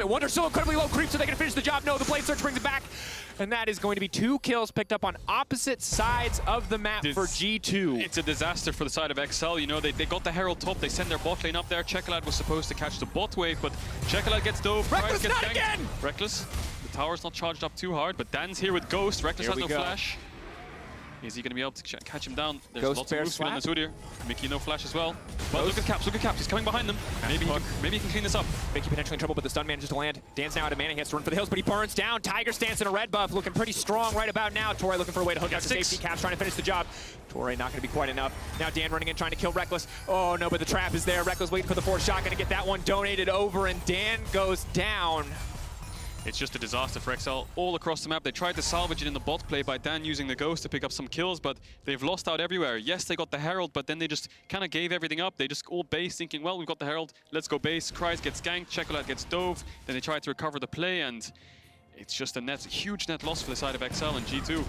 Wonder so incredibly low creep so they can finish the job. No, the blade search brings it back. And that is going to be 2 kills picked up on opposite sides of the map for G2. It's a disaster for the side of XL. You know, they got the Herald top. They send their bot lane up there. Chocolate was supposed to catch the bot wave, but Chocolate gets dove. Reckless gets not ganked. again! Reckless. The tower's not charged up too hard, but Dan's here with Ghost. Reckless has no flash. Is he going to be able to catch him down? There's Ghost lots of moves on this Udyr. Mickey no flash as well. But look at Caps, look at Caps. He's coming behind them. Maybe he can clean this up. Mickey potentially in trouble, but the stun manages to land. Dan's now out of mana. He has to run for the hills, but he burns down. Tiger stance in a red buff, looking pretty strong right about now. Torre looking for a way to hook out to safety. Caps trying to finish the job. Torre not going to be quite enough. Now Dan running in, trying to kill Reckless. Oh no, but the trap is there. Reckless waiting for the fourth shot, going to get that one donated over, and Dan goes down. It's just a disaster for XL all across the map. They tried to salvage it in the bot play by Dan using the Ghost to pick up some kills, but they've lost out everywhere. Yes, they got the Herald, but then they just kind of gave everything up. They just all base, thinking, well, we've got the Herald, let's go base. Kryze gets ganked, Chocolate gets dove. Then they tried to recover the play, and it's just a huge net loss for the side of XL and G2.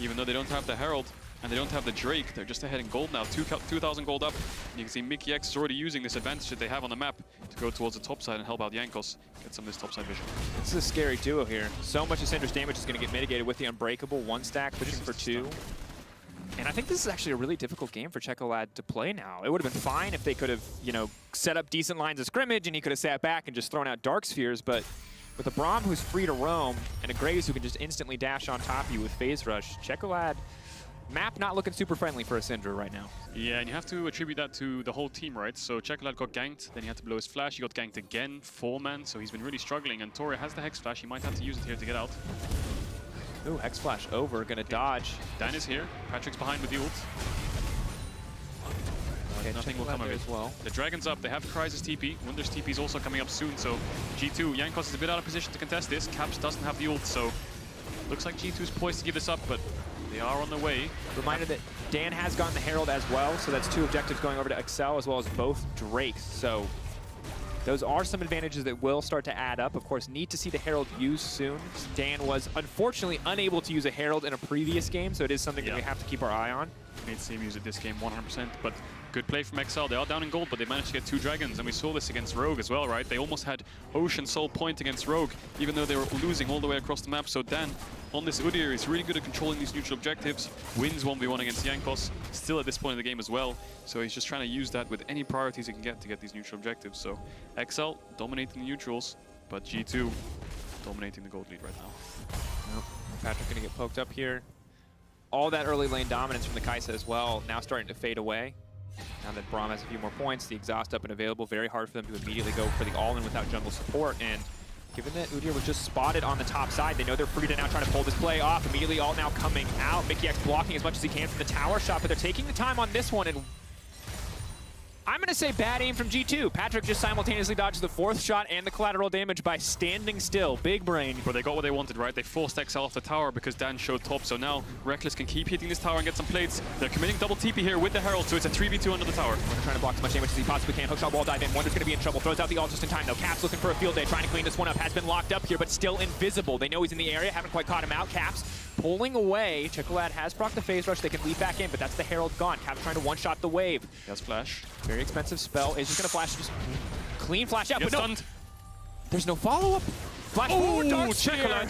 Even though they don't have the Herald and they don't have the Drake, they're just ahead in gold now, 2,000 gold up. You can see Mickey X is already using this advantage that they have on the map to go towards the top side and help out Jankos get some of this top side vision. This is a scary duo here. So much of Syndra's damage is going to get mitigated with the Unbreakable. 1 stack, pushing for 2. And I think this is actually a really difficult game for Chocolate to play now. It would have been fine if they could have, you know, set up decent lines of scrimmage and he could have sat back and just thrown out Dark Spheres, but with a Braum who's free to roam and a Graves who can just instantly dash on top of you with Phase Rush, Chocolate map not looking super friendly for a Syndra right now. Yeah, and you have to attribute that to the whole team, right? So Chocolate got ganked, then he had to blow his flash, he got ganked again, 4-man, so he's been really struggling, and Torre has the Hex Flash, he might have to use it here to get out. Ooh, Hex Flash over, gonna dodge. Dan is here, Patrick's behind with the ult. Okay, nothing will come of it. As well. The Dragon's up, they have Kryze's TP, Wunder's TP is also coming up soon, so G2, Jankos is a bit out of position to contest this, Caps doesn't have the ult, so looks like G2's poised to give this up, but they are on the way. Reminder that Dan has gotten the Herald as well, so that's 2 objectives going over to XL as well as both Drakes. So those are some advantages that will start to add up. Of course, need to see the Herald used soon. Dan was unfortunately unable to use a Herald in a previous game, so it is something that we have to keep our eye on. Made see him use it this game 100%, but good play from XL. They are down in gold, but they managed to get 2 dragons, and we saw this against Rogue as well, right? They almost had Ocean Soul point against Rogue, even though they were losing all the way across the map. So Dan, on this Udyr, is really good at controlling these neutral objectives, wins 1v1 against Jankos, still at this point in the game as well. So he's just trying to use that with any priorities he can get to get these neutral objectives. So XL dominating the neutrals, but G2 dominating the gold lead right now. Nope. Patrick gonna get poked up here. All that early lane dominance from the Kai'Sa as well, now starting to fade away. Now that Braum has a few more points, the exhaust up and available, very hard for them to immediately go for the all-in without jungle support. And given that Udyr was just spotted on the top side, they know they're free to now try to pull this play off. Immediately all now coming out. Mickey X blocking as much as he can from the tower shot, but they're taking the time on this one, and I'm going to say bad aim from G2. Patrick just simultaneously dodged the 4th shot and the collateral damage by standing still. Big brain. But they got what they wanted, right? They forced XL off the tower because Dan showed top. So now Reckless can keep hitting this tower and get some plates. They're committing double TP here with the Herald, so it's a 3v2 under the tower. Wonder trying to block as much damage as he possibly can. Hookshot wall dive in. Wonder's going to be in trouble. Throws out the ult just in time, though. Caps looking for a field day, trying to clean this one up. Has been locked up here, but still invisible. They know he's in the area. Haven't quite caught him out. Caps pulling away. Chocolate has procced the Phase Rush. They can lead back in, but that's the Herald gone. Caps trying to one-shot the wave. He has flash. Very expensive spell. Is just going to flash, just clean flash out, but no. Stunned. There's no follow-up. Flash forward, Dark Sphere.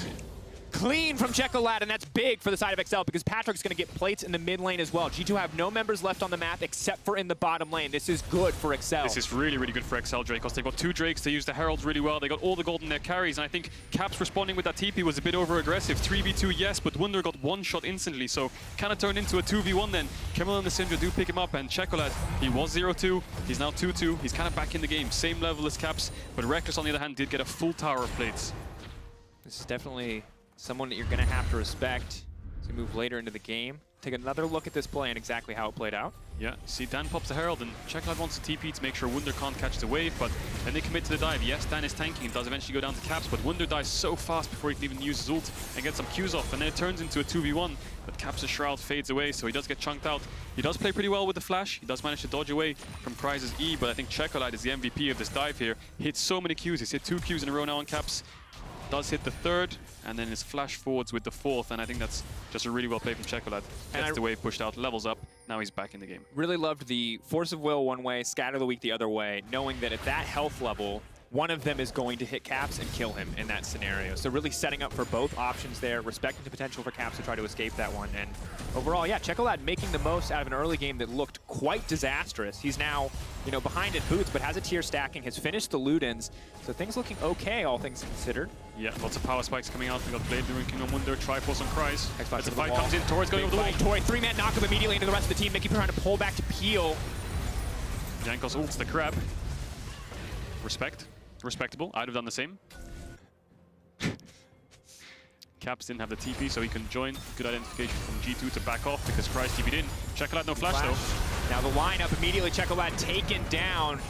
Clean from Chocolate, and that's big for the side of XL because Patrick's going to get plates in the mid lane as well. G2 have no members left on the map except for in the bottom lane. This is good for XL. This is really, really good for XL Dracos. They've got 2 Drakes. They use the Heralds really well. They got all the gold in their carries, and I think Caps responding with that TP was a bit over-aggressive. 3v2, yes, but Wunder got 1 shot instantly, so kind of turned into a 2v1 then. Kemal and the Syndra do pick him up, and Chocolate, he was 0-2. He's now 2-2. He's kind of back in the game. Same level as Caps, but Reckless, on the other hand, did get a full tower of plates. This is definitely someone that you're going to have to respect as we move later into the game. Take another look at this play and exactly how it played out. Yeah, see, Dan pops the Herald, and Chocolate wants to TP to make sure Wunder can't catch the wave, but then they commit to the dive. Yes, Dan is tanking and does eventually go down to Caps, but Wunder dies so fast before he can even use his ult and get some Qs off, and then it turns into a 2v1, but Caps' Shroud fades away, so he does get chunked out. He does play pretty well with the flash. He does manage to dodge away from Kryze's E, but I think Chocolate is the MVP of this dive here. Hits so many Qs. He's hit 2 Qs in a row now on Caps. Does hit the 3rd, and then his flash forwards with the 4th, and I think that's just a really well played from Chocolate. Gets the wave pushed out, levels up, now he's back in the game. Really loved the force of will one way, scatter the weak the other way, knowing that at that health level, one of them is going to hit Caps and kill him in that scenario. So really setting up for both options there, respecting the potential for Caps to try to escape that one. And overall, yeah, Chocolate making the most out of an early game that looked quite disastrous. He's now, you know, behind in boots, but has a tier stacking, has finished the Ludens. So things looking okay, all things considered. Yeah, lots of power spikes coming out. We got Blade doing King on Wunder, Triforce on Kryze. As the fight comes in, Torre's going over the wall. Torre, three-man knock him immediately into the rest of the team. Mickey trying to pull back to Peel. Jankos ults the crab. Respectable. I'd have done the same. Caps didn't have the TP, so he can join. Good identification from G2 to back off because Kryze TP'd in. Chocolate no flash though. Now the lineup immediately, Chocolate taken down.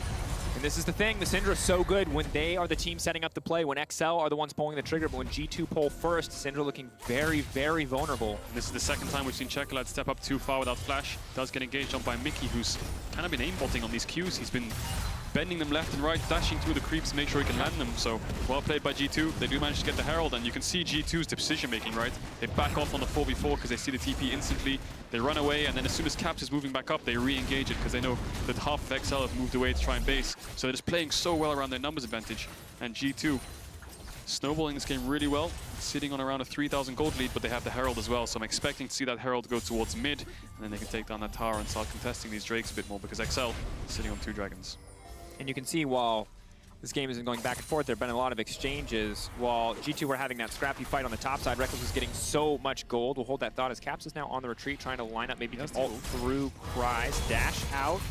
And this is the thing, the Syndra is so good when they are the team setting up the play, when XL are the ones pulling the trigger, but when G2 pull first, Syndra looking very, very vulnerable. And this is the second time we've seen Chocolate step up too far without flash. Does get engaged on by Mickey, who's kind of been aimbotting on these Qs. He's been bending them left and right, dashing through the creeps to make sure he can land them. So well played by G2. They do manage to get the Herald, and you can see G2's decision making, right? They back off on the 4v4 because they see the TP instantly. They run away, and then as soon as Caps is moving back up, they re-engage it because they know that half of XL have moved away to try and base. So they're just playing so well around their numbers advantage. And G2 snowballing this game really well, sitting on around a 3,000 gold lead, but they have the Herald as well. So I'm expecting to see that Herald go towards mid, and then they can take down that tower and start contesting these Drakes a bit more because XL is sitting on 2 dragons. And you can see while this game isn't going back and forth, there have been a lot of exchanges. While G2 were having that scrappy fight on the top side, Reckless was getting so much gold. We'll hold that thought as Caps is now on the retreat, trying to line up maybe to ult through Kryze. Dash out.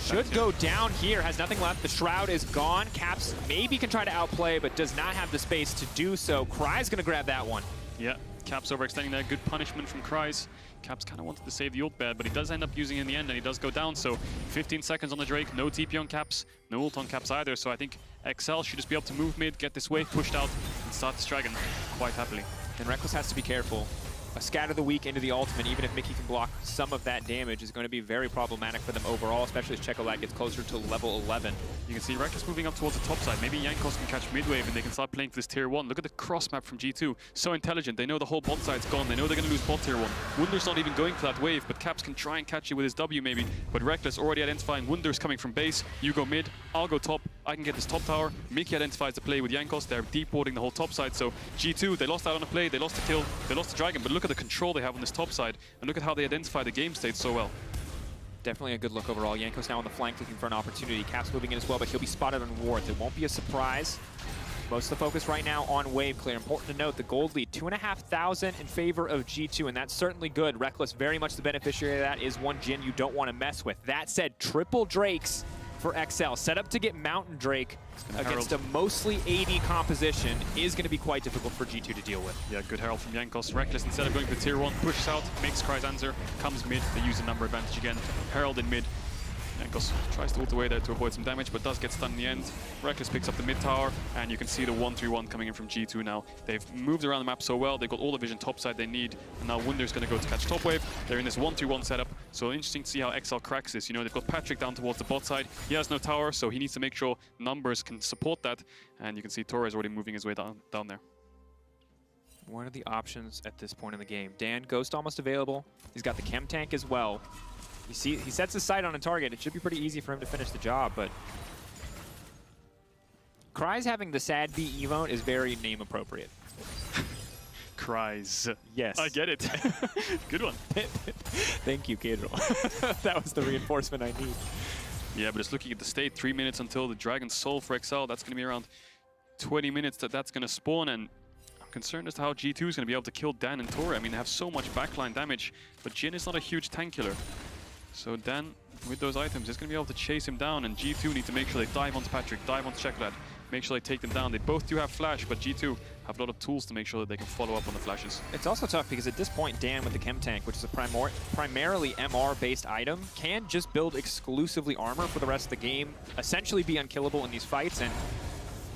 Should go down here, has nothing left. The Shroud is gone. Caps maybe can try to outplay, but does not have the space to do so. Kryze gonna grab that one. Yeah, Caps overextending there. Good punishment from Kryze. Caps kind of wanted to save the ult bed, but he does end up using it in the end, and he does go down. So 15 seconds on the Drake, no TP on Caps, no ult on Caps either. So I think XL should just be able to move mid, get this wave pushed out, and start this dragon quite happily. And Reckless has to be careful. A scatter the weak into the ultimate, even if Mickey can block some of that damage, is going to be very problematic for them overall, especially as Chocolate gets closer to level 11. You can see Reckless moving up towards the top side. Maybe Jankos can catch mid-wave and they can start playing for this tier 1. Look at the cross map from G2. So intelligent. They know the whole bot side's gone. They know they're going to lose bot tier 1. Wunder's not even going for that wave, but Caps can try and catch it with his W maybe. But Reckless already identifying Wunder's coming from base. You go mid, I'll go top. I can get this top tower. Mickey identifies the play with Jankos. They're deep warding the whole top side. So G2, they lost out on a play. They lost the kill. They lost the dragon. But look at the control they have on this top side. And look at how they identify the game state so well. Definitely a good look overall. Jankos now on the flank looking for an opportunity. Caps moving in as well, but he'll be spotted on wards. It won't be a surprise. Most of the focus right now on wave clear. Important to note the gold lead, 2,500 in favor of G2, and that's certainly good. Reckless, very much the beneficiary of that, is one Jhin you don't want to mess with. That said, triple Drakes for XL. Set up to get Mountain Drake against a mostly AD composition is going to be quite difficult for G2 to deal with. Yeah, good Herald from Jankos. Reckless, instead of going for tier 1, pushes out, makes Kryze answer, comes mid. They use the number advantage again. Herald in mid. Jankos tries to ult away there to avoid some damage, but does get stunned in the end. Reckless picks up the mid tower, and you can see the 1-3-1 coming in from G2 now. They've moved around the map so well, they've got all the vision top side they need, and now Wunder's going to go to catch top wave. They're in this 1-3-1 setup, so interesting to see how XL cracks this. You know, they've got Patrick down towards the bot side. He has no tower, so he needs to make sure numbers can support that, and you can see Torres already moving his way down there. What are the options at this point in the game? Dan, Ghost almost available. He's got the chem tank as well. You see, he sets his sight on a target. It should be pretty easy for him to finish the job, but Kryze having the sad B emote is very name appropriate. Kryze. Yes. I get it. Good one. Thank you, Cadril. That was the reinforcement I need. Yeah, but just looking at the state, 3 minutes until the Dragon's Soul for XL, that's going to be around 20 minutes that's going to spawn, and I'm concerned as to how G2 is going to be able to kill Dan and Torre. I mean, they have so much backline damage, but Jhin is not a huge tank killer. So Dan, with those items, is going to be able to chase him down, and G2 need to make sure they dive onto Patrick, dive onto Chocolate, make sure they take them down. They both do have flash, but G2 have a lot of tools to make sure that they can follow up on the flashes. It's also tough because at this point, Dan with the chem tank, which is a primarily MR-based item, can just build exclusively armor for the rest of the game, essentially be unkillable in these fights, and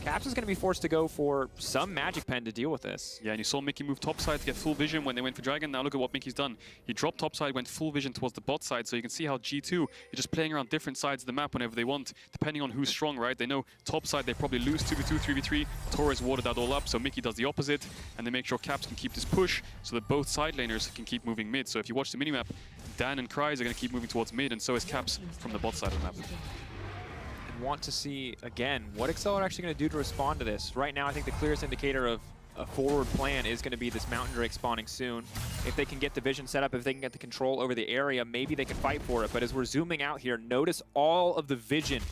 Caps is going to be forced to go for some magic pen to deal with this. Yeah, and you saw Mickey move topside to get full vision when they went for Dragon. Now look at what Mickey's done. He dropped topside, went full vision towards the bot side, so you can see how G2 is just playing around different sides of the map whenever they want, depending on who's strong, right? They know topside they probably lose 2v2, 3v3. Torres warded that all up, so Mickey does the opposite, and they make sure Caps can keep this push so that both side laners can keep moving mid. So if you watch the minimap, Dan and Kryze are going to keep moving towards mid, and so is Caps from the bot side of the map. want to see, again, what Excel are actually going to do to respond to this. Right now, I think the clearest indicator of a forward plan is going to be this Mountain Drake spawning soon. If they can get the vision set up, if they can get the control over the area, maybe they can fight for it. But as we're zooming out here, notice all of the vision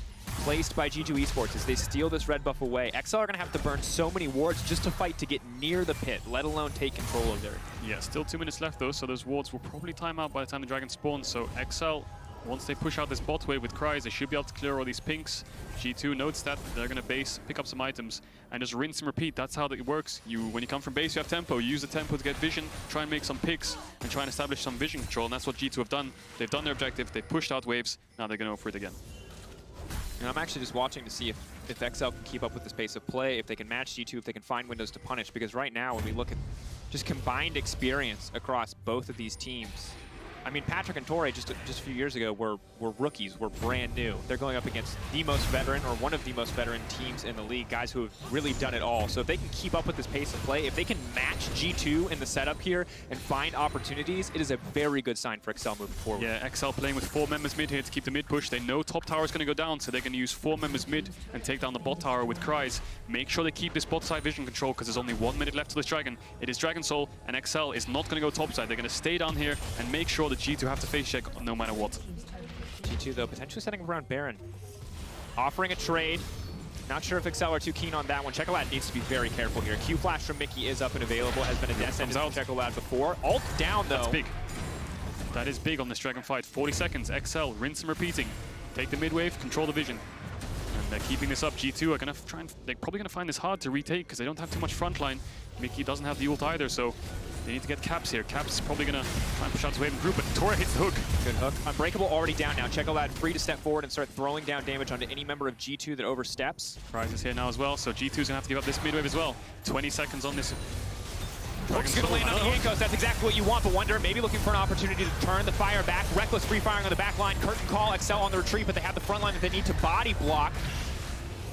placed by G2 Esports as they steal this red buff away. XL are going to have to burn so many wards just to fight to get near the pit, let alone take control of it. Yeah, still 2 minutes left though, so those wards will probably time out by the time the dragon spawns. So XL, once they push out this bot wave with Cries, they should be able to clear all these pinks. G2 notes that they're going to base, pick up some items, and just rinse and repeat. That's how it works. When you come from base, you have tempo. You use the tempo to get vision, try and make some picks, and try and establish some vision control, and that's what G2 have done. They've done their objective, they've pushed out waves, now they're going to go for it again. And I'm actually just watching to see if XL can keep up with this pace of play, if they can match G2, if they can find windows to punish, because right now when we look at just combined experience across both of these teams, I mean, Patrick and Torre just a few years ago were rookies, were brand new. They're going up against the most veteran, or one of the most veteran teams in the league, guys who have really done it all. So if they can keep up with this pace of play, if they can match G2 in the setup here and find opportunities, it is a very good sign for XL moving forward. Yeah, XL playing with 4 members mid here to keep the mid push. They know top tower is going to go down, so they're going to use 4 members mid and take down the bot tower with Cries. Make sure they keep this bot side vision control, because there's only 1 minute left to this dragon. It is Dragon Soul, and XL is not going to go top side. They're going to stay down here and make sure that G2 have to face check no matter what. G2 though, potentially setting up around Baron. Offering a trade. Not sure if XL are too keen on that one. Checkolad needs to be very careful here. Q flash from Mickey is up and available. Has been a death sentence from Checkolad before. Ult down though. That's big. That is big on this dragon fight. 40 seconds. XL, rinse and repeating. Take the mid wave, control the vision. And they're keeping this up. G2 are going to try and... They're probably going to find this hard to retake because they don't have too much frontline. Mickey doesn't have the ult either, so they need to get Caps here. Caps is probably going to try and push out his wave and group, but Torre hits the hook. Good hook. Unbreakable already down now. Checkolad free to step forward and start throwing down damage onto any member of G2 that oversteps. Cries is here now as well, so G2's going to have to give up this mid wave as well. 20 seconds on this. Hook's going to land on the Yankos. That's exactly what you want, but Wonder maybe looking for an opportunity to turn the fire back. Reckless free firing on the back line. Curtain call. XL on the retreat, but they have the front line that they need to body block.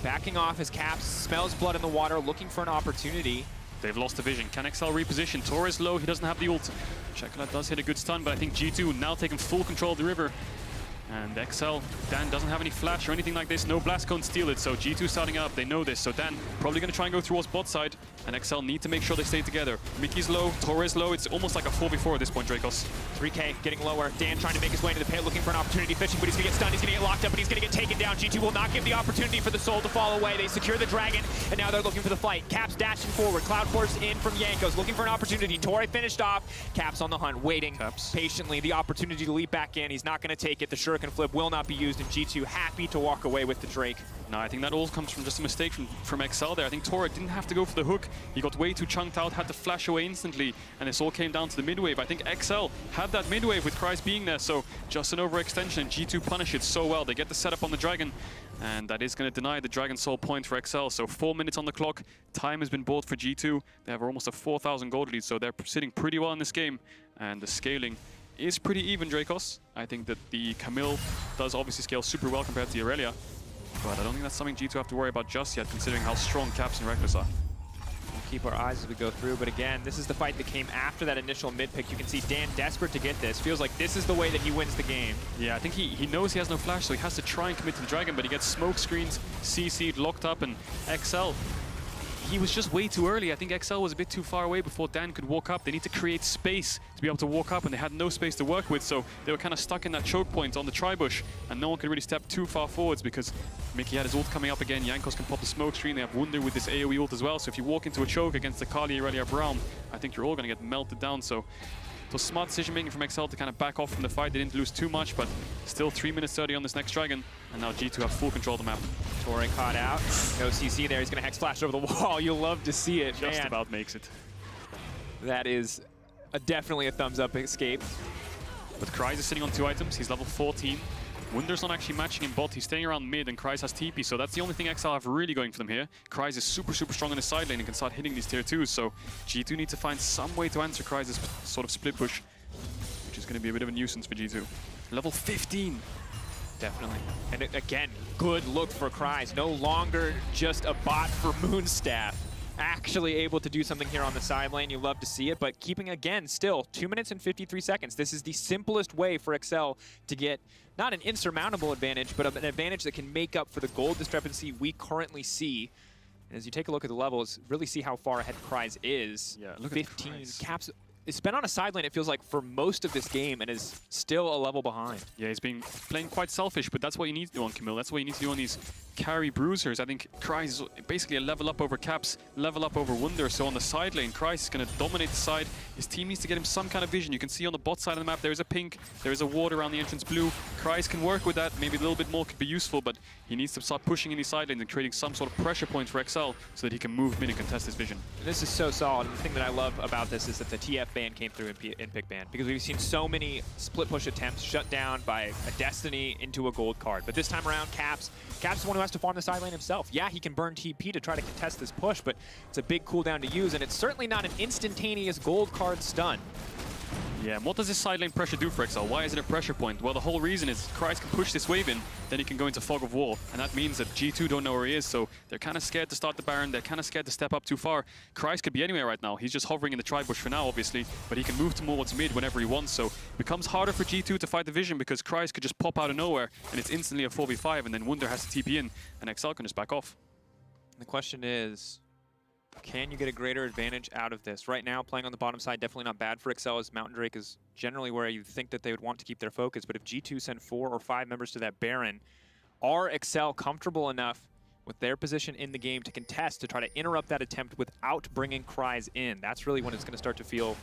Backing off as Caps smells blood in the water, looking for an opportunity. They've lost the vision. Can XL reposition? Torre is low, he doesn't have the ult. Checkolad does hit a good stun, but I think G2 now taking full control of the river. And XL, Dan doesn't have any flash or anything like this. No blast cone steal it, so G2 starting up. They know this, so Dan probably going to try and go towards bot side. And XL need to make sure they stay together. Mickey's low, Torre is low. It's almost like a 4v4 at this point, Dracos. 3K getting lower. Dan trying to make his way into the pit, looking for an opportunity, fishing, but he's going to get stunned. He's going to get locked up, and he's going to get taken down. G2 will not give the opportunity for the soul to fall away. They secure the dragon, and now they're looking for the fight. Caps dashing forward. Cloud Force in from Yankos, looking for an opportunity. Torre finished off. Caps on the hunt, waiting patiently. The opportunity to leap back in. He's not going to take it. The shuriken flip will not be used, and G2 happy to walk away with the Drake. No, I think that all comes from just a mistake from XL there. I think Torre didn't have to go for the hook. He got way too chunked out, had to flash away instantly, and this all came down to the mid wave. I think XL had that mid wave with Cries being there, so just an overextension, and G2 punish it so well. They get the setup on the dragon, and that is going to deny the Dragon Soul point for XL. So 4 minutes on the clock. Time has been bought for G2. They have almost a 4,000 gold lead, so they're sitting pretty well in this game, and the scaling is pretty even, Dracos. I think that the Camille does obviously scale super well compared to the Aurelia, but I don't think that's something G2 have to worry about just yet, considering how strong Caps and Reckless are. We'll keep our eyes as we go through, but again, this is the fight that came after that initial mid pick. You can see Dan desperate to get this. Feels like this is the way that he wins the game. Yeah, I think he knows he has no flash, so he has to try and commit to the dragon, but he gets smoke screens, CC'd, locked up, and XL, he was just way too early. I think XL was a bit too far away before Dan could walk up. They need to create space to be able to walk up, and they had no space to work with, so they were kind of stuck in that choke point on the tri-bush, and no one could really step too far forwards because Mickey had his ult coming up again. Yankos can pop the smoke screen. They have Wunder with this AoE ult as well, so if you walk into a choke against the Kali, Aurelia, Brown, I think you're all going to get melted down. So it was smart decision making from XL to kind of back off from the fight. They didn't lose too much, but still 3 minutes 30 on this next dragon, and now G2 have full control of the map. Torre caught out. No CC there. He's going to hex flash over the wall. You'll love to see it. Just about makes it. That is definitely a thumbs up escape. But Cries is sitting on 2 items. He's level 14. Wunder's not actually matching in bot. He's staying around mid, and Cries has TP, so that's the only thing XL have really going for them here. Cries is super strong on his side lane and can start hitting these tier 2s, so G2 need to find some way to answer Cries' sort of split push, which is going to be a bit of a nuisance for G2. Level 15. Definitely. And again, good look for Cries. No longer just a bot for Moonstaff. actually able to do something here on the side lane. You love to see it, but keeping, again, still 2 minutes and 53 seconds. This is the simplest way for Excel to get not an insurmountable advantage, but an advantage that can make up for the gold discrepancy we currently see. And as you take a look at the levels, really see how far ahead Cries is. Yeah, look 15 at Cries. Caps. It's been on a side lane, it feels like, for most of this game and is still a level behind. Yeah, he's been playing quite selfish, but that's what you need to do on Camille. That's what you need to do on these carry bruisers. I think Cries is basically a level up over Caps, level up over Wunder. So on the side lane, Cries is going to dominate the side. His team needs to get him some kind of vision. You can see on the bot side of the map, there is a pink, there is a ward around the entrance blue. Cries can work with that. Maybe a little bit more could be useful, but he needs to start pushing in these side lanes and creating some sort of pressure point for XL so that he can move mid and contest his vision. This is so solid. And the thing that I love about this is that the TF ban came through in pick ban, because we've seen so many split push attempts shut down by a Destiny into a gold card. But this time around, Caps is the one who has to farm the side lane himself. Yeah, he can burn TP to try to contest this push, but it's a big cooldown to use, and it's certainly not an instantaneous gold card stun. Yeah, and what does this side lane pressure do for XL? Why is it a pressure point? Well, the whole reason is Cries can push this wave in, then he can go into Fog of War, and that means that G2 don't know where he is, so they're kind of scared to start the Baron, they're kind of scared to step up too far. Cries could be anywhere right now. He's just hovering in the tri-bush for now, obviously, but he can move towards mid whenever he wants, so it becomes harder for G2 to fight the vision because Cries could just pop out of nowhere, and it's instantly a 4v5, and then Wunder has to TP in, and XL can just back off. And the question is, can you get a greater advantage out of this? Right now, playing on the bottom side, definitely not bad for XL, as Mountain Drake is generally where you think that they would want to keep their focus. But if G2 send 4 or 5 members to that Baron, are XL comfortable enough with their position in the game to contest, to try to interrupt that attempt without bringing Cries in? That's really when it's going to start to feel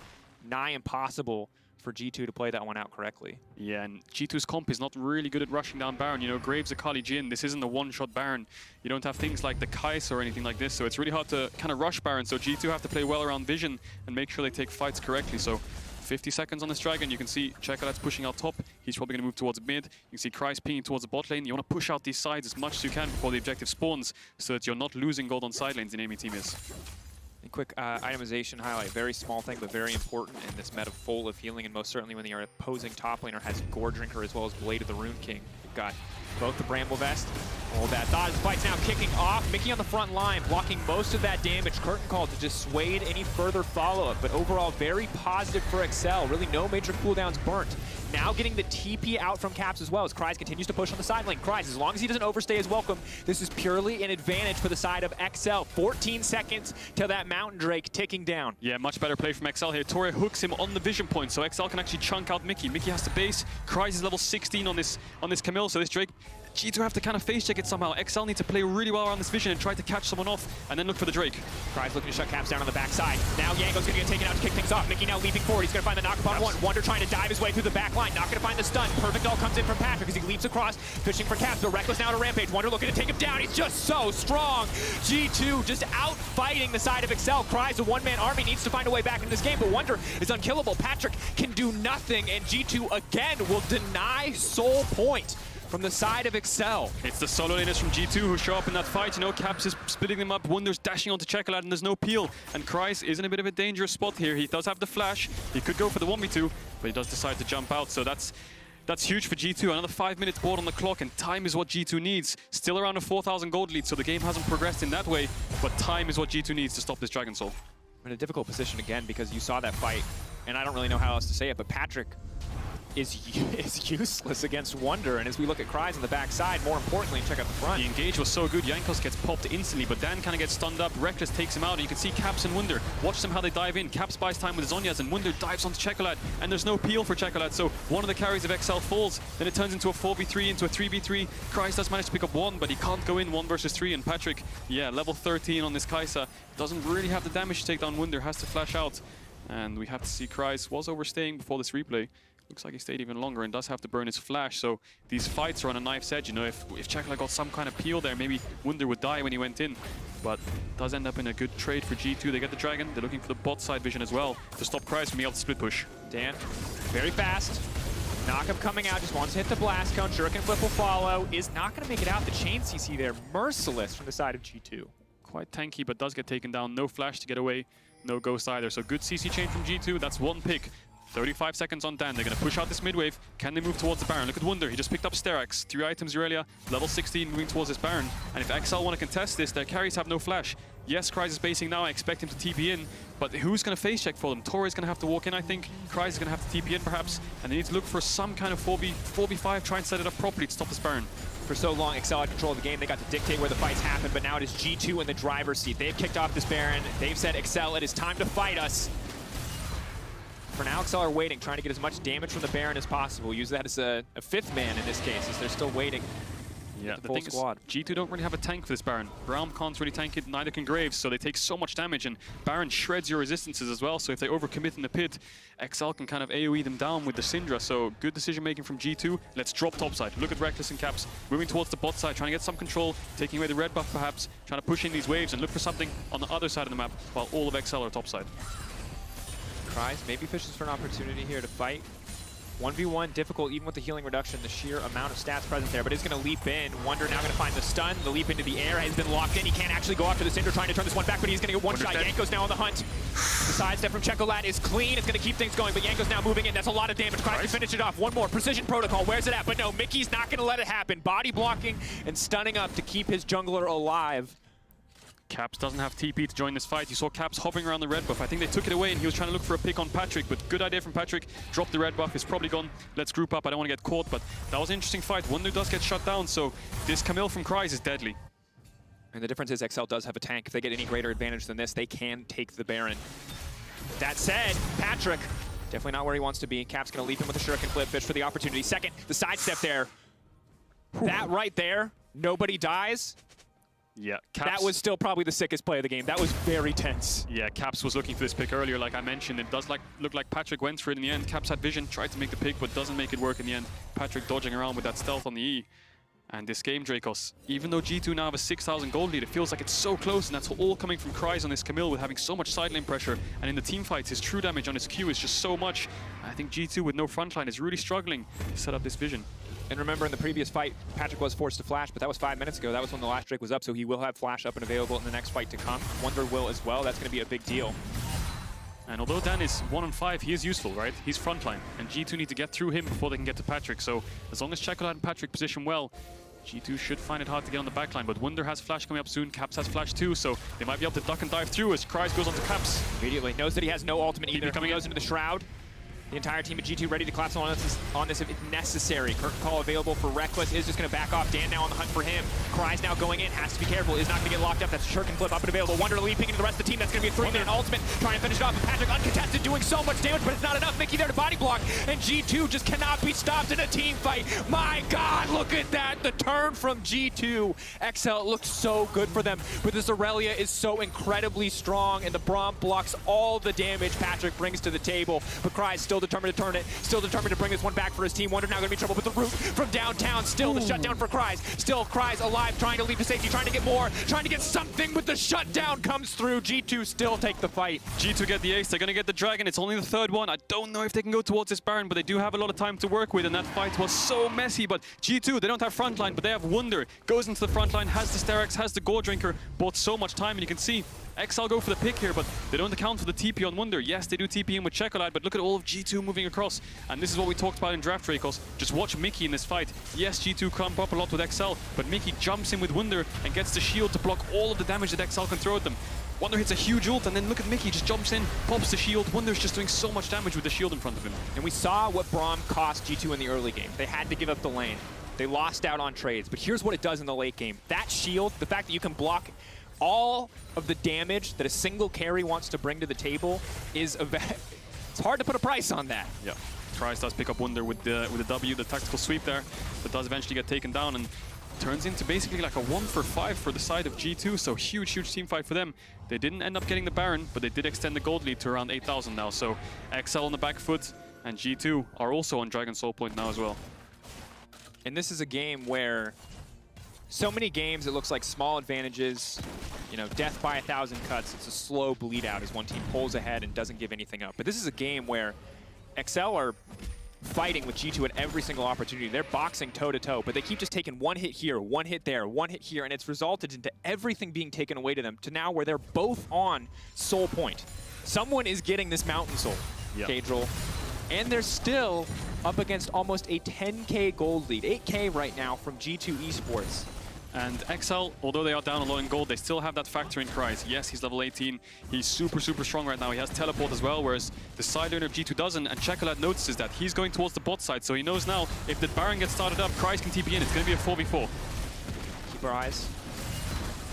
nigh impossible for G2 to play that one out correctly. Yeah, and G2's comp is not really good at rushing down Baron. You know, Graves, Akali, Jhin, this isn't a one-shot Baron. You don't have things like the Kais or anything like this, so it's really hard to kind of rush Baron. So G2 have to play well around vision and make sure they take fights correctly. So 50 seconds on this Dragon. You can see Chekalad's pushing out top. He's probably going to move towards mid. You can see Cries pinging towards the bot lane. You want to push out these sides as much as you can before the objective spawns so that you're not losing gold on side lanes, the enemy team is. A quick itemization highlight, very small thing, but very important in this meta full of healing, and most certainly when the opposing top laner has Gore Drinker as well as Blade of the Rune King. You've got both the Bramble Vest, all that. Thought his fight's now kicking off. Mickey on the front line, blocking most of that damage. Curtain Call to dissuade any further follow-up, but overall very positive for XL. Really no major cooldowns burnt. Now getting the TP out from Caps as well as Cries continues to push on the side lane. Cries, as long as he doesn't overstay his welcome, this is purely an advantage for the side of XL. 14 seconds till that Mountain Drake ticking down. Yeah, much better play from XL here. Torre hooks him on the vision point, so XL can actually chunk out Mickey. Mickey has to base. Cries is level 16 on this Camille, so this Drake, G2 have to kind of face check it somehow. XL need to play really well around this vision and try to catch someone off, and then look for the Drake. Cries looking to shut Caps down on the backside. Now Yango's going to get taken out to kick things off. Mickey now leaping forward. He's going to find the knock upon one. Wunder trying to dive his way through the back line. Not going to find the stun. Perfect all comes in from Patrick as he leaps across, fishing for Caps. But Reckless now to Rampage. Wunder looking to take him down. He's just so strong. G2 just out fighting the side of XL. Cries, a one-man army, needs to find a way back into this game, but Wunder is unkillable. Patrick can do nothing, and G2 again will deny soul point from the side of XL. It's the solo laners from G2 who show up in that fight. You know, Caps is splitting them up. Wunder's dashing onto Chekalad and there's no peel. And Cries is in a bit of a dangerous spot here. He does have the flash. He could go for the 1v2, but he does decide to jump out. So that's huge for G2. Another 5 minutes board on the clock, and time is what G2 needs. Still around a 4,000 gold lead, so the game hasn't progressed in that way, but time is what G2 needs to stop this Dragon Soul. In a difficult position again because you saw that fight, and I don't really know how else to say it, but Patrick is useless against Wunder, and as we look at Cries on the backside, more importantly, check out the front. The engage was so good, Jankos gets popped instantly, but Dan kind of gets stunned up. Reckless takes him out, and you can see Caps and Wunder. Watch them how they dive in. Caps buys time with his Zhonya's, and Wunder dives onto Chekalad, and there's no peel for Chekalad, so one of the carries of XL falls. Then it turns into a 4v3, into a 3v3. Cries does manage to pick up one, but he can't go in 1 versus 3, and Patrick, yeah, level 13 on this Kai'Sa. Doesn't really have the damage to take down Wunder, has to flash out. And we have to see Cries was overstaying before this replay. Looks like he stayed even longer and does have to burn his flash, so these fights are on a knife's edge. You know, if Chekalad got some kind of peel there, maybe Wunder would die when he went in. But it does end up in a good trade for G2. They get the Dragon. They're looking for the bot side vision as well to stop Cries from being able to split push. Dan, very fast. Knockup coming out, just wants to hit the blast cone. Shuriken Flip will follow. Is not going to make it out. The chain CC there, merciless from the side of G2. Quite tanky, but does get taken down. No flash to get away. No ghost either. So good CC chain from G2. That's one pick. 35 seconds on Dan. They're going to push out this mid wave. Can they move towards the Baron? Look at Wunder. He just picked up Sterax. 3 items earlier. Level 16 moving towards this Baron. And if XL want to contest this, their carries have no flash. Yes, Kryze is basing now. I expect him to TP in, but who's going to face check for them? Tori is going to have to walk in, I think. Kryze is going to have to TP in, perhaps, and they need to look for some kind of 4v5, try and set it up properly to stop this Baron. For so long, Excel had control of the game. They got to dictate where the fights happen, but now it is G2 in the driver's seat. They've kicked off this Baron. They've said, Excel, it is time to fight us. For now, Excel are waiting, trying to get as much damage from the Baron as possible. Use that as a fifth man in this case, as they're still waiting. Yeah, the thing squad. is, G2 don't really have a tank for this Baron. Braum can't really tank it, neither can Graves, so they take so much damage, and Baron shreds your resistances as well, so if they overcommit in the pit, XL can kind of AoE them down with the Syndra, so good decision-making from G2. Let's drop topside. Look at Reckless and Caps, moving towards the bot side, trying to get some control, taking away the red buff perhaps, trying to push in these waves and look for something on the other side of the map, while all of XL are topside. Kryze maybe fishes for an opportunity here to fight. 1v1 difficult even with the healing reduction, the sheer amount of stats present there, but he's going to leap in. Wonder now going to find the stun. The leap into the air has been locked in. He can't actually go after the Syndra, trying to turn this one back, but he's going to get one shot. Yanko's now on the hunt. The sidestep from Checolat is clean. It's going to keep things going, but Yanko's now moving in. That's a lot of damage. Kryze can finish it off. One more. Precision protocol. Where's it at? But no, Mickey's not going to let it happen. Body blocking and stunning up to keep his jungler alive. Caps doesn't have TP to join this fight. You saw Caps hovering around the red buff. I think they took it away and he was trying to look for a pick on Patrick, but good idea from Patrick. Drop the red buff. It's probably gone. Let's group up. I don't want to get caught, but that was an interesting fight. Wonder does get shut down, so this Camille from Kryze is deadly. And the difference is XL does have a tank. If they get any greater advantage than this, they can take the Baron. That said, Patrick, definitely not where he wants to be. Cap's going to leap in with a shuriken flip, fish for the opportunity. Second, the sidestep there. That right there, nobody dies. Yeah, Caps, that was still probably the sickest play of the game. That was very tense. Yeah, Caps was looking for this pick earlier, like I mentioned. It does look like Patrick went for it in the end. Caps had vision, tried to make the pick, but doesn't make it work in the end. Patrick dodging around with that stealth on the E. And this game, Dracos, even though G2 now have a 6,000 gold lead, it feels like it's so close, and that's all coming from Kryze on this Camille with having so much side lane pressure. And in the team fights, his true damage on his Q is just so much. I think G2 with no frontline is really struggling to set up this vision. And remember, in the previous fight, Patrick was forced to flash, but that was 5 minutes ago. That was when the last Drake was up, so he will have flash up and available in the next fight to come. Wonder will as well. That's going to be a big deal. And although Dan is 1-on-5, he is useful, right? He's frontline, and G2 need to get through him before they can get to Patrick. So as long as Checolat and Patrick position well, G2 should find it hard to get on the backline, but Wunder has flash coming up soon. Caps has flash too, so they might be able to duck and dive through as Kryze goes onto Caps. Immediately knows that he has no ultimate either. Coming goes into the Shroud. The entire team of G2 ready to collapse on this if necessary. Curtain call available for Reckless is just going to back off. Dan now on the hunt for him. Kryze now going in, has to be careful, is not going to get locked up. That's a shuriken flip up and available. Wonder leaping into the rest of the team. That's going to be a 3-minute ultimate. Trying to finish it off with Patrick uncontested, doing so much damage, but it's not enough. Mickey there to body block, and G2 just cannot be stopped in a team fight. My God, look at that. The turn from G2. XL looks so good for them, but this Aurelia is so incredibly strong, and the Braum blocks all the damage Patrick brings to the table, but Kryze still determined to turn it. Still determined to bring this one back for his team. Wonder now going to be in trouble with the root from downtown. Still the shutdown for Kryze. Still Kryze alive, trying to leap to safety, trying to get more, trying to get something, but the shutdown comes through. G2 still take the fight. G2 get the ace. They're going to get the dragon. It's only the third one. I don't know if they can go towards this Baron, but they do have a lot of time to work with, and that fight was so messy. But G2, they don't have frontline, but they have Wunder. Goes into the frontline, has the Sterex, has the Gore Drinker, bought so much time, and you can see XL go for the pick here, but they don't account for the TP on Wunder. Yes, they do TP in with Checolat, but look at all of G2 moving across. And this is what we talked about in Draft Dracos. Just watch Mickey in this fight. Yes, G2 clump up a lot with XL, but Mickey jumps in with Wunder and gets the shield to block all of the damage that XL can throw at them. Wunder hits a huge ult, and then look at Mickey, just jumps in, pops the shield. Wunder's just doing so much damage with the shield in front of him. And we saw what Braum cost G2 in the early game. They had to give up the lane. They lost out on trades, but here's what it does in the late game. That shield, the fact that you can block all of the damage that a single carry wants to bring to the table is it's hard to put a price on that. Yeah, Kryze does pick up Wunder with the W, the tactical sweep there, but does eventually get taken down and turns into basically like a 1-for-5 for the side of G2, so huge team fight for them. They didn't end up getting the Baron, but they did extend the gold lead to around 8,000 now, so XL on the back foot, and G2 are also on Dragon Soul Point now as well. And this is a game where so many games it looks like small advantages, you know, death by 1,000 cuts. It's a slow bleed out as one team pulls ahead and doesn't give anything up. But this is a game where XL are fighting with G2 at every single opportunity. They're boxing toe-to-toe, but they keep just taking one hit here, one hit there, one hit here, and it's resulted into everything being taken away to them to now where they're both on Soul Point. Someone is getting this Mountain Soul, Cadril, and they're still up against almost a 10K gold lead, 8K right now from G2 Esports. And XL, although they are down a lot in gold, they still have that factor in Kryze. Yes, he's level 18. He's super strong right now. He has teleport as well, whereas the side laner of G2 doesn't. And Chocolate notices that. He's going towards the bot side, so he knows now if the Baron gets started up, Kryze can TP in. It's going to be a 4v4. Keep our eyes.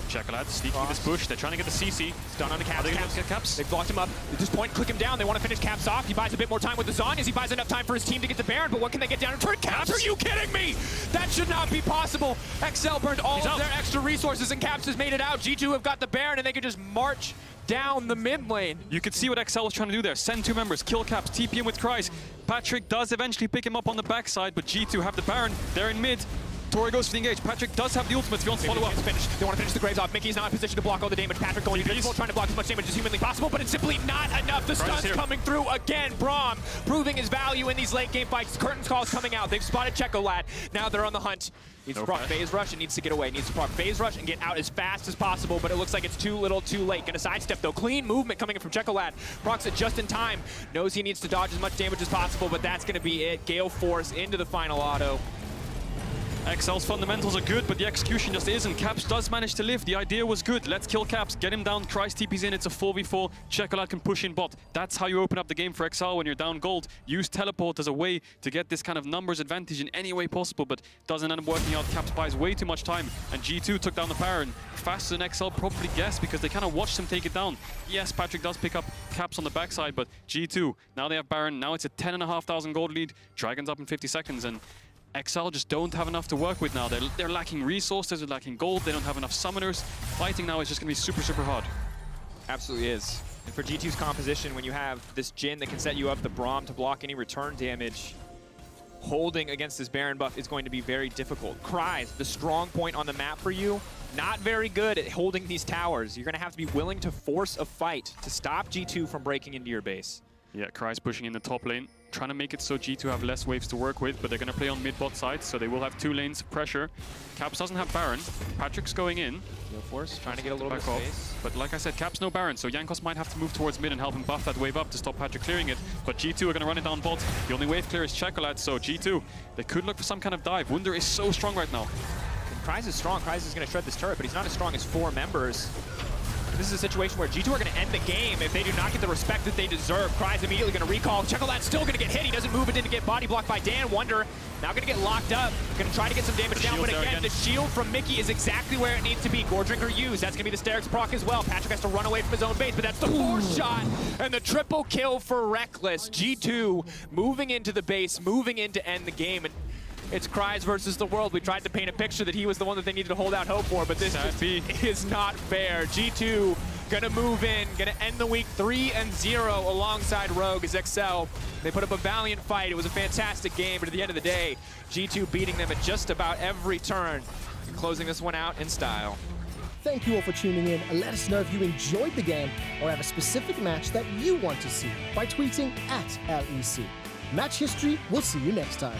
Chocolate sneaking this push. They're trying to get the CC. Stun on the Caps. Are they going to get Caps? They've blocked him up. At this point, click him down. They want to finish Caps off. He buys a bit more time with the Zhonya's. He buys enough time for his team to get the Baron, but what can they get down in turn? Caps? Are you kidding me? That should not be possible. XL burned all of their extra resources, and Caps has made it out. G2 have got the Baron, and they can just march down the mid lane. You could see what XL was trying to do there. Send 2 members, kill Caps, TP him with Kryze. Patrick does eventually pick him up on the backside, but G2 have the Baron. They're in mid. Tori goes for the engage. Patrick does have the ultimate if he wants to follow up. They want to finish the Graves off. Mickey's not in position to block all the damage. Patrick going invisible, trying to block as much damage as humanly possible, but it's simply not enough. The stun's coming through again. Braum proving his value in these late game fights. Curtains calls coming out. They've spotted Chocolate. Now they're on the hunt. Needs to proc phase rush and needs to get away. Needs to proc phase rush and get out as fast as possible, but it looks like it's too little too late. Gonna sidestep though. Clean movement coming in from Chocolate. Procs it just in time. Knows he needs to dodge as much damage as possible, but that's gonna be it. Gale Force into the final auto. XL's fundamentals are good, but the execution just isn't. Caps does manage to live. The idea was good. Let's kill Caps, get him down. Kryze TP's in. It's a 4v4. Chocolate can push in bot. That's how you open up the game for XL when you're down gold. Use teleport as a way to get this kind of numbers advantage in any way possible, but doesn't end up working out. Caps buys way too much time, and G2 took down the Baron faster than XL probably guessed because they kind of watched him take it down. Yes, Patrick does pick up Caps on the backside, but G2, now they have Baron. Now it's a 10,500 gold lead. Dragon's up in 50 seconds, and XL just don't have enough to work with now. They're lacking resources, they're lacking gold, they don't have enough summoners. Fighting now is just going to be super hard. Absolutely is. And for G2's composition, when you have this Jhin that can set you up the Braum to block any return damage, holding against this Baron buff is going to be very difficult. Kryze, the strong point on the map for you, not very good at holding these towers. You're going to have to be willing to force a fight to stop G2 from breaking into your base. Yeah, Kryze pushing in the top lane, trying to make it so G2 have less waves to work with, but they're going to play on mid-bot side, so they will have 2 lanes of pressure. Caps doesn't have Baron. Patrick's going in. Gale Force trying to get a little bit of space. But like I said, Caps no Baron, so Jankos might have to move towards mid and help him buff that wave up to stop Patrick clearing it. But G2 are going to run it down bot. The only wave clear is Chocolate, so G2, they could look for some kind of dive. Wunder is so strong right now. Kryze is strong. Kryze is going to shred this turret, but he's not as strong as 4 members. This is a situation where G2 are going to end the game if they do not get the respect that they deserve. Kryze immediately going to recall. Chocolate's still going to get hit. He doesn't move. It didn't get body blocked by Dan. Wunder now going to get locked up. Going to try to get some damage down, but again, the shield from Mickey is exactly where it needs to be. Gore Drinker used. That's going to be the Sterix proc as well. Patrick has to run away from his own base, but that's the 4th shot and the triple kill for Reckless. G2 moving into the base, moving in to end the game. And it's Kryze versus the world. We tried to paint a picture that he was the one that they needed to hold out hope for, but this is not fair. G2 gonna move in, gonna end the week 3-0 alongside Rogue as XL. They put up a valiant fight. It was a fantastic game, but at the end of the day, G2 beating them at just about every turn and closing this one out in style. Thank you all for tuning in, and let us know if you enjoyed the game or have a specific match that you want to see by tweeting @LEC. Match History, we'll see you next time.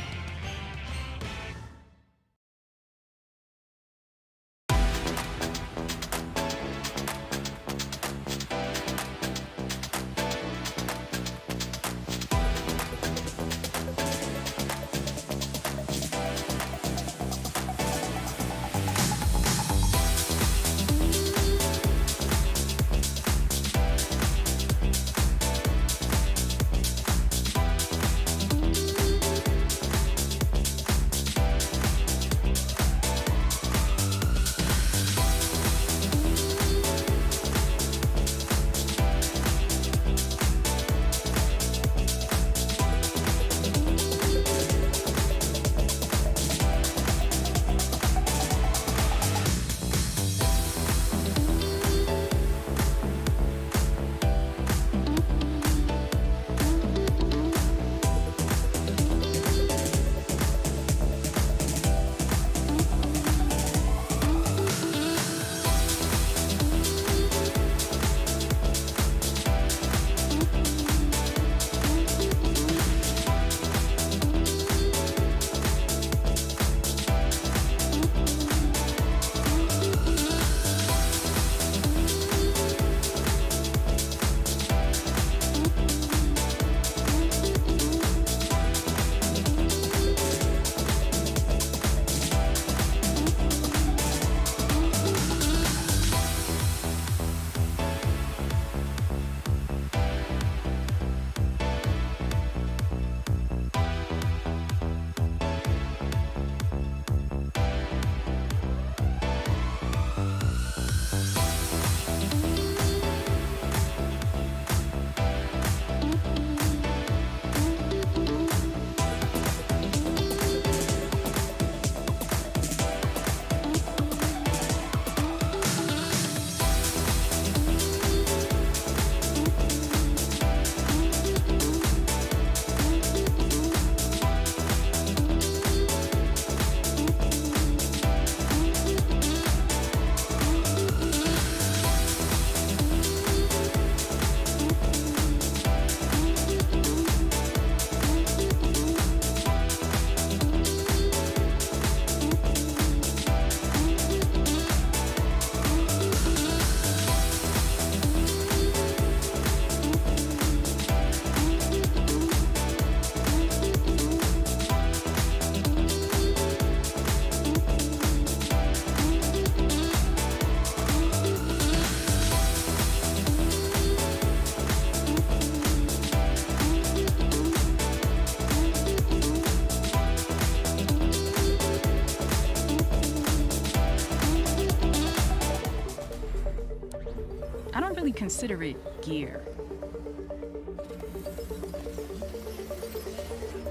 consider it gear.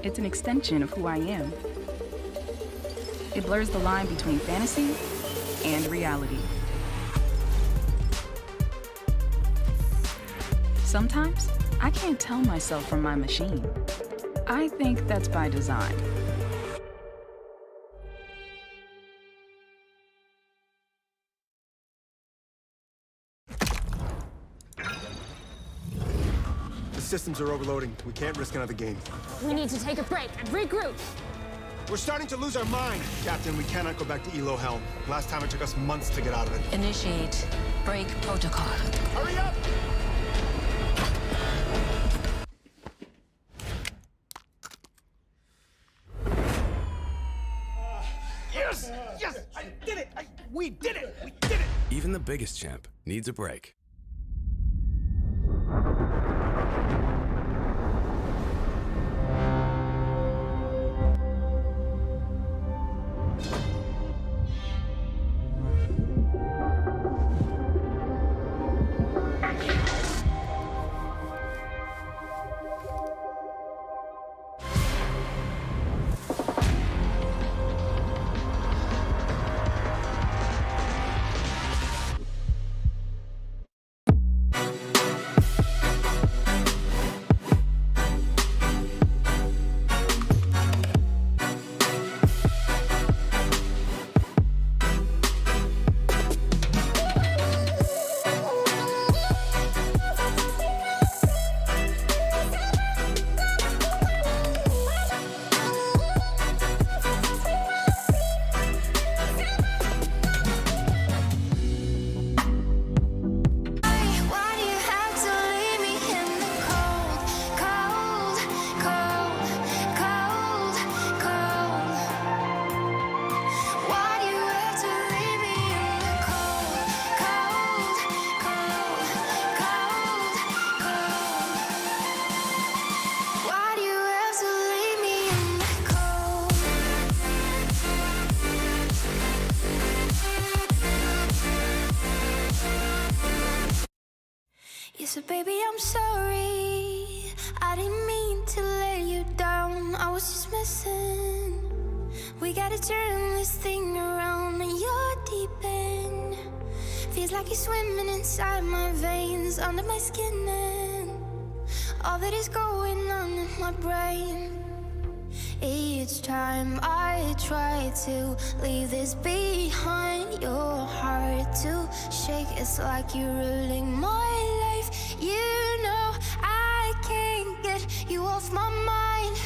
It's an extension of who I am. It blurs the line between fantasy and reality. Sometimes, I can't tell myself from my machine. I think that's by design. The systems are overloading. We can't risk another game. We need to take a break and regroup. We're starting to lose our mind. Captain, we cannot go back to Elo Hell. Last time it took us months to get out of it. Initiate break protocol. Hurry up! Yes! Yes! I did it! We did it! We did it! Even the biggest champ needs a break. So baby, I'm sorry. I didn't mean to let you down. I was just messing. We gotta turn this thing around, and you're deep in. Feels like you're swimming inside my veins, under my skin, and all that is going on in my brain. Each time I try to leave this behind, your heart to shake. It's like you're ruling my life. You know I can't get you off my mind.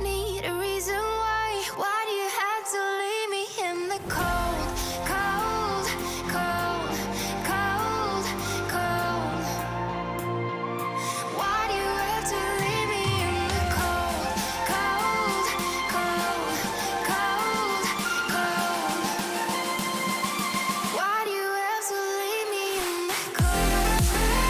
Need a reason why. Why do you have to leave me in the cold, cold, cold, cold, cold? Why do you have to leave me in the cold, cold, cold, cold, cold? Why do you have to leave me in the cold?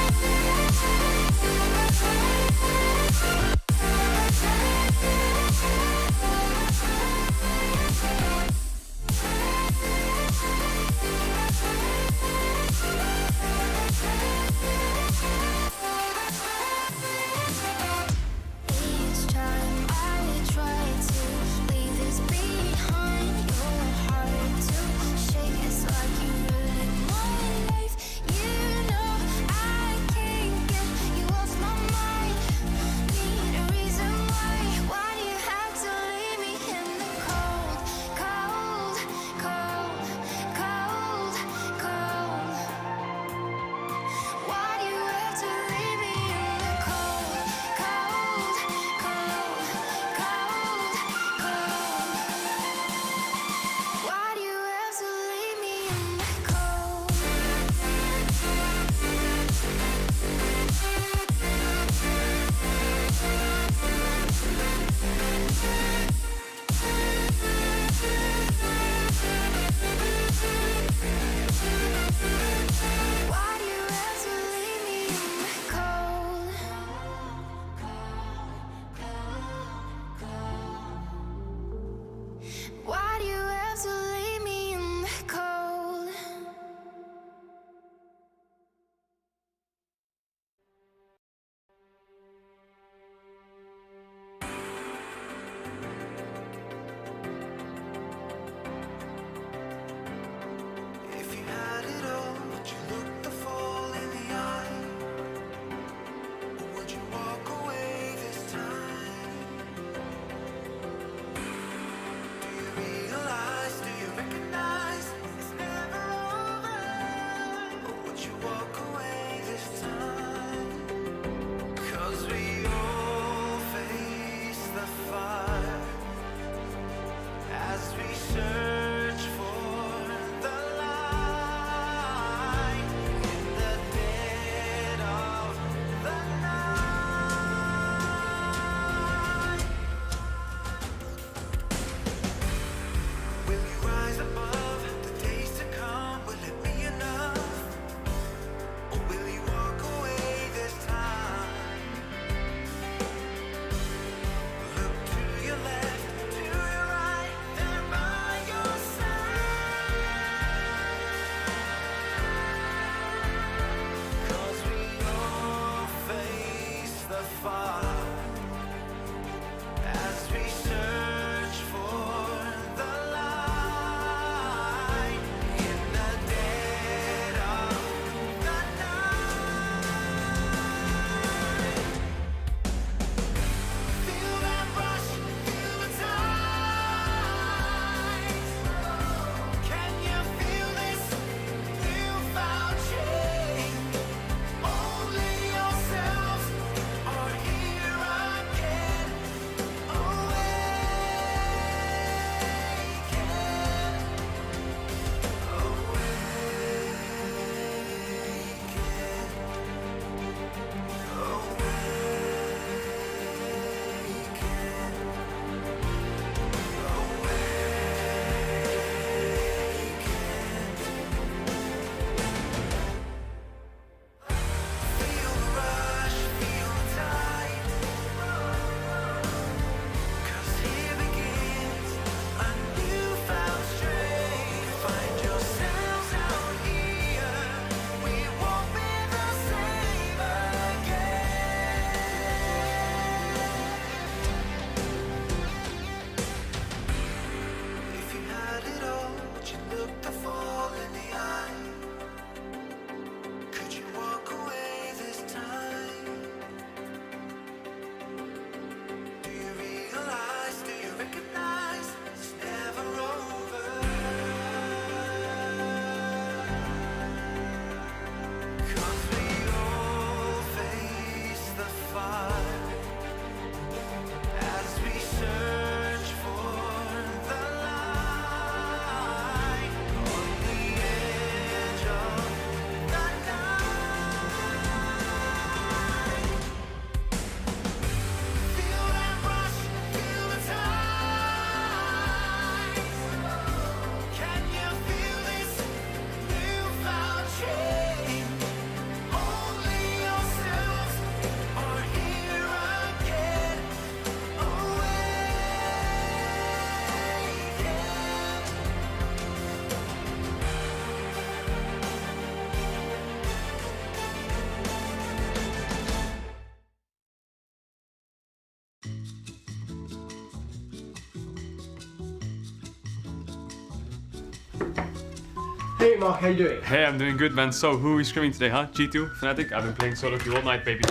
Hey Mark, how you doing? Hey, I'm doing good, man. So, who are we scrimming today, huh? G2, Fnatic? I've been playing solo queue all night, baby.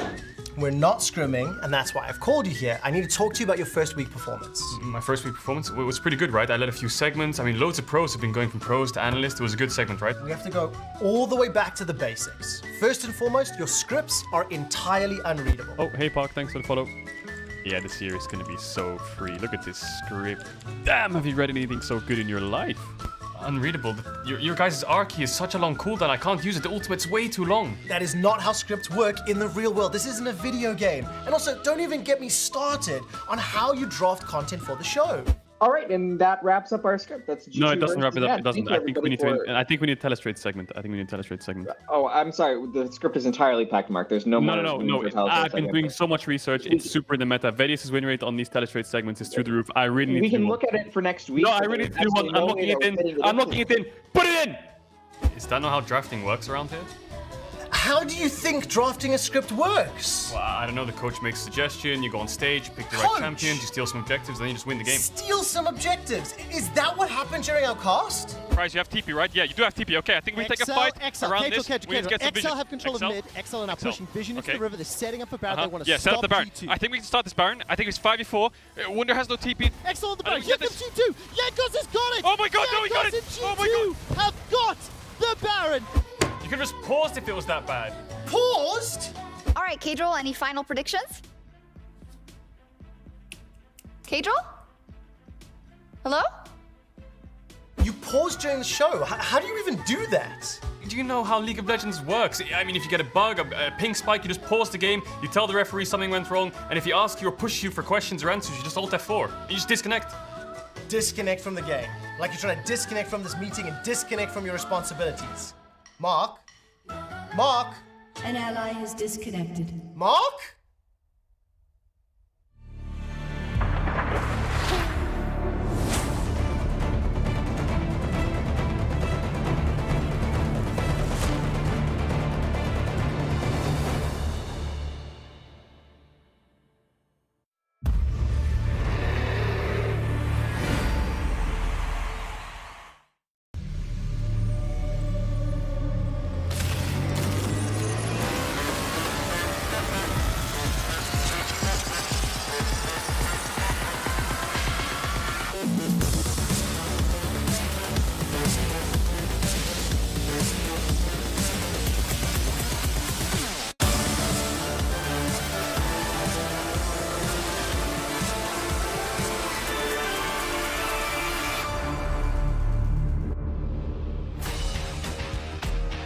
We're not scrimming, and that's why I've called you here. I need to talk to you about your first week performance. My first week performance was pretty good, right? I led a few segments. I mean, loads of pros have been going from pros to analyst. It was a good segment, right? We have to go all the way back to the basics. First and foremost, your scripts are entirely unreadable. Oh, hey, Park. Thanks for the follow. Yeah, this year is going to be so free. Look at this script. Damn, have you read anything so good in your life? Unreadable. Your guys' R key is such a long cooldown. I can't use it. The ultimate's way too long. That is not how scripts work in the real world. This isn't a video game. And also, don't even get me started on how you draft content for the show. All right, and that wraps up our script. That's G2 No, it doesn't wrap it up. versus It doesn't. Thank you, I think we need everybody, to. I think we need a telestrate segment. Oh, I'm sorry. The script is entirely packed, Mark. There's no more. No. I've been doing so much research. It's super in the meta. Vedius' win rate on these telestrate segments is through the roof. I really need We to do can one. look at it for next week. No, I really need to do one. I'm locking it in. I'm locking it in. Put it in! Is that not how drafting works around here? How do you think drafting a script works? Well, I don't know. The coach makes a suggestion. You go on stage, you pick the right champions, you steal some objectives, then you just win the game. Steal some objectives? Is that what happened during our cast? Price, you have TP, right? Yeah, you do have TP. Okay, I think we take a fight around this. We need to get some vision. XL have control of mid. XL are now pushing vision into the river. They're setting up a Baron. They want to set up stop the Baron. G2. I think we can start this Baron. I think it's 5v4. Wunder has no TP. XL on the Baron. Here comes G2. Jankos has got it. Oh my god, no, he got it. Oh my god. Have got the Baron. You could have just paused if it was that bad. Paused? All right, Kadril, any final predictions? Kadril? Hello? You paused during the show. How do you even do that? Do you know how League of Legends works? I mean, if you get a bug, a ping spike, you just pause the game, you tell the referee something went wrong, and if he asks you or pushes you for questions or answers, you just Alt F4. You just disconnect. Disconnect from the game. Like you're trying to disconnect from this meeting and disconnect from your responsibilities. Mark? Mark? An ally has disconnected. Mark?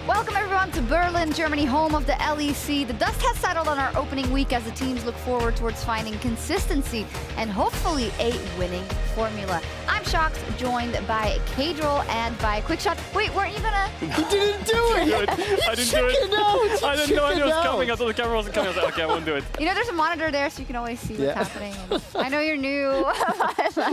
Welcome everyone to Berlin, Germany, home of the LEC. The dust has settled on our opening week as the teams look forward towards finding consistency and hopefully a winning formula. I'm Shocked, joined by Kadril and by Quickshot. Wait, weren't you gonna? You didn't do it! I didn't do it! I didn't know it was coming. I thought the camera wasn't coming. I was like, okay, I won't do it. You know, there's a monitor there so you can always see what's happening. And I know you're new.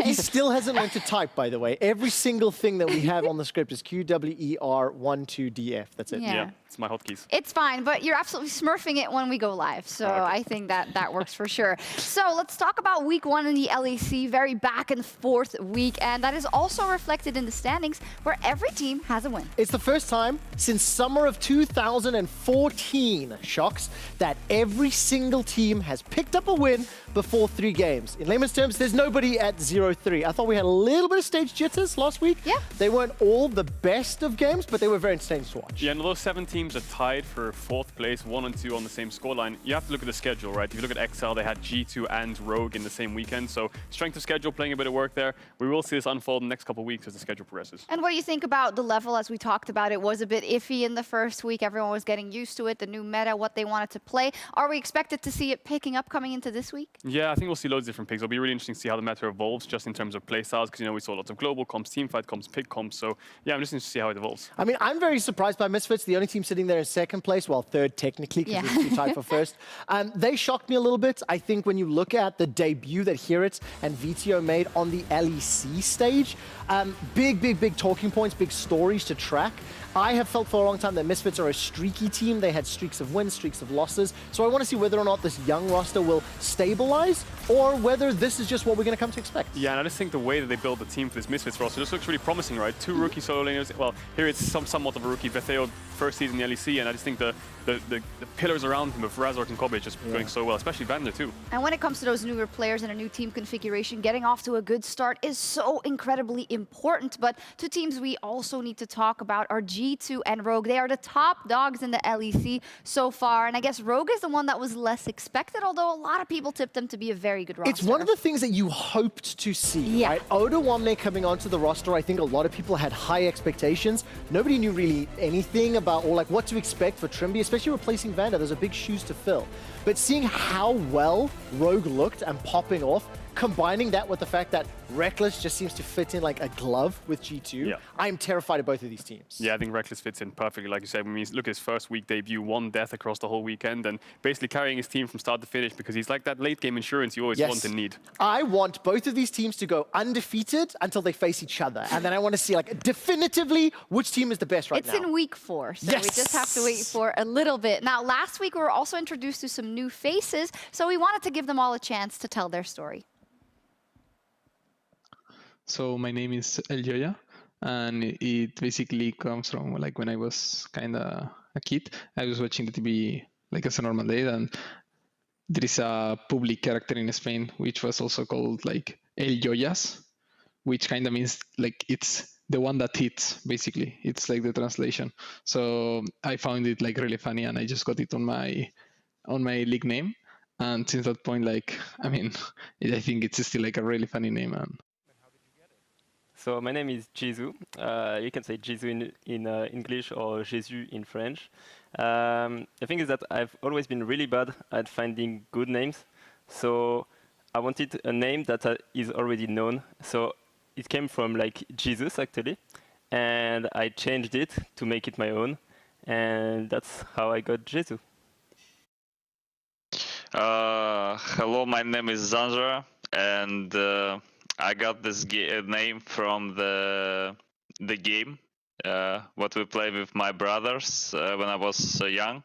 He still hasn't learned to type, by the way. Every single thing that we have on the script is QWER12DF. That's it. Yeah. It's my hotkeys. It's fine, but you're absolutely smurfing it when we go live. So I think that works for sure. So let's talk about week 1 in the LEC. Very back and forth week. And that is also reflected in the standings where every team has a win. It's the first time since summer of 2014, Shocks, that every single team has picked up a win before 3 games. In layman's terms, there's nobody at 0-3. I thought we had a little bit of stage jitters last week. Yeah. They weren't all the best of games, but they were very entertaining to watch. Yeah, and those 7 teams are tied for 4th place, 1 and 2 on the same scoreline. You have to look at the schedule, right? If you look at XL, they had G2 and Rogue in the same weekend. So strength of schedule, playing a bit of work there. We will see this unfold in the next couple of weeks as the schedule progresses. And what do you think about the level? As we talked about, it was a bit iffy in the first week. Everyone was getting used to it, the new meta, what they wanted to play. Are we expected to see it picking up coming into this week? Yeah, I think we'll see loads of different picks. It'll be really interesting to see how the meta evolves just in terms of play styles, because, you know, we saw lots of global comps, teamfight comps, pick comps. So yeah, I'm just interested to see how it evolves. I mean, I'm very surprised by Misfits, the only team sitting there in 2nd place, well, 3rd technically, because we're tied for 1st. They shocked me a little bit. I think when you look at the debut that Hirit and VTO made on the LEC, LEC stage. Big talking points, big stories to track. I have felt for a long time that Misfits are a streaky team. They had streaks of wins, streaks of losses. So I want to see whether or not this young roster will stabilize or whether this is just what we're going to come to expect. Yeah, and I just think the way that they build the team for this Misfits roster just looks really promising, right? 2 rookie solo laners. Well, here it's somewhat of a rookie. Vetheo, first season in the LEC, and I just think the pillars around him of Razork and Kobe just going so well, especially Vander too. And when it comes to those newer players and a new team configuration, getting off to a good start is so incredibly important. But 2 teams we also need to talk about are G2 and Rogue. They are the top dogs in the LEC so far, and I guess Rogue is the one that was less expected, although a lot of people tipped them to be a very good roster. It's one of the things that you hoped to see, right? Oda Wamne coming onto the roster, I think a lot of people had high expectations. Nobody knew really anything about or like what to expect for Trimby, especially replacing Vander. There's a big shoes to fill. But seeing how well Rogue looked and popping off, combining that with the fact that Reckless just seems to fit in like a glove with G2, I'm terrified of both of these teams. Yeah, I think Reckless fits in perfectly, like you said. When we look at his first week debut, 1 death across the whole weekend, and basically carrying his team from start to finish because he's like that late game insurance you always want and need. I want both of these teams to go undefeated until they face each other, and then I want to see like definitively which team is the best right now. It's in week 4, so we just have to wait for a little bit. Now, last week we were also introduced to some new faces, so we wanted to give them all a chance to tell their story. So my name is RDYCHK, and it basically comes from like when I was kind of a kid. I was watching the TV like as a normal day, and there is a public character in Spain which was also called like El Joyas, which kind of means like it's the one that hits, basically. It's like the translation. So I found it like really funny, and I just got it on my league name. And since that point, like, I mean, I think it's still like a really funny name. And so my name is Jésus. You can say Jésus in English or Jésus in French. The thing is that I've always been really bad at finding good names. So I wanted a name that is already known. So it came from like Jesus actually. And I changed it to make it my own. And that's how I got Jésus. Hello, my name is Zanjara, and I got this name from the game, what we play with my brothers when I was young.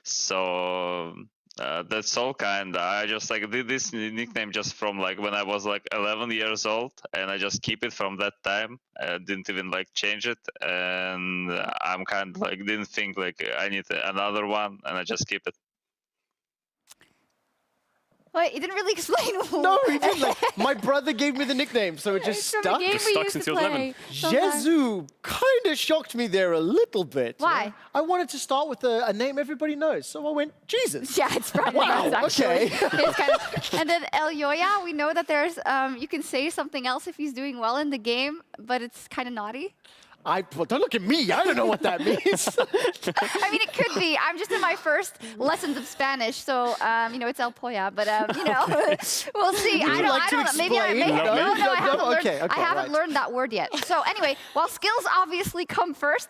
So that's all kind. I just like did this nickname just from like when I was like 11 years old, and I just keep it from that time. I didn't even like change it, and I'm kind of like didn't think like I need another one, and I just keep it. Wait, you didn't really explain. No, he didn't. Like, my brother gave me the nickname, so it just stuck. Just stuck since he was 11. Jésus kind of shocked me there a little bit. Why? I wanted to start with a name everybody knows, so I went Jesus. Yeah, it's probably wow. Okay. It's kind of, and then RDYCHK, we know that there's you can say something else if he's doing well in the game, but it's kind of naughty. Well, don't look at me. I don't know what that means. I mean, it could be. I'm just in my first lessons of Spanish, so you know, it's El Polla, but you know, we'll see. I don't know. Maybe I haven't learned that word yet. So anyway, while skills obviously come first,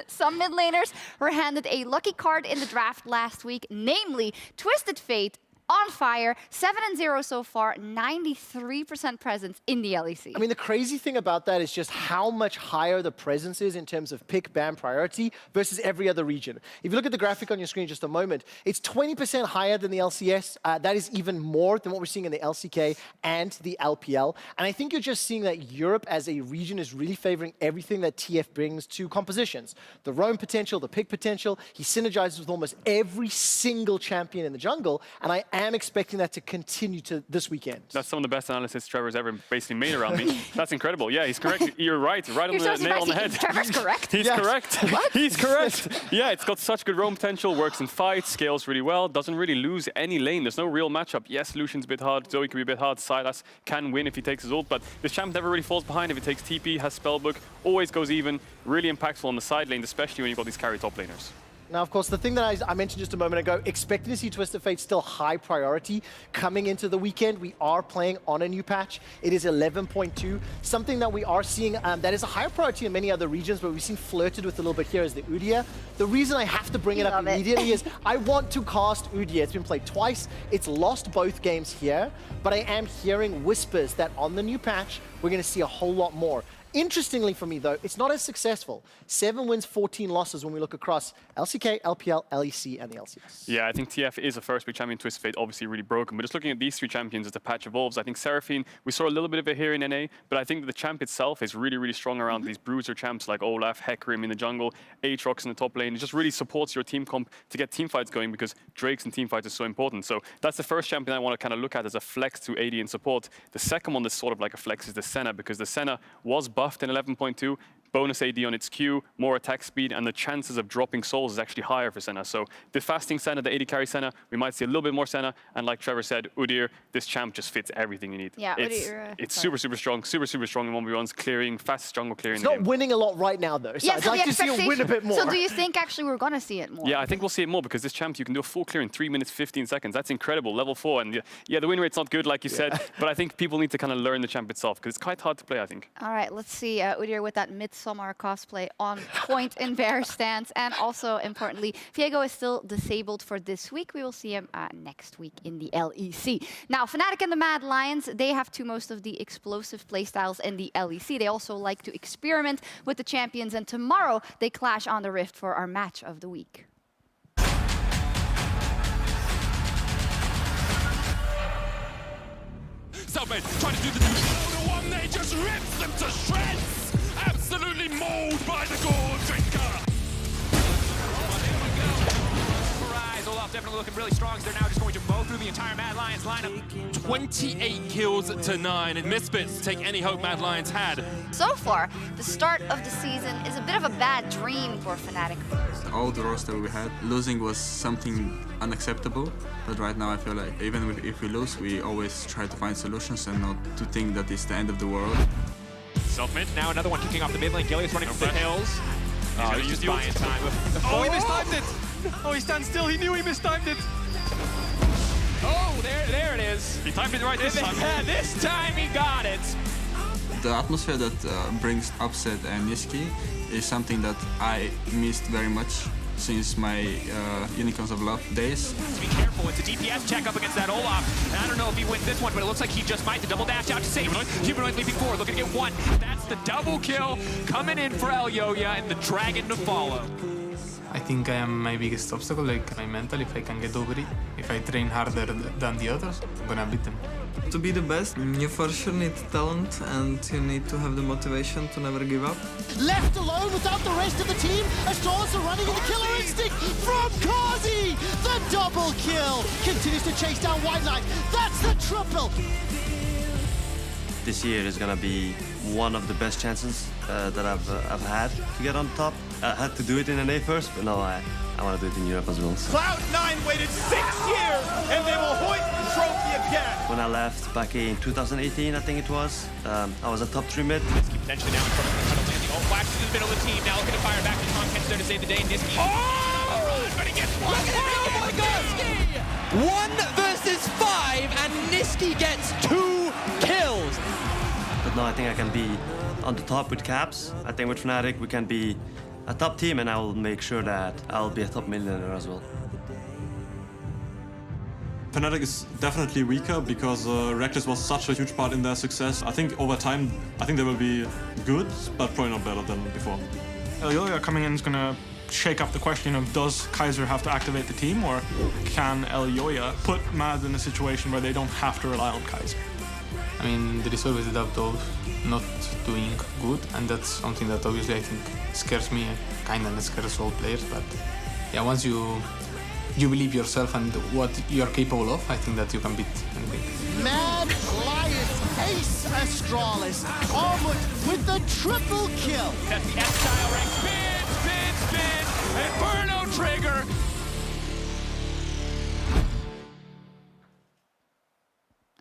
some mid laners were handed a lucky card in the draft last week, namely Twisted Fate. On fire, 7-0 so far, 93% presence in the LEC. I mean, the crazy thing about that is just how much higher the presence is in terms of pick ban priority versus every other region. If you look at the graphic on your screen in just a moment, it's 20% higher than the LCS. That is even more than what we're seeing in the LCK and the LPL. And I think you're just seeing that Europe as a region is really favoring everything that TF brings to compositions. The roam potential, the pick potential, he synergizes with almost every single champion in the jungle, and I am expecting that to continue to this weekend. That's some of the best analysis Trevor's ever basically made around me. That's incredible. Yeah, he's correct. You're right. Right on the nail on the head. Trevor's correct. He's correct. What? He's correct. Yeah, it's got such good roam potential, works in fights, scales really well, doesn't really lose any lane. There's no real matchup. Yes, Lucian's a bit hard, Zoe can be a bit hard, Sylas can win if he takes his ult, but this champ never really falls behind if he takes TP, has spellbook, always goes even, really impactful on the side lanes, especially when you've got these carry top laners. Now, of course, the thing that I mentioned just a moment ago, expecting to see Twisted Fate still high priority coming into the weekend. We are playing on a new patch. It is 11.2, something that we are seeing that is a higher priority in many other regions, but we've seen flirted with a little bit here is the Udyr. The reason I have to bring it up immediately is I want to cast Udyr. It's been played twice. It's lost both games here, but I am hearing whispers that on the new patch, we're going to see a whole lot more. Interestingly for me, though, it's not as successful. 7 wins, 14 losses when we look across LCK, LPL, LEC, and the LCS. Yeah, I think TF is a first big champion. Twisted Fate obviously really broken. But just looking at these 3 champions as the patch evolves, I think Seraphine, we saw a little bit of it here in NA, but I think that the champ itself is really, really strong around these bruiser champs like Olaf, Hecarim in the jungle, Aatrox in the top lane. It just really supports your team comp to get team fights going because Drakes and team fights is so important. So that's the first champion I want to kind of look at as a flex to AD and support. The second one that's sort of like a flex is the Senna, because the Senna was buffed in 11.2. Bonus AD on its Q, more attack speed, and the chances of dropping souls is actually higher for Senna. So the fasting Senna, the AD carry Senna, we might see a little bit more Senna. And like Trevor said, Udyr, this champ just fits everything you need. Yeah, it's super, super strong in 1v1s, clearing, fastest jungle clearing. It's not winning a lot right now, though. So I'd like to see it win a bit more. So do you think actually we're going to see it more? Yeah, I think we'll see it more because this champ, you can do a full clear in 3 minutes, 15 seconds. That's incredible, level 4. And yeah, the win rate's not good, like you said, but I think people need to kind of learn the champ itself because it's quite hard to play, I think. All right, let's see Udyr with that Midsummer cosplay on point in bear stance. And also, importantly, Viego is still disabled for this week. We will see him next week in the LEC. Now, Fnatic and the Mad Lions, they have most of the explosive playstyles in the LEC. They also like to experiment with the champions, and tomorrow they clash on the Rift for our match of the week. Southman trying to do the 2-1, they just rips them to shreds! Absolutely mauled by the Gore Drinker! Olaf definitely looking really strong, as they're now just going to mow through the entire Mad Lions lineup. 28 kills to 9, and Misfits take any hope Mad Lions had. So far, the start of the season is a bit of a bad dream for Fnatic. All the roster we had, losing was something unacceptable, but right now I feel like even if we lose, we always try to find solutions and not to think that it's the end of the world. Self-mid, now another one kicking off the mid lane. Gilius running through the hills. He's just buying time. Oh, he mistimed it! Oh, he stands still, he knew he mistimed it! Oh, there it is. He timed it right this time. This time he got it. The atmosphere that brings Upset and Niski is something that I missed very much since my Unicorns of Love days. Be careful, it's a DPS check up against that Olaf. And I don't know if he wins this one, but it looks like he just might. The double dash out to save. Humanoid leaping forward, looking to get one. That's the double kill coming in for Elyoya and the Dragon to follow. I think I am my biggest obstacle, like my mental. If I can get over it, if I train harder than the others, I'm gonna beat them. To be the best, you for sure need talent and you need to have the motivation to never give up. Left alone without the rest of the team, Astor's are running into killer instinct from Kazi! The double kill! Continues to chase down White Knight. That's the triple! This year is gonna be one of the best chances that I've had to get on top. I had to do it in NA first, but now I want to do it in Europe as well. Cloud9 waited 6 years, and they will hoist the trophy again. When I left back in 2018, I think it was, I was a top 3 mid. Niski potentially now in front of the tunnel landing. Oh, flash to the middle of the team. Now looking to fire back to Content there to save the day. Niski. Oh! But he gets one. Oh my God! 1 versus 5, and Niski gets 2 kills. But now I think I can be on the top with Caps. I think with Fnatic we can be a top team, and I will make sure that I'll be a top millionaire as well. Fnatic is definitely weaker because Reckless was such a huge part in their success. I think over time, I think they will be good, but probably not better than before. Elyoya coming in is going to shake up the question of does Kaiser have to activate the team, or can Elyoya put Mad in a situation where they don't have to rely on Kaiser? I mean, there is always the doubt of not doing good, and that's something that obviously I think scares me, kind of scares all players. But yeah, once you believe yourself and what you're capable of, I think that you can beat anything. Mad Lions ace Astralis, Armut with the triple kill. That's the S-style rank. Spin, Inferno trigger.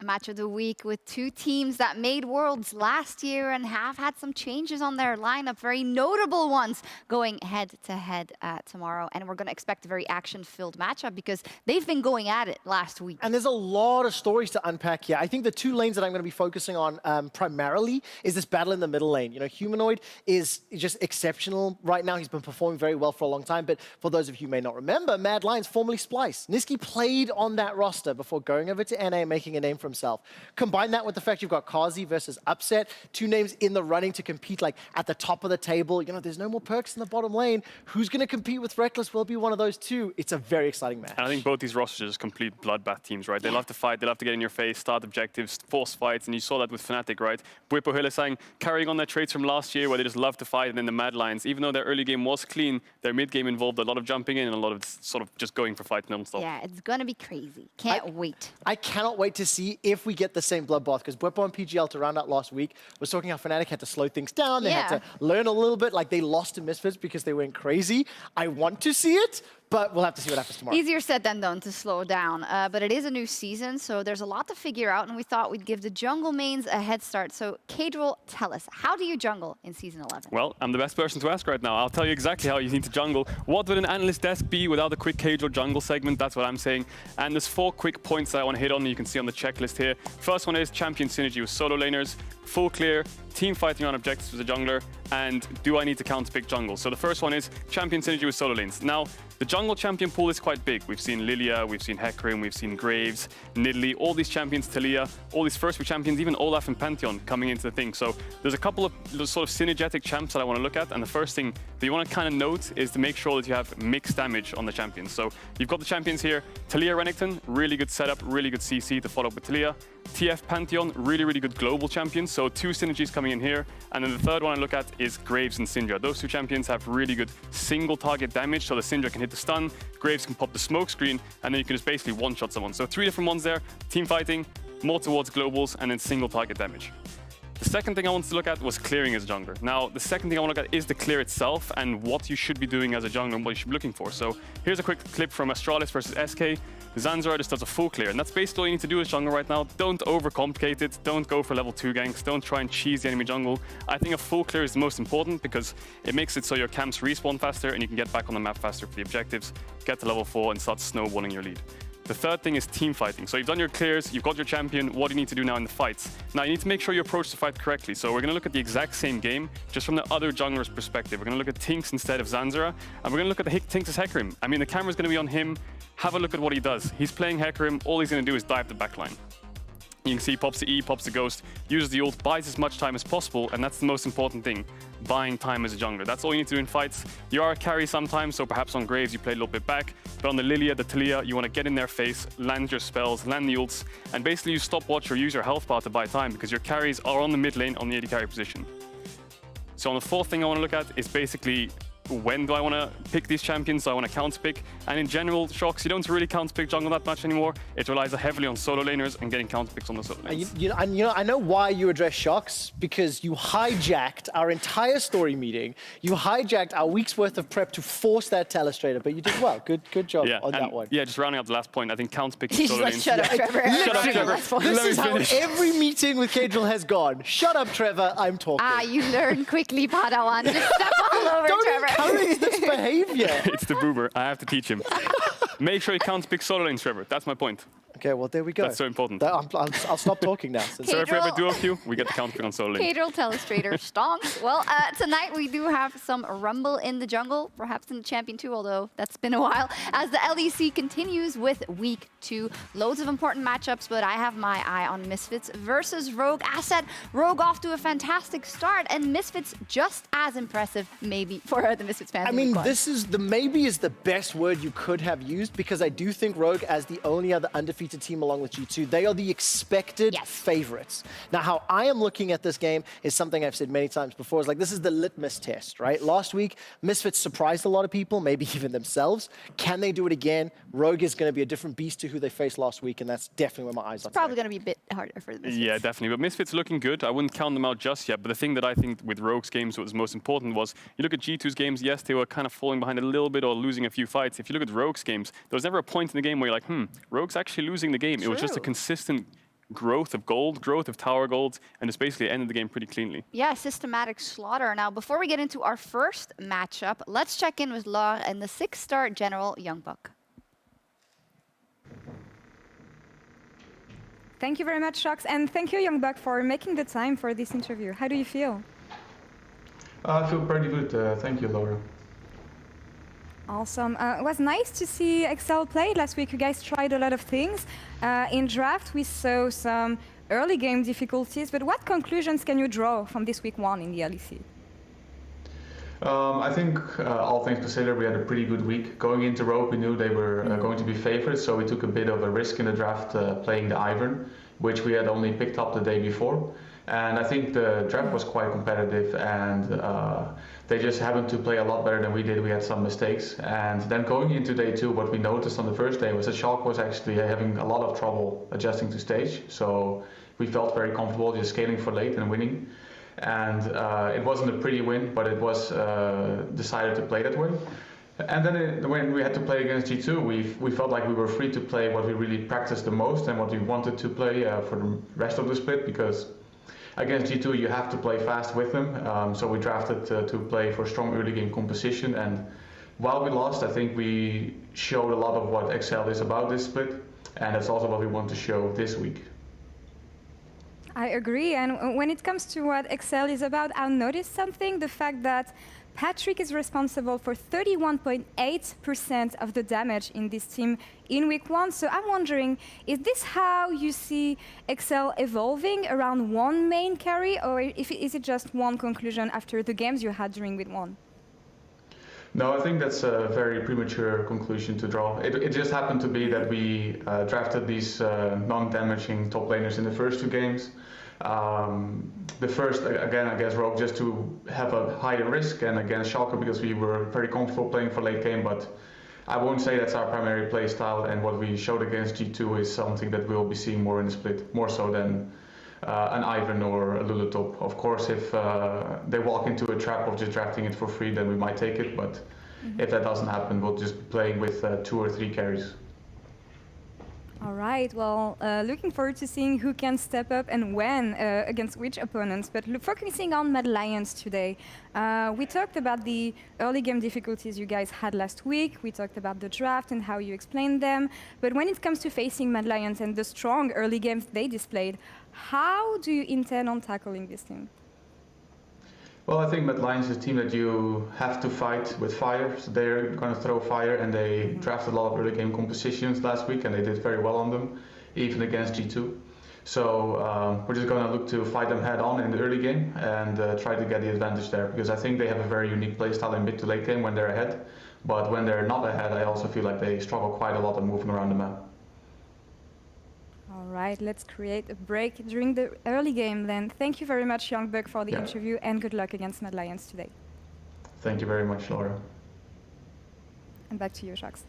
match of the week with two teams that made Worlds last year and have had some changes on their lineup, very notable ones going head-to-head tomorrow. And we're going to expect a very action-filled matchup because they've been going at it last week. And there's a lot of stories to unpack here. I think the two lanes that I'm going to be focusing on primarily is this battle in the middle lane. You know, Humanoid is just exceptional right now. He's been performing very well for a long time. But for those of you who may not remember, Mad Lions, formerly Splice. Nisqy played on that roster before going over to NA and making a name for himself. Combine that with the fact you've got Kazi versus Upset, two names in the running to compete like at the top of the table. You know, there's no more perks in the bottom lane. Who's going to compete with Reckless will be one of those two. It's a very exciting match. And I think both these rosters are just complete bloodbath teams, right? They love to fight, they love to get in your face, start objectives, force fights, and you saw that with Fnatic, right? Bwipo Hylissang carrying on their traits from last year where they just love to fight, and then the Mad Lions, even though their early game was clean, their mid game involved a lot of jumping in and a lot of sort of just going for fights non-stop. Yeah, it's going to be crazy. Can't wait. I cannot wait to see if we get the same bloodbath, because Bwipo and PGL to round out last week was talking how Fnatic had to slow things down. They had to learn a little bit, like they lost to Misfits because they went crazy. I want to see it, but we'll have to see what happens tomorrow. Easier said than done to slow down, but it is a new season, so there's a lot to figure out, and we thought we'd give the jungle mains a head start. So, Kadril, tell us, how do you jungle in Season 11? Well, I'm the best person to ask right now. I'll tell you exactly how you need to jungle. What would an analyst desk be without a quick Kadril jungle segment? That's what I'm saying. And there's 4 quick points that I want to hit on, you can see on the checklist here. First one is champion synergy with solo laners, full clear, team fighting on objectives with a jungler, and do I need to counter-pick jungle? So the first one is champion synergy with solo lanes. Now, the jungle champion pool is quite big. We've seen Lilia, we've seen Hecarim, we've seen Graves, Nidalee, all these champions, Talia, all these first week champions, even Olaf and Pantheon coming into the thing. So there's a couple of sort of synergetic champs that I want to look at, and the first thing that you want to kind of note is to make sure that you have mixed damage on the champions. So you've got the champions here, Talia Renekton, really good setup, really good CC to follow up with Talia. TF Pantheon, really, really good global champions. So 2 synergies coming in here. And then the third one I look at is Graves and Syndra. Those 2 champions have really good single target damage. So the Syndra can hit the stun, Graves can pop the smoke screen, and then you can just basically one-shot someone. So 3 different ones there, team fighting, more towards globals, and then single target damage. The second thing I wanted to look at was clearing as a jungler. Now, the second thing I want to look at is the clear itself and what you should be doing as a jungler and what you should be looking for. So here's a quick clip from Astralis versus SK. Zanzara just does a full clear, and that's basically all you need to do as jungler right now. Don't overcomplicate it. Don't go for level 2 ganks. Don't try and cheese the enemy jungle. I think a full clear is the most important because it makes it so your camps respawn faster and you can get back on the map faster for the objectives, get to level 4 and start snowballing your lead. The third thing is team fighting. So you've done your clears, you've got your champion, what do you need to do now in the fights? Now you need to make sure you approach the fight correctly. So we're going to look at the exact same game, just from the other jungler's perspective. We're going to look at Tinks instead of Zanzara, and we're going to look at the Tinks' Hecarim. I mean, the camera's going to be on him. Have a look at what he does. He's playing Hecarim, all he's going to do is dive the backline. You can see he pops the E, pops the Ghost, uses the ult, buys as much time as possible, and that's the most important thing, buying time as a jungler. That's all you need to do in fights. You are a carry sometimes, so perhaps on Graves you play a little bit back, but on the Lilia, the Talia, you want to get in their face, land your spells, land the ults, and basically you stopwatch or use your health bar to buy time, because your carries are on the mid lane on the AD carry position. So on the fourth thing I want to look at is basically when do I want to pick these champions? Do I want to counter-pick? And in general, Shocks, you don't really counter-pick jungle that much anymore. It relies heavily on solo laners and getting counter-picks on the solo lanes. I know why you address Shocks, because you hijacked our entire story meeting. You hijacked our week's worth of prep to force that telestrator, but you did well. Good job on that one. Yeah, just rounding out the last point, I think counter-picking He's solo like, lanes. shut up, Trevor. Shut up, Trevor. This is how every meeting with Kadril has gone. Shut up, Trevor, I'm talking. You learn quickly, Padawan. Just step all over, Trevor. Don't encourage this behavior. It's the boober. I have to teach him. Make sure he counter-picks solo lanes, Trevor. That's my point. Okay, well, there we go. That's so important. I'll stop talking now. So if we have a duo queue, we get the counter-pick on solo lane. Kadril Telestrator stonks. Well, tonight we do have some Rumble in the jungle, perhaps in the Champion 2, although that's been a while, as the LEC continues with Week 2. Loads of important matchups, but I have my eye on Misfits versus Rogue Asset. Rogue off to a fantastic start, and Misfits just as impressive, maybe, for the Misfits fans. I mean, maybe is the best word you could have used, because I do think Rogue, as the only other undefeated team along with G2, they are the expected favorites. Now, how I am looking at this game is something I've said many times before. Is like, this is the litmus test, right? Last week, Misfits surprised a lot of people, maybe even themselves. Can they do it again? Rogue is going to be a different beast to who they faced last week, and that's definitely where my eyes are. Probably going to be a bit harder for the Misfits. Yeah, definitely. But Misfits looking good. I wouldn't count them out just yet. But the thing that I think with Rogue's games was most important was, you look at G2's games, yes, they were kind of falling behind a little bit or losing a few fights. If you look at Rogue's games, there was never a point in the game where you're like, Rogue's actually losing the game. It was just a consistent growth of gold, growth of tower gold, and just basically ended the game pretty cleanly. Yeah, systematic slaughter. Now, before we get into our first matchup, let's check in with Laure and the 6-star General Youngbuck. Thank you very much, Shox, and thank you, Youngbuck, for making the time for this interview. How do you feel? I feel pretty good. Thank you, Laura. Awesome. It was nice to see Excel play last week. You guys tried a lot of things. In draft, we saw some early game difficulties, but what conclusions can you draw from this week 1 in the LEC? I think, all things considered, we had a pretty good week. Going into Rogue, we knew they were going to be favorites, so we took a bit of a risk in the draft playing the Ivern, which we had only picked up the day before. And I think the draft was quite competitive, and they just happened to play a lot better than we did. We had some mistakes. And then going into day 2, what we noticed on the first day was that RDYCHK was actually having a lot of trouble adjusting to stage. So we felt very comfortable just scaling for late and winning. And it wasn't a pretty win, but it was decided to play that way. And then when we had to play against G2, we felt like we were free to play what we really practiced the most and what we wanted to play for the rest of the split, because against G2 you have to play fast with them. So we drafted to play for strong early game composition, and while we lost, I think we showed a lot of what Excel is about this split, and that's also what we want to show this week. I agree, and when it comes to what Excel is about, I'll notice something, the fact that Patrick is responsible for 31.8% of the damage in this team in week 1. So I'm wondering, is this how you see Excel evolving around one main carry, or is it just one conclusion after the games you had during week 1? No, I think that's a very premature conclusion to draw. It just happened to be that we drafted these non-damaging top laners in the first 2 games. The first, again, I guess, Rogue just to have a higher risk, and against Schalke because we were very comfortable playing for late game, but I won't say that's our primary play style, and what we showed against G2 is something that we'll be seeing more in the split, more so than an Ivern or a Lulutop. Of course, if they walk into a trap of just drafting it for free, then we might take it, but if that doesn't happen, we'll just be playing with 2 or 3 carries. All right, well, looking forward to seeing who can step up and when against which opponents. But focusing on Mad Lions today, we talked about the early game difficulties you guys had last week. We talked about the draft and how you explained them. But when it comes to facing Mad Lions and the strong early games they displayed, how do you intend on tackling this team? Well, I think Mad Lions is a team that you have to fight with fire. So they're going to throw fire, and they drafted a lot of early game compositions last week, and they did very well on them, even against G2. So we're just going to look to fight them head on in the early game and try to get the advantage there, because I think they have a very unique playstyle in mid to late game when they're ahead. But when they're not ahead, I also feel like they struggle quite a lot on moving around the map. All right, let's create a break during the early game then. Thank you very much, Youngbuck, for the interview, and good luck against Mad Lions today. Thank you very much, Laura. And back to you, Shox.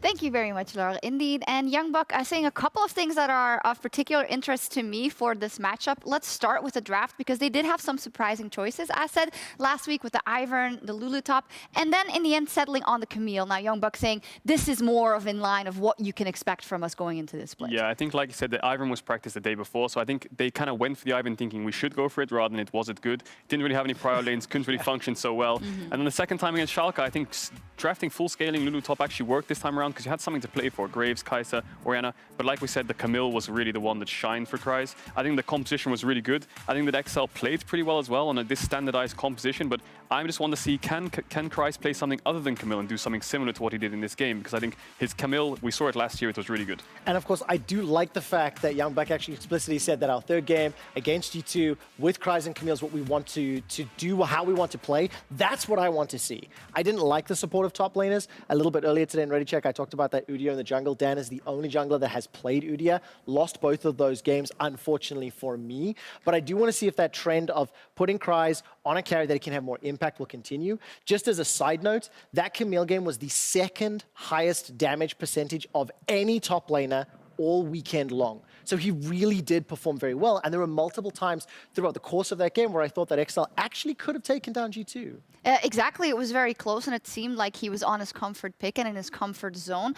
Thank you very much, Laura. Indeed. And Youngbuck, saying a couple of things that are of particular interest to me for this matchup. Let's start with the draft, because they did have some surprising choices, as said last week with the Ivern, the Lulutop, and then in the end settling on the Camille. Now, Youngbuck saying this is more of in line of what you can expect from us going into this split. Yeah, I think, like you said, the Ivern was practiced the day before, so I think they kind of went for the Ivern thinking we should go for it rather than was it good. Didn't really have any prior lanes, couldn't really function so well. And then the second time against Schalke, I think drafting full scaling Lulutop actually worked this time around, because you had something to play for, Graves, Kai'Sa, Orianna. But like we said, the Camille was really the one that shined for Kryze. I think the composition was really good. I think that XL played pretty well as well on this standardized composition, but I just want to see, can Kryze play something other than Camille and do something similar to what he did in this game? Because I think his Camille, we saw it last year, it was really good. And of course, I do like the fact that Youngbuck actually explicitly said that our third game against G2 with Kryze and Camille is what we want to do, how we want to play. That's what I want to see. I didn't like the support of top laners. A little bit earlier today in RDYCHK, I talked about that Udyr in the jungle. Dan is the only jungler that has played Udyr. Lost both of those games, unfortunately for me. But I do want to see if that trend of putting Kryze on a carry that he can have more impact will continue. Just as a side note, that Camille game was the second highest damage percentage of any top laner all weekend long. So he really did perform very well. And there were multiple times throughout the course of that game where I thought that XL actually could have taken down G2. Exactly, it was very close, and it seemed like he was on his comfort pick and in his comfort zone.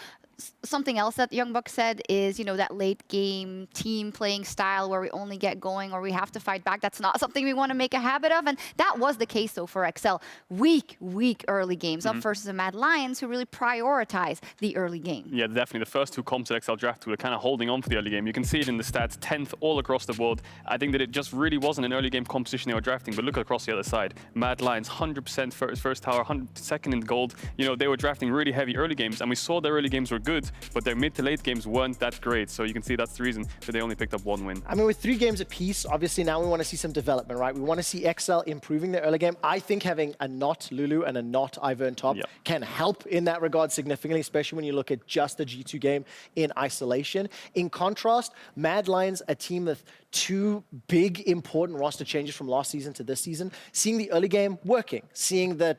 something else that Young Buck said is, that late game team playing style where we only get going or we have to fight back. That's not something we want to make a habit of. And that was the case, though, for XL. Weak early games up versus the Mad Lions, who really prioritize the early game. Yeah, definitely. The first two comps at XL Draft were kind of holding on for the early game. You can see it in the stats, 10th all across the board. I think that it just really wasn't an early game competition they were drafting, but look across the other side. Mad Lions, 100% first tower, 102nd in gold. They were drafting really heavy early games, and we saw their early games were good, but their mid to late games weren't that great. So you can see that's the reason that they only picked up 1 win. I mean, with 3 games apiece, obviously now we want to see some development, right? We want to see XL improving their early game. I think having a not Lulu and a not Ivern top can help in that regard significantly, especially when you look at just the G2 game in isolation. In contrast, Mad Lions, a team with 2 big important roster changes from last season to this season, seeing the early game working, seeing the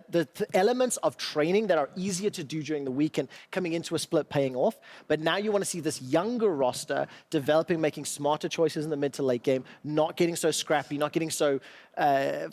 elements of training that are easier to do during the week and coming into a split paying off. But now you want to see this younger roster developing, making smarter choices in the mid to late game, not getting so scrappy, not getting so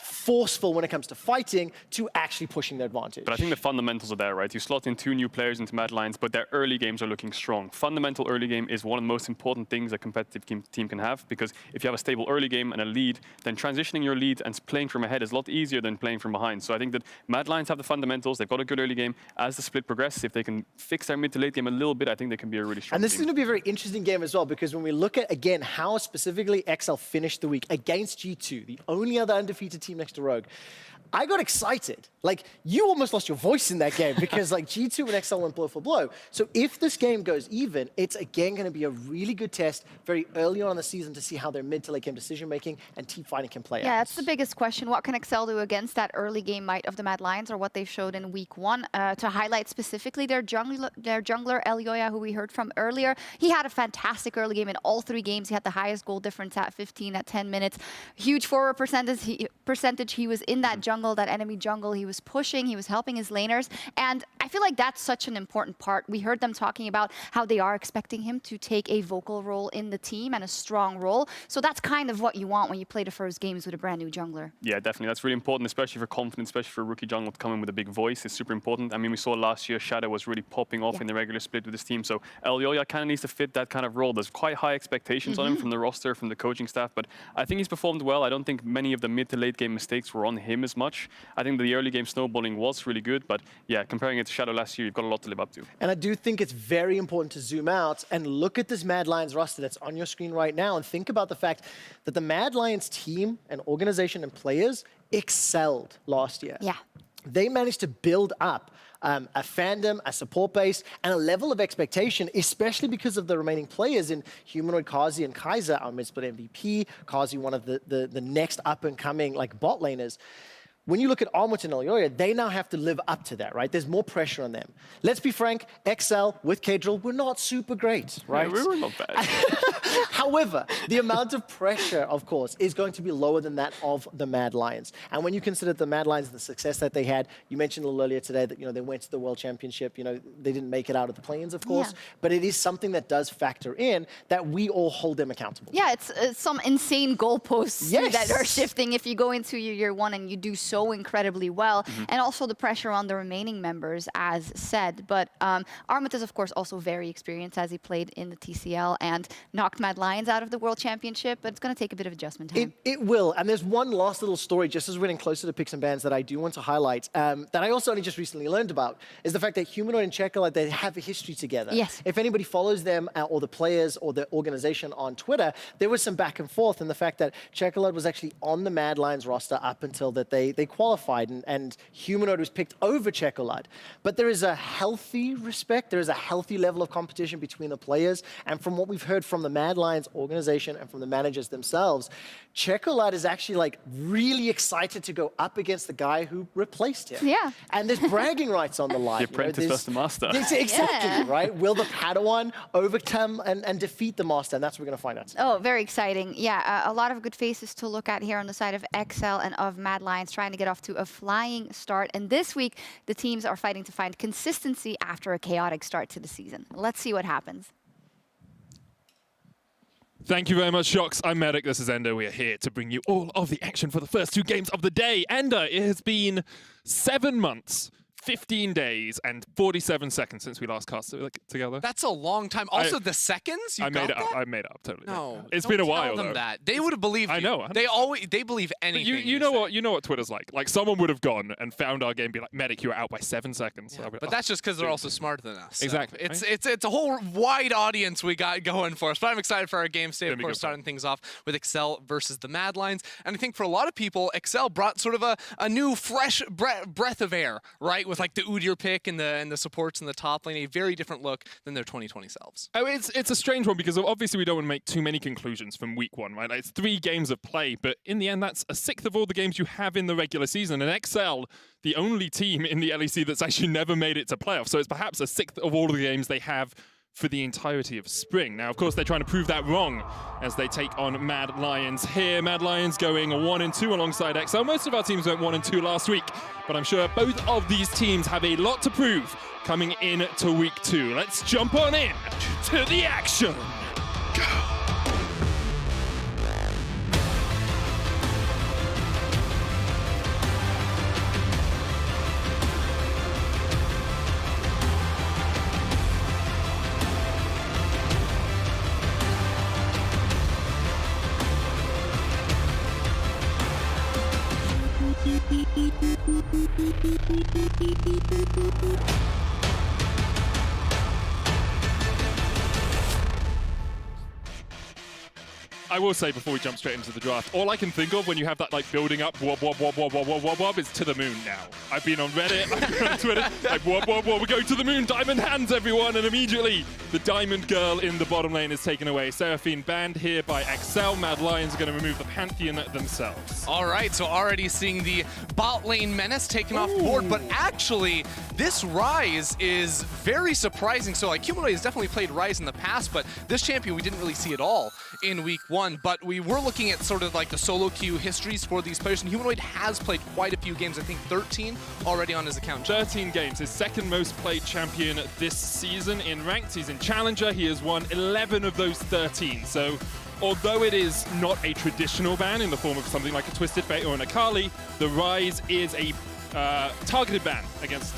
forceful when it comes to fighting, to actually pushing their advantage. But I think the fundamentals are there, right? You slot in 2 new players into Mad Lions, but their early games are looking strong. Fundamental early game is one of the most important things a competitive team can have, because if you have a stable early game and a lead, then transitioning your lead and playing from ahead is a lot easier than playing from behind. So I think that Mad Lions have the fundamentals. They've got a good early game. As the split progresses, if they can fix their mid to late game a little bit, I think they can be a really strong And this team. is going to be a very interesting game as well, because when we look at, again, how specifically XL finished the week against G2, the only other undefeated team next to Rogue, I got excited. Like, you almost lost your voice in that game because like G2 and XL went blow for blow. So if this game goes even, it's again going to be a really good test very early on in the season to see how their mid to late game decision making and team fighting can play out. Yeah, that's the biggest question. What can XL do against that early game might of the Mad Lions, or what they showed in week 1? To highlight specifically their jungler Elyoya, who we heard from earlier. He had a fantastic early game in all 3 games. He had the highest goal difference at 15 at 10 minutes. Huge forward percentage. He was in that jungle, that enemy jungle. He was pushing, he was helping his laners. And I feel like that's such an important part. We heard them talking about how they are expecting him to take a vocal role in the team and a strong role. So that's kind of what you want when you play the first games with a brand new jungler. Yeah, definitely. That's really important, especially for confidence, especially for a rookie jungler to come in with a big voice. It's super important. I mean, we saw last year Shadow was really popping off in the regular split with this team. So Elyoya kind of needs to fit that kind of role. There's quite high expectations on him from the roster, from the coaching staff, but I think he's performed well. I don't think many of the mid to late game mistakes were on him as much. I think the early game snowballing was really good, but yeah, comparing it to Shadow last year, you've got a lot to live up to. And I do think it's very important to zoom out and look at this Mad Lions roster that's on your screen right now and think about the fact that the Mad Lions team and organization and players excelled last year. Yeah. They managed to build up a fandom, a support base, and a level of expectation, especially because of the remaining players in Humanoid, Kazi, and Kaiser, our mid-split MVP, Kazi, one of the next up-and-coming like bot laners. When you look at Armut and Elyoya, they now have to live up to that, right? There's more pressure on them. Let's be frank, XL with Kadril, we're not super great, right? Yeah, we were not bad. However, the amount of pressure, of course, is going to be lower than that of the Mad Lions. And when you consider the Mad Lions, the success that they had, you mentioned a little earlier today that, they went to the World Championship, they didn't make it out of the play-ins, of course, but it is something that does factor in that we all hold them accountable. Yeah, it's some insane goalposts that are shifting if you go into your year 1 and you do so incredibly well, and also the pressure on the remaining members, as said. But Armut is, of course, also very experienced, as he played in the TCL and knocked Mad Lions out of the World Championship, but it's going to take a bit of adjustment time. It will, and there's one last little story, just as we're getting closer to picks and bans, that I do want to highlight, that I also only just recently learned about, is the fact that Humanoid and Checker, they have a history together. Yes. If anybody follows them, or the players, or the organization on Twitter, there was some back and forth, and the fact that Checkerlud was actually on the Mad Lions roster up until that they qualified, and Humanoid was picked over Checkerlud. But there is a healthy respect, there is a healthy level of competition between the players, and from what we've heard from the Mad Lions organization and from the managers themselves, Checkerlud is actually really excited to go up against the guy who replaced him. Yeah. And there's bragging rights on the line. The apprentice versus the master. Exactly, right? Will the Padawan overcome and defeat the master? And that's what we're going to find out. Oh, very exciting. Yeah, a lot of good faces to look at here on the side of XL and of Mad Lions, trying to get off to a flying start. And this week, the teams are fighting to find consistency after a chaotic start to the season. Let's see what happens. Thank you very much, Shox. I'm Medic, this is Ender. We are here to bring you all of the action for the first 2 games of the day. Ender, it has been 7 months 15 days and 47 seconds since we last cast together. That's a long time. Also, the seconds? I made it up. I made it up, totally. No. It's been a while, tell them though. that. They would have believed you. I know. They believe anything. You know what Twitter's like. Like, someone would have gone and found our game, be like, Medic, you were out by 7 seconds. Yeah, but that's just because they're also smarter than us. So exactly. It's a whole wide audience we got going for us. But I'm excited for our game today. Of course, starting things off with Excel versus the Mad Lions. And I think for a lot of people, Excel brought sort of a new, fresh breath of air, right? With like the Udyr pick and the supports in the top lane, a very different look than their 2020 selves. Oh, it's a strange one because obviously we don't want to make too many conclusions from week one, right? Like, it's 3 games of play, but in the end, that's a sixth of all the games you have in the regular season. And XL, the only team in the LEC that's actually never made it to playoffs, so it's perhaps a sixth of all the games they have for the entirety of spring. Now, of course, they're trying to prove that wrong as they take on Mad Lions here. Mad Lions going 1-2 alongside XL. Most of our teams went 1-2 last week, but I'm sure both of these teams have a lot to prove coming into week 2. Let's jump on in to the action. Go. I will say before we jump straight into the draft, all I can think of when you have that like building up wob wob wob wob wob wob wob wob is to the moon now. I've been on Reddit, I've been on Twitter, like wob wob wob, we're going to the moon, diamond hands everyone, and immediately the diamond girl in the bottom lane is taken away. Seraphine banned here by XL. Mad Lions are going to remove the Pantheon themselves. All right, so already seeing the bot lane menace taken off board, but actually this Ryze is very surprising. So like Humanoid has definitely played Ryze in the past, but this champion we didn't really see at all in week 1. But we were looking at sort of like the solo queue histories for these players, and Humanoid has played quite a few games, I think 13 already on his account. 13 games, his second most played champion this season in ranked. He's in Challenger, he has won 11 of those 13. So although it is not a traditional ban in the form of something like a Twisted Fate or an Akali, the Ryze is a targeted ban against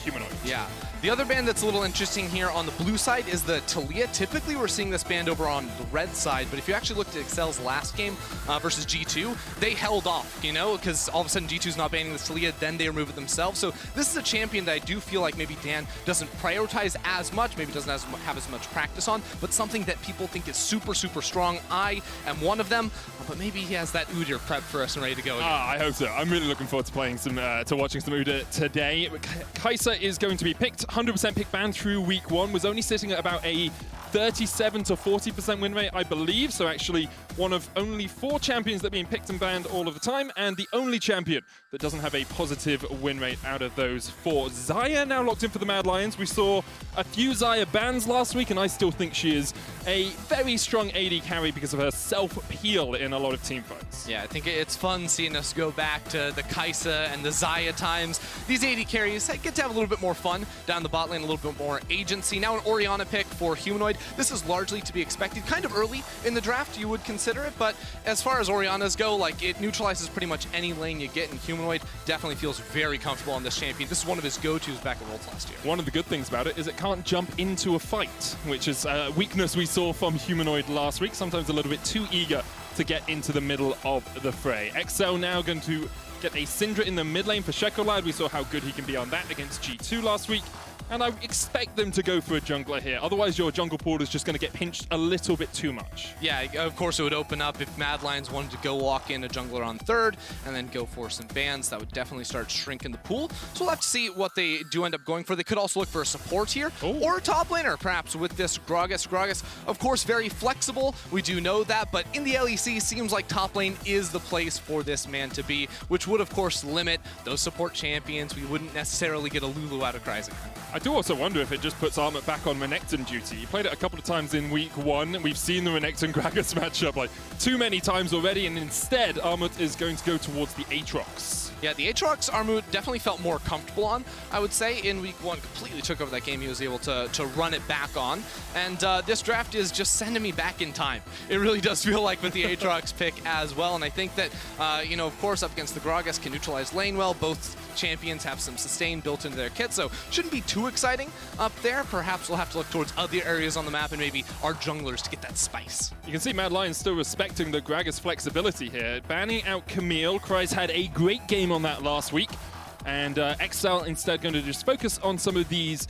Humanoid. Yeah. The other band that's a little interesting here on the blue side is the Taliyah. Typically, we're seeing this band over on the red side, but if you actually looked at Excel's last game versus G2, they held off, you know, because all of a sudden G2's not banning this Taliyah, then they remove it themselves. So this is a champion that I do feel like maybe Dan doesn't prioritize as much, maybe doesn't have as much practice on, but something that people think is super, super strong. I am one of them, but maybe he has that Udyr prep for us and ready to go again. I hope so. I'm really looking forward to playing some, to watching some Udyr today. Kai'Sa is going to be picked. 100% pick ban through week 1, was only sitting at about a 37 to 40% win rate, I believe. So actually one of only 4 champions that are being picked and banned all of the time, and the only champion that doesn't have a positive win rate out of those 4. Xayah now locked in for the Mad Lions. We saw a few Xayah bans last week, and I still think she is a very strong AD carry because of her self-peel in a lot of team fights. Yeah, I think it's fun seeing us go back to the Kai'Sa and the Xayah times. These AD carries get to have a little bit more fun down the bot lane, a little bit more agency. Now an Orianna pick for Humanoid. This is largely to be expected. Kind of early in the draft, you would consider it, but as far as Oriannas go, like, it neutralizes pretty much any lane you get, and Humanoid definitely feels very comfortable on this champion. This is one of his go-tos back at Worlds last year. One of the good things about it is it can't jump into a fight, which is a weakness we saw from Humanoid last week, sometimes a little bit too eager to get into the middle of the fray. XL now going to get a Syndra in the mid lane for Shekolad. We saw how good he can be on that against G2 last week. And I expect them to go for a jungler here. Otherwise, your jungle pool is just going to get pinched a little bit too much. Yeah, of course it would open up if Mad Lions wanted to go walk in a jungler on 3rd and then go for some bans. That would definitely start shrinking the pool. So we'll have to see what they do end up going for. They could also look for a support here or a top laner, perhaps, with this Gragas. Gragas, of course, very flexible. We do know that, but in the LEC, seems like top lane is the place for this man to be, which would, of course, limit those support champions. We wouldn't necessarily get a Lulu out of Cryzix. I do also wonder if it just puts Armut back on Renekton duty. He played it a couple of times in week 1. We've seen the Renekton-Gragas matchup like too many times already, and instead Armut is going to go towards the Aatrox. Yeah, the Aatrox Armut definitely felt more comfortable on, I would say. In week 1, completely took over that game. He was able to run it back on. And this draft is just sending me back in time. It really does feel like with the Aatrox pick as well. And I think that, you know, of course, up against the Gragas can neutralize lane well. Both champions have some sustain built into their kit, so shouldn't be too exciting up there. Perhaps we'll have to look towards other areas on the map and maybe our junglers to get that spice. You can see Mad Lions still respecting the Gragas flexibility here. Banning out Camille. Kryze had a great game on that last week, and XL instead going to just focus on some of these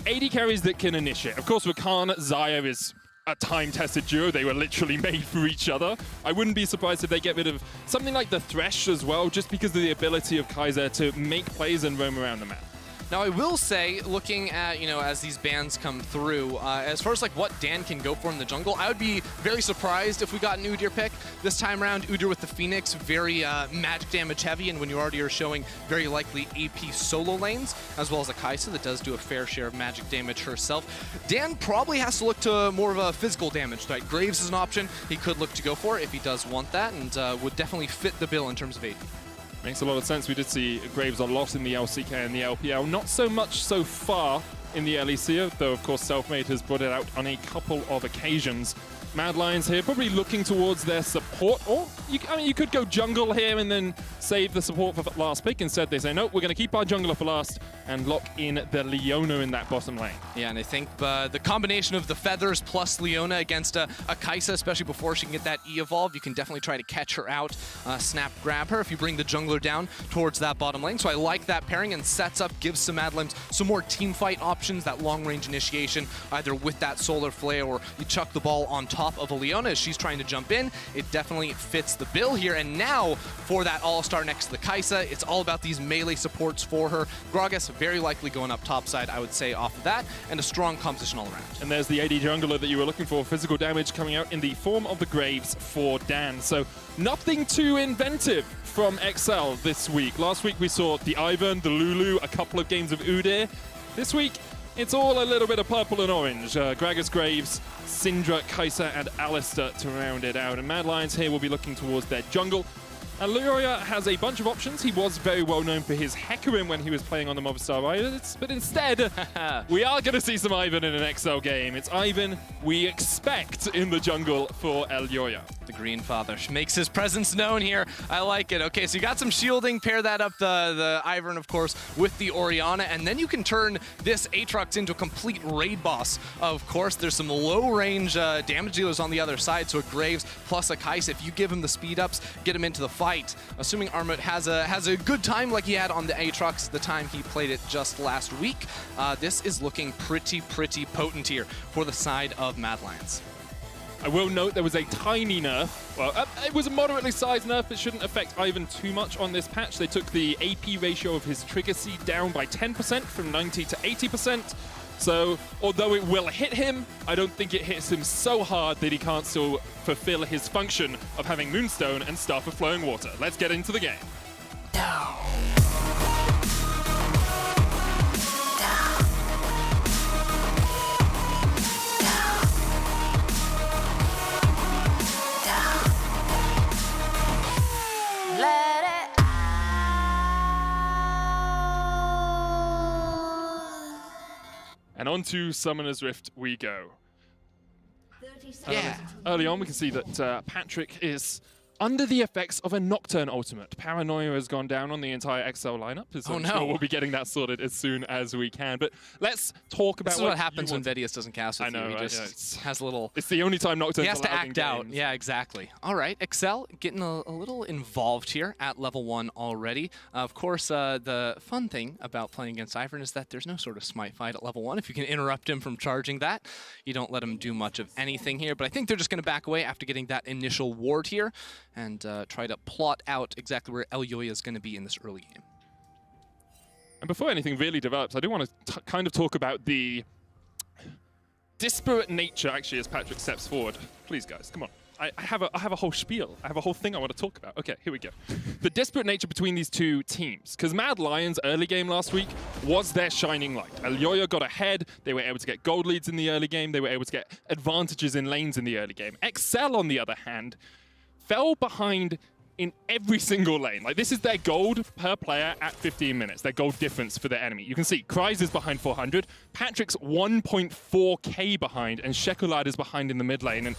AD carries that can initiate. Of course, Rakan, Xayah is a time-tested duo. They were literally made for each other. I wouldn't be surprised if they get rid of something like the Thresh as well, just because of the ability of Kaiser to make plays and roam around the map. Now, I will say, looking at, you know, as these bans come through, as far as like what Dan can go for in the jungle, I would be very surprised if we got an Udyr pick this time around. Udyr with the Phoenix, very magic damage heavy, and when you already are showing very likely AP solo lanes, as well as a Kai'Sa that does do a fair share of magic damage herself. Dan probably has to look to more of a physical damage, right? Graves is an option he could look to go for if he does want that, and would definitely fit the bill in terms of AP. Makes a lot of sense. We did see Graves a lot in the LCK and the LPL. Not so much so far in the LEC, though of course Selfmade has brought it out on a couple of occasions. Mad Lions here probably looking towards their support, or you could go jungle here and then save the support for last pick. Instead they say, no, we're going to keep our jungler for last and lock in the Leona in that bottom lane. Yeah, and I think the combination of the feathers plus Leona against a Kai'Sa, especially before she can get that E-evolve, you can definitely try to catch her out, snap grab her if you bring the jungler down towards that bottom lane. So I like that pairing, and sets up, gives some Mad Lions some more team fight options, that long range initiation, either with that solar flare or you chuck the ball on top of a Leona as she's trying to jump in. It definitely fits the bill here. And now for that all-star next to the Kai'Sa, it's all about these melee supports for her. Gragas very likely going up top side, I would say, off of that, and a strong composition all around. And there's the AD jungler that you were looking for. Physical damage coming out in the form of the Graves for Dan. So nothing too inventive from XL this week. Last week we saw the Ivern, the Lulu, a couple of games of Udyr. This week it's all a little bit of purple and orange. Gragas, Graves, Syndra, Kai'Sa, and Alistar to round it out. And Mad Lions here will be looking towards their jungle. And Leroya has a bunch of options. He was very well known for his Hecarim when he was playing on the Movistar Riders, but instead, we are going to see some Ivern in an XL game. It's Ivern we expect in the jungle for Elyoya. The Green Father makes his presence known here. I like it. Okay, so you got some shielding, pair that up, the Ivern, of course, with the Orianna, and then you can turn this Aatrox into a complete raid boss. Of course, there's some low-range damage dealers on the other side, so a Graves plus a Kai'Sa. If you give him the speed-ups, get him into the fight, assuming Armut has a good time like he had on the Aatrox the time he played it just last week, this is looking pretty potent here for the side of Mad Lions. I will note there was a tiny nerf. Well, it was a moderately sized nerf. It shouldn't affect Ivern too much on this patch. They took the AP ratio of his trigger seed down by 10% from 90 to 80%. So, although it will hit him, I don't think it hits him so hard that he can't still fulfill his function of having Moonstone and Staff of Flowing Water. Let's get into the game. And on to Summoner's Rift we go. Early on, we can see that Patrick is under the effects of a Nocturne ultimate. Paranoia has gone down on the entire XL lineup. Oh no. Sure we'll be getting that sorted as soon as we can. But let's talk about this is what happens when Vedius doesn't cast with I know, you. He right? just has a little... It's the only time Nocturne's He has to allowed in act out. games. Yeah, exactly. All right, XL getting a little involved here at level 1 already. Of course, the fun thing about playing against Ivern is that there's no sort of smite fight at level 1. If you can interrupt him from charging that, you don't let him do much of anything here. But I think they're just going to back away after getting that initial ward here and try to plot out exactly where Elyoya is going to be in this early game. And before anything really develops, I do want to kind of talk about the disparate nature, actually, as Patrick steps forward. Please, guys, come on. I have a whole spiel. I have a whole thing I want to talk about. Okay, here we go. The disparate nature between these two teams. Because Mad Lions' early game last week was their shining light. Elyoya got ahead. They were able to get gold leads in the early game. They were able to get advantages in lanes in the early game. XL, on the other hand, fell behind in every single lane. Like, this is their gold per player at 15 minutes, their gold difference for their enemy. You can see Kryze is behind 400, Patrick's 1.4k behind, and Shekolad is behind in the mid lane. And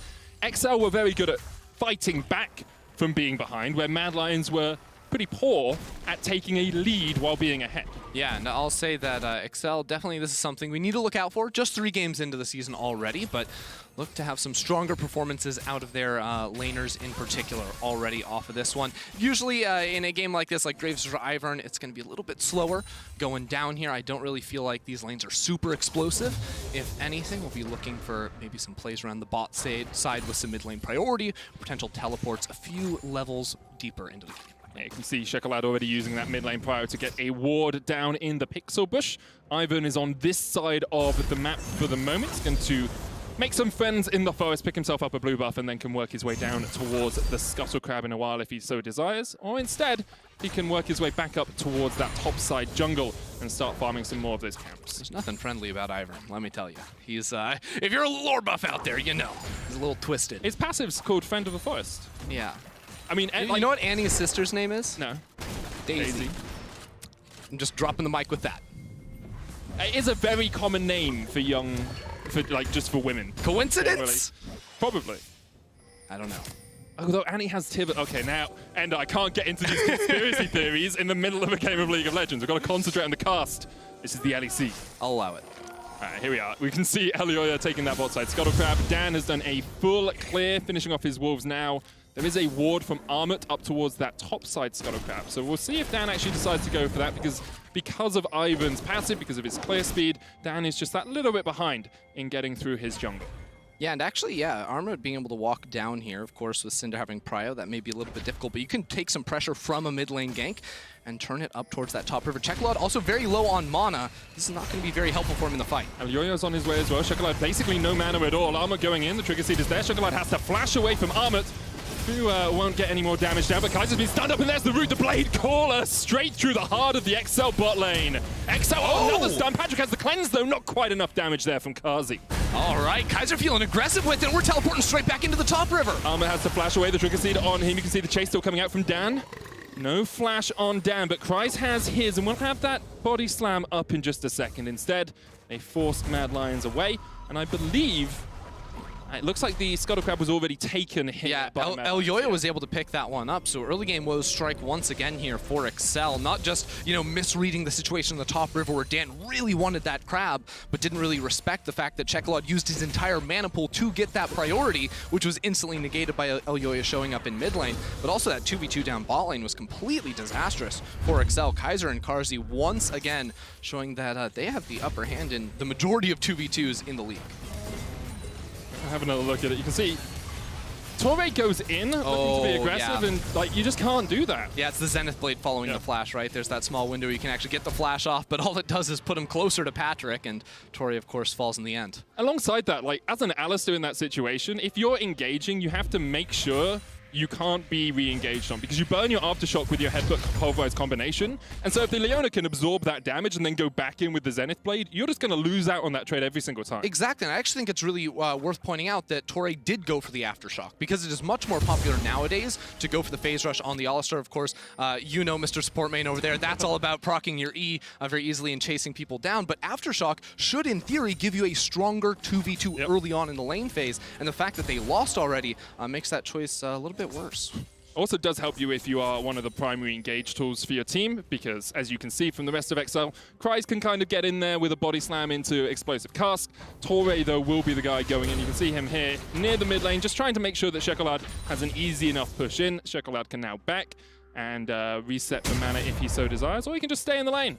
XL were very good at fighting back from being behind, where Mad Lions were pretty poor at taking a lead while being ahead. Yeah, and I'll say that XL, definitely this is something we need to look out for. Just 3 games into the season already, but look to have some stronger performances out of their laners in particular already off of this one. Usually in a game like this, like Graves or Ivern, it's going to be a little bit slower going down here. I don't really feel like these lanes are super explosive. If anything, we'll be looking for maybe some plays around the bot side with some mid lane priority, potential teleports a few levels deeper into the game. Yeah, you can see Shekolad already using that mid lane prior to get a ward down in the pixel bush. Ivern is on this side of the map for the moment. He's going to make some friends in the forest, pick himself up a blue buff, and then can work his way down towards the Scuttle Crab in a while if he so desires. Or instead, he can work his way back up towards that top side jungle and start farming some more of those camps. There's nothing friendly about Ivern, let me tell you. He's, if you're a lore buff out there, you know. He's a little twisted. His passive's called Friend of the Forest. Yeah. I mean, you know what Annie's sister's name is? No. Daisy. I'm just dropping the mic with that. It is a very common name for young, just for women. Coincidence? Probably. I don't know. Although Annie has Tibet. Okay, now, and I can't get into these conspiracy theories in the middle of a game of League of Legends. We've got to concentrate on the cast. This is the LEC. I'll allow it. All right, here we are. We can see Elyoya taking that bot side. Scuttle Crab. Dan has done a full clear, finishing off his wolves now. There is a ward from Armut up towards that top side Scuttle Crab. So we'll see if Dan actually decides to go for that because of Ivan's passive, because of his clear speed, Dan is just that little bit behind in getting through his jungle. Yeah, and actually, yeah, Armut being able to walk down here, of course, with Cinder having Prio, that may be a little bit difficult, but you can take some pressure from a mid lane gank and turn it up towards that top river. Shekolad also very low on mana. This is not going to be very helpful for him in the fight. Elyoya's on his way as well. Shekolad basically no mana at all. Armut going in, the trigger seed is there. Shekolad has to flash away from Armut, who won't get any more damage down, but Kaiser's been stunned up, and there's the root, the Blade Caller, straight through the heart of the XL bot lane. XL, another stun. Patrick has the cleanse, though. Not quite enough damage there from Kazi. All right, Kaiser feeling aggressive with it. We're teleporting straight back into the top river. Armut has to flash away, the trigger seed on him. You can see the chase still coming out from Dan. No flash on Dan, but Kryze has his, and we'll have that body slam up in just a second. Instead, they forced Mad Lions away, and I believe it looks like the Scuttle Crab was already taken here. Yeah, Elyoya was able to pick that one up, so early game woes strike once again here for XL. Not just, misreading the situation in the top river where Dan really wanted that crab, but didn't really respect the fact that Shekolad used his entire mana pool to get that priority, which was instantly negated by Elyoya showing up in mid lane. But also that 2v2 down bot lane was completely disastrous for XL. Kaiser and Karzi once again showing that they have the upper hand in the majority of 2v2s in the league. Have another look at it. You can see Torre goes in, looking to be aggressive, and you just can't do that. Yeah, it's the Zenith Blade following the flash, right? There's that small window you can actually get the flash off, but all it does is put him closer to Patrick, and Torre, of course, falls in the end. Alongside that, as an Alistair in that situation, if you're engaging, you have to make sure you can't be re-engaged on, because you burn your Aftershock with your Headbutt Pulverize combination. And so if the Leona can absorb that damage and then go back in with the Zenith Blade, you're just going to lose out on that trade every single time. Exactly, and I actually think it's really worth pointing out that Torre did go for the Aftershock, because it is much more popular nowadays to go for the Phase Rush on the Alistar. Of course, Mr. Support Main over there, that's all about proccing your E very easily and chasing people down, but Aftershock should, in theory, give you a stronger 2v2 early on in the lane phase, and the fact that they lost already makes that choice a little bit worse. Also does help you if you are one of the primary engage tools for your team, because as you can see from the rest of XL, Kryze can kind of get in there with a body slam into explosive cast. Torre, though, will be the guy going in. You can see him here near the mid lane, just trying to make sure that Shekolad has an easy enough push in. Shekolad can now back and reset the mana if he so desires, or he can just stay in the lane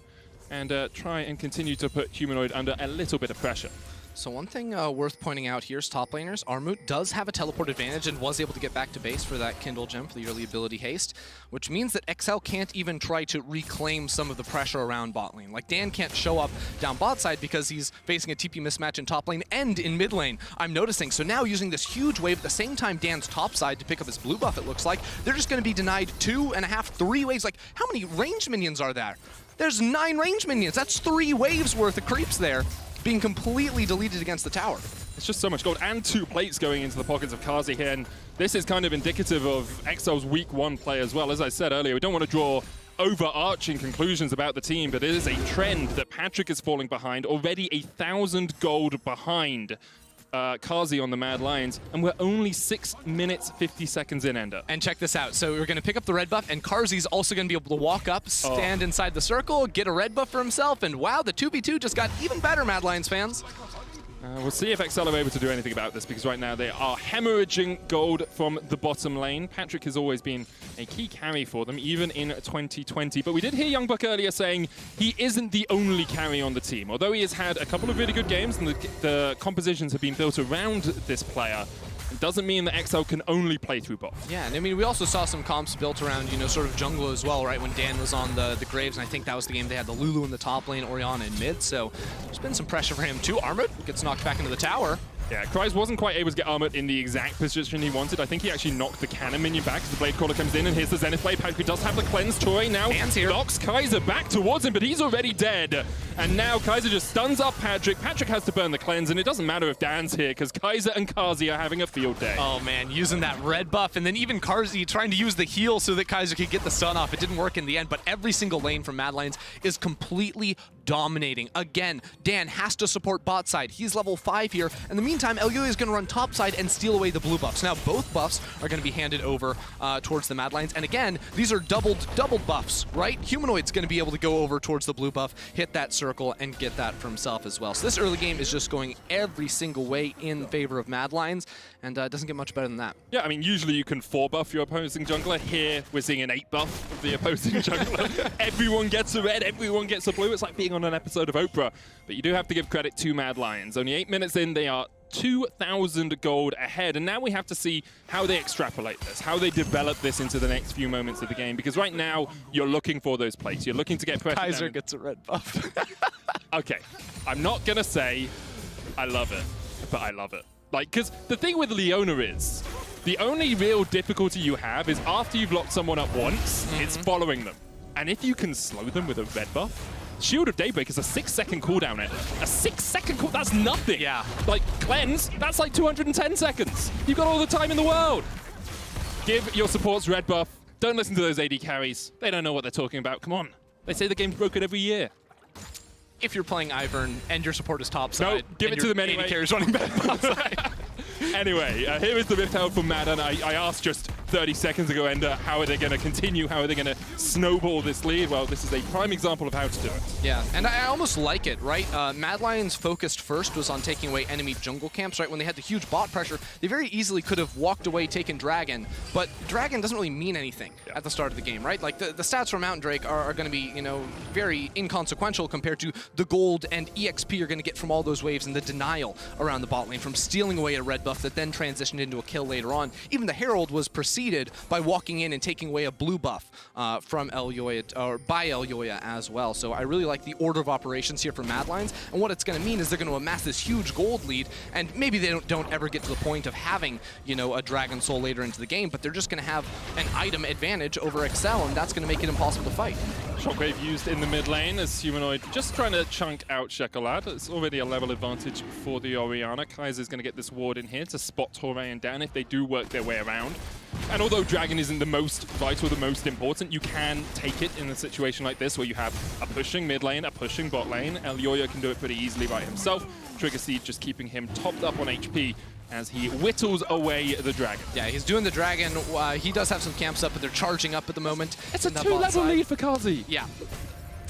and try and continue to put Humanoid under a little bit of pressure. So one thing worth pointing out here is top laners. Armut does have a teleport advantage and was able to get back to base for that Kindle gem for the early ability haste, which means that XL can't even try to reclaim some of the pressure around bot lane. Like Dan can't show up down bot side because he's facing a TP mismatch in top lane and in mid lane, I'm noticing. So now using this huge wave at the same time Dan's top side to pick up his blue buff, it looks like, they're just going to be denied 2.5, 3 waves. Like, how many ranged minions are there? There's 9 ranged minions. That's 3 waves worth of creeps there, being completely deleted against the tower. It's just so much gold, and 2 plates going into the pockets of Kazi here, and this is kind of indicative of XL's week 1 play as well. As I said earlier, we don't want to draw overarching conclusions about the team, but it is a trend that Patrick is falling behind, already 1,000 gold behind Kazi on the Mad Lions, and we're only 6 minutes 50 seconds in, Ender. And check this out. So we're going to pick up the red buff, and Karzi's also going to be able to walk up, stand inside the circle, get a red buff for himself, and wow, the 2v2 just got even better, Mad Lions fans. We'll see if XL are able to do anything about this, because right now they are hemorrhaging gold from the bottom lane. Patrick has always been a key carry for them, even in 2020. But we did hear Youngbuck earlier saying he isn't the only carry on the team. Although he has had a couple of really good games and the compositions have been built around this player, it doesn't mean that XL can only play through bot. Yeah, and I mean, we also saw some comps built around, you know, sort of jungle as well, right? When Dan was on the Graves, and I think that was the game they had the Lulu in the top lane, Orianna in mid, so there's been some pressure for him too. Armut gets knocked back into the tower. Yeah, Kryze wasn't quite able to get Armut in the exact position he wanted. I think he actually knocked the cannon minion back as the Blade Crawler comes in, and here's the Zenith Blade. Patrick does have the cleanse. Toy now knocks Kaiser back towards him, but he's already dead. And now Kaiser just stuns up Patrick. Patrick has to burn the cleanse, and it doesn't matter if Dan's here, because Kaiser and Kazi are having a field day. Oh man, using that red buff, and then even Kazi trying to use the heal so that Kaiser could get the stun off. It didn't work in the end, but every single lane from Mad Lions is completely dominating. Again, Dan has to support bot side. He's level 5 here. In the meantime, Elyoya is going to run top side and steal away the blue buffs. Now both buffs are going to be handed over towards the Mad Lions. And again, these are doubled buffs, right? Humanoid's going to be able to go over towards the blue buff, hit that circle, and get that for himself as well. So this early game is just going every single way in favor of Mad Lions, and it doesn't get much better than that. Yeah, I mean, usually you can 4-buff your opposing jungler. Here, we're seeing an 8-buff of the opposing jungler. Everyone gets a red, everyone gets a blue. It's like being on an episode of Oprah. But you do have to give credit to Mad Lions. Only 8 minutes in, they are 2,000 gold ahead, and now we have to see how they extrapolate this, how they develop this into the next few moments of the game, because right now you're looking for those plates, you're looking to get pressure Kaiser down. gets a red buff. Okay, I'm not gonna say I love it, but I love it. Like, because the thing with Leona is, the only real difficulty you have is after you've locked someone up once, it's following them. And if you can slow them with a red buff, Shield of Daybreak is a 6-second cooldown. A 6-second cooldown, that's nothing. Yeah. Like, Cleanse, that's like 210 seconds. You've got all the time in the world. Give your supports red buff. Don't listen to those AD carries. They don't know what they're talking about. Come on. They say the game's broken every year. If you're playing Ivern and your support is top side, no, give it to them anyway. AD carries running back bot side. Anyway, here is the Rift Herald from Madden. I asked just 30 seconds ago, Ender, how are they going to continue? How are they going to snowball this lead? Well, this is a prime example of how to do it. Yeah, and I almost like it, right? Mad Lions focused first was on taking away enemy jungle camps, right? When they had the huge bot pressure, they very easily could have walked away, taken Dragon, but Dragon doesn't really mean anything at the start of the game, right? Like, the stats from Mountain Drake are going to be, you know, very inconsequential compared to the gold and EXP you're going to get from all those waves and the denial around the bot lane from stealing away a red buff that then transitioned into a kill later on. Even the Herald was preceded by walking in and taking away a blue buff from Elyoya, or by Elyoya as well. So I really like the order of operations here for Mad Lions, and what it's going to mean is they're going to amass this huge gold lead, and maybe they don't ever get to the point of having, you know, a Dragon Soul later into the game, but they're just going to have an item advantage over XL, and that's going to make it impossible to fight. Shockwave used in the mid lane as Humanoid just trying to chunk out Shekelad. It's already a level advantage for the Orianna. Kaiser's going to get this ward in here to spot Torre and Dan if they do work their way around. And although Dragon isn't the most vital, the most important, you can take it in a situation like this where you have a pushing mid lane, a pushing bot lane. Elyoya can do it pretty easily by himself. Trigger Siege just keeping him topped up on HP as he whittles away the Dragon. Yeah, he's doing the Dragon. He does have some camps up, but they're charging up at the moment. It's a 2-level lead for Kazi. Yeah.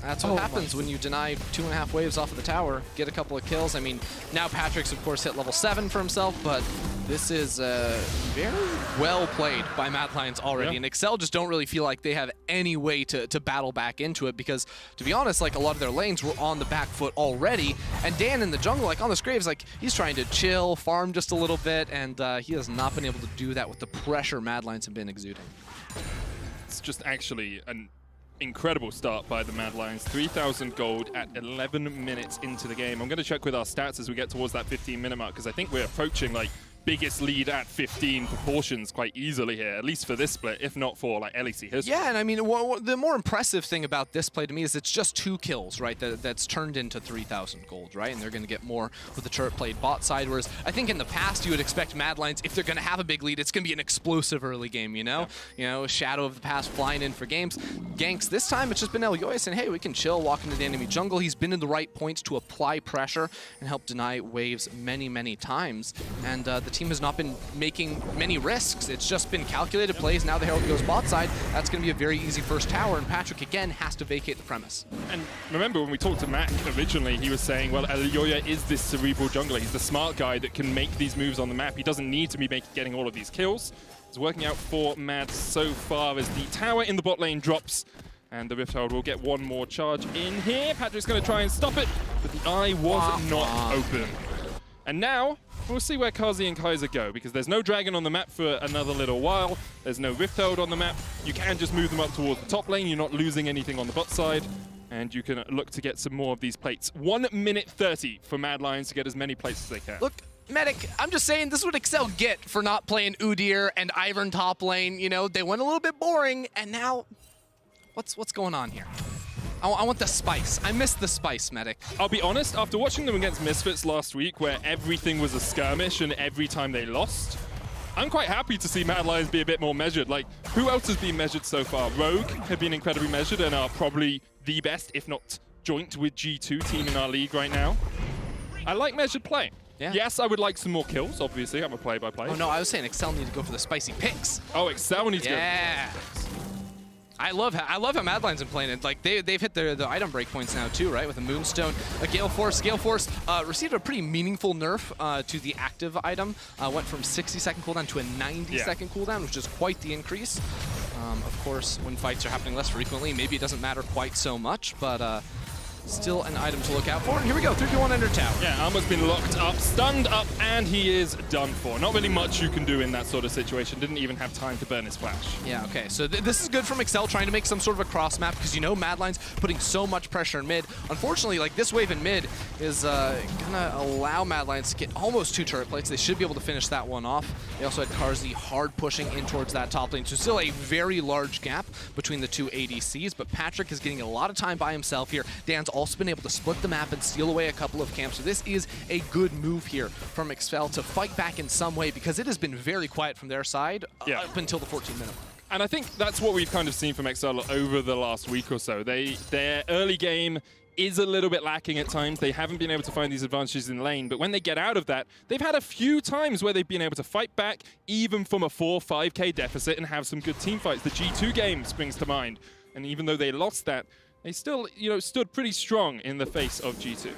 That's what happens when you deny 2.5 waves off of the tower, get a couple of kills. I mean, now Patrick's, of course, hit level 7 for himself, but This is very well played by Mad Lions already, and Excel just don't really feel like they have any way to battle back into it because, to be honest, like a lot of their lanes were on the back foot already, and Dan in the jungle, like on this Graves, like he's trying to chill, farm just a little bit, and he has not been able to do that with the pressure Mad Lions have been exuding. It's just actually an incredible start by the Mad Lions. 3,000 gold at 11 minutes into the game. I'm going to check with our stats as we get towards that 15-minute mark because I think we're approaching like biggest lead at 15 proportions quite easily here, at least for this split, if not for like LEC history. Yeah, and I mean, the more impressive thing about this play to me is it's just 2 kills, right? That's turned into 3,000 gold, right? And they're going to get more with the turret played bot side, whereas I think in the past you would expect Mad Lions, if they're going to have a big lead, it's going to be an explosive early game, you know? You know, shadow of the past flying in for ganks. This time it's just been Elyoya saying, hey, we can chill, walk into the enemy jungle. He's been in the right points to apply pressure and help deny waves many, many times. And the team has not been making many risks. It's just been calculated plays. Now the Herald goes bot side. That's going to be a very easy first tower, and Patrick again has to vacate the premise. And remember when we talked to Mac originally, he was saying, well, Elyoya is this cerebral jungler. He's the smart guy that can make these moves on the map. He doesn't need to be getting all of these kills. It's working out for Mad so far as the tower in the bot lane drops. And the Rift Herald will get one more charge in here. Patrick's going to try and stop it, but the eye was not open. And now, we'll see where Kazi and Kaiser go, because there's no dragon on the map for another little while. There's no Rift Herald on the map. You can just move them up towards the top lane. You're not losing anything on the bot side. And you can look to get some more of these plates. 1 minute 30 for Mad Lions to get as many plates as they can. Look, Medic, I'm just saying this is what Excel get for not playing Udyr and Ivern top lane. You know, they went a little bit boring, and now what's going on here? I want the spice. I miss the spice, Medic. I'll be honest, after watching them against Misfits last week, where everything was a skirmish and every time they lost, I'm quite happy to see Mad Lions be a bit more measured. Like, who else has been measured so far? Rogue have been incredibly measured and are probably the best, if not joint with G2 team in our league right now. I like measured play. Yeah. Yes, I would like some more kills, obviously. I'm a play-by-play. Oh, no, I was saying Excel need to go for the spicy picks. Oh, Excel needs to go. Yeah. I love how Mad Lions have been playing it. Like they've hit the item breakpoints now too, right? With a Moonstone, a Gale Force. Gale Force received a pretty meaningful nerf to the active item. Went from 60-second cooldown to a 90-second cooldown, which is quite the increase. Of course, when fights are happening less frequently, maybe it doesn't matter quite so much, but still an item to look out for. And here we go, 3v1 Ender Tower. Yeah, Armor's been locked up, stunned up, and he is done for. Not really much you can do in that sort of situation. Didn't even have time to burn his flash. Yeah, okay, so this is good from Excel trying to make some sort of a cross map, because you know Mad Lions putting so much pressure in mid. Unfortunately, like this wave in mid is gonna allow Mad Lions to get almost 2 turret plates. They should be able to finish that one off. They also had Karzi hard pushing in towards that top lane, so still a very large gap between the 2 ADCs, but Patrick is getting a lot of time by himself here. Dan's also been able to split the map and steal away a couple of camps, so this is a good move here from Excel to fight back in some way, because it has been very quiet from their side up until the 14-minute mark. And I think that's what we've kind of seen from Excel over the last week or so. Their early game is a little bit lacking at times. They haven't been able to find these advantages in lane, but when they get out of that, they've had a few times where they've been able to fight back, even from a 4-5k deficit, and have some good team fights. The G2 game springs to mind, and even though they lost that, they still, stood pretty strong in the face of G2.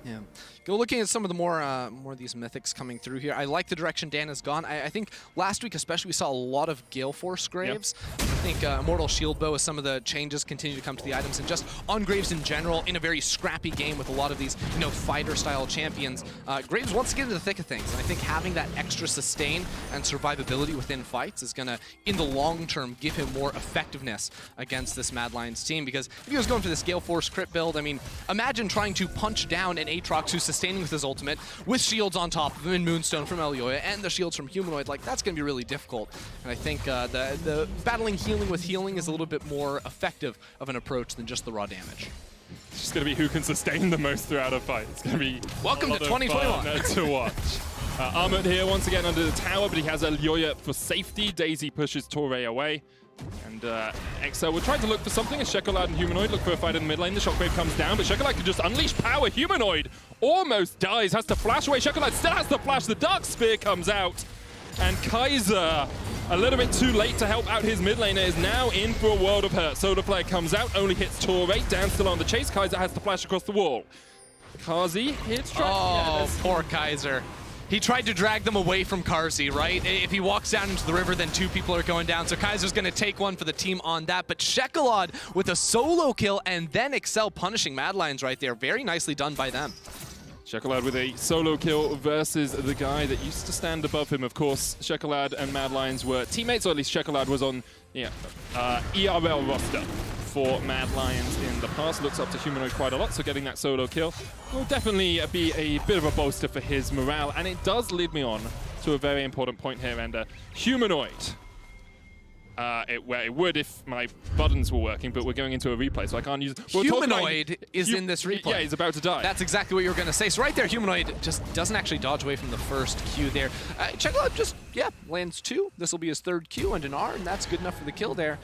Yeah. Go looking at some of the more of these mythics coming through here. I like the direction Dan has gone. I think last week especially we saw a lot of Gale Force Graves. Yep. I think Immortal Shield Bow as some of the changes continue to come to the items, and just on Graves in general in a very scrappy game with a lot of these fighter style champions. Graves wants to get into the thick of things, and I think having that extra sustain and survivability within fights is gonna, in the long term, give him more effectiveness against this Mad Lions team, because if he was going for this Gale Force crit build, I mean, imagine trying to punch down an Aatrox who's sustaining with his ultimate, with shields on top of him and Moonstone from Elyoya and the shields from Humanoid. Like, that's going to be really difficult. And I think the battling healing with healing is a little bit more effective of an approach than just the raw damage. It's just going to be who can sustain the most throughout a fight. It's going to be welcome to 2021 to watch. Armored here once again under the tower, but he has Elyoya for safety. Daisy pushes Torre away. And Excel will try to look for something as Shekelad and Humanoid look for a fight in the mid lane. The Shockwave comes down, but Shekelad can just unleash power. Humanoid almost dies, has to flash away. Shekelad still has to flash. The Dark Spear comes out. And Kaiser, a little bit too late to help out his mid laner, is now in for a world of hurt. Solar Flare comes out, only hits Torre. Dan still on the chase. Kaiser has to flash across the wall. Kazi hits. Oh, poor Kaiser. He tried to drag them away from Carzzy, right? If he walks down into the river, then 2 people are going down. So Kaiser's going to take one for the team on that. But Shekelad with a solo kill, and then Excel punishing Mad Lions right there. Very nicely done by them. Shekelad with a solo kill versus the guy that used to stand above him. Of course, Shekelad and Mad Lions were teammates, or at least Shekelad was on ERL roster for Mad Lions in the past. Looks up to Humanoid quite a lot, so getting that solo kill will definitely be a bit of a bolster for his morale. And it does lead me on to a very important point here, and Humanoid. It would if my buttons were working, but we're going into a replay, so I can't use... Humanoid is in this replay. Yeah, he's about to die. That's exactly what you were going to say. So right there, Humanoid just doesn't actually dodge away from the first Q there. Shekelad just, lands 2. This will be his 3rd Q and an R, and that's good enough for the kill there.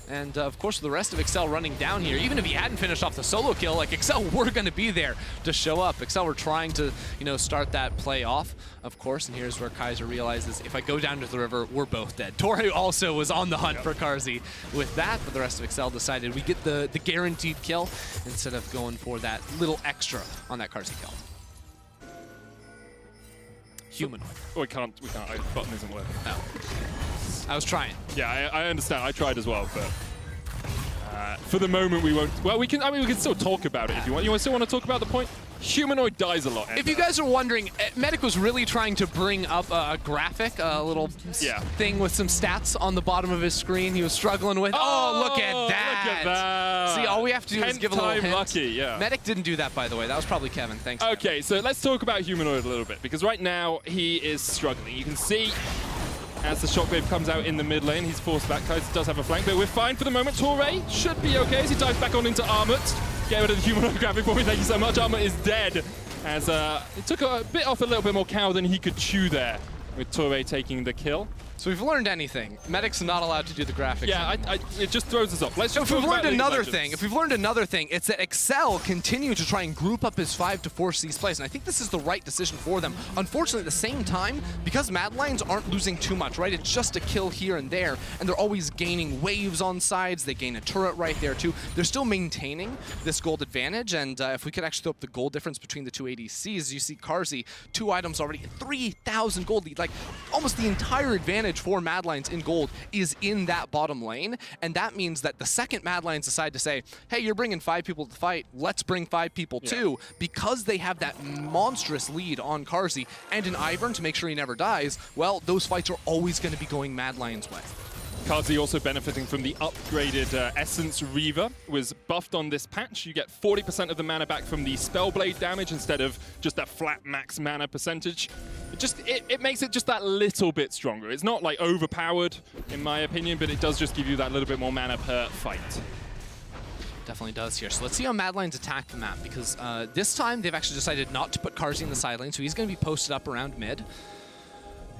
And of course, the rest of Excel running down here. Even if he hadn't finished off the solo kill, like Excel were going to be there to show up. Excel were trying to, start that play off, of course. And here's where Kaiser realizes if I go down to the river, we're both dead. Torre also was on the hunt for Carzzy with that, but the rest of Excel decided we get the guaranteed kill instead of going for that little extra on that Carzzy kill. Humanoid. We can't. The button isn't working. No. I was trying. Yeah, I understand. I tried as well, but for the moment we won't. Well, we can. I mean, we can still talk about it if you want. You still want to talk about the point? Humanoid dies a lot. If you guys are wondering, Medic was really trying to bring up a graphic, a little thing with some stats on the bottom of his screen. He was struggling with. Oh, look at that! Look at that! See, all we have to do is give a little hint. Lucky, yeah. Medic didn't do that, by the way. That was probably Kevin. Thanks. Okay, so let's talk about Humanoid a little bit, because right now he is struggling. You can see as the shockwave comes out in the mid lane, he's forced back. Kaiser does have a flank, but we're fine for the moment. Torre should be okay as he dives back on into Armut. Get rid of the Humanoid graphic for me, thank you so much. Armut is dead, as it took a bit off a little bit more cow than he could chew there, with Torre taking the kill. So we've learned anything. Medic's not allowed to do the graphics. Yeah, it just throws us off. Let's just if we've learned another thing, it's that Excel continue to try and group up his 5 to force these plays, and I think this is the right decision for them. Unfortunately, at the same time, because Mad Lions aren't losing too much, right? It's just a kill here and there, and they're always gaining waves on sides. They gain a turret right there too. They're still maintaining this gold advantage, and if we could actually throw up the gold difference between the two ADCs, you see Carzzy, 2 items already, 3,000 gold lead, like almost the entire advantage for Mad Lions in gold is in that bottom lane, and that means that the second Mad Lions decide to say, hey, you're bringing 5 people to the fight, let's bring 5 people too, because they have that monstrous lead on Carzzy and an Ivern to make sure he never dies, well, those fights are always going to be going Mad Lions' way. Carzzy also benefiting from the upgraded Essence Reaver. Was buffed on this patch. You get 40% of the mana back from the Spellblade damage instead of just that flat max mana percentage. It makes it just that little bit stronger. It's not like overpowered, in my opinion, but it does just give you that little bit more mana per fight. Definitely does here. So let's see how Mad Lions attack the map, because this time they've actually decided not to put Carzzy in the side lane, so he's going to be posted up around mid.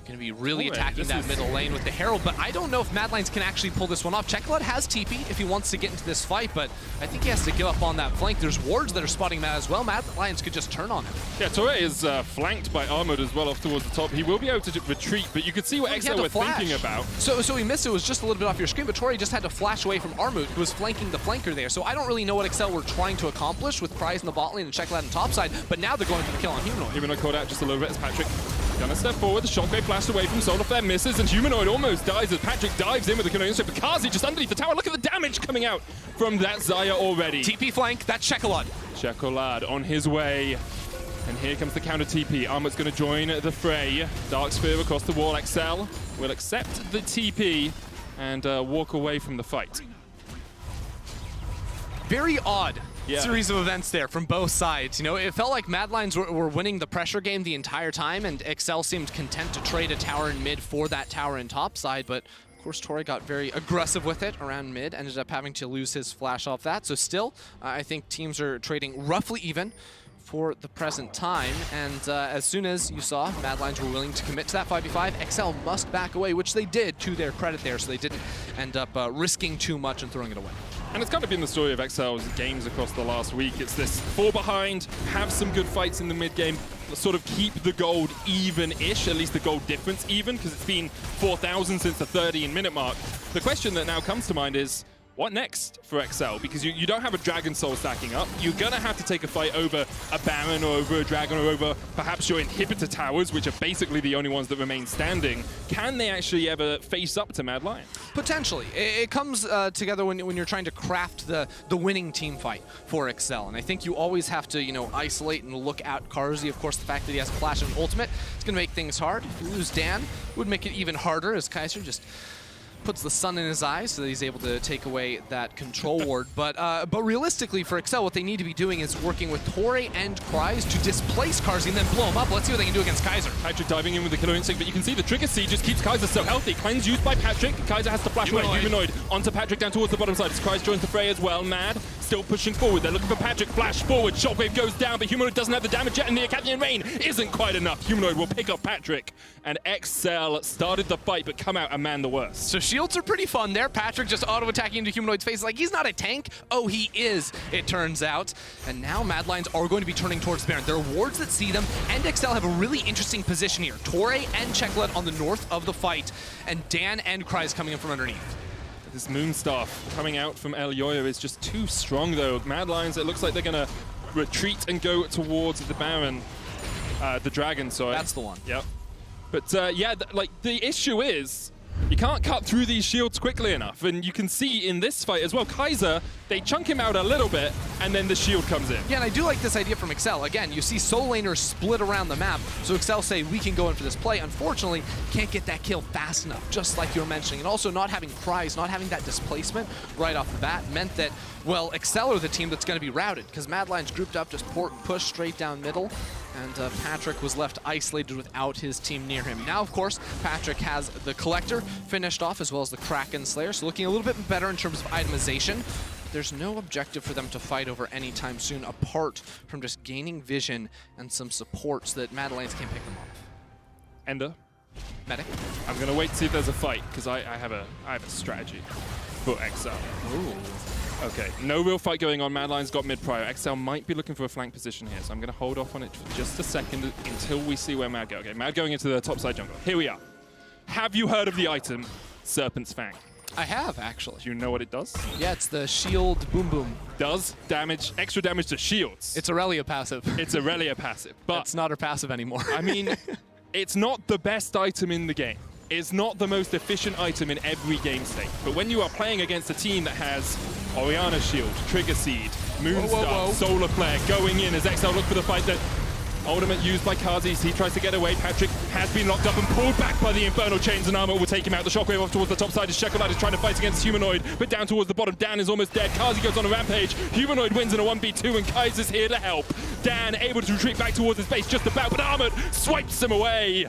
Going to be really attacking that middle lane with the Herald, but I don't know if Mad Lions can actually pull this one off. Shekelad has TP if he wants to get into this fight, but I think he has to give up on that flank. There's wards that are spotting Mad as well. Mad Lions could just turn on him. Yeah, Torre is flanked by Armut as well off towards the top. He will be able to retreat, but you can see what XL were thinking about. So he missed it. It was just a little bit off your screen, but Torre just had to flash away from Armut, who was flanking the flanker there. So I don't really know what XL were trying to accomplish with Prize in the bot lane and Shekelad on top side, but now they're going for the kill on Humanoid. Humanoid caught out just a little bit as Patrick gonna step forward. The shockwave flashed away from Solar Flare, misses, and Humanoid almost dies as Patrick dives in with the Canadian strip. Carzzy just underneath the tower. Look at the damage coming out from that Xayah already. TP flank, that's Shekelad. Shekelad on his way. And here comes the counter TP. Armut's gonna join the fray. Dark Sphere across the wall. XL will accept the TP and walk away from the fight. Very odd. Series of events there from both sides. You know, it felt like Mad Lions were winning the pressure game the entire time, and Excel seemed content to trade a tower in mid for that tower in top side, but of course Torre got very aggressive with it around mid, ended up having to lose his flash off that. So still, I think teams are trading roughly even for the present time, and as soon as you saw Mad Lions were willing to commit to that 5v5, XL must back away, which they did to their credit there, so they didn't end up risking too much and throwing it away. And it's kind of been the story of XL's games across the last week. It's this fall behind, have some good fights in the mid game, sort of keep the gold even-ish, at least the gold difference even, because it's been 4,000 since the 30 minute mark. The question that now comes to mind is, what next for XL? Because you don't have a Dragon Soul stacking up. You're going to have to take a fight over a Baron or over a Dragon or over perhaps your Inhibitor Towers, which are basically the only ones that remain standing. Can they actually ever face up to Mad Lion? Potentially. It comes together when you're trying to craft the winning team fight for XL. And I think you always have to, you know, isolate and look at Carzzy. Of course, the fact that he has a flash of an ultimate, it's going to make things hard. If you lose Dan, it would make it even harder as Kaiser just puts the sun in his eyes so that he's able to take away that control ward. But realistically for XL, what they need to be doing is working with Torre and Kryze to displace Carzzy and then blow him up. Let's see what they can do against Kaiser. Patrick diving in with the killer instinct, but you can see the Trigger Seed just keeps Kaiser so healthy. Cleanse used by Patrick. Kaiser has to flash away. Humanoid onto Patrick down towards the bottom side as Kryze joins the fray as well. Mad still pushing forward. They're looking for Patrick. Flash forward. Shockwave goes down, but Humanoid doesn't have the damage yet, and the Academy Rain isn't quite enough. Humanoid will pick up Patrick, and XL started the fight, but come out and man the worst. So shields are pretty fun there. Patrick just auto-attacking into Humanoid's face like he's not a tank. Oh, he is, it turns out. And now Mad Lions are going to be turning towards Baron. There are wards that see them, and XL have a really interesting position here. Torre and Checklet on the north of the fight, and Dan and Kryze coming in from underneath. This Moonstaff coming out from Elyoya is just too strong, though. Mad Lions, it looks like they're going to retreat and go towards the Baron. The Dragon, sorry. That's the one. Yep. But yeah, like the issue is, you can't cut through these shields quickly enough, and you can see in this fight as well, Kaiser, they chunk him out a little bit, and then the shield comes in. Yeah, and I do like this idea from XL. Again, you see solo laners split around the map, so XL say, we can go in for this play. Unfortunately, can't get that kill fast enough, just like you were mentioning. And also not having Kryze, not having that displacement right off the bat meant that, well, XL are the team that's going to be routed, because Mad Lions grouped up, just push straight down middle. And Patrick was left isolated without his team near him. Now, of course, Patrick has the Collector finished off, as well as the Kraken Slayer, so looking a little bit better in terms of itemization. There's no objective for them to fight over anytime soon, apart from just gaining vision and some support so that Mad Lions can't pick them up. Ender. Medic. I'm going to wait to see if there's a fight, because I have a strategy for XL. Ooh. Okay, no real fight going on. Mad Lions got mid-prio. XL might be looking for a flank position here, so I'm going to hold off on it for just a second until we see where Mad go. Okay, Mad going into the top side jungle. Here we are. Have you heard of the item Serpent's Fang? I have, actually. Do you know what it does? Yeah, it's the shield boom boom. Does damage, extra damage to shields. It's Aurelia passive. It's Aurelia passive, but it's not her passive anymore. I mean, it's not the best item in the game. It's not the most efficient item in every game state. But when you are playing against a team that has Orianna Shield, Trigger Seed, Moonstar, Solar Flare going in as XL look for the fight that ultimate used by Carzzy. He tries to get away. Patrick has been locked up and pulled back by the Infernal Chains, and Armor will take him out. The Shockwave off towards the top side as Shekelite is trying to fight against Humanoid, but down towards the bottom. Dan is almost dead. Carzzy goes on a rampage. Humanoid wins in a 1v2, and Kaiser's here to help. Dan able to retreat back towards his base just about, but Armored swipes him away.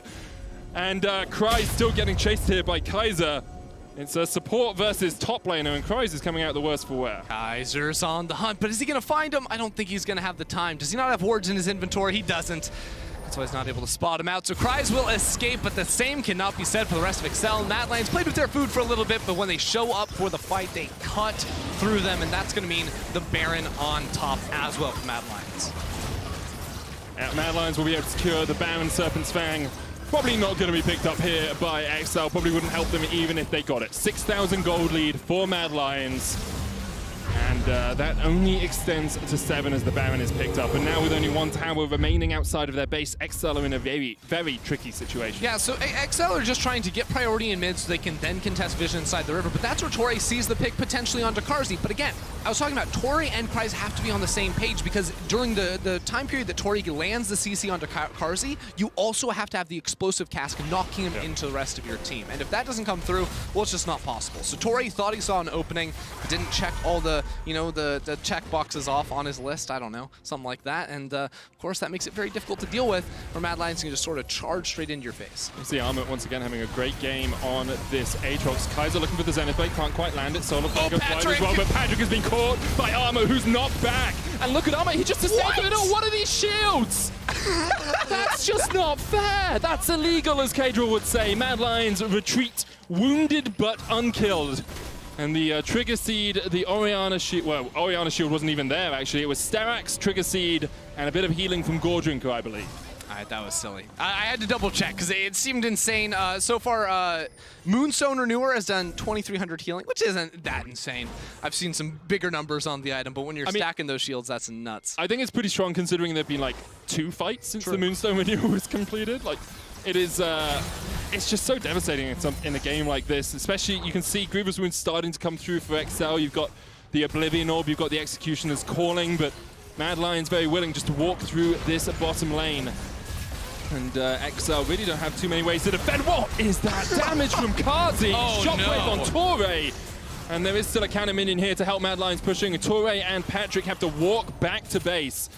And Kryze still getting chased here by Kaiser. It's a support versus top laner, and Kryze is coming out the worst for wear. Kaiser's on the hunt, but is he going to find him? I don't think he's going to have the time. Does he not have wards in his inventory? He doesn't. That's why he's not able to spot him out. So Kryze will escape, but the same cannot be said for the rest of XL. Mad Lions played with their food for a little bit, but when they show up for the fight, they cut through them, and that's going to mean the Baron on top as well for Mad Lions. Mad Lions will be able to secure the Baron Serpent's Fang. Probably not going to be picked up here by XL. Probably wouldn't help them even if they got it. 6,000 gold lead for Mad Lions. And that only extends to 7 as the Baron is picked up. And now with only one tower remaining outside of their base, XL are in a very, very tricky situation. Yeah, so XL are just trying to get priority in mid so they can then contest vision inside the river. But that's where Torre sees the pick potentially onto Carzzy. But again, I was talking about Torre and Kryze have to be on the same page, because during the time period that Torre lands the CC onto Carzzy, you also have to have the explosive cask knocking him into the rest of your team. And if that doesn't come through, well, it's just not possible. So Torre thought he saw an opening, but didn't check all the, you know, the check boxes off on his list. I don't know, something like that. And of course, that makes it very difficult to deal with, where Mad Lions can just sort of charge straight into your face. You see Armor once again having a great game on this Aatrox. Kaiser looking for the Zenith Blade, can't quite land it. Solar Flare goes wide as well, but Patrick has been caught by Armor, who's knocked back. And look at Armor, he just escaped through it all. What are these shields? That's just not fair. That's illegal, as Kadril would say. Mad Lions retreat, wounded but unkilled. And the Trigger Seed, the Orianna Shield, well, Orianna Shield wasn't even there, actually. It was Sterax, Trigger Seed, and a bit of healing from Gore Drinker, I believe. All right, that was silly. I had to double check because it seemed insane. So far, Moonstone Renewer has done 2,300 healing, which isn't that insane. I've seen some bigger numbers on the item, but when you're stacking those shields, that's nuts. I think it's pretty strong considering there've been like 2 fights since the Moonstone Renewer was completed. Like, it is, it's just so devastating in a game like this. Especially, you can see Griever's Wound starting to come through for XL. You've got the Oblivion Orb, you've got the Executioner's Calling, but Mad Lion's very willing just to walk through this bottom lane. And XL really don't have too many ways to defend. What is that damage from Kazi? Oh, Shockwave no. on Torre. And there is still a counter minion here to help Mad Lions pushing. Torre and Patrick have to walk back to base.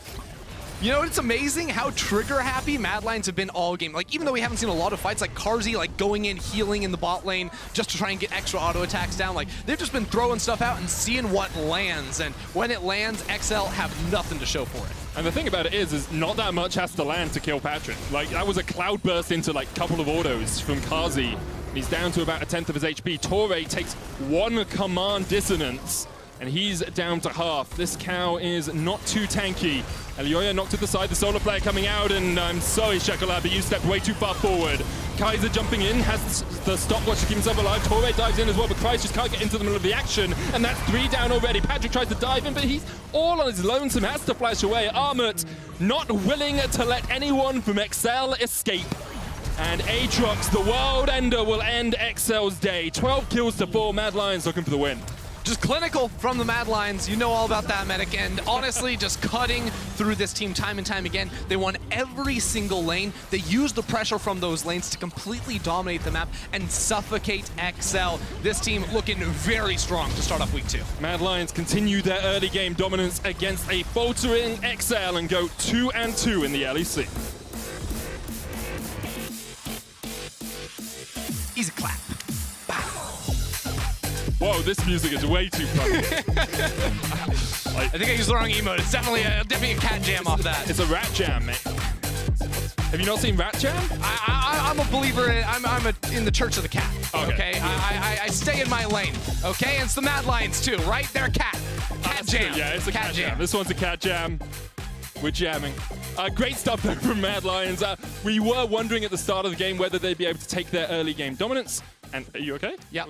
You know, it's amazing how trigger happy Mad Lions have been all game. Like, even though we haven't seen a lot of fights, like Karzi, like going in, healing in the bot lane just to try and get extra auto attacks down. Like, they've just been throwing stuff out and seeing what lands. And when it lands, XL have nothing to show for it. And the thing about it is not that much has to land to kill Patrick. Like, that was a cloud burst into like a couple of autos from Kazi. He's down to about 1/10 of his HP. Torre takes 1 command dissonance, and he's down to half. This cow is not too tanky. Elyoya knocked to the side, the solo player coming out, and I'm sorry, Shekolab, but you stepped way too far forward. Kaiser jumping in, has the stopwatch to keep himself alive. Torre dives in as well, but Christ just can't get into the middle of the action, and that's 3 down already. Patrick tries to dive in, but he's all on his lonesome, has to flash away. Armut not willing to let anyone from XL escape. And Aatrox, the world ender, will end XL's day. 12 kills to 4, Mad Lions looking for the win. Just clinical from the Mad Lions. You know all about that, Medic. And honestly, just cutting through this team time and time again. They won every single lane. They used the pressure from those lanes to completely dominate the map and suffocate XL. This team looking very strong to start off week 2. Mad Lions continue their early game dominance against a faltering XL and go 2-2 in the LEC. Easy clap. Whoa, this music is way too fun. I think I used the wrong emote. It's definitely a cat jam off that. It's a rat jam, mate. Have you not seen Rat Jam? I'm a believer in in the Church of the Cat. Okay, I stay in my lane. Okay, and it's the Mad Lions too, right? They're cat jam. Yeah, it's a cat jam. This one's a cat jam. We're jamming. Great stuff though from Mad Lions. We were wondering at the start of the game whether they'd be able to take their early game dominance. And are you okay? Yeah.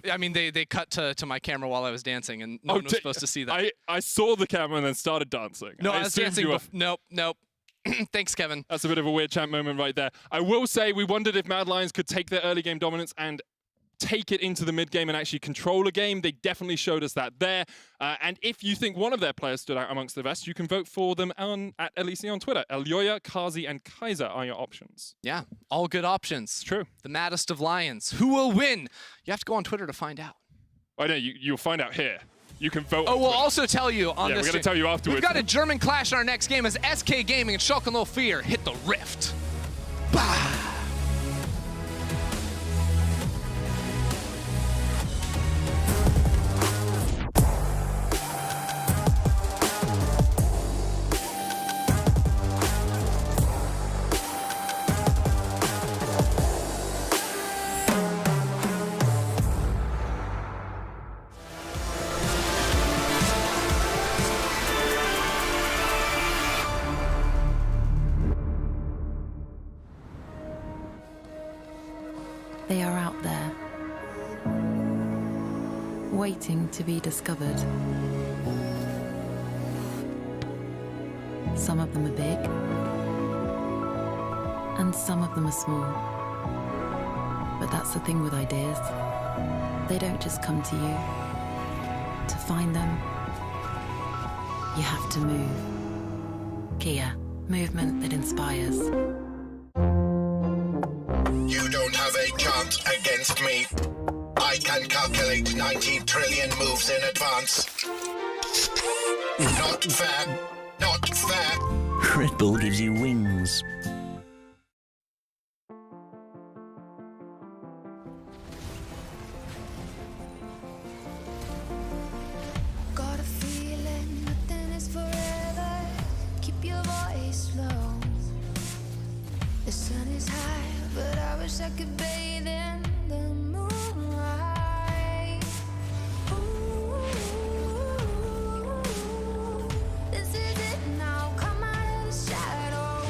I mean, they cut to my camera while I was dancing, and no one was supposed to see that. I saw the camera and then started dancing. No, I was dancing. Nope. Thanks, Kevin. That's a bit of a weird champ moment right there. I will say we wondered if Mad Lions could take their early game dominance and take it into the mid game and actually control a game. They definitely showed us that there. And if you think one of their players stood out amongst the rest, you can vote for them at LEC on Twitter. Elyoya, Kazi, and Kaiser are your options. Yeah, all good options. True. The maddest of Lions. Who will win? You have to go on Twitter to find out. I know, you'll find out here. You can vote. Oh, we'll also tell you on this. Yeah, we're going to tell you afterwards. We've got a German clash in our next game as SK Gaming and Schalke 04 hit the Rift. Bah! They are out there, waiting to be discovered. Some of them are big, and some of them are small. But that's the thing with ideas. They don't just come to you. To find them, you have to move. Kia, movement that inspires. You don't have a chance against me. I can calculate 19 trillion moves in advance. Not fair. Not fair. Red Bull gives you wings. Got a feeling nothing is forever. Keep your voice low. The sun is high, but I wish I could bathe in the moonlight. Ooh, this is it now. Come out of the shadow.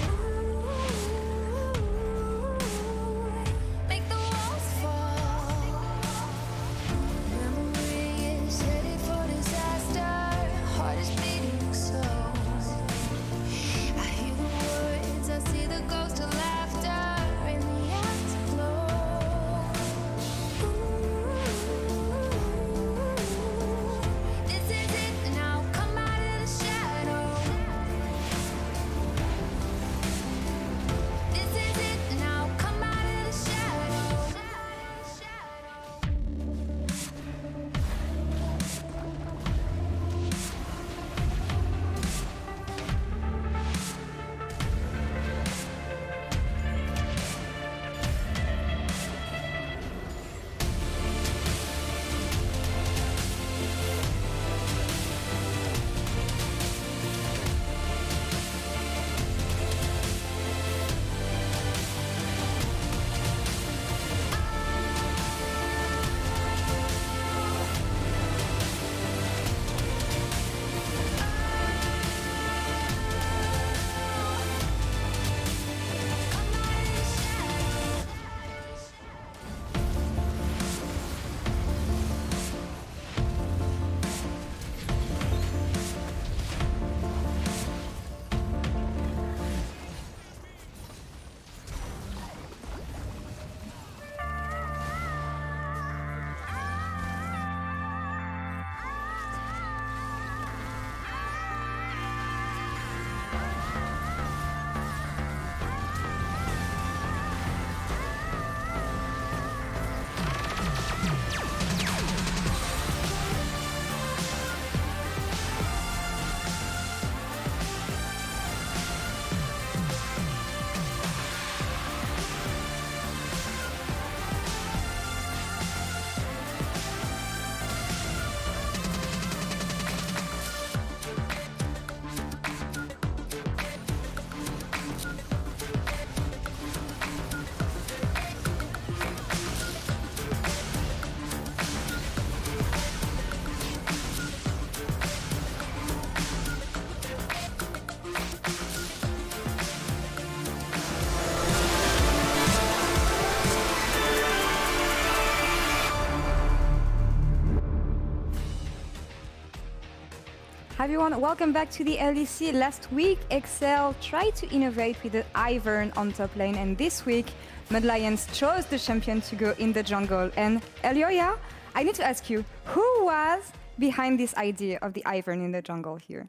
Hi everyone, welcome back to the LEC. Last week, Excel tried to innovate with the Ivern on top lane, and this week, Mad Lions chose the champion to go in the jungle. And Elioya, I need to ask you, who was behind this idea of the Ivern in the jungle here?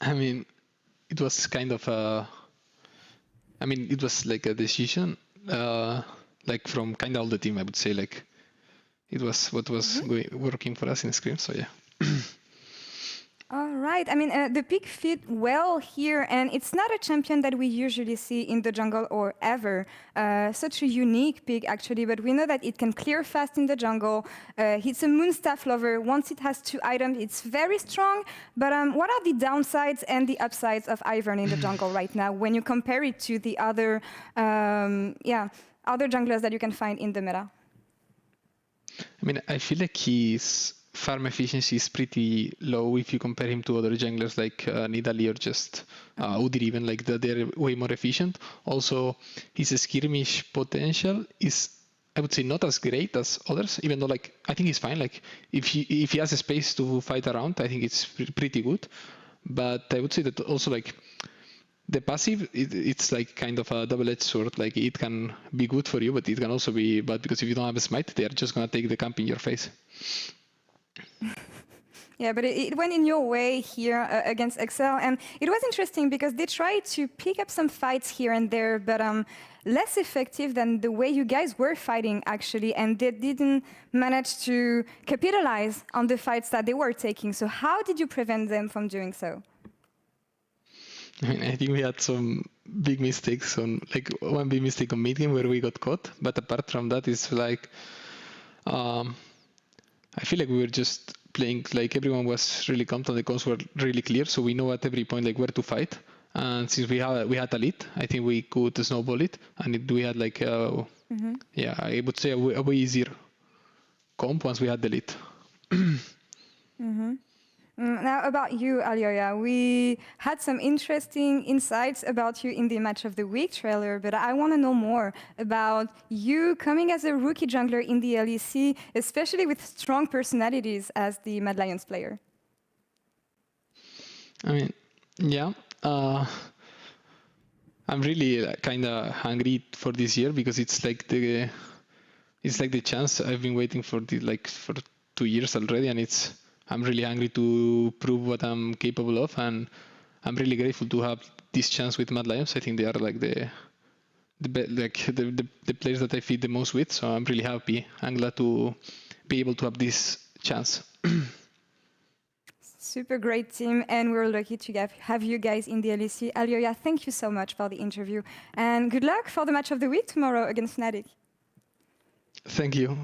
I mean, it was kind of a... I mean, it was like a decision, like from kind of all the team, I would say. Like, it was what was working for us in Scream, so yeah. All right. I mean, the pick fit well here, and it's not a champion that we usually see in the jungle or ever. Such a unique pick, actually, but we know that it can clear fast in the jungle. It's a Moonstaff lover. Once it has 2 items, it's very strong. But what are the downsides and the upsides of Ivern in the jungle right now when you compare it to the other, other junglers that you can find in the meta? I mean, I feel like his farm efficiency is pretty low if you compare him to other junglers like Nidalee or just Udyr even, like they're way more efficient. Also, his skirmish potential is, I would say, not as great as others, even though like I think he's fine. Like if he has a space to fight around, I think it's pretty good. But I would say that also like the passive, it's like kind of a double-edged sword. Like it can be good for you, but it can also be bad because if you don't have a smite, they're just gonna take the camp in your face. Yeah, but it went in your way here against Excel, and it was interesting because they tried to pick up some fights here and there, but less effective than the way you guys were fighting, actually, and they didn't manage to capitalize on the fights that they were taking. So how did you prevent them from doing so? I mean, I think we had some big mistakes on, like one big mistake on mid game where we got caught, but apart from that, it's like, I feel like we were just playing, like everyone was really confident, the comms were really clear, so we know at every point like where to fight. And since we had a lead, I think we could snowball it, and we had like, yeah, I would say a way easier comp once we had the lead. Now about you, Elioya, we had some interesting insights about you in the Match of the Week trailer, but I want to know more about you coming as a rookie jungler in the LEC, especially with strong personalities as the Mad Lions player. I mean, yeah, I'm really kind of hungry for this year because it's like the chance I've been waiting for for 2 years already, and I'm really hungry to prove what I'm capable of, and I'm really grateful to have this chance with Mad Lions. I think they are like the players that I fit the most with, so I'm really happy. I'm glad to be able to have this chance. Super great team, and we're lucky to have you guys in the LEC. Elioya, thank you so much for the interview, and good luck for the Match of the Week tomorrow against Fnatic. Thank you.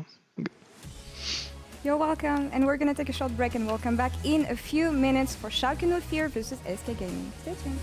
You're welcome, and we're going to take a short break, and we'll come back in a few minutes for Schalke 04 versus SK Gaming. Stay tuned.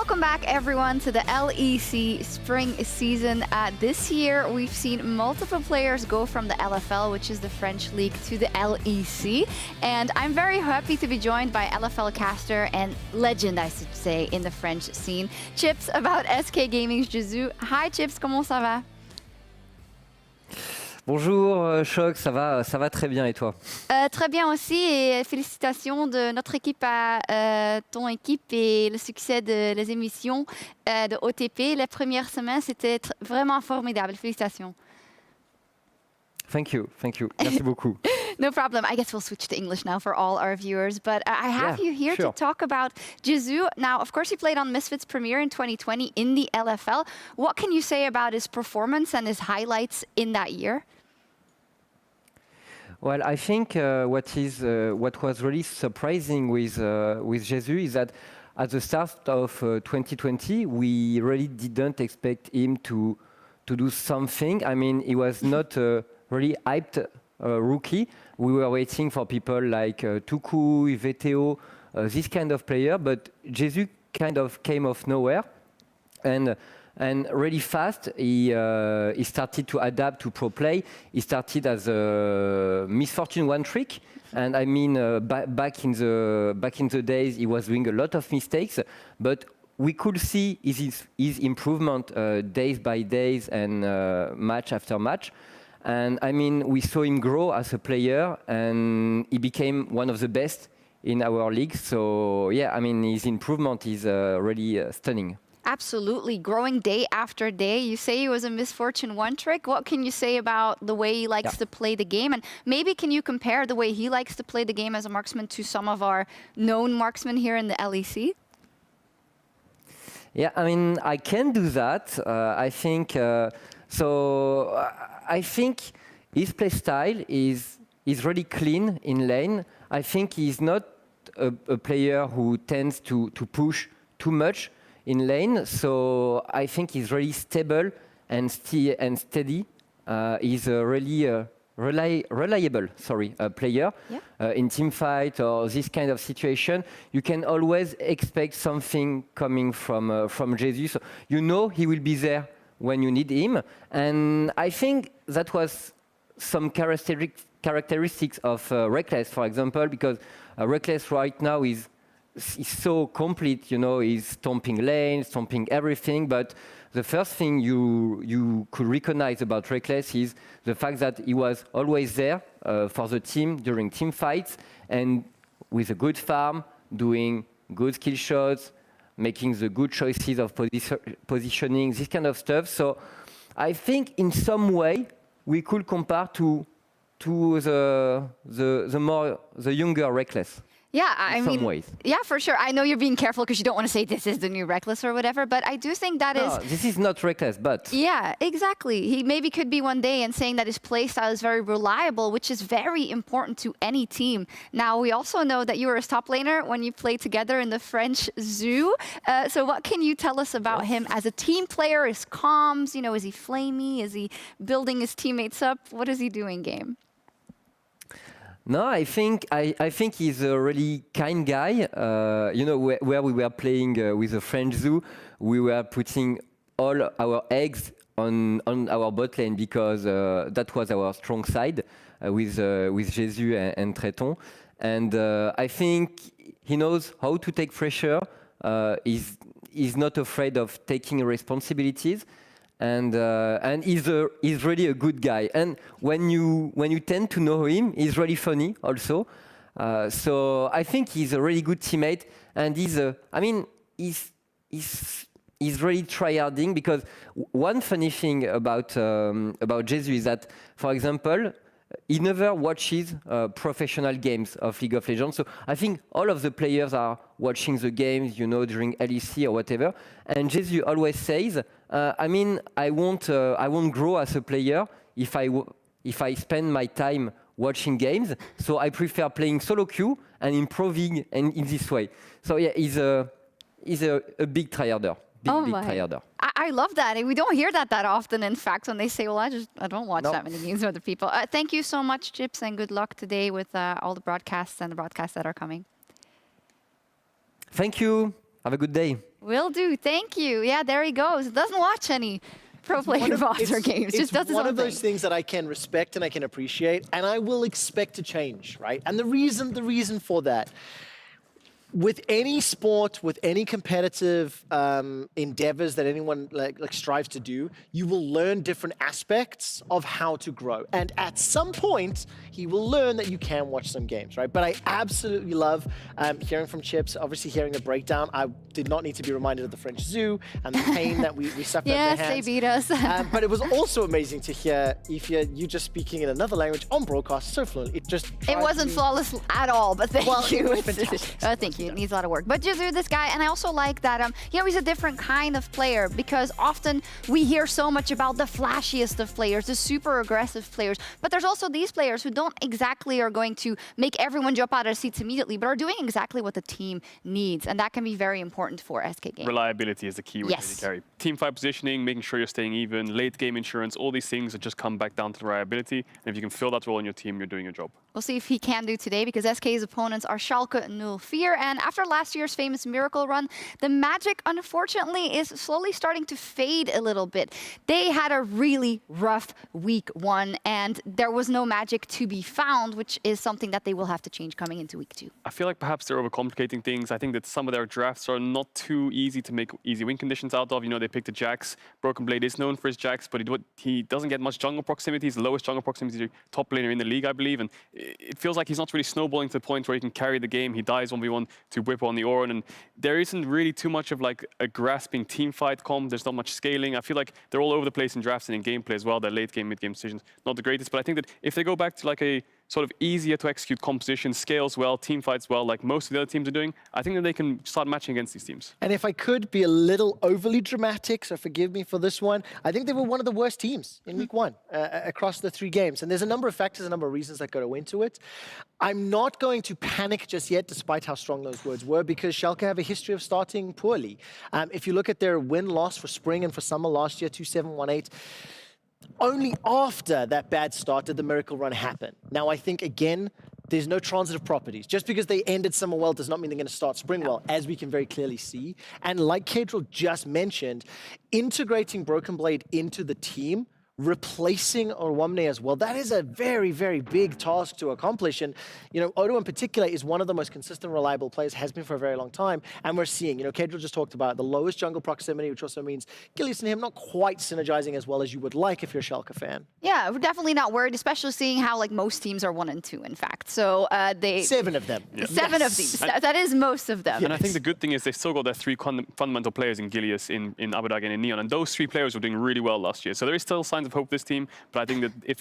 Welcome back, everyone, to the LEC spring season. This year, we've seen multiple players go from the LFL, which is the French league, to the LEC. And I'm very happy to be joined by LFL caster and legend, I should say, in the French scene, Chips, about SK Gaming's Jesu. Hi, Chips, comment ça va? Bonjour Choc, ça va très bien et toi? Très bien aussi et félicitations de notre équipe à ton équipe et le succès des émissions de OTP. La première semaine, c'était vraiment formidable. Félicitations. Thank you. Merci beaucoup. No problem. I guess we'll switch to English now for all our viewers. But I have you here to talk about Jesu. Now, of course, he played on Misfits Premier in 2020 in the LFL. What can you say about his performance and his highlights in that year? Well, I think what was really surprising with Jesu is that at the start of 2020, we really didn't expect him to do something. I mean, he was not a really hyped rookie. We were waiting for people like Tuku, VTO, this kind of player, but Jesu kind of came off nowhere. And really fast, he started to adapt to pro play. He started as a Misfortune one trick, and I mean back in the days he was doing a lot of mistakes, but we could see his improvement days by days and match after match. And I mean we saw him grow as a player, and he became one of the best in our league. So yeah, I mean his improvement is really stunning. Absolutely, growing day after day. You say he was a Misfortune one trick. What can you say about the way he likes to play the game? And maybe can you compare the way he likes to play the game as a marksman to some of our known marksmen here in the LEC? Yeah, I mean, I can do that. I think so. I think his play style is really clean in lane. I think he's not a player who tends to push too much in lane, so I think he's really stable and steady. He's a really reliable player. In team fight or this kind of situation. You can always expect something coming from Jesus. So you know he will be there when you need him, and I think that was some characteristics of Reckless, for example, because Reckless right now is so complete, you know, he's stomping lanes, stomping everything, but the first thing you could recognize about Reckless is the fact that he was always there for the team during team fights, and with a good farm, doing good skill shots, making the good choices of positioning, this kind of stuff. So I think in some way we could compare to the younger Reckless. Yeah, I mean, ways. Yeah, for sure. I know you're being careful because you don't want to say this is the new Reckless or whatever, but I do think that no, this is not Reckless, but... Yeah, exactly. He maybe could be one day and saying that his play style is very reliable, which is very important to any team. Now, we also know that you were a top laner when you played together in the French zoo. So what can you tell us about him as a team player, his comms? You know, is he flamey? Is he building his teammates up? What is he doing game? No, I think he's a really kind guy. You know, where we were playing with the French zoo, we were putting all our eggs on our bot lane because that was our strong side with Jesus and Treton. And I think he knows how to take pressure. He's not afraid of taking responsibilities. And he's really a good guy. And when you tend to know him, he's really funny also. So I think he's a really good teammate, and he's really tryharding, because one funny thing about Jesus is that, for example, he never watches professional games of League of Legends. So I think all of the players are watching the games, you know, during LEC or whatever. And Jesus always says, I won't grow as a player if I spend my time watching games. So I prefer playing solo queue and improving in this way. So yeah, he's a big tryharder. Big tryharder. I love that. And we don't hear that often, in fact, when they say, well, I don't watch that many games with other people. Thank you so much, Chips, and good luck today with all the broadcasts and the broadcasts that are coming. Thank you. Have a good day. Will do. Thank you. Yeah, there he goes. Doesn't watch any pro player VODs games. Just does It's his one own of those thing. things that I can respect and I can appreciate, and I will expect to change, right? And the reason for that, with any sport, with any competitive endeavors that anyone like strives to do, you will learn different aspects of how to grow. And at some point, he will learn that you can watch some games, right? But I absolutely love hearing from Chips, obviously hearing the breakdown. I did not need to be reminded of the French zoo and the pain that we suffered at Yes, their they hands. beat us. But it was also amazing to hear, Ifya, you just speaking in another language on broadcast so fluently. It wasn't flawless at all, but thank you. It was fantastic. Thank you. It needs a lot of work. But Jizu, this guy, and I also like that, you know, he's a different kind of player because often we hear so much about the flashiest of players, the super aggressive players, but there's also these players who don't exactly are going to make everyone jump out of their seats immediately, but are doing exactly what the team needs, and that can be very important for SK Games. Reliability is the key with Yes. AD carry. Teamfight positioning, making sure you're staying even, late game insurance, all these things that just come back down to the reliability. And if you can fill that role in your team, you're doing your job. We'll see if he can do today because SK's opponents are Schalke 04. And after last year's famous miracle run, the magic, unfortunately, is slowly starting to fade a little bit. They had a really rough week 1, and there was no magic to be found, which is something that they will have to change coming into week 2. I feel like perhaps they're overcomplicating things. I think that some of their drafts are not too easy to make easy win conditions out of. You know, they picked the Jax. Broken Blade is known for his Jax, but he doesn't get much jungle proximity. He's the lowest jungle proximity top laner in the league, I believe. And it feels like he's not really snowballing to the point where he can carry the game. He dies 1v1 to whip on the Auron. And there isn't really too much of like a grasping team fight comp. There's not much scaling. I feel like they're all over the place in drafts and in gameplay as well. Their late game, mid game decisions, not the greatest. But I think that if they go back to like a sort of easier to execute composition, scales well, team fights well, like most of the other teams are doing, I think that they can start matching against these teams. And if I could be a little overly dramatic, so forgive me for this one, I think they were one of the worst teams in week 1 across the 3 games. And there's a number of factors, a number of reasons that go into it. I'm not going to panic just yet, despite how strong those words were, because Schalke have a history of starting poorly. If you look at their win-loss for spring and for summer last year, 2-7, 1-8, only after that bad start did the miracle run happen. Now, I think, again, there's no transitive properties. Just because they ended summer well does not mean they're going to start spring well, as we can very clearly see. And like Kedril just mentioned, integrating Broken Blade into the team, replacing Orwamne as well, that is a very, very big task to accomplish. And, you know, Odo in particular is one of the most consistent, reliable players, has been for a very long time. And we're seeing, you know, Kedril just talked about the lowest jungle proximity, which also means Gilius and him not quite synergizing as well as you would like if you're a Schalke fan. Yeah, we're definitely not worried, especially seeing how like most teams are 1 and 2, in fact. So they 7 of them. Yeah. 7 of these. That is most of them. And I think the good thing is they've still got their 3 fundamental players in Gilius, in Abadag, and in Neon. And those 3 players were doing really well last year. So there is still signs of hope this team. But I think that if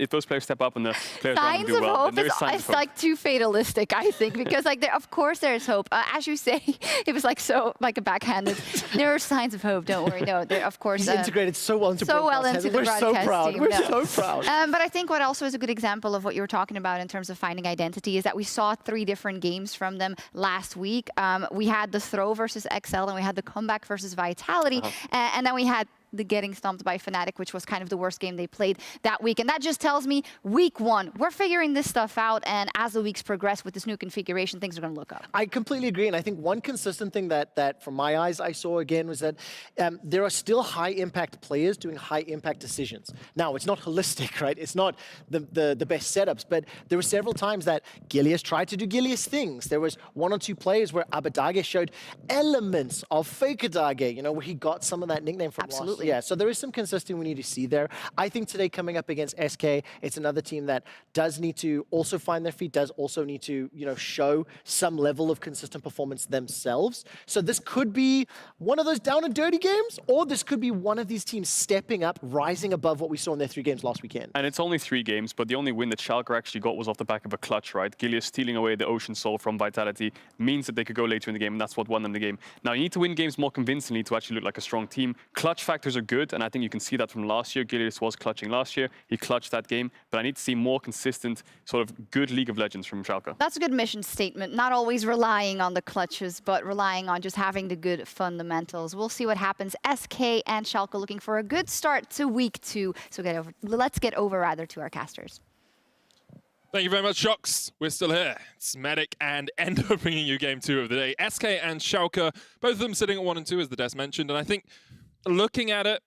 those players step up and the players around them do well, then there is signs of hope. It's like too fatalistic, I think, because like of course there's hope. As you say, it was like so like a backhanded. There are signs of hope. Don't worry. No, there of course. He's integrated so well into the broadcast. We're so proud. Team, We're so proud. But I think what also is a good example of what you were talking about in terms of finding identity is that we saw 3 different games from them last week. We had the throw versus XL, and we had the comeback versus Vitality, and then we had the getting stomped by Fnatic, which was kind of the worst game they played that week. And that just tells me week 1, we're figuring this stuff out. And as the weeks progress with this new configuration, things are going to look up. I completely agree. And I think one consistent thing that from my eyes I saw again was that there are still high impact players doing high impact decisions. Now, it's not holistic, right? It's not the best setups, but there were several times that Gilius tried to do Gilius things. There was 1 or 2 plays where Abadage showed elements of Fakeadage, you know, where he got some of that nickname from last year. Yeah, so there is some consistency we need to see there. I think today coming up against SK, it's another team that does need to also find their feet, does also need to, you know, show some level of consistent performance themselves. So this could be one of those down and dirty games, or this could be one of these teams stepping up, rising above what we saw in their 3 games last weekend. And it's only 3 games, but the only win that Schalke actually got was off the back of a clutch, right? Gilius stealing away the Ocean Soul from Vitality means that they could go later in the game, and that's what won them the game. Now, you need to win games more convincingly to actually look like a strong team. Clutch factors are good, and I think you can see that from last year. Gilius was clutching last year. He clutched that game, but I need to see more consistent, sort of good League of Legends from Schalke. That's a good mission statement. Not always relying on the clutches, but relying on just having the good fundamentals. We'll see what happens. SK and Schalke looking for a good start to week 2. So let's get over to our casters. Thank you very much, Shocks. We're still here. It's Medic and Endo bringing you game 2 of the day. SK and Schalke, both of them sitting at 1 and 2, as the Des mentioned. And I think looking at it,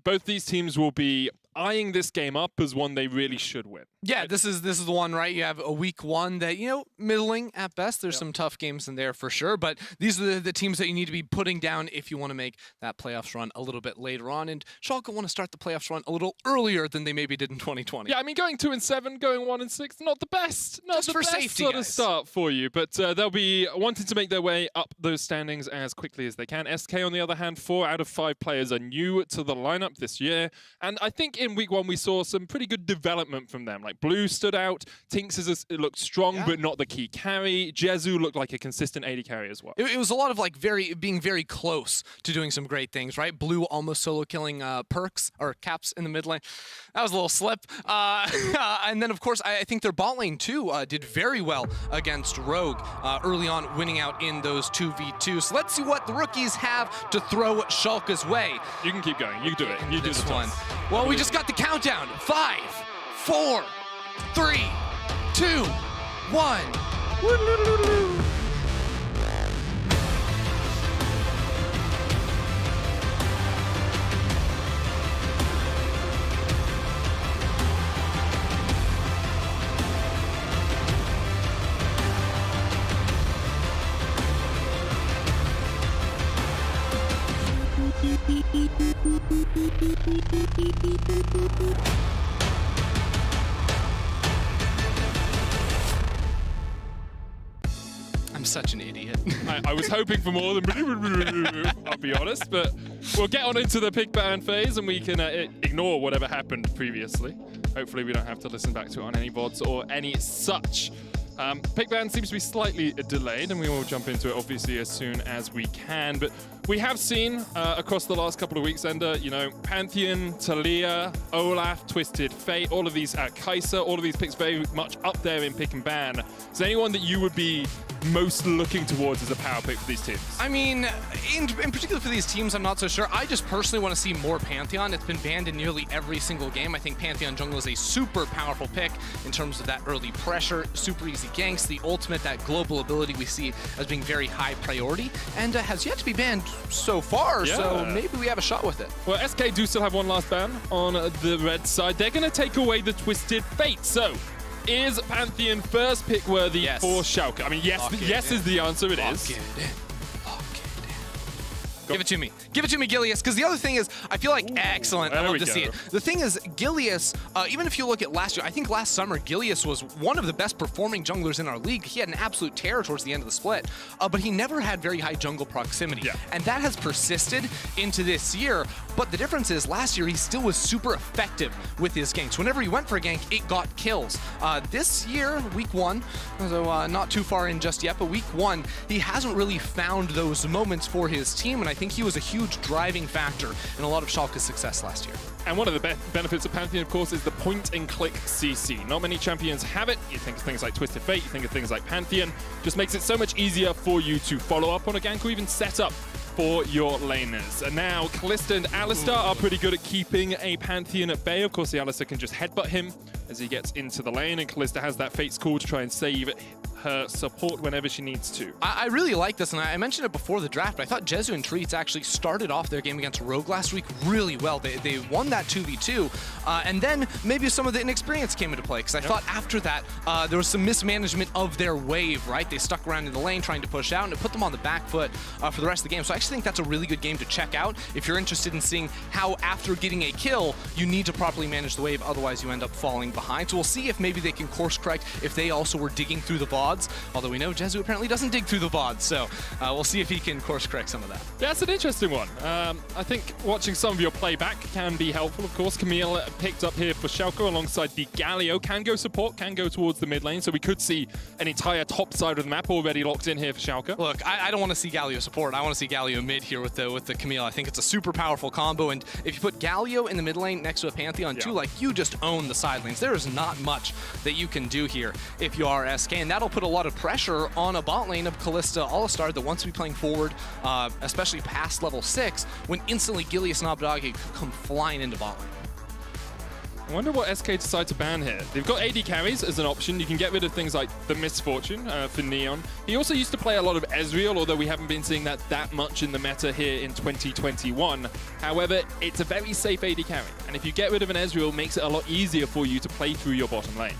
both these teams will be eyeing this game up as one they really should win. Yeah, this is the one, right? You have a week 1 that, middling at best. There's some tough games in there for sure, but these are the teams that you need to be putting down if you want to make that playoffs run a little bit later on. And Schalke want to start the playoffs run a little earlier than they maybe did in 2020. Yeah, I mean, going 2 and 7, going 1 and 6, not the best. Not Just the for best safety, sort of guys. start for you, but they'll be wanting to make their way up those standings as quickly as they can. SK, on the other hand, 4 out of 5 players are new to the lineup this year, and I think in week 1 we saw some pretty good development from them. Like Blue stood out, Tinks it looked strong, but not the key carry. Jezu looked like a consistent AD carry as well. It was a lot of being very close to doing some great things, right? Blue almost solo killing perks or caps in the mid lane. That was a little slip. And then of course I think their bot lane too did very well against Rogue early on, winning out in those 2v2. So let's see what the rookies have to throw Schalke's way. You can keep going. You do it. You do this the one. Well, we just got the countdown. 5, 4, 3, 2, 1. I'm such an idiot. I was hoping for more than I'll be honest, but we'll get on into the pick ban phase and we can ignore whatever happened previously. Hopefully we don't have to listen back to it on any VODs or any such. Pick ban seems to be slightly delayed, and we will jump into it obviously as soon as we can. But we have seen across the last couple of weeks, Ender, Pantheon, Talia, Olaf, Twisted Fate, all of these, Kaiser, all of these picks very much up there in pick and ban. Is there anyone that you would be most looking towards as a power pick for these teams? I mean, in particular for these teams, I'm not so sure. I just personally want to see more Pantheon. It's been banned in nearly every single game. I think Pantheon Jungle is a super powerful pick in terms of that early pressure, super easy ganks, the ultimate, that global ability we see as being very high priority, and has yet to be banned so far, so maybe we have a shot with it. Well, SK do still have one last ban on the red side. They're going to take away the Twisted Fate, so is Pantheon first pick worthy for Schalke? I mean, yes is the answer. It is. Give it to me. Give it to me, Gilius, because the other thing is, I feel like, excellent, I love to see it. The thing is, Gilius, even if you look at last year, I think last summer, Gilius was one of the best performing junglers in our league. He had an absolute terror towards the end of the split, but he never had very high jungle proximity. And that has persisted into this year, but the difference is, last year, he still was super effective with his ganks. Whenever he went for a gank, it got kills. This year, week 1, so not too far in just yet, but week 1, he hasn't really found those moments for his team, and I think he was a huge driving factor in a lot of Schalke's success last year. And one of the benefits of Pantheon, of course, is the point-and-click CC. Not many champions have it. You think of things like Twisted Fate, you think of things like Pantheon. Just makes it so much easier for you to follow up on a gank or even set up for your laners. And now Kalista and Alistar are pretty good at keeping a Pantheon at bay. Of course, the Alistar can just headbutt him as he gets into the lane, and Kalista has that Fate's Call to try and save her support whenever she needs to. I really like this, and I mentioned it before the draft, but I thought Jezu and Treats actually started off their game against Rogue last week really well. They won that 2v2, and then maybe some of the inexperience came into play, because I thought after that, there was some mismanagement of their wave, right? They stuck around in the lane trying to push out, and it put them on the back foot for the rest of the game. So I actually think that's a really good game to check out if you're interested in seeing how, after getting a kill, you need to properly manage the wave, otherwise you end up falling behind. So we'll see if maybe they can course correct if they also were digging through the VODs, although we know Jezu apparently doesn't dig through the VODs, so we'll see if he can course correct some of that. That's an interesting one. I think watching some of your playback can be helpful, of course. Camille picked up here for Schalke alongside the Galio. Can go support, can go towards the mid lane, so we could see an entire top side of the map already locked in here for Schalke. Look, I don't want to see Galio support. I want to see Galio mid here with the Camille. I think it's a super powerful combo, and if you put Galio in the mid lane next to a Pantheon too, like, you just own the side lanes. There is not much that you can do here if you are SK, and that'll put a lot of pressure on a bot lane of Kalista Alistar that wants to be playing forward, especially past level 6, when instantly Gilius and Abadagi could come flying into bot lane. I wonder what SK decide to ban here. They've got AD carries as an option. You can get rid of things like the Misfortune for Neon. He also used to play a lot of Ezreal, although we haven't been seeing that much in the meta here in 2021. However, it's a very safe AD carry. And if you get rid of an Ezreal, it makes it a lot easier for you to play through your bottom lane.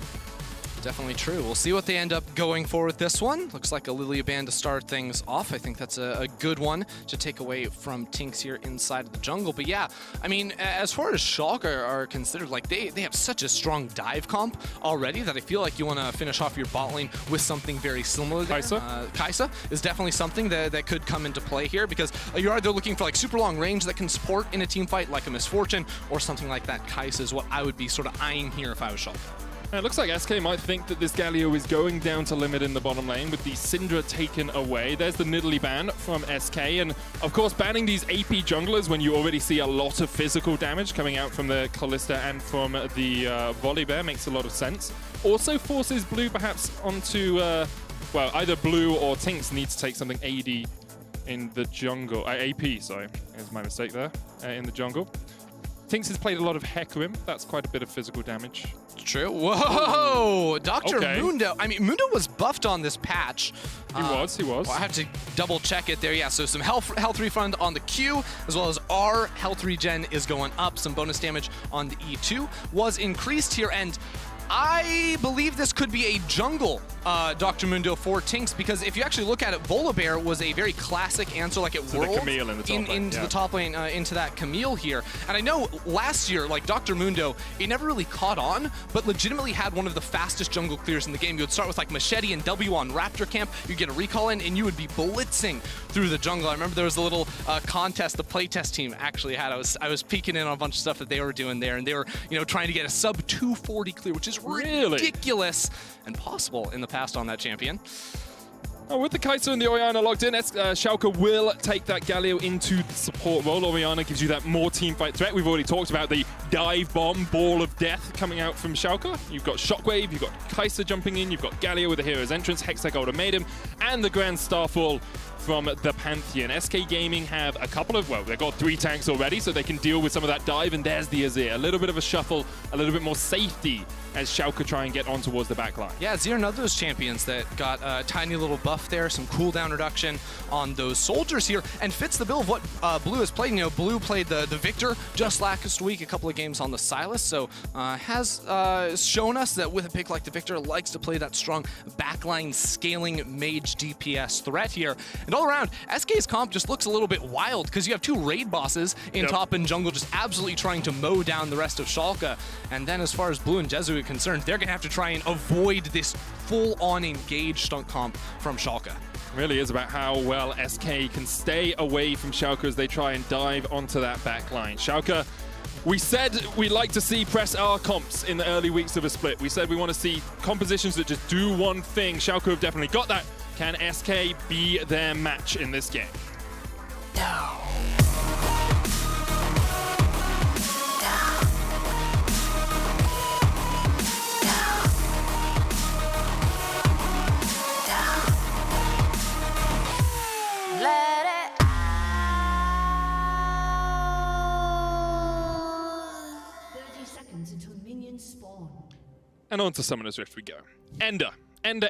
Definitely true. We'll see what they end up going for with this one. Looks like a Lilia ban to start things off. I think that's a good one to take away from Tinks here inside of the jungle. But yeah, I mean, as far as Schalke are considered, like they have such a strong dive comp already that I feel like you want to finish off your bot lane with something very similar there. Kai'Sa is definitely something that could come into play here because you're either looking for like super long range that can support in a team fight like a Misfortune or something like that. Kai'Sa is what I would be sort of eyeing here if I was Schalke. It looks like SK might think that this Galio is going down to limit in the bottom lane with the Syndra taken away. There's the Nidalee ban from SK, and of course banning these AP junglers when you already see a lot of physical damage coming out from the Kalista and from the Volibear makes a lot of sense. Also forces Blue perhaps onto, well, either Blue or Tinks need to take something AD in the jungle. AP, sorry, is my mistake there, in the jungle. Tinks has played a lot of Hecarim. That's quite a bit of physical damage. True. Whoa! Dr. Okay. Mundo. I mean, Mundo was buffed on this patch. He was. Well, I have to double check it there. Yeah, so some health refund on the Q, as well as our health regen is going up. Some bonus damage on the E2 was increased here, and I believe this could be a jungle Dr. Mundo for Tinks, because if you actually look at it, Volibear was a very classic answer, like it whirled into the top lane, into that Camille here. And I know last year, like Dr. Mundo, it never really caught on, but legitimately had one of the fastest jungle clears in the game. You would start with like Machete and W on Raptor Camp, you get a recall in, and you would be blitzing through the jungle. I remember there was a little contest the playtest team actually had. I was peeking in on a bunch of stuff that they were doing there, and they were, you know, trying to get a sub 240 clear, which is ridiculous and possible in the past on that champion. Oh, with the Kai'Sa and the Orianna logged in, Schalke will take that Galio into the support role. Orianna gives you that more teamfight threat. We've already talked about the dive bomb, ball of death coming out from Schalke. You've got Shockwave, you've got Kai'Sa jumping in, you've got Galio with the hero's entrance, Hextech Ultimatum, and the Grand Starfall from the Pantheon. SK Gaming have a couple of, well, they've got 3 tanks already, so they can deal with some of that dive, and there's the Azir. A little bit of a shuffle, a little bit more safety as Schalke try and get on towards the back line. Yeah, Azir, another of those champions that got a tiny little buff there, some cooldown reduction on those soldiers here, and fits the bill of what Blue has played. You know, Blue played the Victor just last week, a couple of games on the Sylas, so has shown us that with a pick like the Victor, likes to play that strong backline scaling mage DPS threat here. And all around, SK's comp just looks a little bit wild because you have 2 raid bosses in top and jungle just absolutely trying to mow down the rest of Schalke. And then as far as Blue and Jesu are concerned, they're going to have to try and avoid this full-on engaged stunt comp from Schalke. It really is about how well SK can stay away from Schalke as they try and dive onto that back line. Schalke, we said we like to see press R comps in the early weeks of a split. We said we want to see compositions that just do one thing. Schalke have definitely got that. Can SK be their match in this game? No. Let it out. 30 seconds until minions spawn. And on to Summoner's Rift we go. Ender. Ender.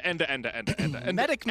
Medic.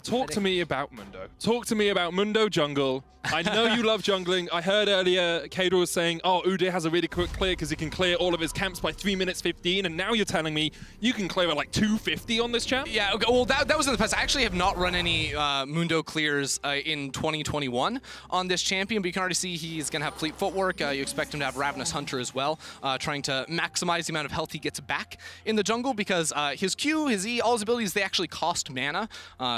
Talk to me about Mundo. Talk to me about Mundo jungle. I know you love jungling. I heard earlier Kader was saying, oh, Udyr has a really quick clear because he can clear all of his camps by 3 minutes 15, and now you're telling me you can clear at like 250 on this champ? Yeah, okay, well, that was in the past. I actually have not run any Mundo clears in 2021 on this champion, but you can already see he's going to have fleet footwork. You expect him to have Ravenous Hunter as well, trying to maximize the amount of health he gets back in the jungle because his Q, his E, all his abilities, they actually cost mana,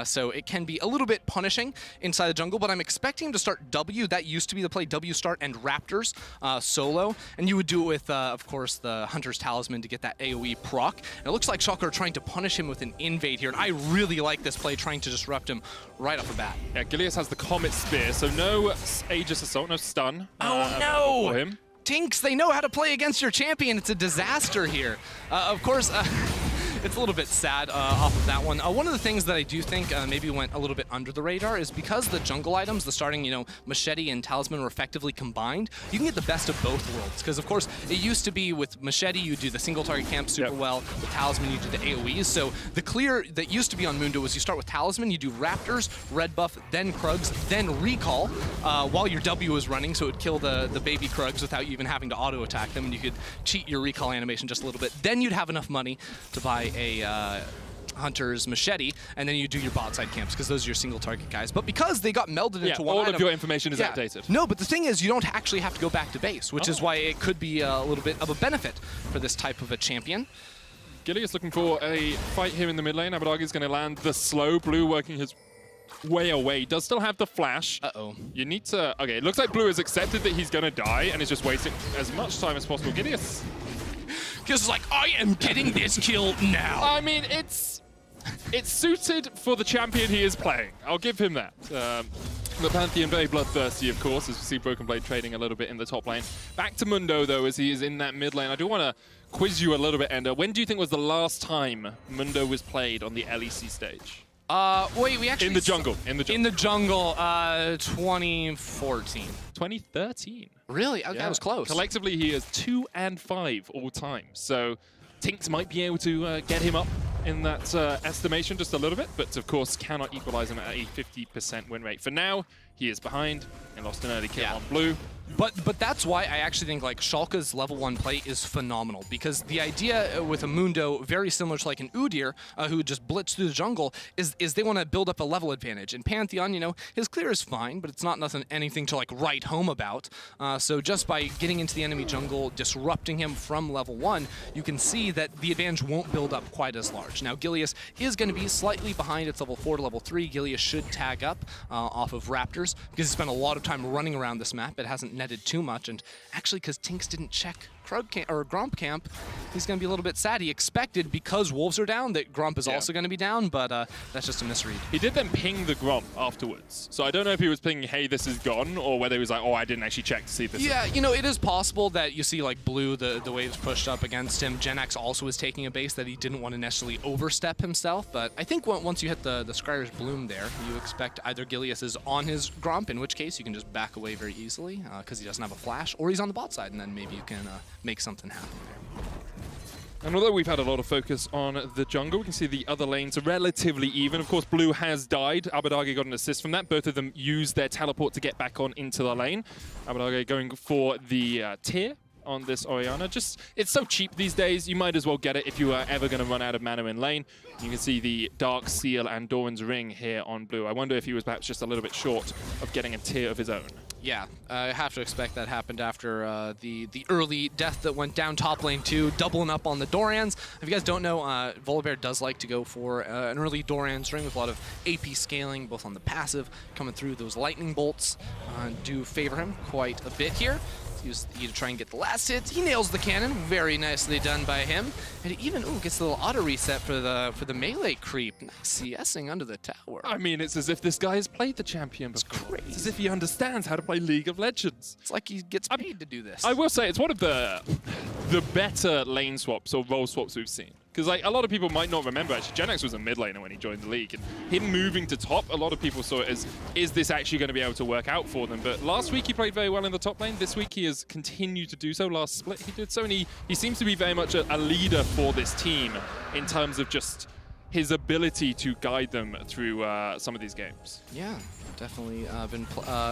so it can be a little bit punishing inside the jungle, but I'm expecting him to start W. That used to be the play, W start and Raptors solo, and you would do it with, of course, the Hunter's Talisman to get that AoE proc, and it looks like Schalke are trying to punish him with an invade here, and I really like this play, trying to disrupt him right off the bat. Yeah, Gilius has the Comet Spear, so no Aegis Assault, no stun. Oh no! For him. Tinks, they know how to play against your champion. It's a disaster here. Of course, it's a little bit sad off of that one. One of the things that I do think maybe went a little bit under the radar is because the jungle items, the starting, Machete and Talisman were effectively combined, you can get the best of both worlds. Because, of course, it used to be with Machete, you do the single target camp super well. With Talisman, you do the AoEs. So the clear that used to be on Mundo was you start with Talisman, you do Raptors, red buff, then Krugs, then Recall while your W was running, so it would kill the baby Krugs without you even having to auto-attack them, and you could cheat your Recall animation just a little bit. Then you'd have enough money to buy a Hunter's Machete, and then you do your bot side camps, because those are your single target guys. But because they got melded into one all item, of your information is outdated. No, but the thing is, you don't actually have to go back to base, which is why it could be a little bit of a benefit for this type of a champion. Gilius looking for a fight here in the mid lane. Abadagi is going to land the slow. Blue working his way away. Does still have the flash. Uh-oh. You need to... Okay, it looks like Blue has accepted that he's going to die and is just wasting as much time as possible. Gilius is like, I am getting this kill now. I mean, it's suited for the champion he is playing. I'll give him that. The Pantheon very bloodthirsty, of course, as we see Broken Blade trading a little bit in the top lane. Back to Mundo, though, as he is in that mid lane. I do want to quiz you a little bit, Ender. When do you think was the last time Mundo was played on the LEC stage? Wait, we actually... In the jungle. 2014. 2013. Really? Okay, that was close. Collectively, he is 2 and 5 all time. So Tinks might be able to get him up in that estimation just a little bit, but of course cannot equalize him at a 50% win rate. For now, he is behind and lost an early kill on Blue. But that's why I actually think like Schalke's level 1 play is phenomenal, because the idea with a Mundo, very similar to like an Udyr who just blitz through the jungle, is they want to build up a level advantage. And Pantheon, his clear is fine, but it's not anything to like write home about. So just by getting into the enemy jungle, disrupting him from level 1, you can see that the advantage won't build up quite as large. Now Gilius is going to be slightly behind. It's level 4 to level 3. Gilius should tag up off of Raptors, because he spent a lot of time running around this map. It hasn't netted too much, and actually because Tinks didn't check Gromp camp, he's going to be a little bit sad. He expected, because Wolves are down, that Gromp is also going to be down, but that's just a misread. He did then ping the Gromp afterwards, so I don't know if he was pinging, hey, this is gone, or whether he was like, oh, I didn't actually check to see this. Yeah, it is possible that you see like Blue, the waves pushed up against him. GenX also was taking a base that he didn't want to necessarily overstep himself, but I think once you hit the Scryer's Bloom there, you expect either Gilius is on his Gromp, in which case you can just back away very easily, because he doesn't have a flash, or he's on the bot side, and then maybe you can make something happen there. And although we've had a lot of focus on the jungle, we can see the other lanes are relatively even. Of course, Blue has died. Abadagi got an assist from that. Both of them used their teleport to get back on into the lane. Abadagi going for the tier on this Orianna. It's so cheap these days, you might as well get it if you are ever going to run out of mana in lane. You can see the Dark Seal and Doran's Ring here on Blue. I wonder if he was perhaps just a little bit short of getting a tier of his own. Yeah, I have to expect that happened after the early death that went down top lane too, doubling up on the Dorans. If you guys don't know, Volibear does like to go for an early Doran's Ring with a lot of AP scaling, both on the passive, coming through those lightning bolts do favor him quite a bit here. Use the E to try and get the last hit. He nails the cannon. Very nicely done by him. And he even gets a little auto reset for the melee creep. Nice CSing under the tower. I mean, it's as if this guy has played the champion before. It's as if he understands how to play League of Legends. It's like he gets paid to do this. I will say it's one of the better lane swaps or role swaps we've seen. Because like a lot of people might not remember, actually, GenX was a mid laner when he joined the league, and him moving to top, a lot of people saw it as, is this actually going to be able to work out for them? But last week he played very well in the top lane. This week he has continued to do so. Last split he did so, and he seems to be very much a leader for this team in terms of just his ability to guide them through some of these games. Yeah. Definitely been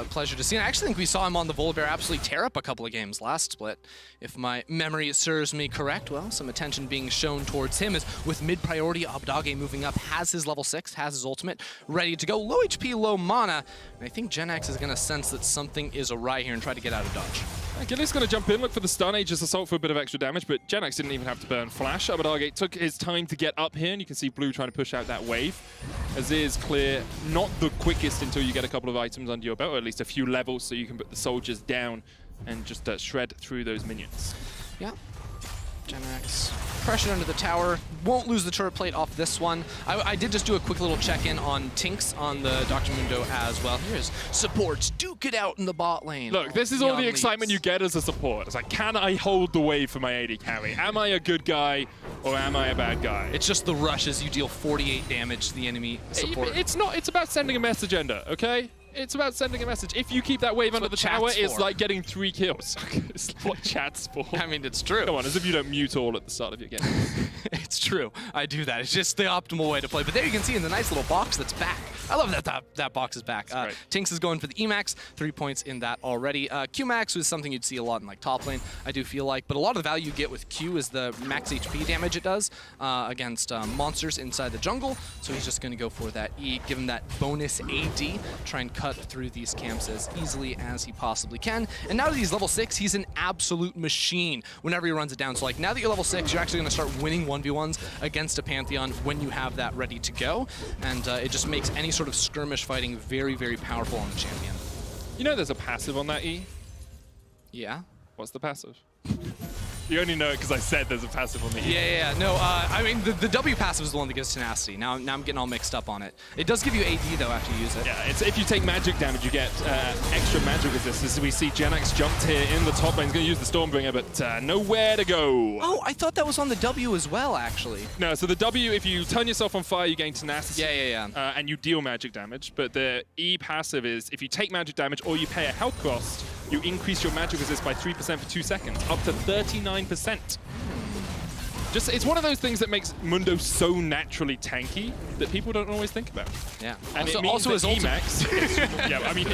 pleasure to see. And I actually think we saw him on the Volibear absolutely tear up a couple of games last split. If my memory serves me correct, well, some attention being shown towards him is with mid-priority, Abadagi moving up, has his level 6, has his ultimate, ready to go. Low HP, low mana. And I think GenX is going to sense that something is awry here and try to get out of dodge. Gilly's going to jump in, look for the stun, Aegis Assault for a bit of extra damage, but GenX didn't even have to burn Flash. Abadagi took his time to get up here, and you can see Blue trying to push out that wave. Azir's clear, not the quickest until you get a couple of items under your belt, or at least a few levels, so you can put the soldiers down and just shred through those minions. Yeah. GenX pressure under the tower. Won't lose the turret plate off this one. I did just do a quick little check-in on Tinks on the Dr. Mundo as well. Here's supports duke it out in the bot lane. Look, this is all the excitement you get as a support. It's like, can I hold the wave for my AD carry? Am I a good guy? or am I a bad guy? It's just the rushes. You deal 48 damage to the enemy support. It's not. It's about sending a message, Ender, okay? It's about sending a message. If you keep that wave under the tower, it's like getting 3 kills. It's what chat's for. I mean, it's true. Come on, as if you don't mute all at the start of your game. It's true. I do that. It's just the optimal way to play. But there you can see in the nice little box that's back. I love that box is back. Tinks is going for the Emax. 3 points in that already. Qmax was something you'd see a lot in like top lane, I do feel like. But a lot of the value you get with Q is the max HP damage it does against monsters inside the jungle. So he's just going to go for that E, give him that bonus AD, try and cut through these camps as easily as he possibly can. And now that he's level 6, he's an absolute machine whenever he runs it down. So like now that you're level 6, you're actually going to start winning 1v1s against a Pantheon when you have that ready to go. And it just makes any sort of skirmish fighting very, very powerful on the champion. You know there's a passive on that E? Yeah. What's the passive? You only know it because I said there's a passive on the E. Yeah. No, I mean, the W passive is the one that gives tenacity. Now I'm getting all mixed up on it. It does give you AD, though, after you use it. Yeah, it's if you take magic damage, you get extra magic resistance. As we see Genax jumped here in the top lane. He's going to use the Stormbringer, but nowhere to go. Oh, I thought that was on the W as well, actually. No, so the W, if you turn yourself on fire, you gain tenacity. Yeah. And you deal magic damage. But the E passive is if you take magic damage or you pay a health cost, you increase your magic resist by 3% for 2 seconds, up to 39%. Just, it's one of those things that makes Mundo so naturally tanky that people don't always think about. Yeah. And also his Emax. Yeah, I mean,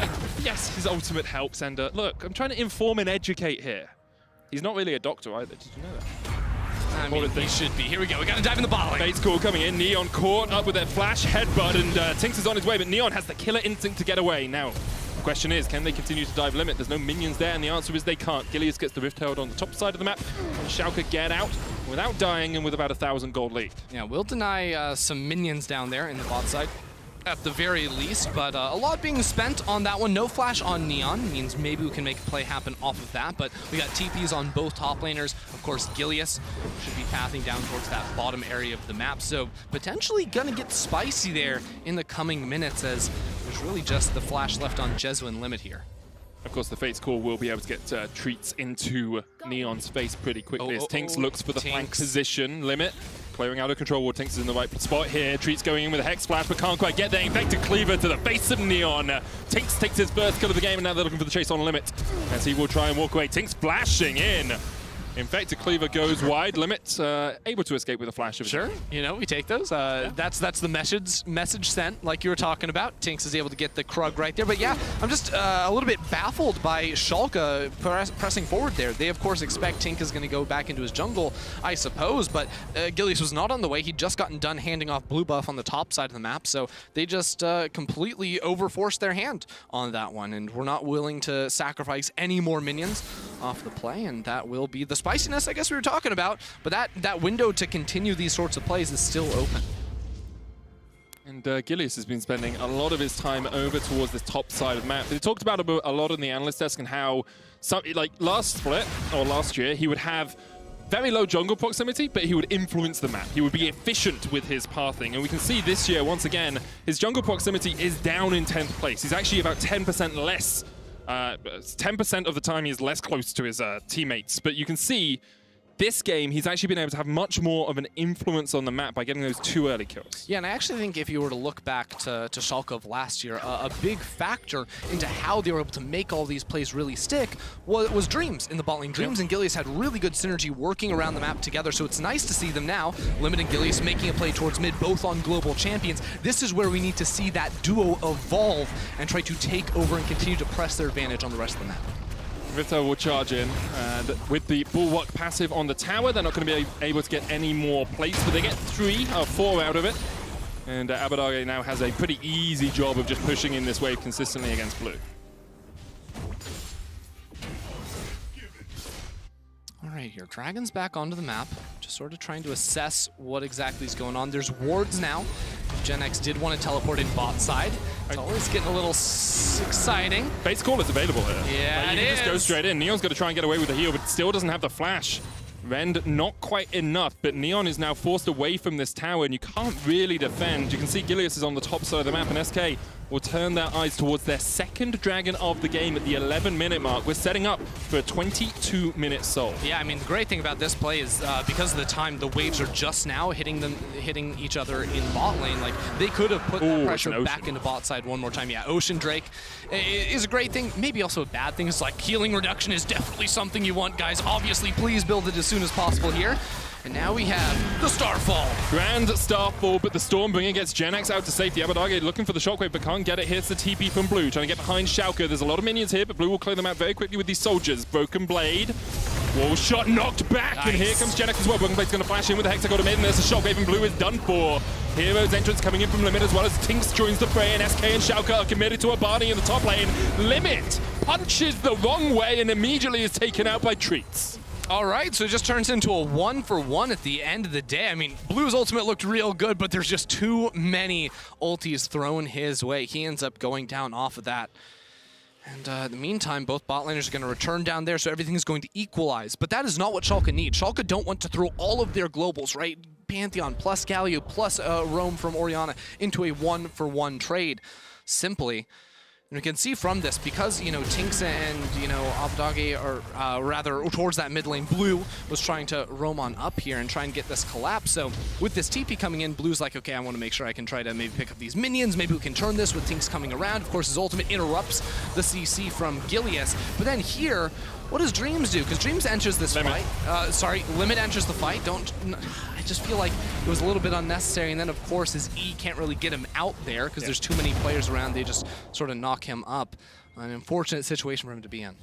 yes, his ultimate helps. And look, I'm trying to inform and educate here. He's not really a doctor either. Did you know that? I mean, he should be. Here we go. We got to dive in the bottle. Fate's Call coming in. Neon caught up with that flash headbutt, and Tinks is on his way, but Neon has the killer instinct to get away. Now, the question is, can they continue to dive limit? There's no minions there, and the answer is they can't. Gilius gets the Rift Herald on the top side of the map. Schalke get out without dying and with about 1,000 gold lead. Yeah, we'll deny some minions down there in the bot side, at the very least, but a lot being spent on that one. No flash on Neon means maybe we can make a play happen off of that, but we got TPs on both top laners. Of course, Gilius should be pathing down towards that bottom area of the map, so potentially gonna get spicy there in the coming minutes as there's really just the flash left on Jesu and Limit here. Of course, the Fate's Call will be able to get treats into Neon's face pretty quickly as Tinks looks for the flank position. Limit clearing out of control ward. Tinks is in the right spot here. Treats going in with a Hex Flash, but can't quite get there. Infected Cleaver to the face of Neon. Tinks takes his first kill of the game, and now they're looking for the chase on Limit as he will try and walk away. Tinks flashing in. Infected Cleaver goes wide. Limit able to escape with a flash of his Sure, you know, we take those. That's the message sent, like you were talking about. Tinks is able to get the Krug right there. But yeah, I'm just a little bit baffled by Schalke pressing forward there. They, of course, expect Tink is going to go back into his jungle, I suppose. But Gilius was not on the way. He'd just gotten done handing off blue buff on the top side of the map. So they just completely overforced their hand on that one. And we're not willing to sacrifice any more minions off the play. And that will be the spiciness, I guess, we were talking about, but that window to continue these sorts of plays is still open. And Gilius has been spending a lot of his time over towards this top side of the map. They talked about it a lot in the analyst desk and how, like last split, or last year, he would have very low jungle proximity, but he would influence the map. He would be efficient with his pathing. And we can see this year, once again, his jungle proximity is down in 10th place. He's actually about 10% less 10% of the time he's less close to his teammates, but you can see this game he's actually been able to have much more of an influence on the map by getting those 2 early kills. Yeah, and I actually think if you were to look back to Schalke of last year, a big factor into how they were able to make all these plays really stick was Dreams in the bot lane. Dreams and Gilius had really good synergy working around the map together, so it's nice to see them now, Limit and Gilius making a play towards mid, both on global champions. This is where we need to see that duo evolve and try to take over and continue to press their advantage on the rest of the map. Vito will charge in, and with the Bulwark passive on the tower, they're not going to be able to get any more plates, but they get 4 out of it. And Abadage now has a pretty easy job of just pushing in this wave consistently against blue. All right, here, Dragon's back onto the map, just sort of trying to assess what exactly is going on. There's wards now. Genax did want to teleport in bot side. It's always getting a little exciting. Base call is available here. Yeah, you can just go straight in. Neon's got to try and get away with the heal, but still doesn't have the flash. Rend not quite enough, but Neon is now forced away from this tower, and you can't really defend. You can see Gilius is on the top side of the map, and SK will turn their eyes towards their second dragon of the game at the 11-minute mark. We're setting up for a 22-minute soul. Yeah, I mean, the great thing about this play is because of the time, the waves are just now hitting each other in bot lane. Like, they could have put that pressure back into bot side one more time. Yeah, Ocean Drake is a great thing. Maybe also a bad thing. It's like healing reduction is definitely something you want, guys. Obviously, please build it as soon as possible here. And now we have the Starfall. Grand Starfall, but the Storm bringing against GenX out to safety. RDYCHK looking for the Shockwave, but can't get it. Here's the TP from Blue, trying to get behind Schalke. There's a lot of minions here, but Blue will clear them out very quickly with these soldiers. Broken Blade. Wall shot knocked back, and here comes GenX as well. Broken Blade's going to flash in with the Hexagod mid, and there's a Shockwave, and Blue is done for. Hero's entrance coming in from Limit, as well as Tinks joins the fray, and SK and Schalke are committed to a Barney in the top lane. Limit punches the wrong way and immediately is taken out by Treats. All right, so it just turns into a 1-for-1 at the end of the day. I mean, Blue's ultimate looked real good, but there's just too many ultis thrown his way. He ends up going down off of that. And in the meantime, both bot laners are going to return down there, so everything is going to equalize. But that is not what Schalke need. Schalke don't want to throw all of their globals, right? Pantheon plus Galio plus Roam from Orianna into a 1-for-1 trade. Simply. And we can see from this, because, you know, Tinks and, you know, RDYCHK are rather towards that mid lane, Blue was trying to roam on up here and try and get this collapse. So with this TP coming in, Blue's like, okay, I want to make sure I can try to maybe pick up these minions. Maybe we can turn this with Tinks coming around. Of course, his ultimate interrupts the CC from Gilius. But then here, what does Dreams do? Because Dreams enters this fight. Limit enters the fight. I just feel like it was a little bit unnecessary. And then, of course, his E can't really get him out there because there's too many players around. They just sort of knock him up. An unfortunate situation for him to be in.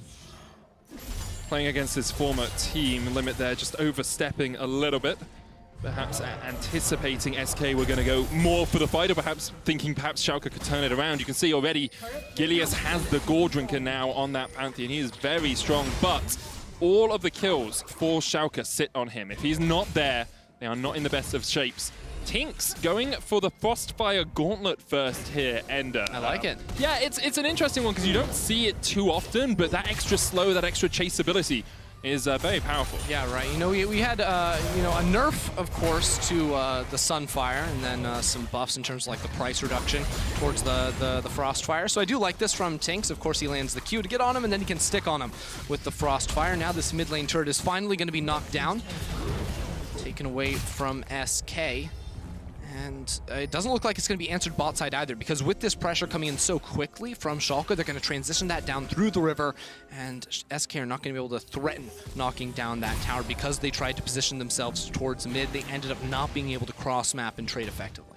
Playing against his former team, Limit there just overstepping a little bit. Perhaps anticipating SK were going to go more for the fight, or perhaps thinking Schalke could turn it around. You can see already Gilius has the Gore Drinker now on that Pantheon. He is very strong, but all of the kills for Schalke sit on him. If he's not there, they are not in the best of shapes. Tinks going for the Frostfire Gauntlet first here, Ender. I like it. Yeah, it's an interesting one because you don't see it too often, but that extra slow, that extra chaseability is very powerful. Yeah, right. You know, we had, you know, a nerf, of course, to the Sunfire, and then some buffs in terms of, like, the price reduction towards the Frostfire. So I do like this from Tinks. Of course, he lands the Q to get on him, and then he can stick on him with the Frostfire. Now this mid lane turret is finally going to be knocked down. Taken away from SK. And it doesn't look like it's going to be answered bot side either, because with this pressure coming in so quickly from Schalke, they're going to transition that down through the river, and SK are not going to be able to threaten knocking down that tower because they tried to position themselves towards mid. They ended up not being able to cross map and trade effectively.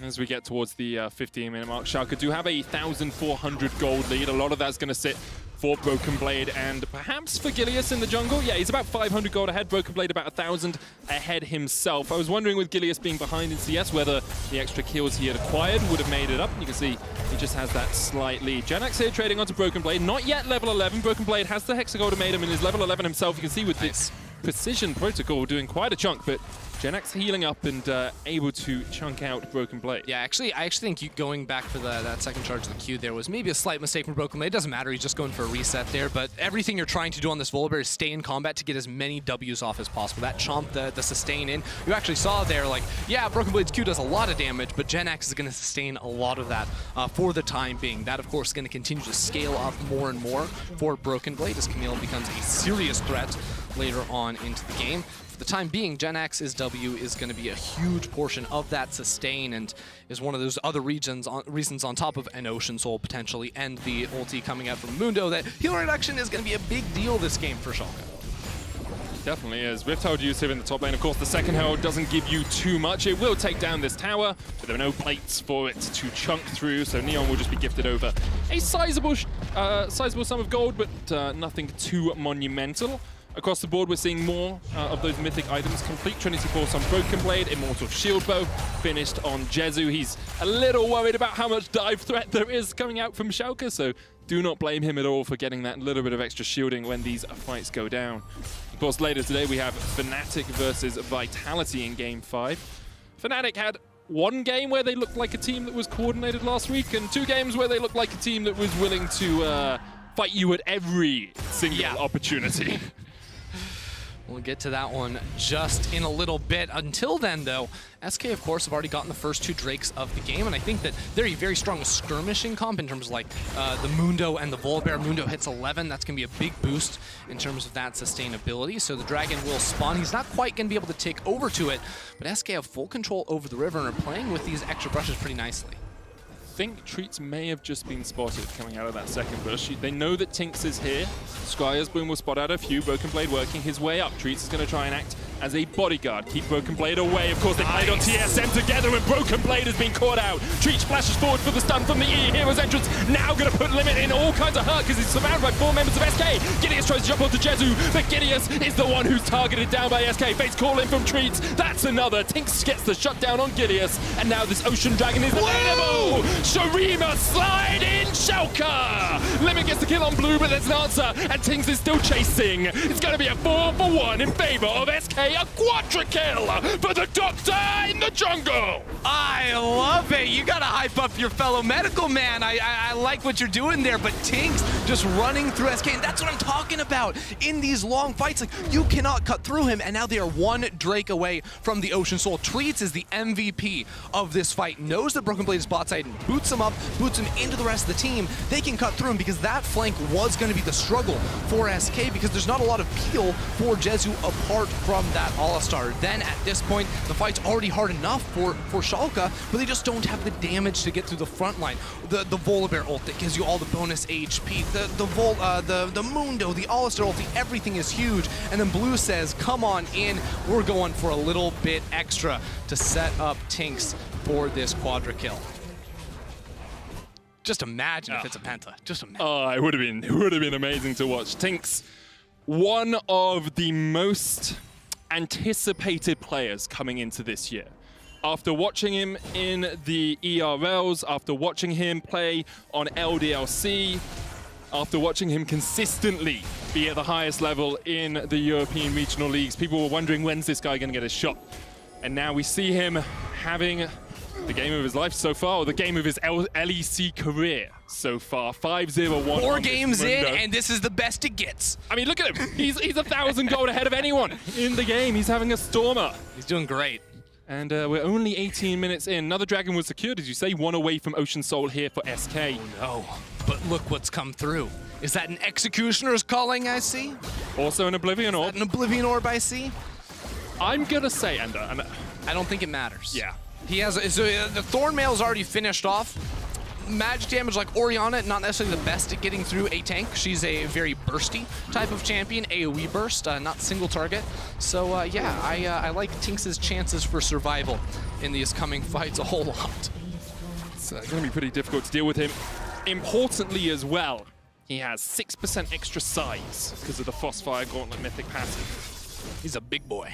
As we get towards the 15-minute mark, Schalke do have a 1,400 gold lead. A lot of that's going to sit for Broken Blade and perhaps for Gilius in the jungle. Yeah, he's about 500 gold ahead. Broken Blade about 1,000 ahead himself. I was wondering with Gilius being behind in CS whether the extra kills he had acquired would have made it up. And you can see he just has that slight lead. GenX here trading onto Broken Blade. Not yet level 11. Broken Blade has the Hexagod made him and is level 11 himself. You can see with this Precision Protocol doing quite a chunk, but GenX healing up and able to chunk out Broken Blade. Yeah, I actually think going back for that second charge of the Q there was maybe a slight mistake from Broken Blade. It doesn't matter, he's just going for a reset there, but everything you're trying to do on this Volibear is stay in combat to get as many Ws off as possible. That chomp, the sustain in, you actually saw there, like, yeah, Broken Blade's Q does a lot of damage, but GenX is going to sustain a lot of that for the time being. That, of course, is going to continue to scale up more and more for Broken Blade as Camille becomes a serious threat later on into the game. For the time being, GenX's W is going to be a huge portion of that sustain and is one of those other reasons on top of an Ocean Soul potentially and the ulti coming out from Mundo that heal reduction is going to be a big deal this game for Schalke. Definitely is. Rift Herald used here in the top lane. Of course, the second Herald doesn't give you too much. It will take down this tower, but there are no plates for it to chunk through, so Neon will just be gifted over a sizable sum of gold, but nothing too monumental. Across the board, we're seeing more of those mythic items. Complete Trinity Force on Broken Blade, Immortal Shield Bow finished on Jezu. He's a little worried about how much dive threat there is coming out from Schalke, so do not blame him at all for getting that little bit of extra shielding when these fights go down. Of course, later today, we have Fnatic versus Vitality in Game 5. Fnatic had one game where they looked like a team that was coordinated last week, and 2 games where they looked like a team that was willing to fight you at every single opportunity. We'll get to that one just in a little bit. Until then, though, SK, of course, have already gotten the first 2 Drakes of the game, and I think that they're a very strong skirmishing comp in terms of like the Mundo and the Volibear. Mundo hits 11. That's going to be a big boost in terms of that sustainability. So the Dragon will spawn. He's not quite going to be able to take over to it, but SK have full control over the river and are playing with these extra brushes pretty nicely. I think Treats may have just been spotted coming out of that second bush. They know that Tinks is here. Scryer's Boom will spot out a few. Broken Blade working his way up. Treats is going to try and act as a bodyguard. Keep Broken Blade away. Of course, they played on TSM together and Broken Blade has been caught out. Treats flashes forward for the stun from the E. Hero's entrance now going to put limit in all kinds of hurt because he's surrounded by 4 members of SK. Gideus tries to jump onto Jezu, but Gideus is the one who's targeted down by SK. Face call in from Treats. That's another. Tinks gets the shutdown on Gideus. And now this Ocean Dragon is available. Sharima slide in Schalke. Limit gets the kill on Blue, but there's an answer. And Tinks is still chasing. It's going to be a 4-for-1 in favor of SK. A quadra kill for the Doctor in the jungle. I love it. You got to hype up your fellow medical man. I like what you're doing there, but Tinks just running through SK. And that's what I'm talking about. In these long fights, like you cannot cut through him. And now they are 1 Drake away from the Ocean Soul. Treats is the MVP of this fight. Knows that Broken Blade is bot side and boots him up, boots him into the rest of the team. They can cut through him because that flank was going to be the struggle for SK because there's not a lot of peel for Jezu apart from that All-Star. Then at this point, the fight's already hard enough for Schalke, but they just don't have the damage to get through the front line. The Volibear ult that gives you all the bonus HP, the Mundo, the All-Star ulti, everything is huge. And then Blue says, come on in, we're going for a little bit extra to set up Tinks for this quadra kill. Just imagine if it's a penta. Just imagine. Oh, it would have been amazing to watch. Tinks, one of the most anticipated players coming into this year. After watching him in the ERLs, after watching him play on LDLC, after watching him consistently be at the highest level in the European regional leagues, people were wondering when's this guy going to get a shot. And now we see him having the game of his life so far, or the game of his LEC career so far. 5-0-1. 4 games in, and this is the best it gets. I mean, look at him. He's 1,000 gold ahead of anyone in the game. He's having a stormer. He's doing great. And we're only 18 minutes in. Another Dragon was secured, as you say. 1 away from Ocean Soul here for SK. Oh, no. But look what's come through. Is that an Executioner's Calling I see? Also an Oblivion Orb. An Oblivion Orb I see? I'm going to say, Ender. I don't think it matters. Yeah. He has the Thorn Mail's already finished off. Magic damage like Orianna, not necessarily the best at getting through a tank. She's a very bursty type of champion, AoE burst, not single target. So yeah, I like Tinks' chances for survival in these coming fights a whole lot. It's going to be pretty difficult to deal with him. Importantly as well, he has 6% extra size because of the Frostfire Gauntlet Mythic passive. He's a big boy.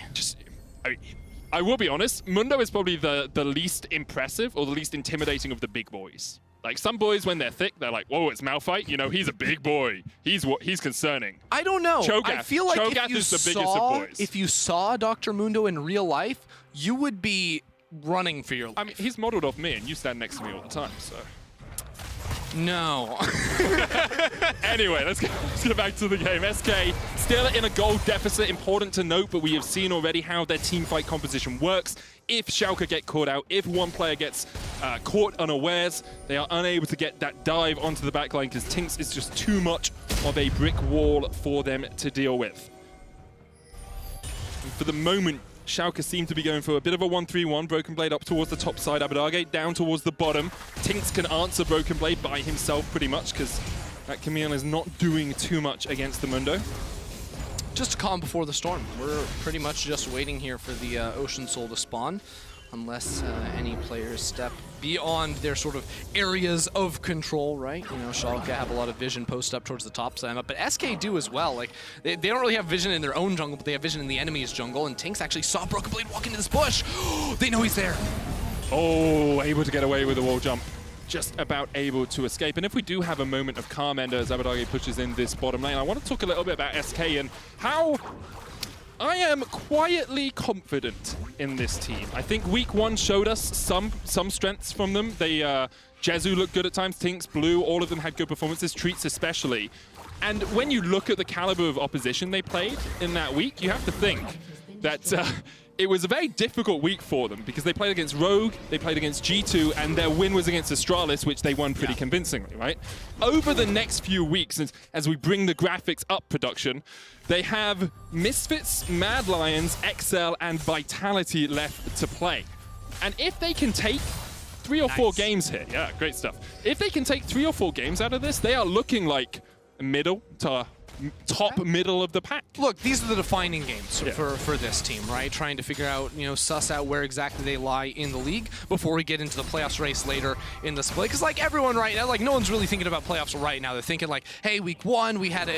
I will be honest, Mundo is probably the least impressive or the least intimidating of the big boys. Like some boys, when they're thick, they're like, whoa, it's Malphite. You know, he's a big boy. He's concerning. I don't know. Cho'Gath. I feel like Cho'Gath is the biggest of boys. If you saw Dr. Mundo in real life, you would be running for your life. I mean, he's modeled off me, and you stand next to me all the time, so. No. Anyway, let's get back to the game. SK still in a gold deficit. Important to note, but we have seen already how their team fight composition works. If Schalke get caught out, if one player gets caught unawares, they are unable to get that dive onto the backline because Tinks is just too much of a brick wall for them to deal with. And for the moment, Schalke seem to be going for a bit of a 1-3-1. Broken Blade up towards the top side, RDYCHK down towards the bottom. Tinks can answer Broken Blade by himself pretty much because that Camille is not doing too much against the Mundo. Just a calm before the storm. We're pretty much just waiting here for the Ocean Soul to spawn, unless any players step beyond their sort of areas of control, right? You know, Schalke have a lot of vision post up towards the top side, but SK do as well. Like, they don't really have vision in their own jungle, but they have vision in the enemy's jungle, and Tinks actually saw Broken Blade walk into this bush. They know he's there. Oh, able to get away with a wall jump. Just about able to escape. And if we do have a moment of calm, Ender, as RDYCHK pushes in this bottom lane, I want to talk a little bit about SK and how I am quietly confident in this team. I think week 1 showed us some strengths from them. They Jezu looked good at times, Tinks, Blue, all of them had good performances, Treats especially. And when you look at the caliber of opposition they played in that week, you have to think that it was a very difficult week for them because they played against Rogue, they played against G2, and their win was against Astralis, which they won pretty convincingly, right? Over the next few weeks, as we bring the graphics up production, they have Misfits, Mad Lions, XL, and Vitality left to play. And if they can take 3 or 4 games here, yeah, great stuff. If they can take 3 or 4 games out of this, they are looking like middle to top middle of the pack. Look, these are the defining games for this team, right? Trying to figure out, suss out where exactly they lie in the league before we get into the playoffs race later in the split. Because like everyone right now, like no one's really thinking about playoffs right now. They're thinking like, hey, week 1, we had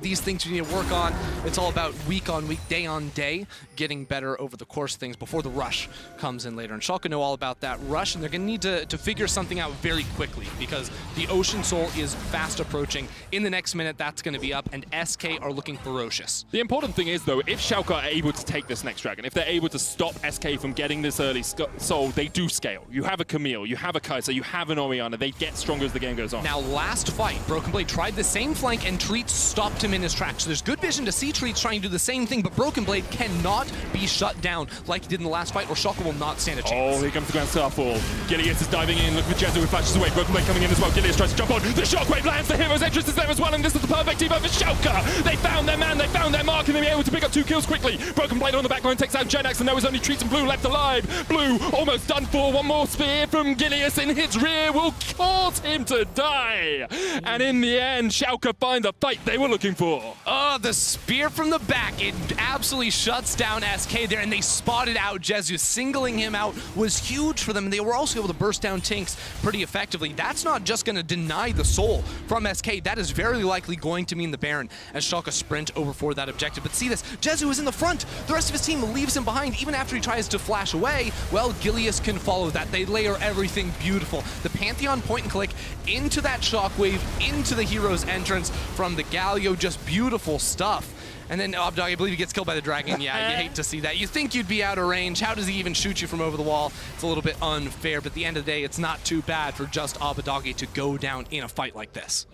these things we need to work on. It's all about week on week, day on day, getting better over the course of things before the rush comes in later. And Schalke know all about that rush, and they're going to need to figure something out very quickly because the Ocean Soul is fast approaching. In the next minute, that's going to be up, and SK are looking ferocious. The important thing is, though, if Schalke are able to take this next dragon, if they're able to stop SK from getting this early soul, they do scale. You have a Camille, you have a Kai'Sa, you have an Orianna. They get stronger as the game goes on. Now, last fight, Broken Blade tried the same flank, and Treats stopped him in his tracks. So there's good vision to see Treats trying to do the same thing, but Broken Blade cannot be shut down like he did in the last fight, or Schalke will not stand a chance. Oh, here comes the Grand Starfall. Gilius is diving in. Look for Jezu, who flashes away. Broken Blade coming in as well. Gilius tries to jump on. The Shockwave lands. The hero's entrance is there as well, and this is the perfect team up for Schalke. They found their man, they found their mark, and they're able to pick up 2 kills quickly. Broken Blade on the backline takes out Genax, and there was only Treats and Blue left alive. Blue almost done for. One more spear from Gilius in his rear will cause him to die. And in the end, Schalke find the fight they were looking for. Oh, the spear from the back. It absolutely shuts down SK there, and they spotted out Jezu. Singling him out was huge for them, and they were also able to burst down Tinks pretty effectively. That's not just going to deny the soul from SK. That is very likely going to mean the Baron as Schalke sprint over for that objective. But see this, Jezu is in the front. The rest of his team leaves him behind. Even after he tries to flash away, well, Gilius can follow that. They layer everything beautiful. The Pantheon point and click into that shockwave, into the hero's entrance from the Galio. Just beautiful stuff. And then Abdog, I believe he gets killed by the dragon. Yeah, you hate to see that. You think you'd be out of range. How does he even shoot you from over the wall? It's a little bit unfair, but at the end of the day, it's not too bad for just Abadagi to go down in a fight like this.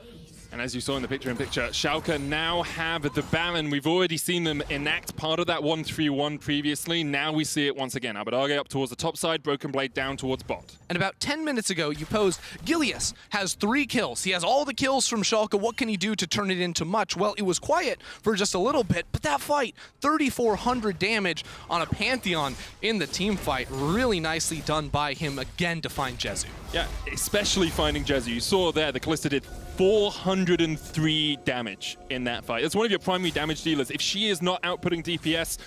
And as you saw in the picture-in-picture, Schalke now have the Baron. We've already seen them enact part of that 1-3-1 previously. Now we see it once again. Abadage up towards the top side, Broken Blade down towards bot. And about 10 minutes ago, you posed, Gilius has 3 kills. He has all the kills from Schalke. What can he do to turn it into much? Well, it was quiet for just a little bit, but that fight, 3,400 damage on a Pantheon in the team fight. Really nicely done by him again to find Jezu. Yeah, especially finding Jezu. You saw there, the Kalista did 403 damage in that fight. That's one of your primary damage dealers. If she is not outputting DPS,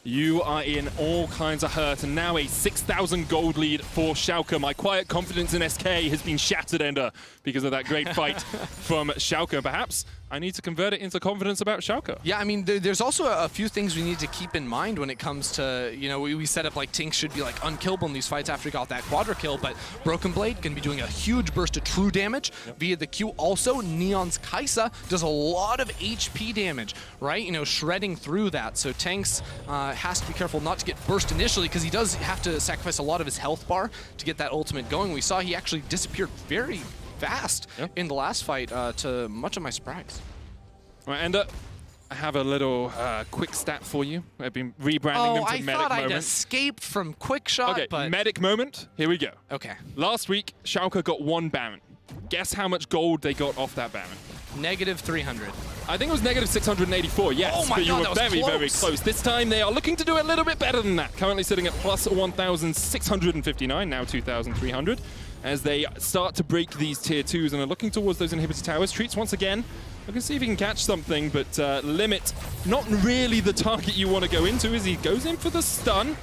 you are in all kinds of hurt. And now a 6,000 gold lead for Schalke. My quiet confidence in SK has been shattered, Ender, because of that great fight from Schalke. Perhaps I need to convert it into confidence about Schalke. Yeah, I mean, there's also a few things we need to keep in mind when it comes to, we set up like Tinks should be like unkillable in these fights after he got that quadra kill, but Broken Blade going to be doing a huge burst of true damage via the Q. Also, Neon's Kai'Sa does a lot of HP damage, right? Shredding through that. So Tinks has to be careful not to get burst initially because he does have to sacrifice a lot of his health bar to get that ultimate going. We saw he actually disappeared very fast in the last fight to much of my surprise. All right, Ender, I have a little quick stat for you. I've been rebranding them to Medic Moment. I thought I'd escaped from Quick Shot, okay, but... Medic Moment, here we go. Okay. Last week, Schalke got 1 Baron. Guess how much gold they got off that Baron? Negative 300. I think it was negative 684, yes. Oh my but you God, were that was very, close. very close. This time they are looking to do a little bit better than that. Currently sitting at plus 1,659, now 2,300. As they start to break these tier 2s and are looking towards those inhibitor towers. Treats once again. I can see if he can catch something, but Limit, not really the target you want to go into as he goes in for the stun.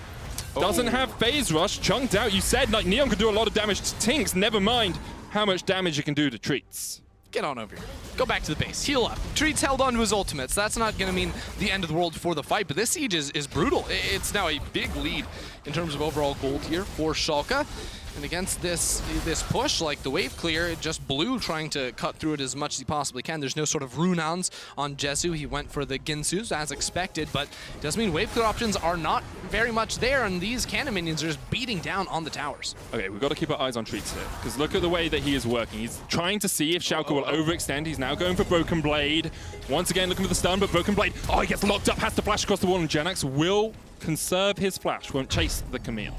Doesn't have phase rush, chunked out. You said like Neon could do a lot of damage to Tinks, never mind how much damage it can do to Treats. Get on over here. Go back to the base. Heal up. Treats held on to his ultimates. That's not going to mean the end of the world for the fight, but this siege is brutal. It's now a big lead in terms of overall gold here for Schalke. And against this push, like the wave clear, just Blue trying to cut through it as much as he possibly can. There's no sort of runons on Jezu. He went for the Ginsus as expected, but it does mean wave clear options are not very much there, and these cannon minions are just beating down on the towers. Okay, we've got to keep our eyes on Treats here, because look at the way that he is working. He's trying to see if Schalke will overextend. He's now going for Broken Blade. Once again, looking for the stun, but Broken Blade, oh, he gets locked up, has to flash across the wall, and Genax will conserve his flash, won't chase the Camille.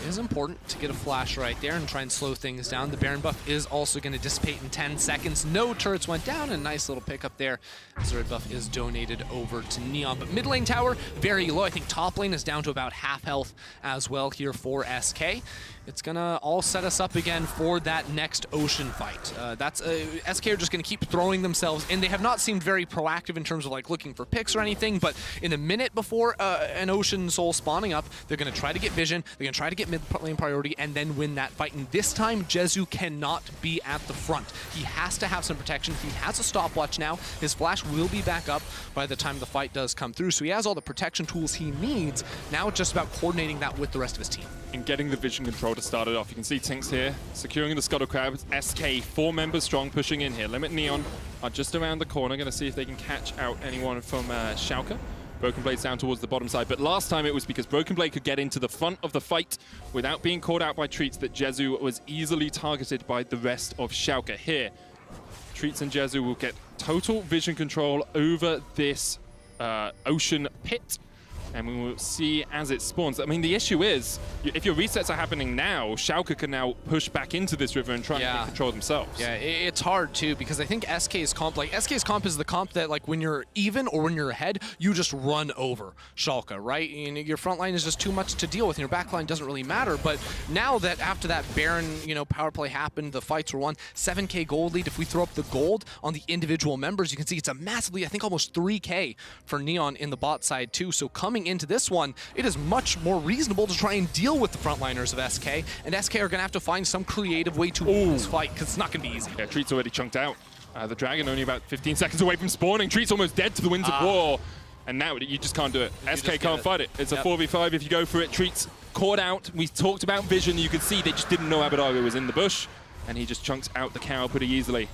It is important to get a flash right there and try and slow things down. The Baron buff is also going to dissipate in 10 seconds. No turrets went down, and a nice little pickup there as the red buff is donated over to Neon. But mid lane tower, very low. I think top lane is down to about half health as well here for SK. It's going to all set us up again for that next Ocean fight. SK are just going to keep throwing themselves in. They have not seemed very proactive in terms of like looking for picks or anything, but in a minute before an Ocean Soul spawning up, they're going to try to get vision, they're going to try to get mid lane priority, and then win that fight. And this time, Jezu cannot be at the front. He has to have some protection. He has a stopwatch now. His flash will be back up by the time the fight does come through, so he has all the protection tools he needs. Now it's just about coordinating that with the rest of his team. And getting the vision control to start it off. You can see Tinks here, securing the Scuttle Crab. SK, 4 members strong, pushing in here. Limit Neon are just around the corner, going to see if they can catch out anyone from Schalke. Broken Blade's down towards the bottom side, but last time it was because Broken Blade could get into the front of the fight without being caught out by Treats that Jezu was easily targeted by the rest of Schalke. Here, Treats and Jezu will get total vision control over this ocean pit, and we will see as it spawns. I mean, the issue is, if your resets are happening now, Schalke can now push back into this river and try and take control themselves. Yeah, it's hard too, because I think SK's comp is the comp that like when you're even or when you're ahead, you just run over Schalke, right? And your front line is just too much to deal with, and your back line doesn't really matter. But now that after that Baron, power play happened, the fights were won, 7K gold lead. If we throw up the gold on the individual members, you can see it's a massively, I think almost 3K for Neon in the bot side too. So coming into this one, it is much more reasonable to try and deal with the frontliners of SK, and SK are going to have to find some creative way to win this fight, because it's not going to be easy. Yeah, Treats already chunked out. The Dragon only about 15 seconds away from spawning. Treats almost dead to the Winds of War, and now you just can't do it. SK can't fight it. It's a 4v5 if you go for it. Treats caught out. We talked about vision. You could see they just didn't know Abidago was in the bush, and he just chunks out the cow pretty easily.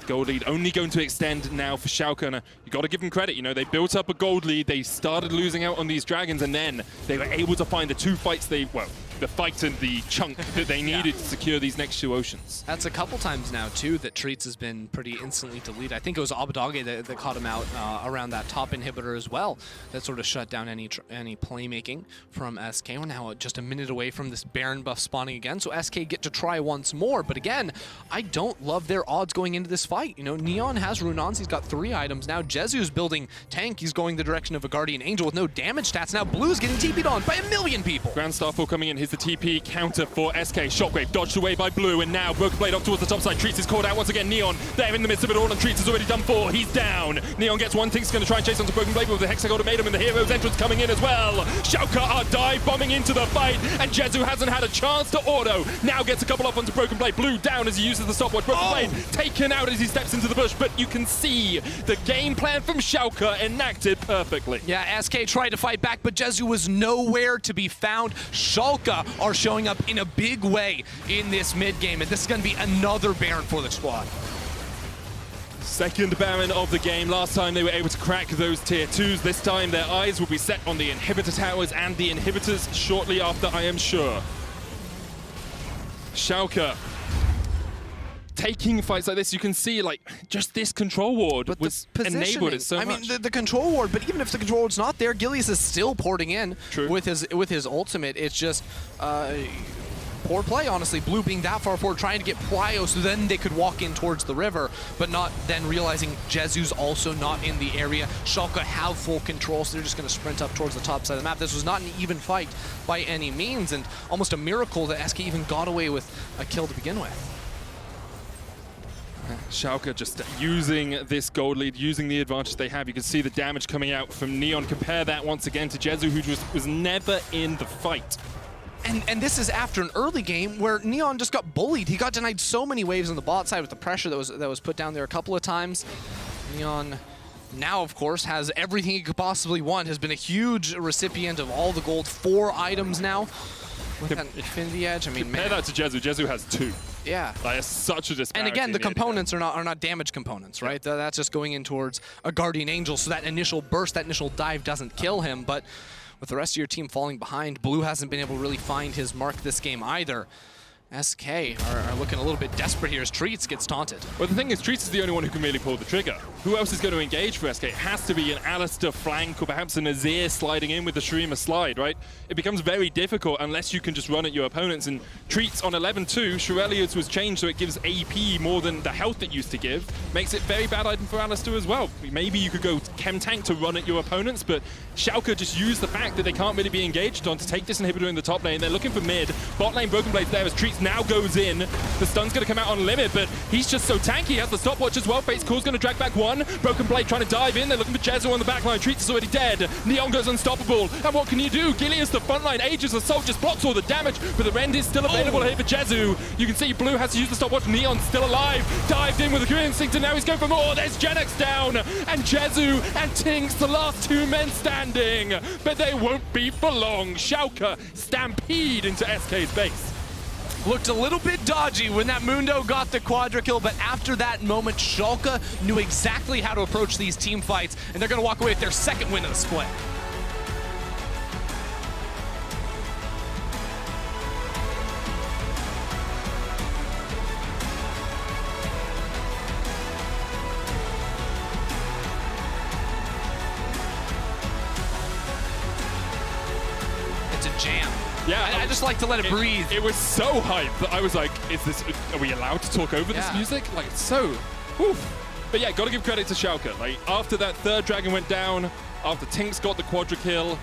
Gold lead only going to extend now for Schalke, and you got to give them credit. They built up a gold lead, they started losing out on these dragons, and then they were able to find the 2 fights the fight and the chunk that they needed to secure these next 2 oceans. That's a couple times now too that Treats has been pretty instantly deleted. I think it was Abidago that caught him out around that top inhibitor as well, that sort of shut down any playmaking from SK. We're now just a minute away from this Baron buff spawning again, so SK get to try once more. But again, I don't love their odds going into this fight. Neon has Runons, he's got 3 items now. Jezu's building tank, he's going the direction of a Guardian Angel with no damage stats. Now Blue's getting TP'd on by 1,000,000 people. Grand Starfall coming in, here's the TP counter for SK. Shockwave dodged away by Blue, and now Broken Blade up towards the top side. Treats is caught out once again. Neon, they're in the midst of it all, and Treats is already done for. He's down. Neon gets one thing, he's going to try and chase onto Broken Blade with the Hexagon and the Hero's entrance coming in as well. Schalke are dive bombing into the fight, and Jezu hasn't had a chance to auto. Now gets a couple off onto Broken Blade. Blue down as he uses the stopwatch. Broken Blade taken out as he steps into the bush, but you can see the game plan from Schalke enacted perfectly. Yeah, SK tried to fight back, but Jezu was nowhere to be found. Schalke are showing up in a big way in this mid game, and this is going to be another Baron for the squad. Second Baron of the game. Last time they were able to crack those tier 2s. This time their eyes will be set on the inhibitor towers and the inhibitors shortly after, I am sure. Schalke taking fights like this, you can see just this control ward was enabled it so much. I mean, the control ward, but even if the control ward's not there, Gilius is still porting in with his ultimate. It's just poor play, honestly. Blue being that far forward, trying to get Prio so then they could walk in towards the river, but not then realizing Jezu's also not in the area. Schalke have full control, so they're just going to sprint up towards the top side of the map. This was not an even fight by any means, and almost a miracle that SK even got away with a kill to begin with. Schalke just using this gold lead, using the advantage they have. You can see the damage coming out from Neon. Compare that once again to Jezu, who was never in the fight. And this is after an early game where Neon just got bullied. He got denied so many waves on the bot side with the pressure that was put down there a couple of times. Neon now, of course, has everything he could possibly want, has been a huge recipient of all the gold, 4 items now. with that Infinity Edge, I mean, compare that to Jezu. Jezu has 2. Yeah. Like, it's such a disparity. And again, the in components are not damage components, right? That's just going in towards a Guardian Angel, so that initial burst, that initial dive doesn't kill him. But with the rest of your team falling behind, Blue hasn't been able to really find his mark this game either. SK are looking a little bit desperate here as Treats gets taunted. Well, the thing is, Treats is the only one who can really pull the trigger. Who else is going to engage for SK? It has to be an Alistair flank or perhaps an Azir sliding in with the Shurima slide, right? It becomes very difficult unless you can just run at your opponents. And Treats on 11-2, Shurelia's was changed so it gives AP more than the health it used to give. Makes it very bad item for Alistair as well. Maybe you could go Chem Tank to run at your opponents, but Schalke just used the fact that they can't really be engaged on to take this inhibitor in the top lane. They're looking for mid. Bot lane Broken Blade's there as Treats now goes in. The stun's going to come out on limit, but he's just so tanky. He has the stopwatch as well. Fate's Call's going to drag back one. Broken Blade trying to dive in. They're looking for Jezu on the back line. Treats is already dead. Neon goes unstoppable. And what can you do? Gilius, the front line, Aegis Assault just blocks all the damage, but the Rend is still available here for Jezu. You can see Blue has to use the stopwatch. Neon's still alive. Dived in with a Cure Instinct, and now he's going for more. There's Genex down. And Jezu and Tinks, the last 2 men standing. But they won't be for long. Schalke stampede into SK's base. Looked a little bit dodgy when that Mundo got the quadra kill, but after that moment, Schalke knew exactly how to approach these team fights, and they're going to walk away with their 2nd win of the split. It's a jam. Yeah, I just like to let it breathe. It was so hype that I was like, are we allowed to talk over this music? Like, it's so, oof. But yeah, gotta give credit to Schalke. Like, after that 3rd dragon went down, after Tinks got the quadra kill,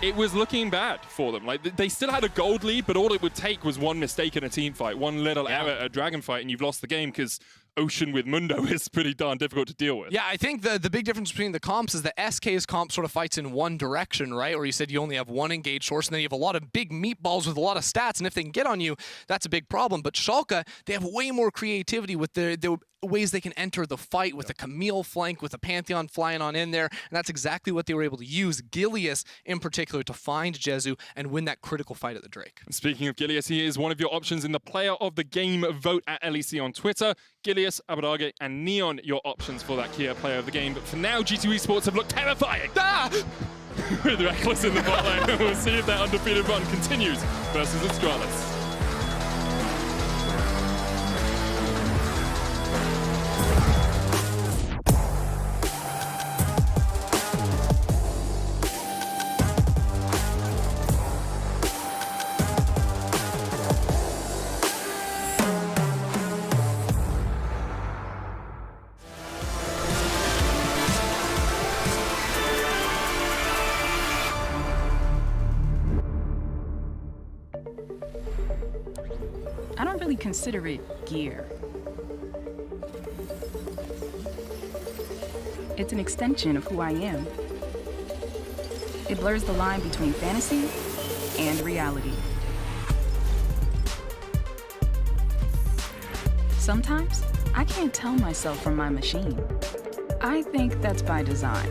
it was looking bad for them. Like, they still had a gold lead, but all it would take was one mistake in a team fight, one little error at a dragon fight, and you've lost the game because Ocean with Mundo is pretty darn difficult to deal with. Yeah, I think the big difference between the comps is that SK's comp sort of fights in one direction, right? Where you said you only have one engaged source, and then you have a lot of big meatballs with a lot of stats, and if they can get on you, that's a big problem. But Schalke, they have way more creativity with the ways they can enter the fight with a Camille flank, with a Pantheon flying on in there, and that's exactly what they were able to use, Gilius in particular, to find Jezu and win that critical fight at the Drake. And speaking of Gilius, he is one of your options in the Player of the Game vote at LEC on Twitter. Gilius, Abadage, and Neon, your options for that Kia Player of the Game. But for now, G2 Esports have looked terrifying. With Reckless in the bot lane. We'll see if that undefeated run continues versus Astralis. I don't really consider it gear. It's an extension of who I am. It blurs the line between fantasy and reality. Sometimes, I can't tell myself from my machine. I think that's by design.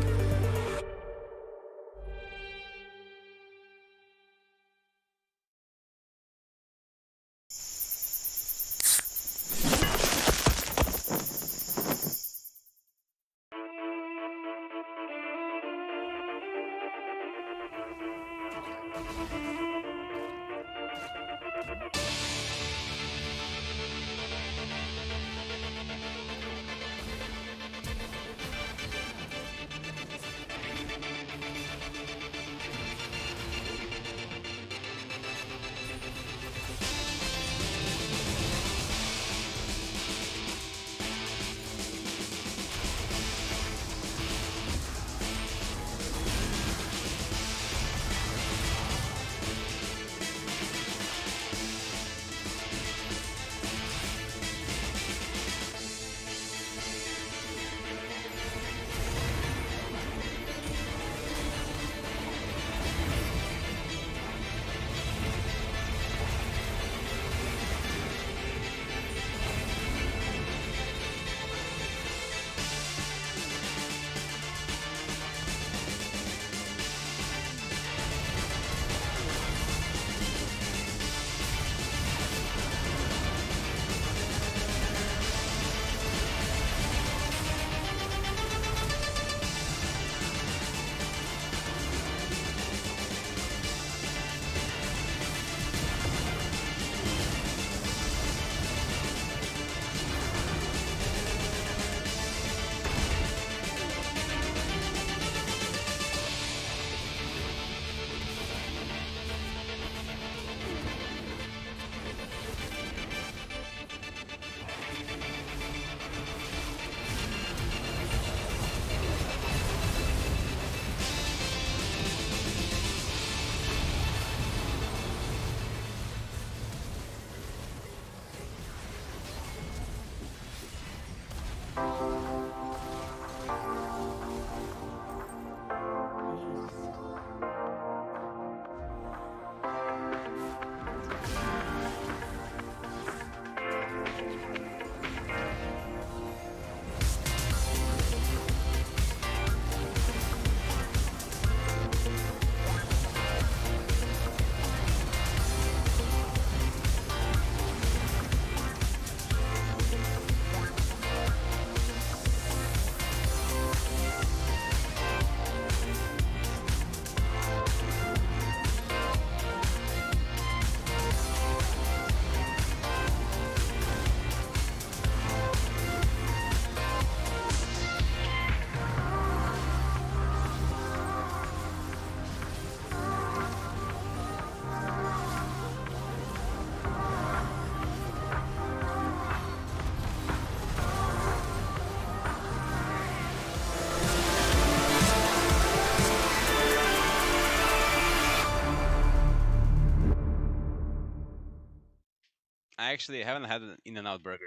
I actually haven't had an In-N-Out burger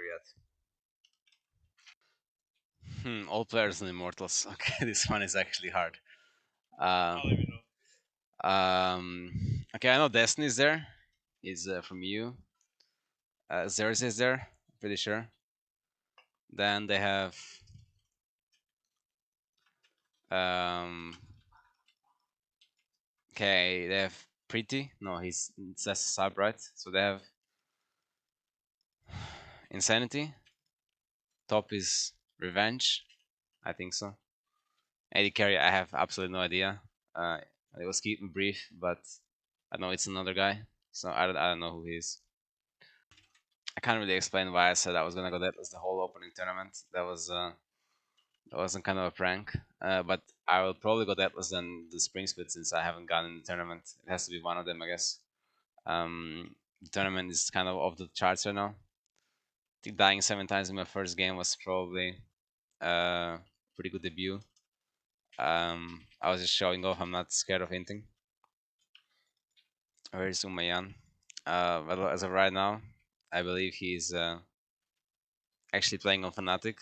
yet. All players and Immortals. Okay, this one is actually hard. Okay, I know Destiny is there. Is from you. Xerxes is there, pretty sure. Then they have okay, they have Pretty. No, it says sub, right? So they have Insanity. Top is Revenge. I think so. AD carry, I have absolutely no idea. It was keep me brief, but I know it's another guy, so I don't know who he is. I can't really explain why I said I was gonna go deadless the whole opening tournament. That wasn't kind of a prank, but I will probably go deadless than the spring split since I haven't gone in the tournament. It has to be one of them, I guess. The tournament is kind of off the charts right now. I think dying 7 times in my first game was probably a pretty good debut. I was just showing off. I'm not scared of hinting. Where is Umayan? Well, as of right now, I believe he's actually playing on Fnatic.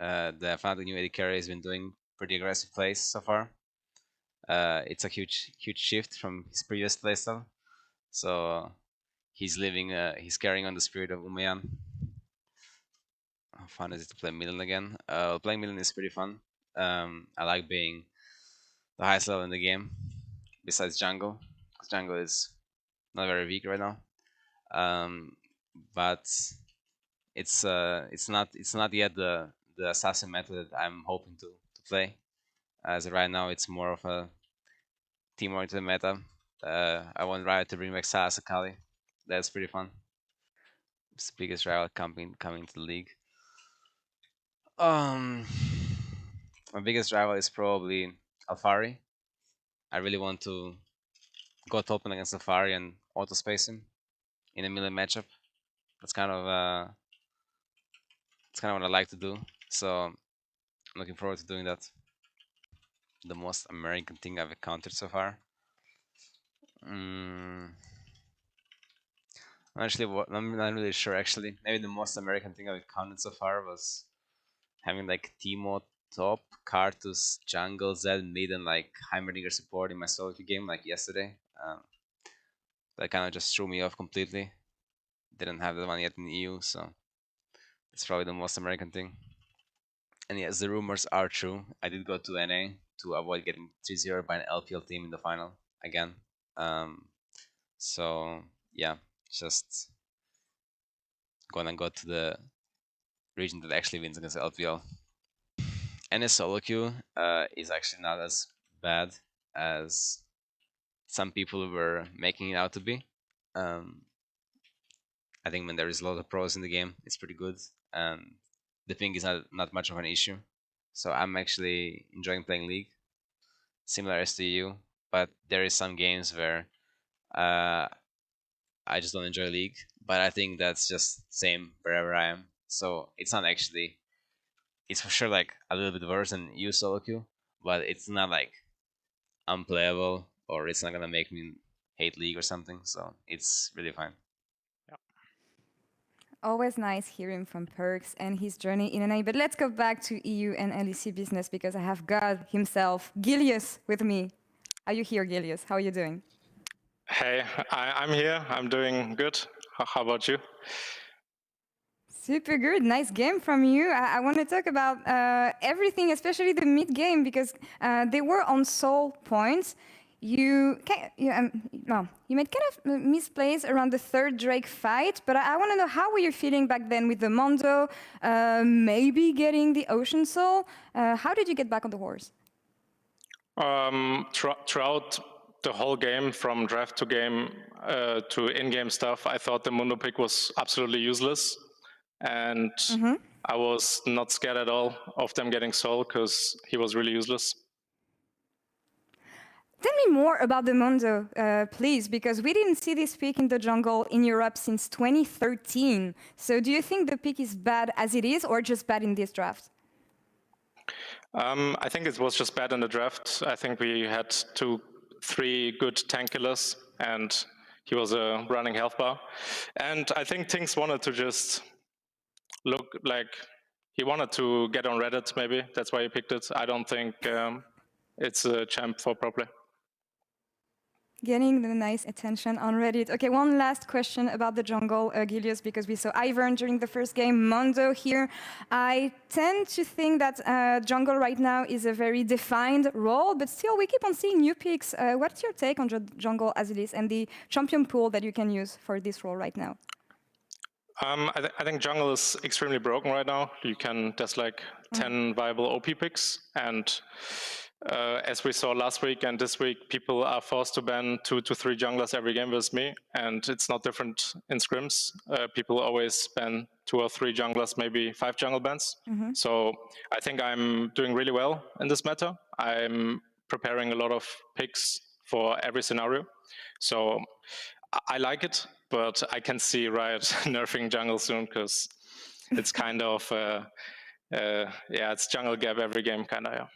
The Fnatic new AD carry has been doing pretty aggressive plays so far. It's a huge shift from his previous playstyle. So he's carrying on the spirit of Umayan. How fun is it to play Milan again? Playing Milan is pretty fun. I like being the highest level in the game, besides jungle. Because jungle is not very weak right now. But it's not yet the assassin method that I'm hoping to play. As of right now, it's more of a team-oriented meta. I want Riot to bring back Sass Akali. That's pretty fun. It's the biggest rival coming to the league. My biggest rival is probably Alfari. I really want to go top lane against Alfari and auto space him in a melee matchup. That's kind of what I like to do. So I'm looking forward to doing that. The most American thing I've encountered so far. I'm not really sure actually. Maybe the most American thing I've encountered so far was having like Timo top, Karthus jungle, Zed mid, and like Heimerdinger support in my solo queue game like yesterday. That kind of just threw me off completely. Didn't have that one yet in the EU, so it's probably the most American thing. And yes, the rumors are true. I did go to NA to avoid getting 3-0 by an LPL team in the final again. So yeah, just gonna go to the region that actually wins against LPL. NA solo queue is actually not as bad as some people were making it out to be. I think when there is a lot of pros in the game, it's pretty good, and the ping is not much of an issue. So I'm actually enjoying playing League, similar as to you, but there is some games where I just don't enjoy League, but I think that's just same wherever I am. So it's not actually, it's for sure like a little bit worse than you solo queue, but it's not like unplayable or it's not gonna make me hate League or something. So it's really fine. Always nice hearing from Perks and his journey in NA. But let's go back to EU and LEC business because I have God himself, Gilius, with me. Are you here, Gilius? How are you doing? Hey, I'm here. I'm doing good. How about you? Super good. Nice game from you. I want to talk about everything, especially the mid game, because they were on soul points. You made kind of misplays around the third Drake fight, but I want to know, how were you feeling back then with the Mondo, maybe getting the Ocean Soul? How did you get back on the horse? Throughout the whole game, from draft to game to in-game stuff, I thought the Mundo pick was absolutely useless. And I was not scared at all of them getting Soul because he was really useless. Tell me more about the Mondo, please, because we didn't see this pick in the jungle in Europe since 2013. So do you think the pick is bad as it is, or just bad in this draft? I think it was just bad in the draft. I think we had 2-3 good tank killers, and he was a running health bar. And I think Tinks wanted to just look like he wanted to get on Reddit, maybe. That's why he picked it. I don't think it's a champ for pro play. Getting the nice attention on Reddit. Okay, one last question about the jungle, Gilius, because we saw Ivern during the first game, Mondo here. I tend to think that jungle right now is a very defined role, but still we keep on seeing new picks. What's your take on jungle as it is and the champion pool that you can use for this role right now? I think jungle is extremely broken right now. There's like 10 viable OP picks, and as we saw last week and this week, people are forced to ban 2 to 3 junglers every game with me, and it's not different in scrims. People always ban 2 or 3 junglers, maybe 5 jungle bans. So I think I'm doing really well in this meta. I'm preparing a lot of picks for every scenario. So I like it, but I can see Riot nerfing jungle soon, because it's kind of, it's jungle gap every game, kind of, yeah.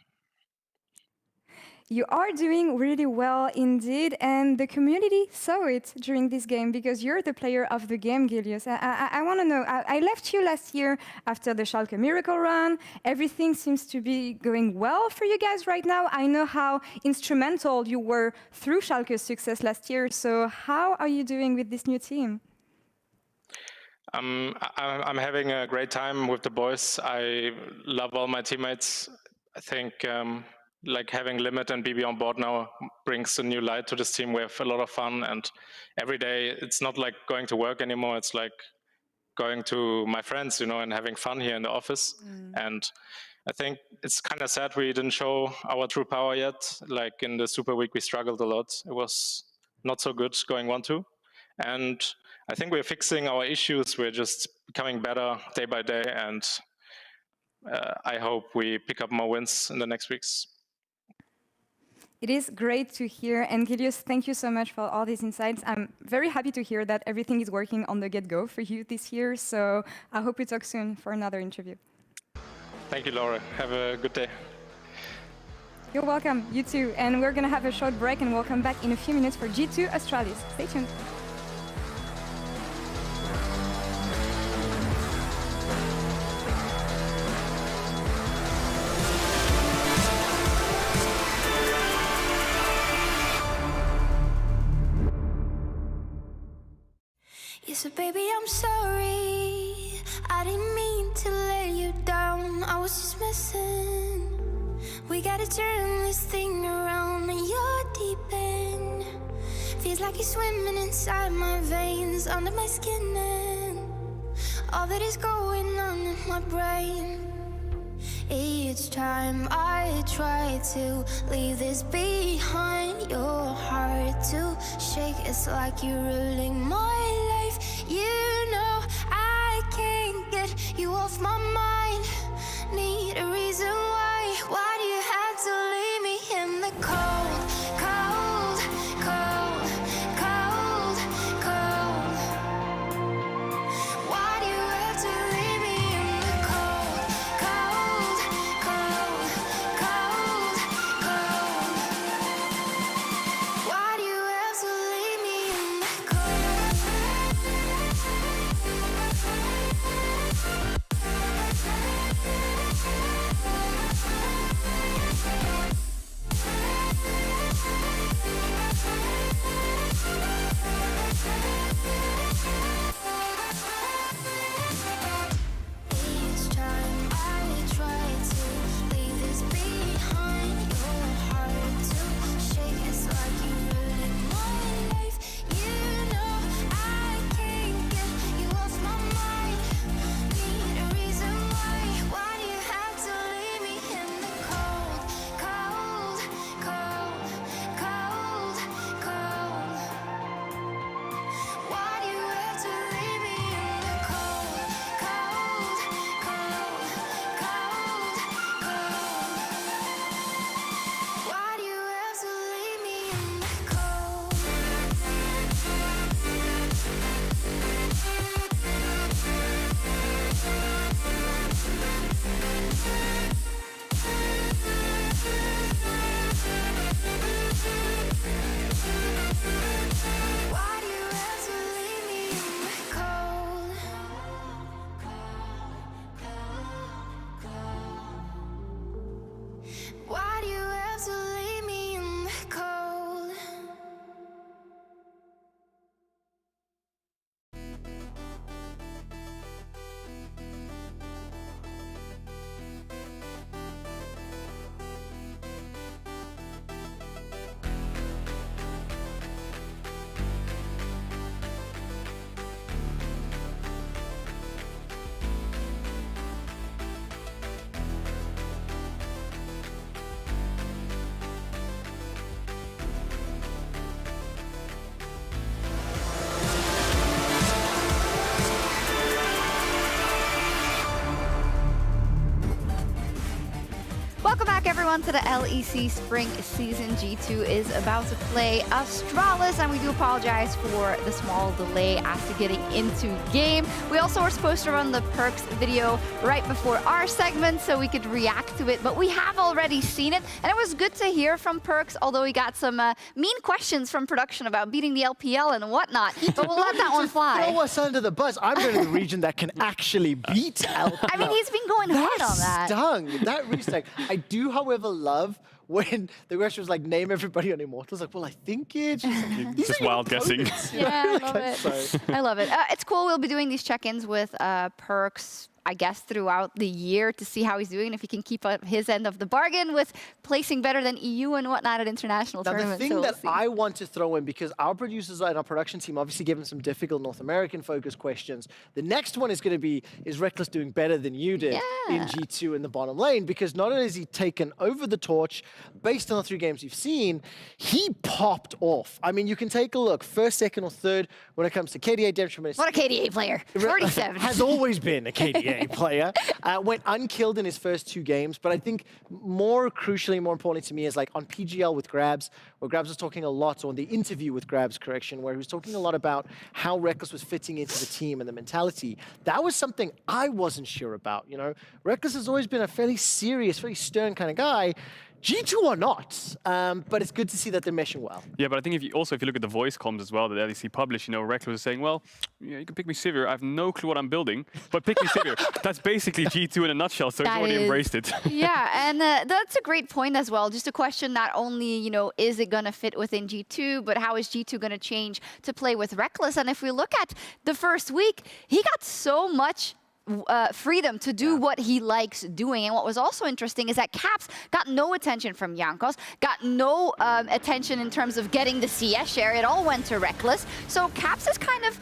You are doing really well indeed, and the community saw it during this game because you're the player of the game, Gilius. I want to know, I left you last year after the Schalke Miracle run. Everything seems to be going well for you guys right now. I know how instrumental you were through Schalke's success last year, so how are you doing with this new team? I'm having a great time with the boys. I love all my teammates. I think like having Limit and BB on board now brings a new light to this team. We have a lot of fun, and every day it's not like going to work anymore. It's like going to my friends, you know, and having fun here in the office. And I think it's kind of sad we didn't show our true power yet. Like in the Super Week, we struggled a lot. It was not so good going 1-2. And I think we're fixing our issues. We're just becoming better day by day, and I hope we pick up more wins in the next weeks. It is great to hear, and Gilius, thank you so much for all these insights. I'm very happy to hear that everything is working on the get-go for you this year, so I hope we talk soon for another interview. Thank you, Laura. Have a good day. You're welcome, you too. And we're going to have a short break, and we'll come back in a few minutes for G2 Australis. Stay tuned. You said, baby, I'm sorry. I didn't mean to let you down. I was just messing. We gotta turn this thing around, and you're deep in. Feels like you're swimming inside my veins, under my skin, and all that is going on in my brain. Each time I try to leave this behind, your heart to shake. It's like you're ruling my life. You know I can't get you off my mind. Need a reason why. Why do you have to leave me in the cold, cold, cold, cold, cold? Why do you have to leave me in the cold, cold, cold, cold, cold? Why do you have to leave me in the cold? Welcome back, everyone, to the LEC Spring Season. G2 is about to play Astralis, and we do apologize for the small delay after getting into game. We also were supposed to run the Perks video right before our segment so we could react to it, but we have already seen it, and it was good to hear from Perks, although he got some mean questions from production about beating the LPL and whatnot, but we'll let that one fly. Throw us under the bus. I'm going to the region that can actually beat LPL. I mean, he's been going hard on that. That really stung. I do, however, love when the question was like, name everybody on Immortals. Like, well, I think it's just wild guessing. Yeah, I love it. I love it. It's cool. We'll be doing these check-ins with Perks, I guess, throughout the year to see how he's doing, if he can keep up his end of the bargain with placing better than EU and whatnot at international tournaments. The thing that I want to throw in, because our producers and our production team obviously gave him some difficult North American focused questions. The next one is going to be, is Reckless doing better than you did in G2 in the bottom lane? Because not only has he taken over the torch, based on the 3 games you've seen, he popped off. I mean, you can take a look, first, second, or third when it comes to KDA Detriment. What a KDA player, 37. Has always been a KDA player. Went unkilled in his first 2 games, but I think more crucially, more importantly to me is like on PGL with Grabs, where Grabs was talking a lot, or on the interview with Grabs, correction, where he was talking a lot about how Reckless was fitting into the team and the mentality. That was something I wasn't sure about, you know? Reckless has always been a fairly serious, very stern kind of guy. G2 or not, but it's good to see that they're meshing well. Yeah, but I think if you look at the voice comms as well that LEC published, you know, Reckless was saying, well, you can pick me Sivir. I have no clue what I'm building, but pick me Sivir. That's basically G2 in a nutshell, so he's already embraced it. Yeah, and that's a great point as well. Just a question not only, you know, is it going to fit within G2, but how is G2 going to change to play with Reckless? And if we look at the first week, he got so much freedom to do what he likes doing. And what was also interesting is that Caps got no attention from Jankos, got no attention in terms of getting the CS share. It all went to Reckless. So Caps is kind of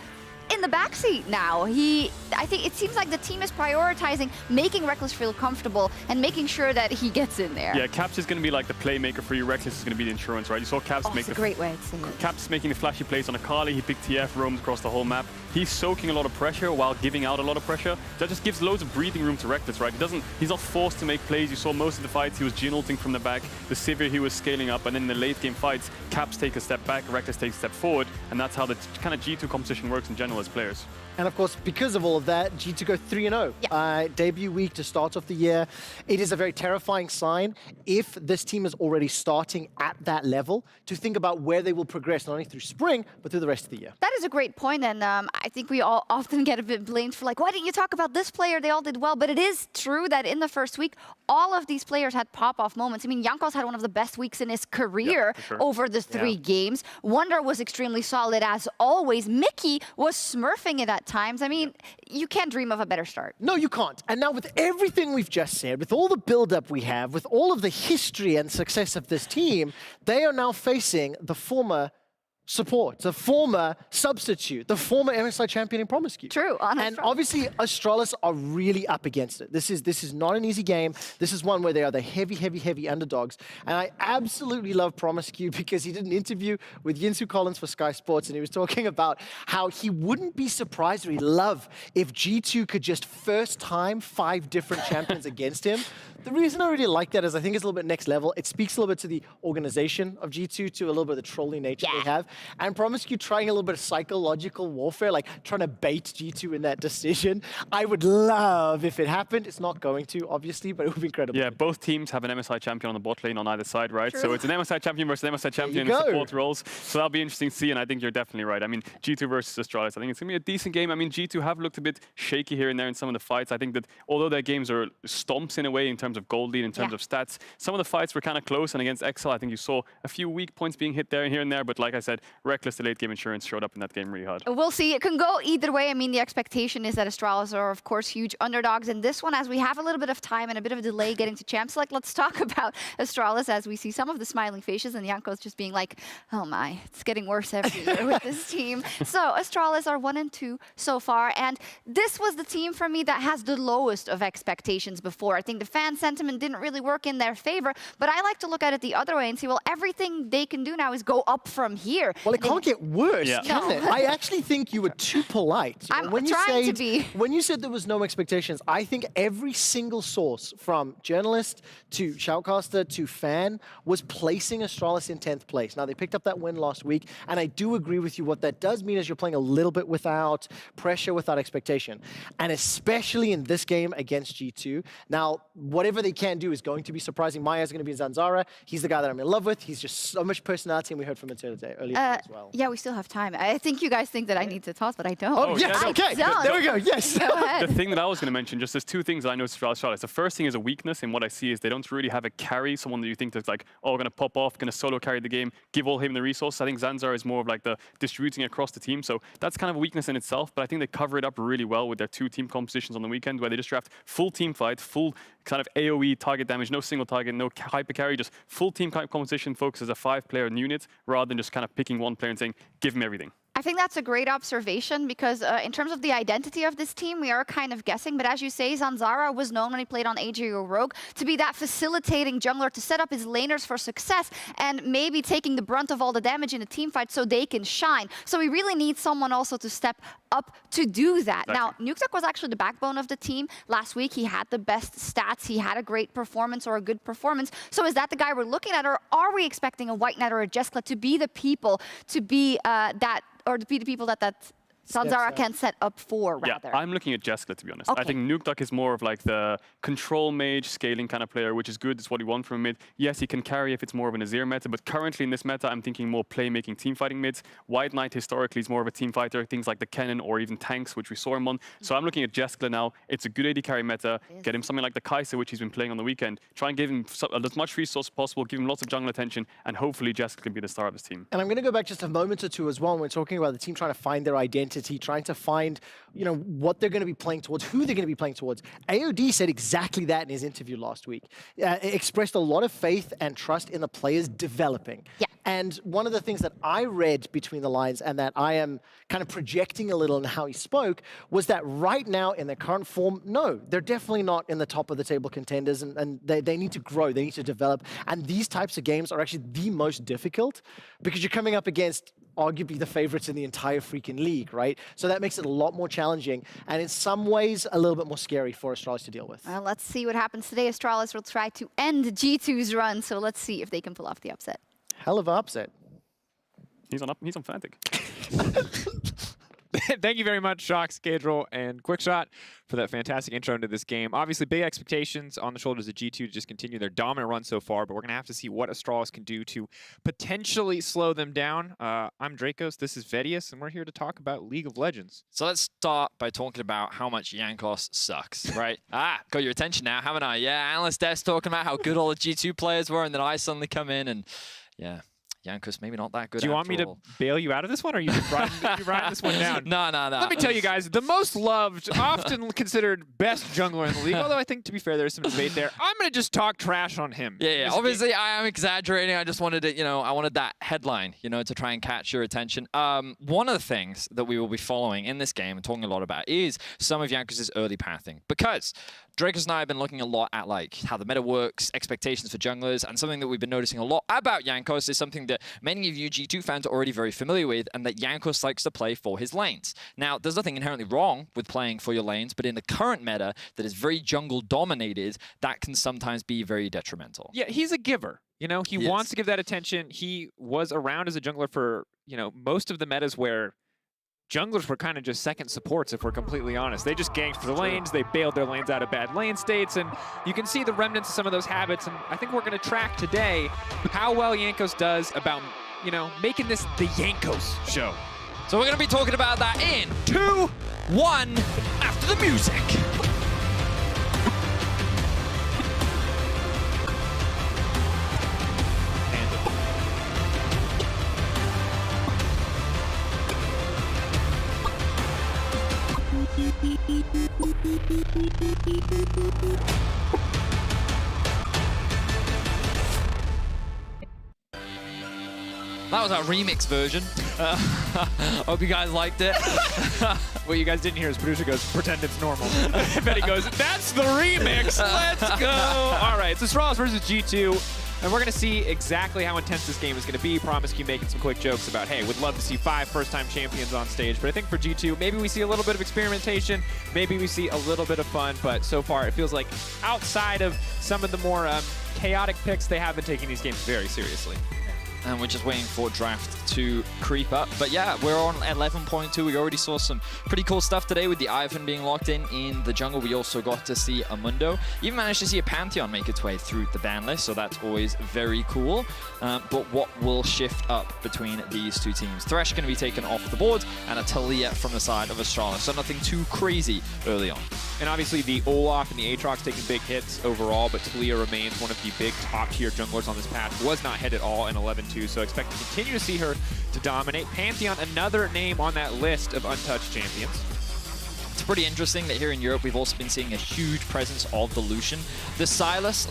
in the backseat now. I think it seems like the team is prioritizing making Reckless feel comfortable and making sure that he gets in there. Yeah, Caps is going to be like the playmaker for you. Reckless is going to be the insurance, right? You saw Caps make a great way to see it. Caps making the flashy plays on Akali. He picked TF, roams across the whole map. He's soaking a lot of pressure while giving out a lot of pressure. That just gives loads of breathing room to Reckless, right? He's not forced to make plays. You saw most of the fights, he was Jin-ulting from the back. The Sivir, he was scaling up. And then in the late game fights, Caps take a step back, Reckless takes a step forward. And that's how the kind of G2 competition works in general as players. And of course, because of all of that, G2 go 3-0. Debut week to start off the year. It is a very terrifying sign if this team is already starting at that level to think about where they will progress, not only through spring, but through the rest of the year. That is a great point, and I think we all often get a bit blamed for like, why didn't you talk about this player? They all did well, but it is true that in the first week, all of these players had pop-off moments. I mean, Jankos had one of the best weeks in his career over the 3 games. Wonder was extremely solid as always. Mickey was smurfing it at times. I mean, you can't dream of a better start. No, you can't. And now with everything we've just said, with all the build-up we have, with all of the history and success of this team, they are now facing the former support, the former substitute, the former MSI champion in Promiscu. True, honestly. And obviously, Astralis are really up against it. This is not an easy game. This is one where they are the heavy underdogs. And I absolutely love Promiscu because he did an interview with Yinsu Collins for Sky Sports, and he was talking about how he wouldn't be surprised or he'd love if G2 could just first time 5 different champions against him. The reason I really like that is I think it's a little bit next level. It speaks a little bit to the organization of G2, to a little bit of the trolling nature they have. And Promiscu trying a little bit of psychological warfare, like trying to bait G2 in that decision. I would love if it happened. It's not going to, obviously, but it would be incredible. Yeah, both teams have an MSI champion on the bot lane on either side, right? True. So it's an MSI champion versus an MSI champion in support roles. So that'll be interesting to see, and I think you're definitely right. I mean, G2 versus Astralis, I think it's going to be a decent game. I mean, G2 have looked a bit shaky here and there in some of the fights. I think that although their games are stomps in a way in terms of gold lead, in terms of stats, some of the fights were kind of close, and against XL, I think you saw a few weak points being hit there and here and there, but like I said, Reckless, the late game insurance, showed up in that game really hard. We'll see. It can go either way. I mean, the expectation is that Astralis are, of course, huge underdogs in this one. As we have a little bit of time and a bit of a delay getting to Champ Select, let's talk about Astralis as we see some of the smiling faces and Jankos just being like, oh my, it's getting worse every year with this team. So Astralis are 1-2 so far, and this was the team for me that has the lowest of expectations before. I think the fans sentiment didn't really work in their favor. But I like to look at it the other way and see, well, everything they can do now is go up from here. Well, it can't get worse, Yeah. can No. it? I actually think you were too polite. You know, I'm when you trying to said- be. When you said there was no expectations, I think every single source, from journalist to shoutcaster to fan, was placing Astralis in 10th place. Now, they picked up that win last week, and I do agree with you. What that does mean is you're playing a little bit without pressure, without expectation. And especially in this game against G2. Now, whatever they can do is going to be surprising. Maya's going to be Zanzara. He's the guy that I'm in love with. He's just so much personality, and we heard from him today earlier as well. Yeah, we still have time. I think you guys think that I need to toss, but I don't. Oh, yes, I'm okay. done. There we go, yes. Go ahead. The thing that I was going to mention, just there's two things that I noticed about Astralis. The first thing is a weakness, and what I see is they don't really have a carry, someone that you think that's like, oh, going to pop off, going to solo carry the game, give all him the resource. I think Zanzara is more of like the distributing across the team, so that's kind of a weakness in itself, but I think they cover it up really well with their 2 team compositions on the weekend, where they just draft full team fight, full kind of AoE target damage, no single target, no hyper carry, just full team composition focus as a 5-player unit, rather than just kind of picking one player and saying, give him everything. I think that's a great observation because in terms of the identity of this team, we are kind of guessing. But as you say, Zanzara was known when he played on AJ or Rogue to be that facilitating jungler to set up his laners for success and maybe taking the brunt of all the damage in a team fight so they can shine. So we really need someone also to step up to do that. Now, Nuktak was actually the backbone of the team. Last week, he had the best stats. He had a great performance or a good performance. So is that the guy we're looking at, or are we expecting a White Knight or a JeskLa to be the people to be the people that Zanzara can set up for, rather? Yeah, I'm looking at JeskLa, to be honest. Okay. I think Nuktak is more of like the control mage scaling kind of player, which is good. It's what we want from a mid. Yes, he can carry if it's more of an Azir meta, but currently in this meta, I'm thinking more playmaking team fighting mids. White Knight historically is more of a team fighter, things like the cannon or even tanks, which we saw him on. So I'm looking at JeskLa now. It's a good AD carry meta. Get him something like the Kai'Sa, which he's been playing on the weekend. Try and give him as much resource as possible, give him lots of jungle attention, and hopefully JeskLa can be the star of this team. And I'm going to go back just a moment or two as well when we're talking about the team trying to find their identity, trying to find, you know, what they're going to be playing towards, who they're going to be playing towards. AOD said exactly that in his interview last week. Expressed a lot of faith and trust in the players developing. Yeah. And one of the things that I read between the lines and that I am kind of projecting a little in how he spoke was that right now in their current form, no, they're definitely not in the top of the table contenders, and they need to grow, they need to develop. And these types of games are actually the most difficult because you're coming up against arguably the favorites in the entire freaking league, right? So that makes it a lot more challenging and in some ways a little bit more scary for Astralis to deal with. Well, let's see what happens today. Astralis will try to end G2's run, so let's see if they can pull off the upset. Hell of an upset. He's on Fnatic. Thank you very much, Shox, Gadril, and Quickshot for that fantastic intro into this game. Obviously, big expectations on the shoulders of G2 to just continue their dominant run so far, but we're going to have to see what Astralis can do to potentially slow them down. I'm Dracos, this is Vedius, and we're here to talk about League of Legends. So let's start by talking about how much Jankos sucks, right? Got your attention now, haven't I? Yeah, Analyst Desk talking about how good all the G2 players were, and then I suddenly come in and, yeah. Jankos maybe not that good. Do you want me to bail you out of this one, or are you riding this one down? No. Let me tell you guys, the most loved, often considered best jungler in the league, although I think, to be fair, there's some debate there. I'm going to just talk trash on him. Yeah. Obviously, I am exaggerating. I just wanted to, I wanted that headline, to try and catch your attention. One of the things that we will be following in this game and talking a lot about is some of Jankos' early pathing, because Dracos and I have been looking a lot at how the meta works, expectations for junglers, and something that we've been noticing a lot about Jankos is something that many of you G2 fans are already very familiar with, and that Jankos likes to play for his lanes. Now, there's nothing inherently wrong with playing for your lanes, but in the current meta that is very jungle-dominated, that can sometimes be very detrimental. Yeah, he's a giver. He wants to give that attention. He was around as a jungler for, most of the metas where junglers were kind of just second supports, if we're completely honest. They just ganked for the lanes, they bailed their lanes out of bad lane states, and you can see the remnants of some of those habits, and I think we're going to track today how well Jankos does about, making this the Jankos show. So we're going to be talking about that in 2, 1, after the music. That was our remix version. Hope you guys liked it. What you guys didn't hear is producer goes, pretend it's normal. Betty goes, that's the remix. Let's go. All right, so Astralis versus G2. And we're going to see exactly how intense this game is going to be. Promise you making some quick jokes about, hey, would love to see 5 first-time champions on stage. But I think for G2, maybe we see a little bit of experimentation. Maybe we see a little bit of fun. But so far, it feels like outside of some of the more chaotic picks, they have been taking these games very seriously. And we're just waiting for draft to creep up. But yeah, we're on 11.2. We already saw some pretty cool stuff today with the Ivern being locked in the jungle. We also got to see a Mundo. Even managed to see a Pantheon make its way through the ban list, so that's always very cool. But what will shift up between these two teams? Thresh going to be taken off the board, and a Talia from the side of Astralis. So nothing too crazy early on. And obviously the Olaf and the Aatrox taking big hits overall, but Talia remains one of the big top-tier junglers on this patch. Was not hit at all in 11-2, so expect to continue to see her to dominate. Pantheon, another name on that list of untouched champions. It's pretty interesting that here in Europe we've also been seeing a huge presence of the Lucian. The Sylas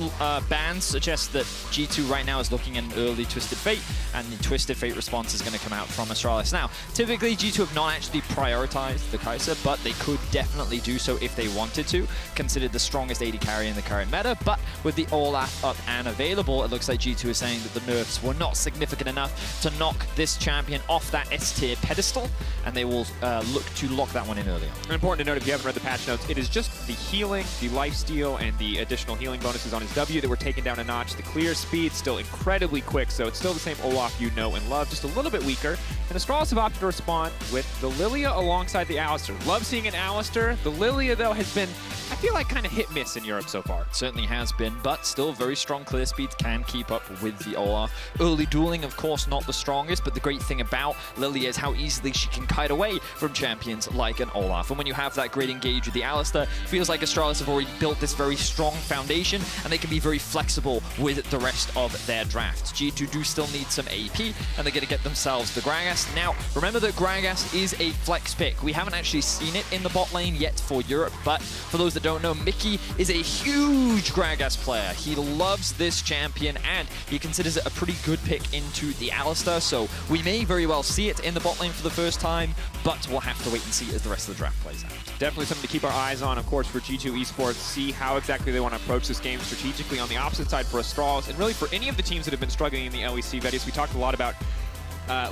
ban suggests that G2 right now is looking at an early Twisted Fate, and the Twisted Fate response is going to come out from Astralis. Now, typically G2 have not actually prioritized the Kai'Sa, but they could definitely do so if they wanted to, considered the strongest AD carry in the current meta. But with the Olaf up and available, it looks like G2 is saying that the nerfs were not significant enough to knock this champion off that S-tier pedestal, and they will look to lock that one in early on. And important to note, if you haven't read the patch notes, it is just the healing, the lifesteal, and the additional healing bonuses on his W that were taken down a notch. The clear speed still incredibly quick, so it's still the same Olaf you know and love, just a little bit weaker. And Astralis have opted to respond with the Lilia alongside the Alistar. Love seeing an Alistar. The Lilia, though, has been, I feel like, kind of hit-miss in Europe so far. It certainly has been, but still very strong clear speeds can keep up with the Olaf. Early dueling, of course, not the strongest, but the great thing about Lilia is how easily she can kite away from champions like an Olaf. And when you have that great engage with the Alistar, feels like Astralis have already built this very strong foundation, and they can be very flexible with the rest of their draft. G2 do still need some AP, and they're going to get themselves the Gragas. Now, remember that Gragas is a flex pick. We haven't actually seen it in the bot lane yet for Europe, but for those that don't know, Mickey is a huge Gragas player. He loves this champion, and he considers it a pretty good pick into the Alistar, so we may very well see it in the bot lane for the first time, but we'll have to wait and see as the rest of the draft plays out. Definitely something to keep our eyes on, of course, for G2 Esports, see how exactly they want to approach this game strategically on the opposite side for Astralis, and really for any of the teams that have been struggling in the LEC. Vetis, we talked a lot about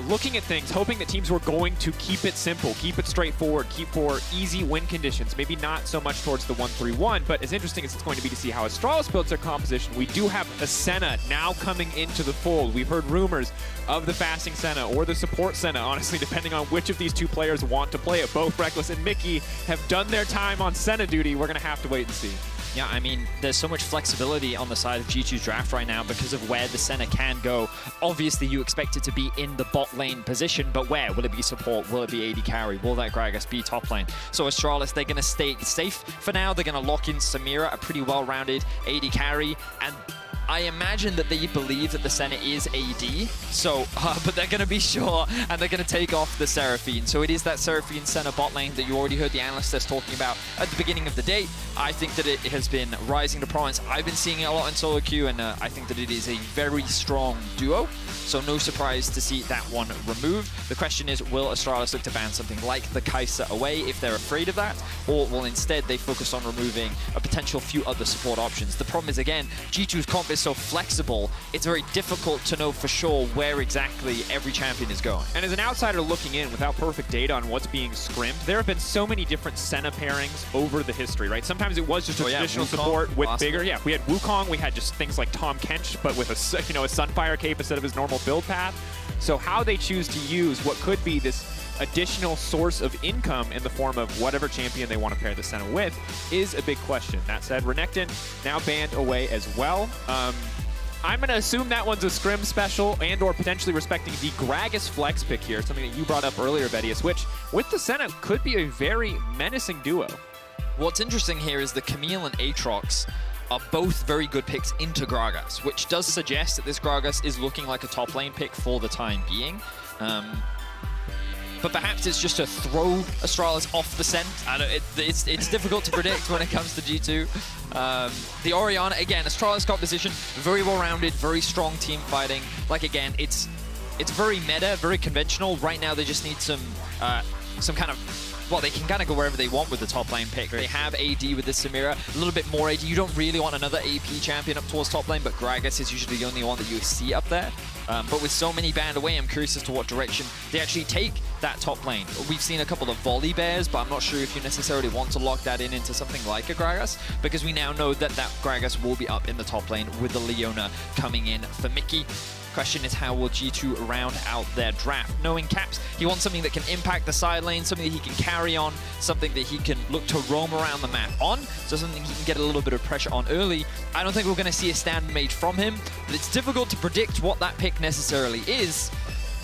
looking at things, hoping that teams were going to keep it simple, keep it straightforward, keep for easy win conditions, maybe not so much towards the 1-3-1, but as interesting as it's going to be to see how Astralis builds their composition, we do have a Senna now coming into the fold. We've heard rumors of the fasting Senna or the support Senna, honestly, depending on which of these two players want to play it. Both Reckless and Mickey have done their time on Senna duty. We're going to have to wait and see. Yeah, I mean, there's so much flexibility on the side of G2's draft right now because of where the Senna can go. Obviously, you expect it to be in the bot lane position, but where? Will it be support? Will it be AD carry? Will that Gragas be top lane? So Astralis, they're going to stay safe for now. They're going to lock in Samira, a pretty well-rounded AD carry, and I imagine that they believe that the Senna is AD, so, but they're going to be sure, and they're going to take off the Seraphine. So it is that Seraphine Senna bot lane that you already heard the analysts talking about at the beginning of the day. I think that it has been rising to prominence. I've been seeing it a lot in solo queue, and I think that it is a very strong duo. So no surprise to see that one removed. The question is, will Astralis look to ban something like the Kai'Sa away if they're afraid of that, or will instead they focus on removing a potential few other support options? The problem is, again, G2's comp is so flexible, it's very difficult to know for sure where exactly every champion is going. And as an outsider looking in without perfect data on what's being scrimmed, there have been so many different Senna pairings over the history, right? Sometimes it was just a traditional support with bigger, we had Wukong, we had just things like Tom Kench, but with a Sunfire cape instead of his normal build path. So how they choose to use what could be this additional source of income in the form of whatever champion they want to pair the Senna with is a big question. That said, Renekton now banned away as well. I'm going to assume that one's a scrim special and or potentially respecting the Gragas flex pick here, something that you brought up earlier, Vedius, which with the Senna could be a very menacing duo. What's interesting here is the Camille and Aatrox are both very good picks into Gragas, which does suggest that this Gragas is looking like a top lane pick for the time being. But perhaps it's just to throw Astralis off the scent. It's difficult to predict when it comes to G2. The Orianna, again, Astralis composition, very well-rounded, very strong team fighting. Like, again, it's it's very meta, very conventional. Right now, they just need some kind of, well, they can kind of go wherever they want with the top lane pick. They have AD with this Samira, a little bit more AD. You don't really want another AP champion up towards top lane, but Gragas is usually the only one that you see up there. But with so many banned away, I'm curious as to what direction they actually take that top lane. We've seen a couple of volley bears, but I'm not sure if you necessarily want to lock that into something like a Gragas, because we now know that that Gragas will be up in the top lane with the Leona coming in for Mickey. Question is, how will G2 round out their draft? Knowing Caps, he wants something that can impact the side lane, something that he can carry on, something that he can look to roam around the map on, so something he can get a little bit of pressure on early. I don't think we're going to see a stand made from him, but it's difficult to predict what that pick necessarily is.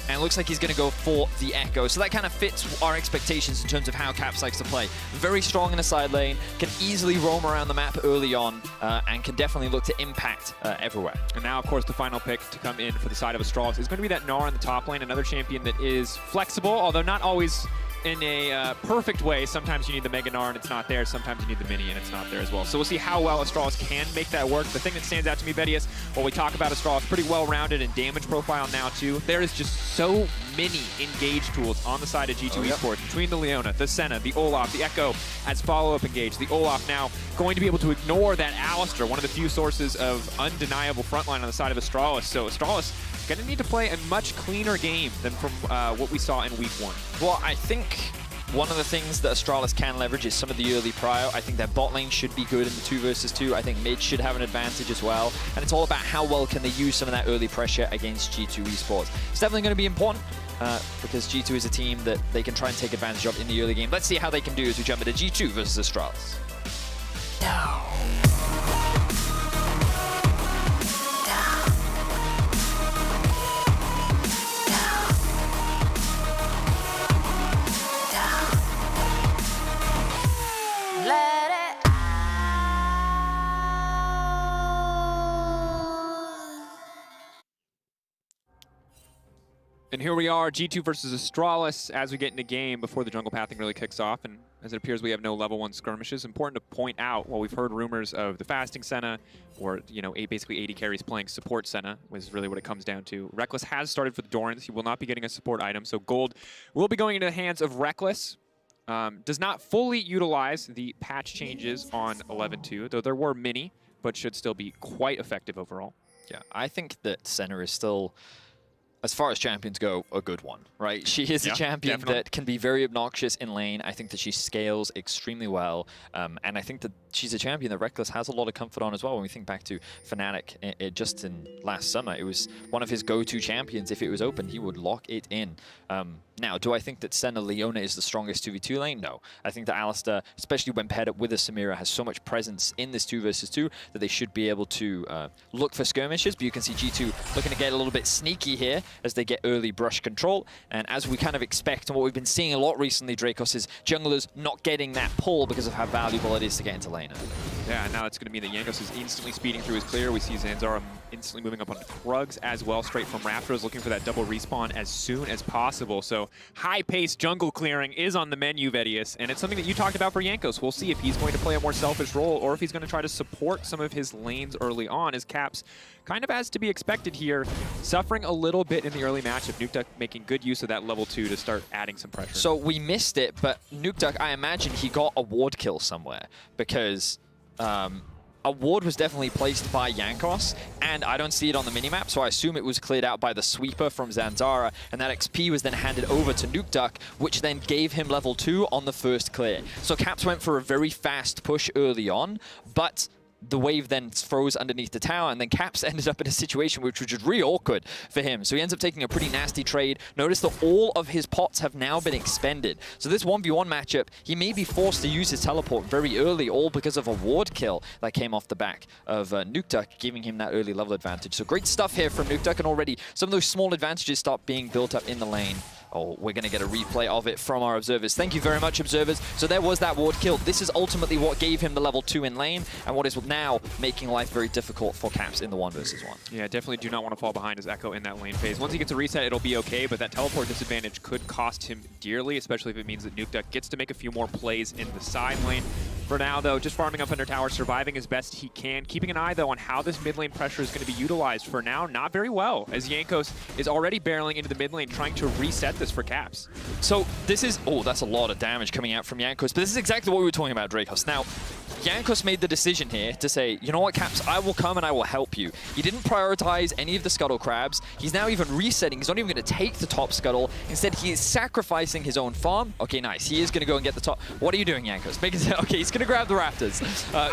And it looks like he's going to go for the Echo. So that kind of fits our expectations in terms of how Caps likes to play. Very strong in the side lane, can easily roam around the map early on, and can definitely look to impact everywhere. And now, of course, the final pick to come in for the side of Astralis is going to be that Gnar in the top lane, another champion that is flexible, although not always in a perfect way. Sometimes you need the Mega Gnar and it's not there. Sometimes you need the Mini and it's not there as well. So we'll see how well Astralis can make that work. The thing that stands out to me, Vedius, when we talk about Astralis, pretty well-rounded in damage profile now too. There is just so many engage tools on the side of G2 Esports, between the Leona, the Senna, the Olaf, the Echo as follow-up engage. The Olaf now going to be able to ignore that Alistar, one of the few sources of undeniable frontline on the side of Astralis. So Astralis going to need to play a much cleaner game than from what we saw in week 1. Well, I think one of the things that Astralis can leverage is some of the early prio. I think their bot lane should be good in the 2 versus 2. I think mid should have an advantage as well. And it's all about how well can they use some of that early pressure against G2 Esports. It's definitely going to be important because G2 is a team that they can try and take advantage of in the early game. Let's see how they can do as we jump into G2 versus Astralis. And here we are, G2 versus Astralis, as we get into game before the jungle pathing really kicks off. And as it appears we have no level 1 skirmishes, important to point out, while we've heard rumors of the fasting Senna, or basically AD carries playing support Senna, was really what it comes down to. Reckless has started for the Dorans. He will not be getting a support item, so gold will be going into the hands of Reckless. Does not fully utilize the patch changes on 11.2, though there were many, but should still be quite effective overall. Yeah, I think that Senna is still, as far as champions go, a good one, right? She is a champion that can be very obnoxious in lane. I think that she scales extremely well. And I think that she's a champion that Reckless has a lot of comfort on as well. When we think back to Fnatic, just in last summer, it was one of his go-to champions. If it was open, he would lock it in. Now, do I think that Senna Leona is the strongest 2v2 lane? No. I think that Alistar, especially when paired up with a Samira, has so much presence in this 2 versus 2 that they should be able to look for skirmishes. But you can see G2 looking to get a little bit sneaky here as they get early brush control. And as we kind of expect, and what we've been seeing a lot recently, Dracos, is junglers not getting that pull because of how valuable it is to get into lane early. Yeah, and now it's going to mean that Jankos is instantly speeding through his clear. We see Zanzara instantly moving up on Krugs as well, straight from Raptors, looking for that double respawn as soon as possible. So high-paced jungle clearing is on the menu, Vedius, and it's something that you talked about for Jankos. We'll see if he's going to play a more selfish role or if he's going to try to support some of his lanes early on, as Caps, kind of as to be expected here, suffering a little bit in the early matchup. Nukeduck making good use of that level 2 to start adding some pressure. So we missed it, but Nukeduck, I imagine he got a ward kill somewhere, because a ward was definitely placed by Jankos, and I don't see it on the minimap, so I assume it was cleared out by the sweeper from Zanzara, and that XP was then handed over to Nukeduck, which then gave him level 2 on the first clear. So Caps went for a very fast push early on, but the wave then froze underneath the tower, and then Caps ended up in a situation which was just really awkward for him. So he ends up taking a pretty nasty trade. Notice that all of his pots have now been expended. So this 1v1 matchup, he may be forced to use his teleport very early, all because of a ward kill that came off the back of Nukeduck, giving him that early level advantage. So great stuff here from Nukeduck, and already some of those small advantages start being built up in the lane. Oh, we're going to get a replay of it from our observers. Thank you very much, observers. So there was that ward kill. This is ultimately what gave him the level 2 in lane, and what is now making life very difficult for Caps in the 1 versus 1. Yeah, definitely do not want to fall behind as Echo in that lane phase. Once he gets a reset, it'll be okay, but that teleport disadvantage could cost him dearly, especially if it means that Nukeduck gets to make a few more plays in the side lane. For now, though, just farming up under tower, surviving as best he can. Keeping an eye, though, on how this mid lane pressure is going to be utilized. For now, not very well, as Jankos is already barreling into the mid lane, trying to reset this for Caps. So this is, oh, that's a lot of damage coming out from Jankos, but this is exactly what we were talking about, Dracos. Now, Jankos made the decision here to say, you know what, Caps, I will come and I will help you. He didn't prioritize any of the Scuttle Crabs. He's now even resetting. He's not even going to take the top Scuttle. Instead, he is sacrificing his own farm. Okay, nice. He is going to go and get the top. What are you doing, Jankos? Okay, he's going to grab the Raptors.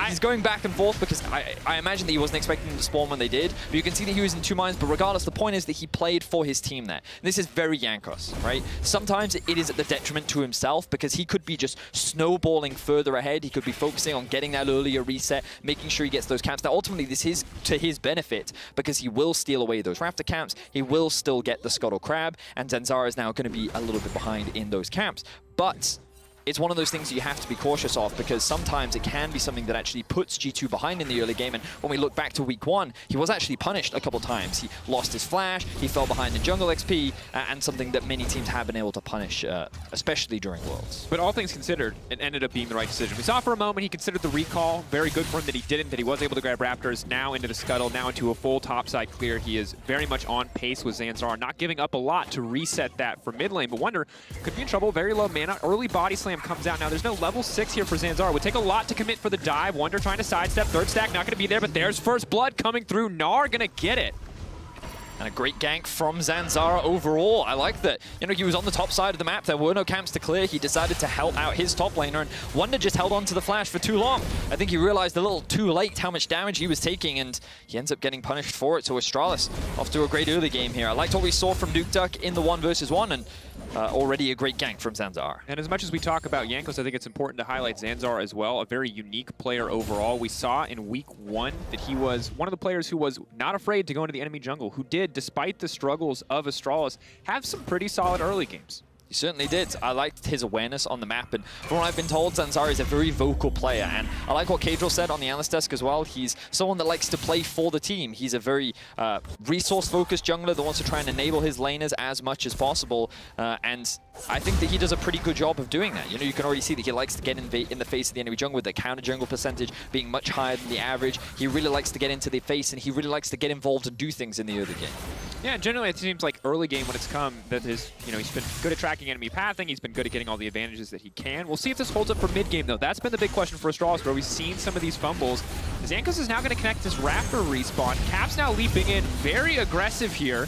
He's going back and forth because I imagine that he wasn't expecting them to spawn when they did. But you can see that he was in two minds. But regardless, the point is that he played for his team there. And this is very Jankos, right? Sometimes it is at the detriment to himself because he could be just snowballing further ahead. He could be focusing on getting that earlier reset, making sure he gets those camps. Now, ultimately, this is to his benefit because he will steal away those Raptor camps. He will still get the Scuttle Crab, and Zanzara is now going to be a little bit behind in those camps. But it's one of those things you have to be cautious of because sometimes it can be something that actually puts G2 behind in the early game. And when we look back to week 1, he was actually punished a couple times. He lost his flash, he fell behind in jungle XP, and something that many teams have been able to punish, especially during Worlds. But all things considered, it ended up being the right decision. We saw for a moment he considered the recall. Very good for him that he didn't, that he was able to grab Raptors, now into the Scuttle, now into a full topside clear. He is very much on pace with Zanzara, not giving up a lot to reset that for mid lane. But Wonder could be in trouble, very low mana. Early body slam comes out. Now there's no level 6 here for Zanzara. Would take a lot to commit for the dive. Wonder trying to sidestep. Third stack not going to be there, but there's first blood coming through. Gnar going to get it. And a great gank from Zanzara overall. I like that. You know, he was on the top side of the map. There were no camps to clear. He decided to help out his top laner, and Wonder just held on to the flash for too long. I think he realized a little too late how much damage he was taking, and he ends up getting punished for it. So Astralis off to a great early game here. I liked what we saw from Duke in the 1v1, and already a great gank from Zanzara. And as much as we talk about Jankos, I think it's important to highlight Zanzara as well. A very unique player overall. We saw in week 1 that he was one of the players who was not afraid to go into the enemy jungle, who did, despite the struggles of Astralis, have some pretty solid early games. He certainly did. I liked his awareness on the map, and from what I've been told, Zanzara is a very vocal player, and I like what Kadril said on the analyst desk as well. He's someone that likes to play for the team. He's a very resource-focused jungler that wants to try and enable his laners as much as possible, and I think that he does a pretty good job of doing that. You know, you can already see that he likes to get in the face of the enemy jungle with the counter jungle percentage being much higher than the average. He really likes to get into the face, and he really likes to get involved and do things in the early game. Yeah, generally it seems like early game when it's come that he's been good at tracking enemy pathing. He's been good at getting all the advantages that he can. We'll see if this holds up for mid game though. That's been the big question for Astralis, where we've seen some of these fumbles. Jankos is now going to connect this Raptor respawn. Caps now leaping in, very aggressive here.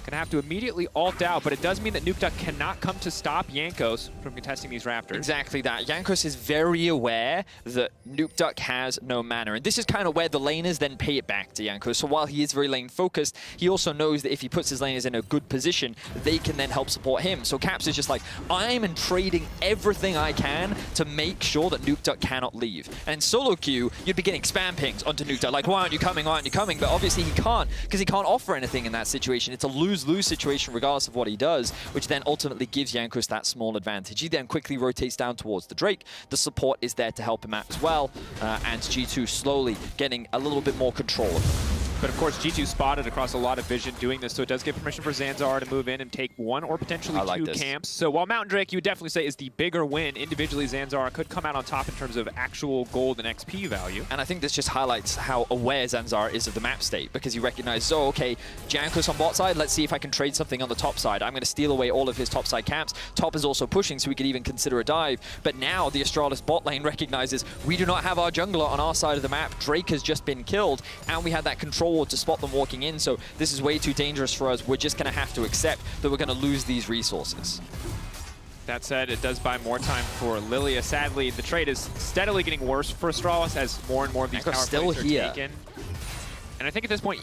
Gonna have to immediately ult out, but it does mean that NukeDuck cannot come to stop Jankos from contesting these Raptors. Exactly that. Jankos is very aware that NukeDuck has no mana, and this is kind of where the laners then pay it back to Jankos. So while he is very lane focused, he also knows that if he puts his laners in a good position, they can then help support him. So Caps is just like, I'm trading everything I can to make sure that NukeDuck cannot leave. And in solo queue, you'd be getting spam pings onto NukeDuck, like, why aren't you coming, why aren't you coming? But obviously he can't, because he can't offer anything in that situation. It's a lose-lose situation regardless of what he does, which then ultimately gives Jankos that small advantage. He then quickly rotates down towards the Drake. The support is there to help him out as well, and G2 slowly getting a little bit more control of him. But of course, G2 spotted across a lot of vision doing this, so it does give permission for Zanzara to move in and take one or potentially two camps. So while Mountain Drake, you would definitely say, is the bigger win, individually Zanzara could come out on top in terms of actual gold and XP value. And I think this just highlights how aware Zanzara is of the map state, because he recognizes, oh, okay, Jankos on bot side, let's see if I can trade something on the top side. I'm going to steal away all of his top side camps. Top is also pushing, so we could even consider a dive. But now the Astralis bot lane recognizes we do not have our jungler on our side of the map. Drake has just been killed, and we had that control to spot them walking in, so this is way too dangerous for us. We're just going to have to accept that we're going to lose these resources. That said, it does buy more time for Lilia. Sadly, the trade is steadily getting worse for Astralis as more and more of these power plays are taken. And I think at this point,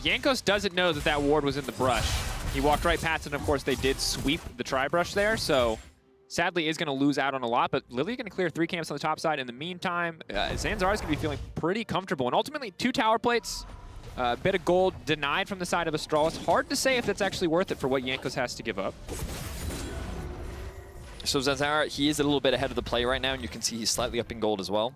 Jankos doesn't know that that ward was in the brush. He walked right past it, and of course they did sweep the tri-brush there, so sadly is going to lose out on a lot, but Lilia going to clear 3 camps on the top side. In the meantime, Zanzara is going to be feeling pretty comfortable, and ultimately 2 tower plates, a bit of gold denied from the side of Astralis. Hard to say if that's actually worth it for what Jankos has to give up. So Zanzara, he is a little bit ahead of the play right now, and you can see he's slightly up in gold as well.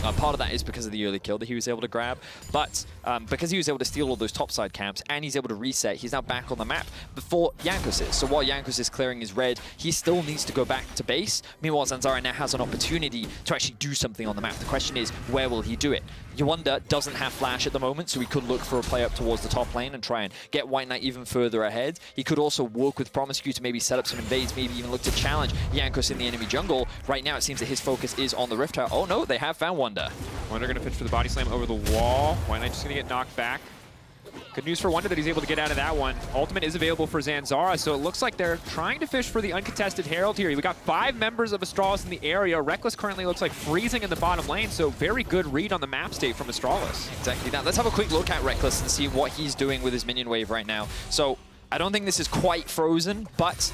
Part of that is because of the early kill that he was able to grab, but because he was able to steal all those topside camps and he's able to reset, he's now back on the map before Jankos is. So while Jankos is clearing his red, he still needs to go back to base. Meanwhile, Zanzara now has an opportunity to actually do something on the map. The question is, where will he do it? Yewanda doesn't have flash at the moment, so he could look for a play up towards the top lane and try and get White Knight even further ahead. He could also work with Promiscu to maybe set up some invades, maybe even look to challenge Jankos in the enemy jungle. Right now, it seems that his focus is on the Rift Tower. Oh no, they have found Wonder. Wonder going to pitch for the body slam over the wall. White Knight just going to get knocked back. Good news for Wonder that he's able to get out of that one. Ultimate is available for Zanzara, so it looks like they're trying to fish for the uncontested Herald here. We got 5 members of Astralis in the area. Reckless currently looks like freezing in the bottom lane, so very good read on the map state from Astralis. Exactly that. Let's have a quick look at Reckless and see what he's doing with his minion wave right now. So I don't think this is quite frozen, but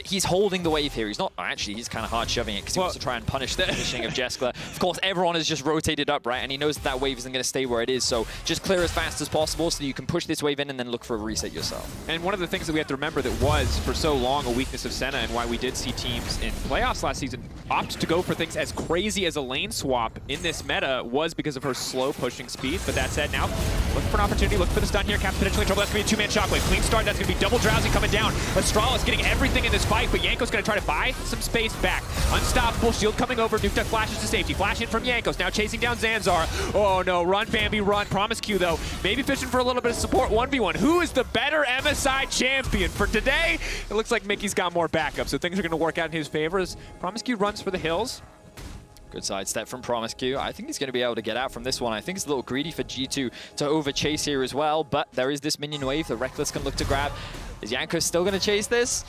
he's holding the wave here. He's not, actually, he's kind of hard shoving it because he wants to try and punish the positioning of Jeskla. Of course, everyone has just rotated up, right? And he knows that wave isn't going to stay where it is. So just clear as fast as possible so that you can push this wave in and then look for a reset yourself. And one of the things that we have to remember that was for so long a weakness of Senna and why we did see teams in playoffs last season opt to go for things as crazy as a lane swap in this meta was because of her slow pushing speed. But that said, now looking for an opportunity, looking for the stun here. Cap's potentially in trouble. That's going to be a 2-man shockwave. Clean start. That's going to be double drowsy coming down. Astralis getting everything in this fight, but Yanko's going to try to buy some space back. Unstoppable shield coming over. Nuke Duck flashes to safety. Flash in from Jankos. Now chasing down Zanzar. Oh no, run Bambi, run. Promiscu though, maybe fishing for a little bit of support. 1v1. Who is the better MSI champion? For today, it looks like Mickey's got more backup, so things are going to work out in his favor as Promiscu runs for the hills. Good sidestep from Promiscu. I think he's going to be able to get out from this one. I think it's a little greedy for G2 to overchase here as well, but there is this minion wave that Reckless can look to grab. Is Jankos still going to chase this?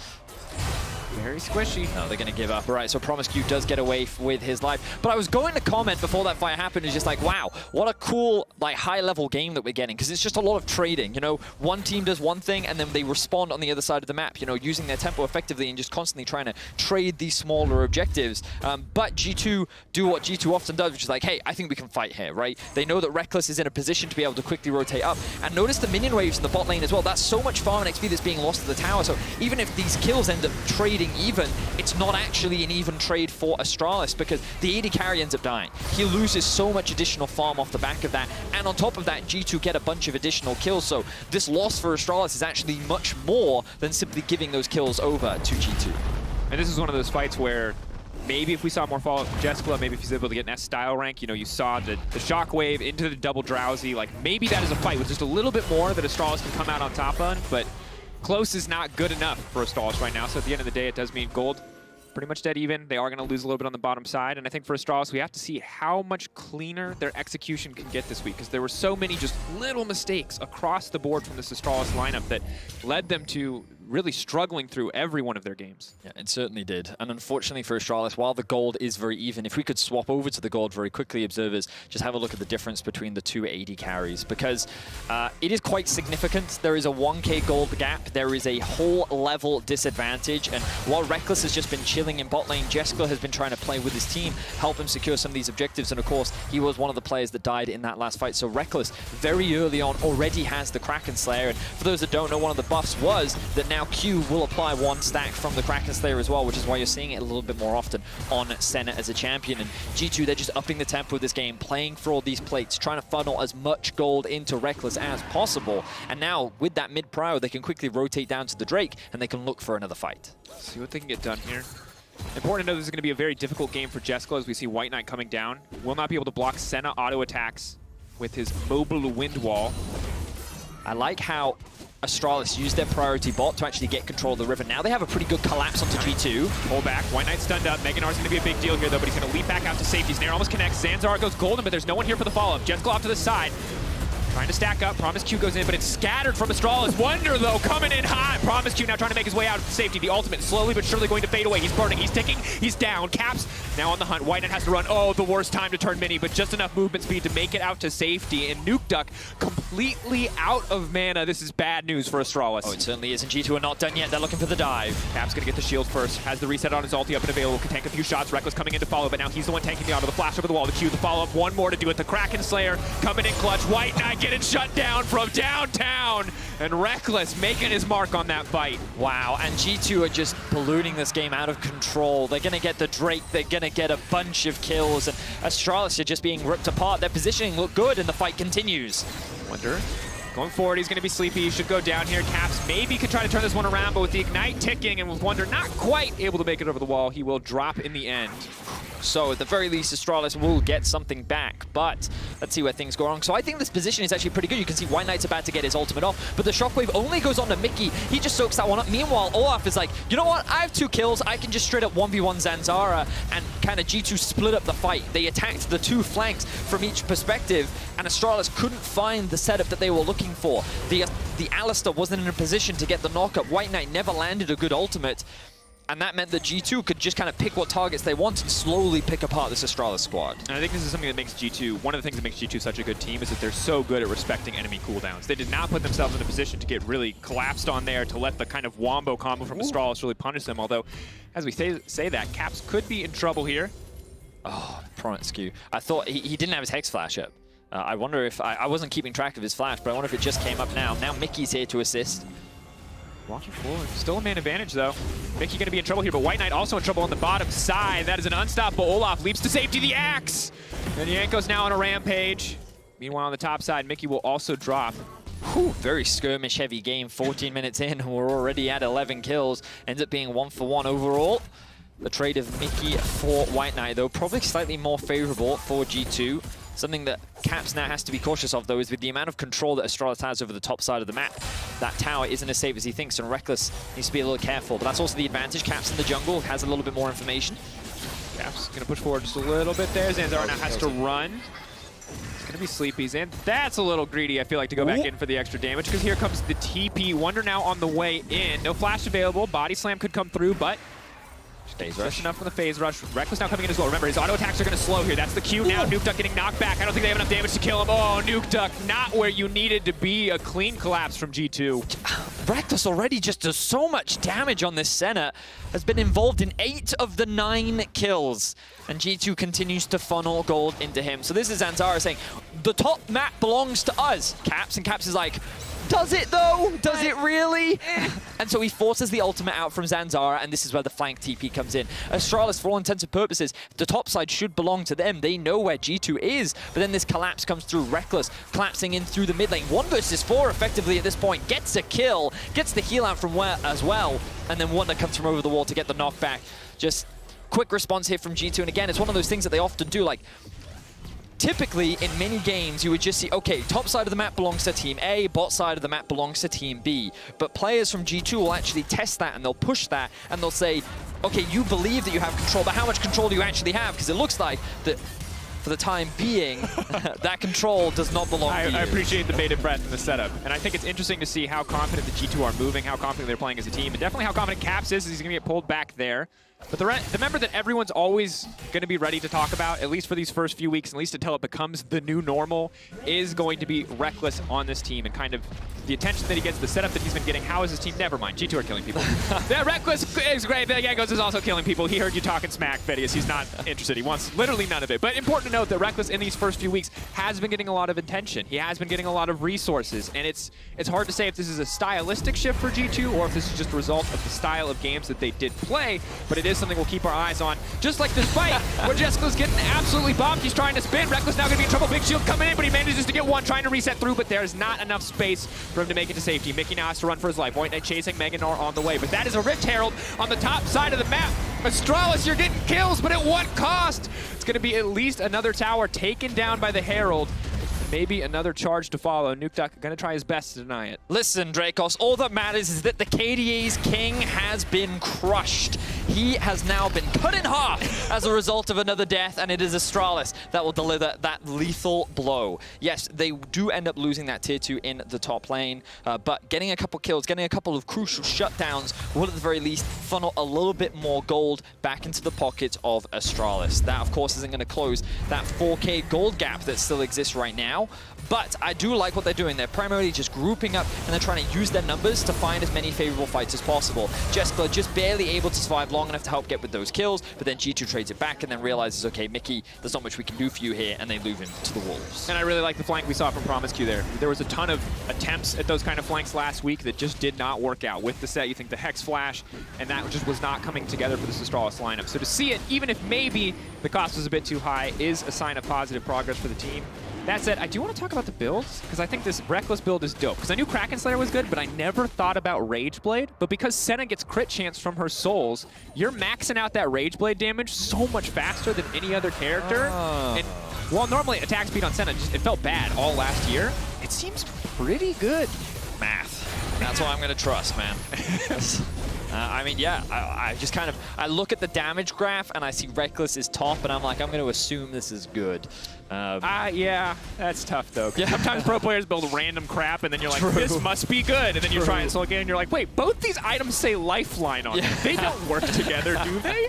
Very squishy. No, they're going to give up. All right, so Promiscu does get away with his life. But I was going to comment before that fight happened, is just like, wow, what a cool, like, high-level game that we're getting, because it's just a lot of trading. You know, one team does one thing, and then they respond on the other side of the map, you know, using their tempo effectively and just constantly trying to trade these smaller objectives. But G2 do what G2 often does, which is like, hey, I think we can fight here, right? They know that Reckless is in a position to be able to quickly rotate up. And notice the minion waves in the bot lane as well. That's so much farm and XP that's being lost to the tower. So even if these kills end up trading even, it's not actually an even trade for Astralis because the AD carry ends up dying. He loses so much additional farm off the back of that, and on top of that, G2 get a bunch of additional kills, so this loss for Astralis is actually much more than simply giving those kills over to G2. And this is one of those fights where maybe if we saw more fallout from Jeskla, maybe if he's able to get an S-style rank, you know, you saw the shockwave into the double drowsy, like maybe that is a fight with just a little bit more that Astralis can come out on top on, but close is not good enough for Astralis right now, so at the end of the day, it does mean gold pretty much dead even. They are going to lose a little bit on the bottom side, and I think for Astralis, we have to see how much cleaner their execution can get this week, because there were so many just little mistakes across the board from this Astralis lineup that led them to really struggling through every one of their games. Yeah, it certainly did. And unfortunately for Astralis, while the gold is very even, if we could swap over to the gold very quickly, observers, just have a look at the difference between the two AD carries, because it is quite significant. There is a 1k gold gap. There is a whole level disadvantage. And while Reckless has just been chilling in bot lane, Jeskla has been trying to play with his team, help him secure some of these objectives. And of course, he was one of the players that died in that last fight. So Reckless, very early on, already has the Kraken Slayer. And for those that don't know, one of the buffs was that now Q will apply 1 stack from the Kraken Slayer as well, which is why you're seeing it a little bit more often on Senna as a champion. And G2, they're just upping the tempo of this game, playing for all these plates, trying to funnel as much gold into Reckless as possible. And now, with that mid-prio, they can quickly rotate down to the Drake, and they can look for another fight. See what they can get done here. Important to know this is going to be a very difficult game for Jeskla as we see White Knight coming down. Will not be able to block Senna auto attacks with his mobile wind wall. I like how Astralis used their priority bot to actually get control of the river. Now they have a pretty good collapse onto G2. Pull back. White Knight stunned up. Meganar's going to be a big deal here, though, but he's going to leap back out to safety. Snare almost connects. Zanzar goes golden, but there's no one here for the follow-up. Jeskla off to the side. Trying to stack up. Promiscu goes in, but it's scattered from Astralis. Wonder, though, coming in hot. Promiscu now trying to make his way out of safety. The ultimate slowly but surely going to fade away. He's burning. He's ticking. He's down. Caps now on the hunt. White Knight has to run. Oh, the worst time to turn mini, but just enough movement speed to make it out to safety. And Nuke Duck completely out of mana. This is bad news for Astralis. Oh, it certainly is. And G2 are not done yet. They're looking for the dive. Cap's going to get the shield first. Has the reset on his ulti up and available. Can tank a few shots. Reckless coming in to follow, but now he's the one tanking the auto. The flash over the wall. The Q, the follow-up. One more to do it. The Kraken Slayer coming in clutch. White Knight getting shut down from downtown. And Reckless making his mark on that fight. Wow, and G2 are just ballooning this game out of control. They're going to get the Drake, they're going to get a bunch of kills, and Astralis are just being ripped apart. Their positioning looked good, and the fight continues. Wonder, going forward, he's going to be sleepy. He should go down here. Caps maybe could try to turn this one around, but with the Ignite ticking and with Wonder not quite able to make it over the wall, he will drop in the end. So at the very least, Astralis will get something back, but let's see where things go wrong. So I think this position is actually pretty good. You can see White Knight's about to get his ultimate off, but the Shockwave only goes on to Mickey. He just soaks that one up. Meanwhile, Olaf is like, you know what? I have 2 kills. I can just straight up 1v1 Zanzara, and kind of G2 split up the fight. They attacked the 2 flanks from each perspective, and Astralis couldn't find the setup that they were looking for. The Alistar wasn't in a position to get the knockup. White Knight never landed a good ultimate. And that meant that G2 could just kind of pick what targets they want and slowly pick apart this Astralis squad. And I think this is something that makes G2, one of the things that makes G2 such a good team is that they're so good at respecting enemy cooldowns. They did not put themselves in a position to get really collapsed on there, to let the kind of wombo combo from Astralis really punish them. Although, as we say that, Caps could be in trouble here. Oh, Prominent Skew. I thought he didn't have his Hex Flash up. I wonder if, I wasn't keeping track of his flash, but I wonder if it just came up now. Now Mickey's here to assist. Watching forward. Still a man advantage, though. Mickey going to be in trouble here, but White Knight also in trouble on the bottom side. That is an unstoppable Olaf. Leaps to safety, the axe! And Yanko's now on a rampage. Meanwhile, on the top side, Mickey will also drop. Whew, very skirmish-heavy game. 14 minutes in, we're already at 11 kills. Ends up being 1-for-1 overall. The trade of Mickey for White Knight, though, probably slightly more favorable for G2. Something that Caps now has to be cautious of, though, is with the amount of control that Astralis has over the top side of the map. That tower isn't as safe as he thinks, and Reckless needs to be a little careful. But that's also the advantage. Caps in the jungle has a little bit more information. Caps going to push forward just a little bit there. Zanzara now has to run. It's going to be sleepies, and that's a little greedy, I feel like, to go back in for the extra damage, because here comes the TP. Wonder now on the way in. No flash available. Body slam could come through, but phase rush enough for the phase rush. Reckless now coming in as well. Remember, his auto attacks are going to slow here. That's the cue now. Nuke Duck getting knocked back. I don't think they have enough damage to kill him. Oh, Nuke Duck not where you needed to be. A clean collapse from G2. Reckless already just does so much damage on this Senna. Has been involved in 8 of the 9 kills. And G2 continues to funnel gold into him. So this is Zanzara saying, the top map belongs to us. Caps, and Caps is like, does it though? Does it really? And so he forces the ultimate out from Zanzara, and this is where the flank TP comes in. Astralis, for all intents and purposes, the top side should belong to them. They know where G2 is, but then this collapse comes through. Reckless collapsing in through the mid lane. 1 versus 4 effectively at this point. Gets a kill, gets the heal out from where as well, and then Wonder comes from over the wall to get the knockback. Just quick response here from G2, and again, it's one of those things that they often do, like, typically, in many games, you would just see, okay, top side of the map belongs to Team A, bot side of the map belongs to Team B. But players from G2 will actually test that, and they'll push that, and they'll say, okay, you believe that you have control, but how much control do you actually have? Because it looks like that, for the time being, that control does not belong to you. I appreciate the bated breath in the setup. And I think it's interesting to see how confident the G2 are moving, how confident they're playing as a team, and definitely how confident Caps is. He's going to get pulled back there. But the member that everyone's always going to be ready to talk about, at least for these first few weeks, at least until it becomes the new normal, is going to be Reckless on this team, and kind of the attention that he gets, the setup that he's been getting. How is his team? Never mind. G2 are killing people. Yeah, Reckless is great. Yanko's is also killing people. He heard you talking smack, Phidias. He's not interested. He wants literally none of it. But important to note that Reckless in these first few weeks has been getting a lot of attention. He has been getting a lot of resources, and it's hard to say if this is a stylistic shift for G2 or if this is just a result of the style of games that they did play, but it is something we'll keep our eyes on. Just like this fight where Jessica's getting absolutely bombed. He's trying to spin. Reckless now going to be in trouble. Big shield coming in, but he manages to get one, trying to reset through, but there's not enough space for him to make it to safety. Mickey now has to run for his life. White Knight chasing Meganor on the way, but that is a Rift Herald on the top side of the map. Astralis, you're getting kills, but at what cost? It's going to be at least another tower taken down by the Herald. Maybe another charge to follow. Nuke Duck going to try his best to deny it. Listen, Dracos, all that matters is that the KDA's king has been crushed. He has now been cut in half as a result of another death, and it is Astralis that will deliver that lethal blow. Yes, they do end up losing that tier 2 in the top lane, but getting a couple kills, getting a couple of crucial shutdowns will at the very least funnel a little bit more gold back into the pockets of Astralis. That, of course, isn't going to close that 4K gold gap that still exists right now. But I do like what they're doing. They're primarily just grouping up, and they're trying to use their numbers to find as many favorable fights as possible. Jessica just barely able to survive survive long enough to help get with those kills, but then G2 trades it back and then realizes, okay, Mickey, there's not much we can do for you here, and they move him to the wolves. And I really like the flank we saw from PromisQ there. There was a ton of attempts at those kind of flanks last week that just did not work out. With the set, you think the Hex Flash, and that just was not coming together for this Astralis lineup. So to see it, even if maybe the cost was a bit too high, is a sign of positive progress for the team. That said, I do want to talk about the builds, because I think this Reckless build is dope. Because I knew Kraken Slayer was good, but I never thought about Rageblade. But because Senna gets crit chance from her souls, you're maxing out that Rageblade damage so much faster than any other character. And while normally attack speed on Senna, it felt bad all last year, it seems pretty good. Math. That's what I'm going to trust, man. I mean, yeah, I just kind of, I look at the damage graph and I see Reckless is top, and I'm like, I'm going to assume this is good. Yeah, that's tough, though. Sometimes pro players build random crap, and then you're like, this must be good. And then you try and slow again, and you're like, wait, both these items say Lifeline on them. They don't work together, do they?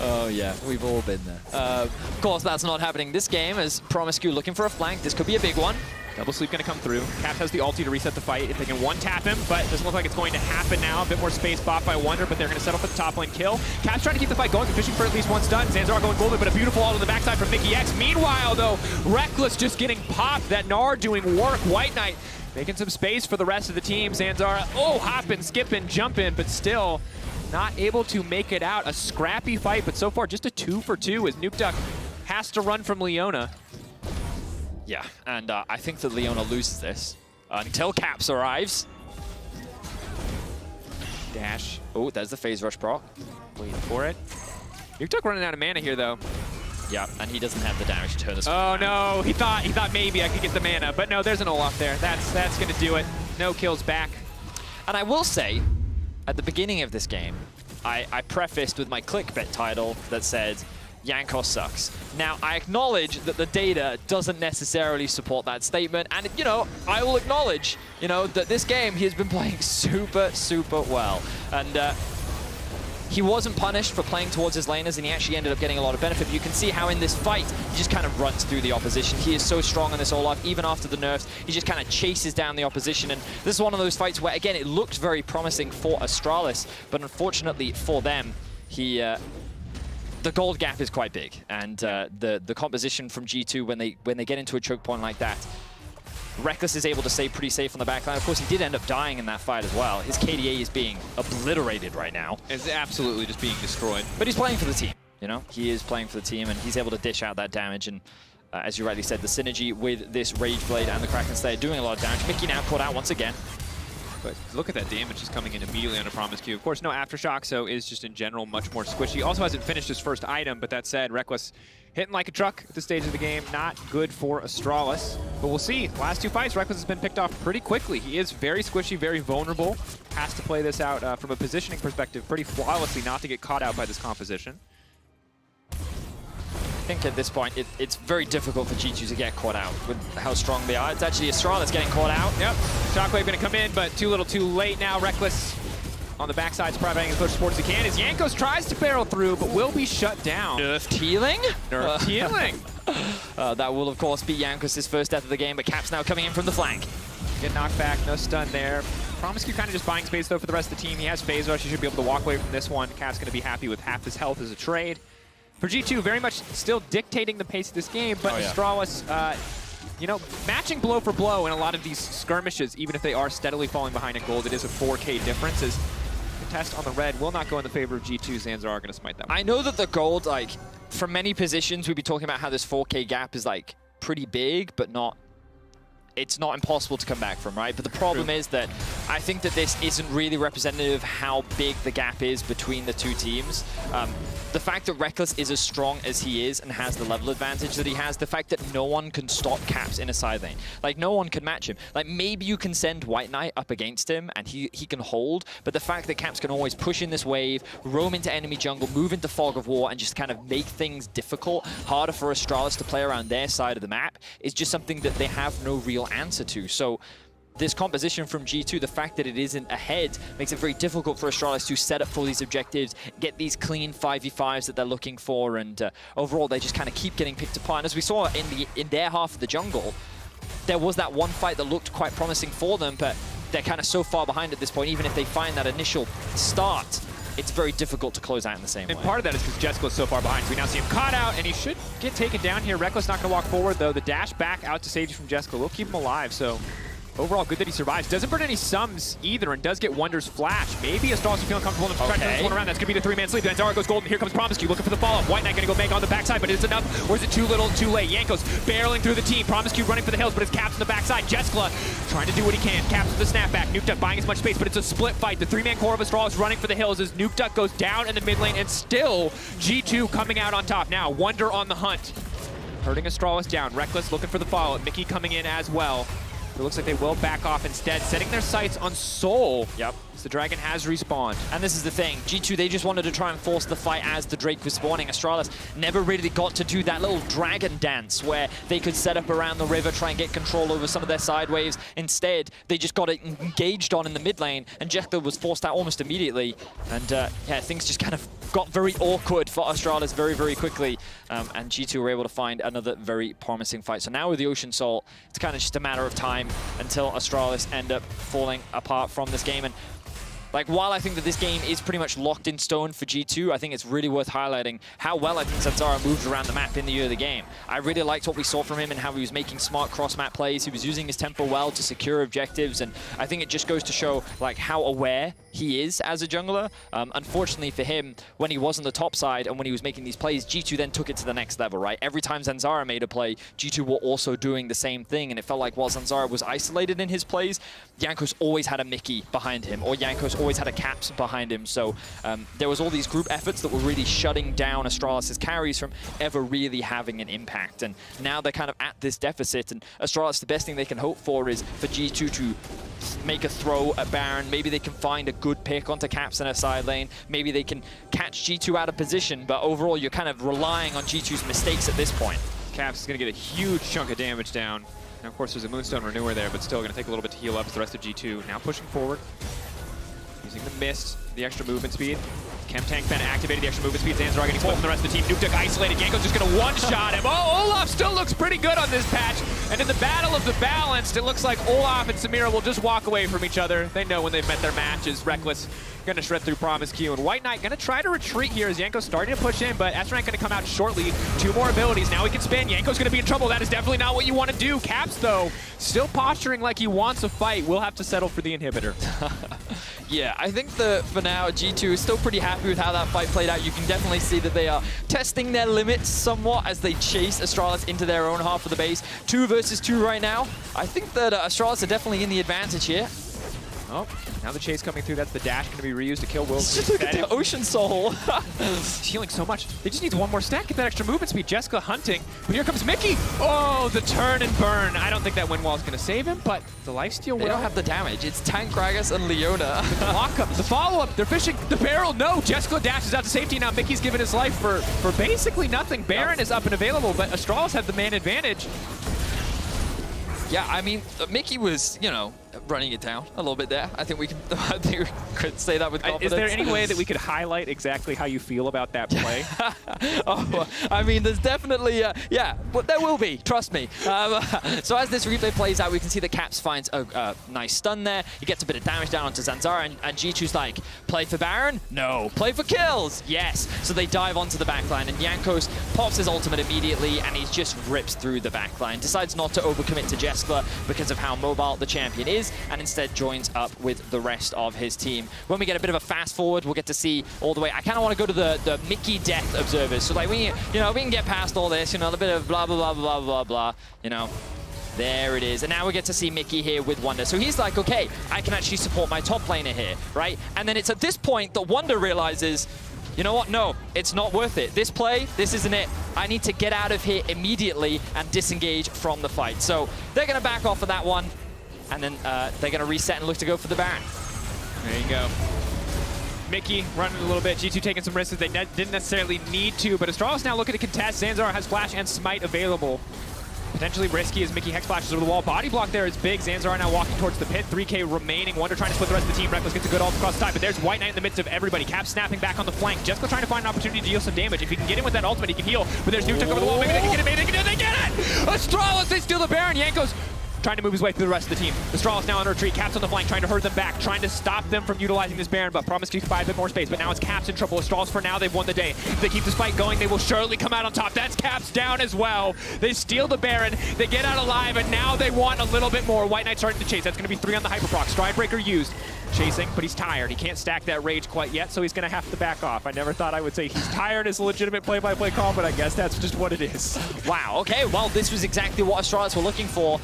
Oh, yeah, we've all been there. Of course, that's not happening this game, as PromisQ looking for a flank. This could be a big one. Double Sleep going to come through. Caps has the ulti to reset the fight if they can one-tap him, but it doesn't look like it's going to happen now. A bit more space bought by Wonder, but they're going to settle for the top lane kill. Caps trying to keep the fight going, fishing for at least one stun. Zanzar going golden, but a beautiful ult on the backside from mikyx. Meanwhile, though, Reckless just getting popped. That Gnar doing work. White Knight making some space for the rest of the team. Zanzar, hopping, skipping, jumping, but still not able to make it out. A scrappy fight, but so far just a 2 for 2 as Nukeduck has to run from Leona. Yeah, and I think that Leona loses this until Caps arrives. Dash. Oh, there's the phase rush proc. Waiting for it. Nukeduck running out of mana here, though. Yeah, and he doesn't have the damage to turn this. Oh no, he thought maybe I could get the mana, but no, there's an Olaf there. That's gonna do it. No kills back. And I will say, at the beginning of this game, I prefaced with my clickbait title that said, Jankos sucks. Now, I acknowledge that the data doesn't necessarily support that statement, and, you know, I will acknowledge, you know, that this game he has been playing super, super well. And he wasn't punished for playing towards his laners, and he actually ended up getting a lot of benefit. But you can see how in this fight, he just kind of runs through the opposition. He is so strong on this Olaf, even after the nerfs. He just kind of chases down the opposition, and this is one of those fights where, again, it looked very promising for Astralis, but unfortunately for them, the gold gap is quite big, and the composition from G2 when they get into a choke point like that, Reckless is able to stay pretty safe on the backline. Of course, he did end up dying in that fight as well. His KDA is being obliterated right now. It's absolutely just being destroyed. But he's playing for the team, you know? He is playing for the team, and he's able to dish out that damage. And as you rightly said, the synergy with this Rageblade and the Kraken Slayer doing a lot of damage. Mickey now caught out once again. But look at that damage just coming in immediately on a PromisQ. Of course, no Aftershock, so is just in general much more squishy. Also hasn't finished his first item, but that said, Reckless hitting like a truck at this stage of the game. Not good for Astralis, but we'll see. Last 2 fights, Reckless has been picked off pretty quickly. He is very squishy, very vulnerable. Has to play this out from a positioning perspective pretty flawlessly not to get caught out by this composition. I think at this point, it's very difficult for G2 to get caught out with how strong they are. It's actually Astralis getting caught out. Yep, Shockwave gonna come in, but too little too late now. Reckless on the backside, providing as much support as he can, as Jankos tries to barrel through, but will be shut down. Nerfed healing? Nerfed healing. That will, of course, be Jankos' first death of the game, but Caps now coming in from the flank. Get knocked back, no stun there. PromisQ kind of just buying space, though, for the rest of the team. He has phase rush. He should be able to walk away from this one. Caps gonna be happy with half his health as a trade. For G2, very much still dictating the pace of this game, but Astralis, you know, matching blow for blow in a lot of these skirmishes, even if they are steadily falling behind in gold, it is a 4K difference. As the test on the red will not go in the favor of G2. Zanzar are going to smite that one. I know that the gold, like, from many positions, we'd be talking about how this 4K gap is, like, pretty big, but not... It's not impossible to come back from, right? But the problem is that I think that this isn't really representative of how big the gap is between the two teams. The fact that Reckless is as strong as he is and has the level advantage that he has, the fact that no one can stop Caps in a side lane. Like, no one can match him. Like, maybe you can send White Knight up against him and he can hold, but the fact that Caps can always push in this wave, roam into enemy jungle, move into Fog of War, and just kind of make things difficult, harder for Astralis to play around their side of the map, is just something that they have no real answer to. So this composition from G2, the fact that it isn't ahead, makes it very difficult for Astralis to set up for these objectives, get these clean 5v5s that they're looking for, and overall they just kind of keep getting picked apart. And as we saw in their half of the jungle, there was that one fight that looked quite promising for them, but they're kind of so far behind at this point. Even if they find that initial start, it's very difficult to close out in the same way. And part of that is because Jessica is so far behind. So we now see him caught out, and he should get taken down here. Reckless not going to walk forward, though. The dash back out to safety from Jessica will keep him alive, so overall, good that he survives. Doesn't burn any sums either, and does get Wonder's flash. Maybe Astralis feeling comfortable enough to try to turn this one around. That's going to be the three-man sleep. Then Zara goes golden. Here comes Promise Q looking for the follow-up. White Knight going to go Mega on the backside, but is it enough? Or is it too little, too late? Yanko's barreling through the team. Promise Q running for the hills, but it's Caps on the backside. Jeskla trying to do what he can. Caps with the snapback. Nuke Duck buying as much space, but it's a split fight. The three-man core of Astralis running for the hills as Nuke Duck goes down in the mid lane, and still G2 coming out on top. Now, Wonder on the hunt. Hurting Astralis down. Reckless looking for the follow-up. Mickey coming in as well. It looks like they will back off instead, setting their sights on Soul. Yep. The Dragon has respawned. And this is the thing. G2, they just wanted to try and force the fight as the Drake was spawning. Astralis never really got to do that little dragon dance where they could set up around the river, try and get control over some of their side waves. Instead, they just got it engaged on in the mid lane, and Jekla was forced out almost immediately. And yeah, things just kind of got very awkward for Astralis very, very quickly. And G2 were able to find another very promising fight. So now with the Ocean Salt, it's kind of just a matter of time until Astralis end up falling apart from this game. And like, while I think that this game is pretty much locked in stone for G2, I think it's really worth highlighting how well I think Zanzara moved around the map in the early game. I really liked what we saw from him and how he was making smart cross-map plays. He was using his tempo well to secure objectives, and I think it just goes to show like how aware he is as a jungler. Unfortunately for him, when he was on the top side and when he was making these plays, G2 then took it to the next level, right? Every time Zanzara made a play, G2 were also doing the same thing, and it felt like while Zanzara was isolated in his plays, Jankos always had a Mickey behind him, or Jankos always had a Caps behind him. So there was all these group efforts that were really shutting down Astralis' carries from ever really having an impact. And now they're kind of at this deficit, and Astralis, the best thing they can hope for is for G2 to make a throw at Baron. Maybe they can find a good pick onto Caps in a side lane. Maybe they can catch G2 out of position, but overall you're kind of relying on G2's mistakes at this point. Caps is going to get a huge chunk of damage down. Now, of course, there's a Moonstone Renewer there, but still going to take a little bit to heal up as the rest of G2. Now pushing forward. Using the mist, the extra movement speed. Chem Tank then activated the extra movement speed. Zanzara getting split from the rest of the team. Nuke Duck isolated. Yanko's just going to one-shot him. Oh, Olaf still looks pretty good on this patch. And in the battle of the balanced, it looks like Olaf and Samira will just walk away from each other. They know when they've met their matches. Reckless going to shred through Promise Q. And White Knight going to try to retreat here as Yanko's starting to push in, but S-Rank going to come out shortly. 2 more abilities. Now he can spin. Yanko's going to be in trouble. That is definitely not what you want to do. Caps, though, still posturing like he wants a fight. We'll have to settle for the inhibitor. Yeah, I think that for now, G2 is still pretty happy with how that fight played out. You can definitely see that they are testing their limits somewhat as they chase Astralis into their own half of the base. 2 versus 2 right now. I think that Astralis are definitely in the advantage here. Oh, now the chase coming through. That's the dash going to be reused to kill Will. Just look at the Ocean Soul. He's healing so much. They just need 1 more stack, get that extra movement speed. Jessica hunting, but here comes Mickey. Oh, the turn and burn. I don't think that wind wall is going to save him, but the lifesteal will. They don't have the damage. It's Tank, Gragas, and Leona. The lock-up, the follow-up, they're fishing the barrel. No, Jessica dashes out to safety. Now Mickey's given his life for basically nothing. Baron is up and available, but Astralis have the man advantage. Yeah, I mean, Mickey was, you know, running it down a little bit there. I think we could say that with confidence. Is there any way that we could highlight exactly how you feel about that play? Oh, I mean, there's definitely, yeah, but there will be, trust me. So as this replay plays out, we can see that Caps finds a nice stun there. He gets a bit of damage down onto Zanzara, and G2's like, play for Baron? No. Play for kills? Yes. So they dive onto the backline, and Jankos pops his ultimate immediately, and he just rips through the backline. Decides not to overcommit to Jeskla because of how mobile the champion is, and instead joins up with the rest of his team. When we get a bit of a fast forward, we'll get to see all the way. I kind of want to go to the Mickey death observers. So like we can get past all this, you know, a bit of blah blah blah blah blah blah, you know. There it is. And now we get to see Mickey here with Wonder. So he's like, okay, I can actually support my top laner here, right? And then it's at this point that Wonder realizes, you know what? No, it's not worth it. This play, this isn't it. I need to get out of here immediately and disengage from the fight. So they're going to back off of that one, and then they're going to reset and look to go for the Baron. There you go. Mickey running a little bit. G2 taking some risks. They didn't necessarily need to, but Astralis now looking to contest. Zanzara has Flash and Smite available. Potentially risky as Mickey Hex flashes over the wall. Body block there is big. Zanzara now walking towards the pit. 3K remaining. Wonder trying to split the rest of the team. Reckless gets a good ult across the side, but there's White Knight in the midst of everybody. Cap snapping back on the flank. Jessica trying to find an opportunity to deal some damage. If he can get in with that ultimate, he can heal. But there's Nuke Duck over the wall. Maybe they can get it. Maybe they can get it. They get it! Astralis, they steal the Baron. Jankos trying to move his way through the rest of the team. Astralis now on retreat. Caps on the flank, trying to herd them back, trying to stop them from utilizing this Baron, but Promise keeps by a bit more space. But now it's Caps in trouble. Astralis, for now, they've won the day. If they keep this fight going, they will surely come out on top. That's Caps down as well. They steal the Baron, they get out alive, and now they want a little bit more. White Knight starting to chase. That's going to be 3 on the Hyperproc. Stridebreaker used. Chasing, but he's tired. He can't stack that rage quite yet, so he's going to have to back off. I never thought I would say he's tired is a legitimate play-by-play call, but I guess that's just what it is. Wow, okay, well, this was exactly what Astralis were looking for.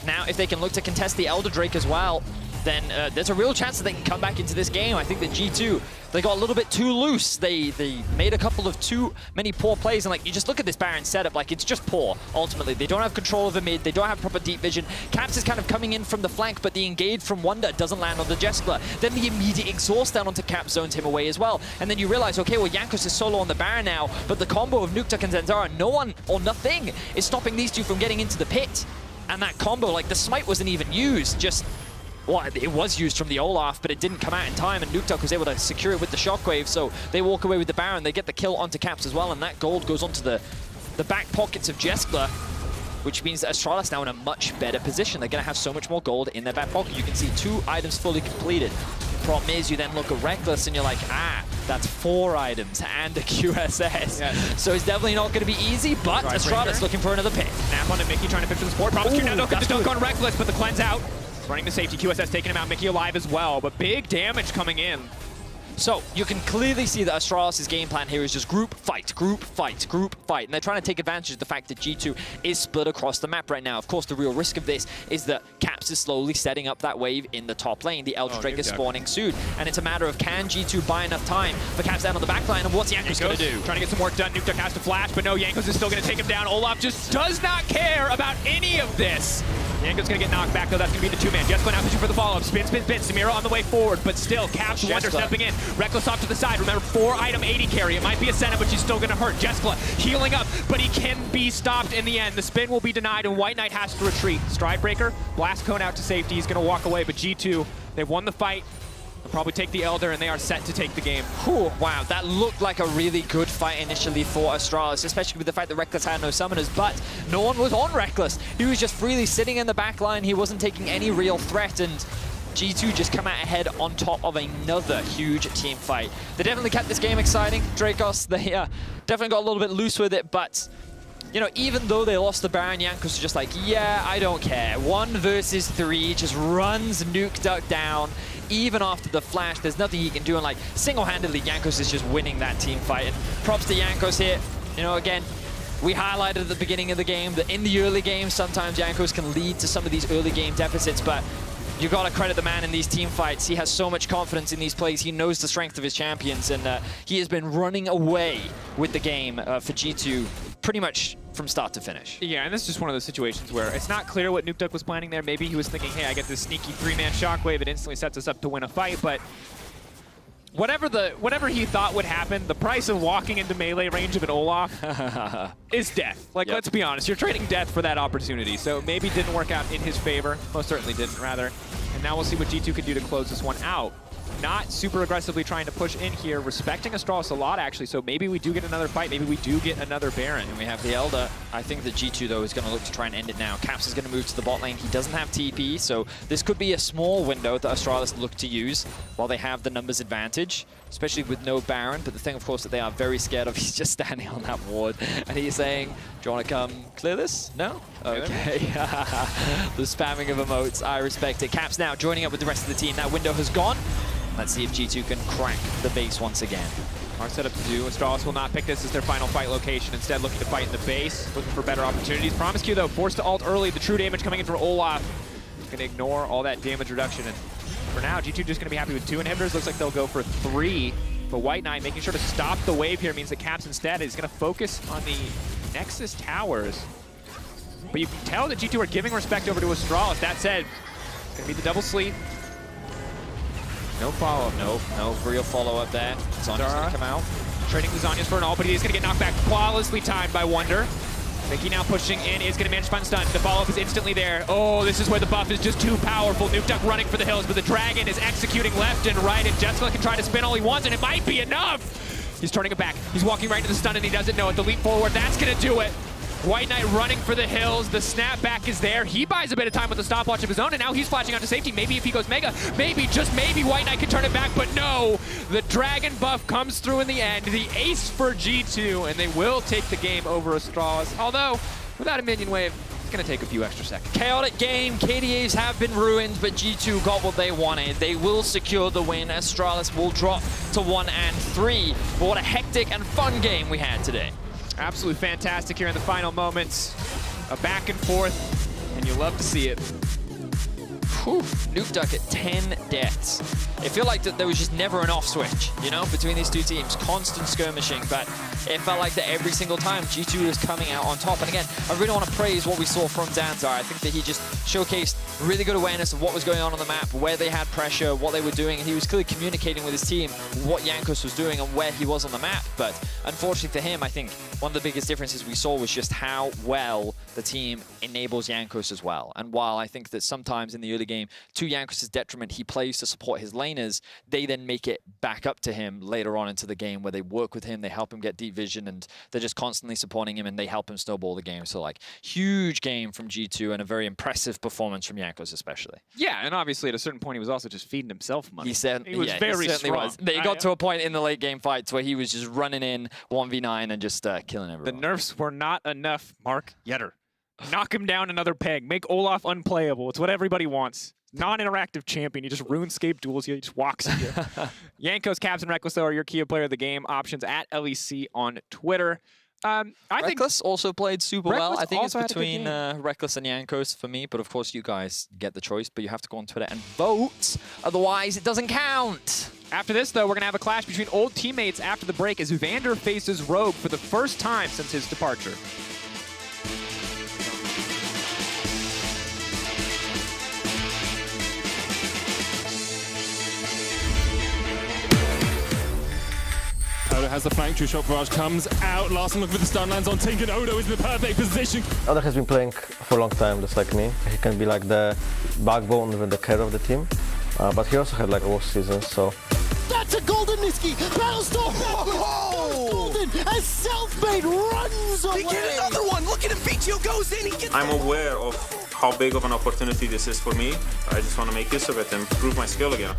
Now, if they can look to contest the Elder Drake as well, then there's a real chance that they can come back into this game. I think that G2, they got a little bit too loose. They made a couple of too many poor plays, and like, you just look at this Baron setup, like, it's just poor, ultimately. They don't have control of the mid, they don't have proper deep vision. Caps is kind of coming in from the flank, but the engage from Wonder doesn't land on the Jeskla. Then the immediate exhaust down onto Caps zones him away as well. And then you realize, okay, well, Jankos is solo on the Baron now, but the combo of Nuktuk and Zanzara, no one or nothing is stopping these two from getting into the pit. And that combo, like, the smite wasn't even used, just... Well, it was used from the Olaf, but it didn't come out in time, and Nuktuk was able to secure it with the Shockwave, so they walk away with the Baron. They get the kill onto Caps as well, and that gold goes onto the back pockets of Jeskla, which means that Astralis now in a much better position. They're going to have so much more gold in their back pocket. You can see 2 items fully completed. Problem is, you then look at Reckless, and you're like, that's 4 items and a QSS. Yeah. So it's definitely not going to be easy, but Astralis looking for another pick. Nap on to Mickey trying to pick for the support. Promise Q now the dunk on Reckless, but the cleanse out. Running the safety, QSS taking him out, Mickey alive as well, but big damage coming in. So you can clearly see that Astralis' game plan here is just group fight, group fight, group fight. And they're trying to take advantage of the fact that G2 is split across the map right now. Of course, the real risk of this is that Caps is slowly setting up that wave in the top lane. The Elder Drake is spawning soon. And it's a matter of, can G2 buy enough time for Caps down on the back line, and what's Jankos going to do? Trying to get some work done. Nuktuk has to flash, but no, Jankos is still going to take him down. Olaf just does not care about any of this. Jankos going to get knocked back, though. That's going to be the 2-man. Jeskla now pushing for the follow-up. Spin, spin, spin. Samira on the way forward, but still, Caps Wonder stepping in. Reckless off to the side. Remember, 4-item 80 carry. It might be a Senna, but she's still going to hurt. Jeskla healing up, but he can be stopped in the end. The spin will be denied, and White Knight has to retreat. Stridebreaker, blast cone out to safety. He's going to walk away, but G2, they've won the fight. They'll probably take the Elder, and they are set to take the game. Whew, wow, that looked like a really good fight initially for Astralis, especially with the fact that Reckless had no summoners, but no one was on Reckless. He was just freely sitting in the back line. He wasn't taking any real threat, and G2 just come out ahead on top of another huge team fight. They definitely kept this game exciting. Dracos, they definitely got a little bit loose with it, but you know, even though they lost the Baron, Jankos was just like, yeah, I don't care. 1 versus 3, just runs Nuktuk down. Even after the flash, there's nothing he can do, and like single-handedly, Jankos is just winning that team fight. And props to Jankos here. You know, again, we highlighted at the beginning of the game that in the early game, sometimes Jankos can lead to some of these early game deficits, but you got to credit the man in these team fights. He has so much confidence in these plays. He knows the strength of his champions, and he has been running away with the game for G2 pretty much from start to finish. Yeah, and this is just one of those situations where it's not clear what Nuktuk was planning there. Maybe he was thinking, hey, I get this sneaky 3-man shockwave, it instantly sets us up to win a fight, but whatever he thought would happen, the price of walking into melee range of an Olaf is death. Like, let's be honest, you're trading death for that opportunity, so maybe it didn't work out in his favor. Most certainly didn't, rather. And now we'll see what G2 can do to close this one out. Not super aggressively trying to push in here, respecting Astralis a lot, actually, so maybe we do get another fight, maybe we do get another Baron. And we have the Elder. I think the G2, though, is going to look to try and end it now. Caps is going to move to the bot lane. He doesn't have TP, so this could be a small window that Astralis look to use while they have the numbers advantage, especially with no Baron. But the thing, of course, that they are very scared of, he's just standing on that ward, and he's saying, do you want to come clear this? No? Okay. The spamming of emotes, I respect it. Caps now joining up with the rest of the team. That window has gone. Let's see if G2 can crack the base once again. Our setup to do. Astralis will not pick this as their final fight location. Instead, looking to fight in the base, looking for better opportunities. Promise Q, though, forced to ult early. The true damage coming in from Olaf. Going to ignore all that damage reduction. And for now, G2 just going to be happy with 2 inhibitors. Looks like they'll go for 3. But White Knight making sure to stop the wave here means that Caps instead is going to focus on the Nexus towers. But you can tell that G2 are giving respect over to Astralis. That said, it's going to be the double sleep. No follow-up, no real follow-up there. Zanya's going to come out. Trading the Zanyas for an ult, but he's going to get knocked back. Flawlessly timed by Wonder. Mickey now pushing in, is going to manage to find stun. The follow-up is instantly there. Oh, this is where the buff is just too powerful. Nuktuk running for the hills, but the Dragon is executing left and right, and Jeskla can try to spin all he wants, and it might be enough. He's turning it back. He's walking right into the stun, and he doesn't know it. The leap forward, that's going to do it. White Knight running for the hills. The snapback is there. He buys a bit of time with the stopwatch of his own, and now he's flashing out to safety. Maybe if he goes Mega, maybe, just maybe, White Knight can turn it back, but no. The Dragon buff comes through in the end. The ace for G2, and they will take the game over Astralis. Although, without a minion wave, it's going to take a few extra seconds. Chaotic game. KDAs have been ruined, but G2 got what they wanted. They will secure the win. Astralis will drop to 1 and 3. But what a hectic and fun game we had today. Absolutely fantastic here in the final moments. A back and forth, and you love to see it. Whew. Nuke Duck at 10 deaths. It felt like that there was just never an off switch, you know, between these two teams. Constant skirmishing, but it felt like that every single time G2 was coming out on top. And again, I really want to praise what we saw from Danzar. I think that he just showcased really good awareness of what was going on the map, where they had pressure, what they were doing, and he was clearly communicating with his team what Jankos was doing and where he was on the map. But unfortunately for him, I think one of the biggest differences we saw was just how well the team enables Jankos as well. And while I think that sometimes in the early game, to Jankos' detriment, he plays to support his laners, they then make it back up to him later on into the game where they work with him, they help him get deep vision, and they're just constantly supporting him and they help him snowball the game. So like, huge game from G2 and a very impressive performance from Jankos especially. Yeah, and obviously at a certain point he was also just feeding himself money. He said he was very strong. They got to a point in the late game fights where he was just running in 1v9 and just killing everyone. The nerfs were not enough, Mark Yetter. Knock him down another peg. Make Olaf unplayable. It's what everybody wants. Non-interactive champion. You just RuneScape duels. He just walks in. Jankos, Caps, and Reckless are your key player of the game. Options at LEC on Twitter. Reckless also played super well. Reckless I think it's also had a good between Reckless and Jankos for me, but of course you guys get the choice, but you have to go on Twitter and vote. Otherwise, it doesn't count. After this, though, we're going to have a clash between old teammates after the break as Vander faces Rogue for the first time since his departure. Odo has the flank, true shot barrage comes out. Larson looking for the stun, lands on Tink, and Odo is in the perfect position. Odo has been playing for a long time, just like me. He can be like the backbone and the care of the team. But he also had like worse seasons, so. That's a golden Niski! Battlestorm! Oh! Golden as Selfmade runs away! They get another one! Look at him! BTO goes in! He gets I'm aware of how big of an opportunity this is for me. I just want to make use of it and prove my skill again.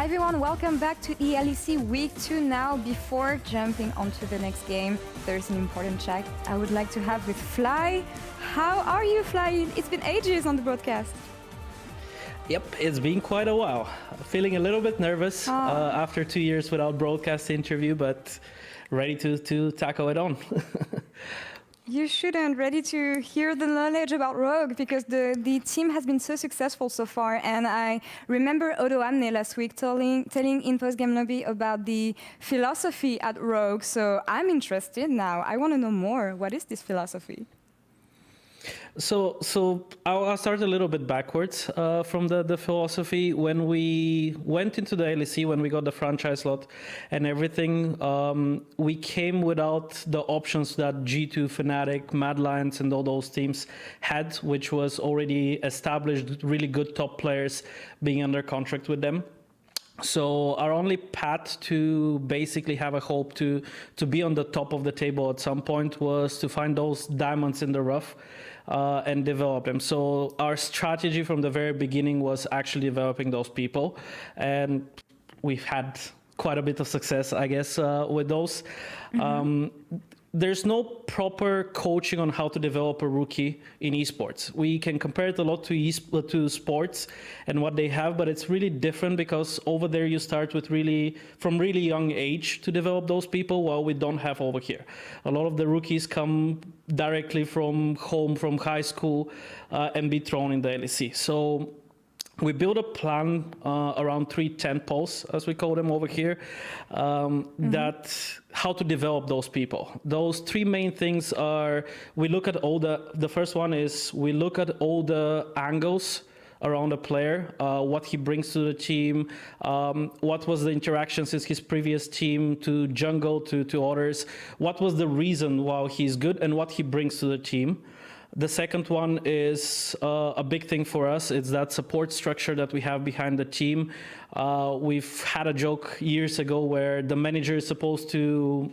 everyone, welcome back to ELEC Week 2 now. Before jumping onto the next game, there's an important chat I would like to have with Fly. How are you, Fly? It's been ages on the broadcast. Yep, it's been quite a while. Feeling a little bit nervous after 2 years without broadcast interview, but ready to tackle it on. You shouldn't. Ready to hear the knowledge about Rogue because the team has been so successful so far. And I remember Odo Amne last week telling in Postgame Lobby about the philosophy at Rogue. So I'm interested now. I want to know more. What is this philosophy? So I'll start a little bit backwards from the philosophy. When we went into the LEC, when we got the franchise slot and everything, we came without the options that G2, Fnatic, Mad Lions, and all those teams had, which was already established, really good top players being under contract with them. So our only path to basically have a hope to be on the top of the table at some point was to find those diamonds in the rough and develop them. So our strategy from the very beginning was actually developing those people. And we've had quite a bit of success, I guess, with those. There's no proper coaching on how to develop a rookie in esports. We can compare it a lot to sports and what they have, but it's really different because over there you start with from really young age to develop those people, while we don't have over here. A lot of the rookies come directly from home, from high school, and be thrown in the LEC. So we build a plan around 3 tentpoles, as we call them over here, that how to develop those people. Those 3 main things are, we look at all the first one is we look at all the angles around a player, what he brings to the team, what was the interaction since his previous team to jungle, to others, what was the reason why he's good and what he brings to the team. The second one is a big thing for us. It's that support structure that we have behind the team. We've had a joke years ago where the manager is supposed to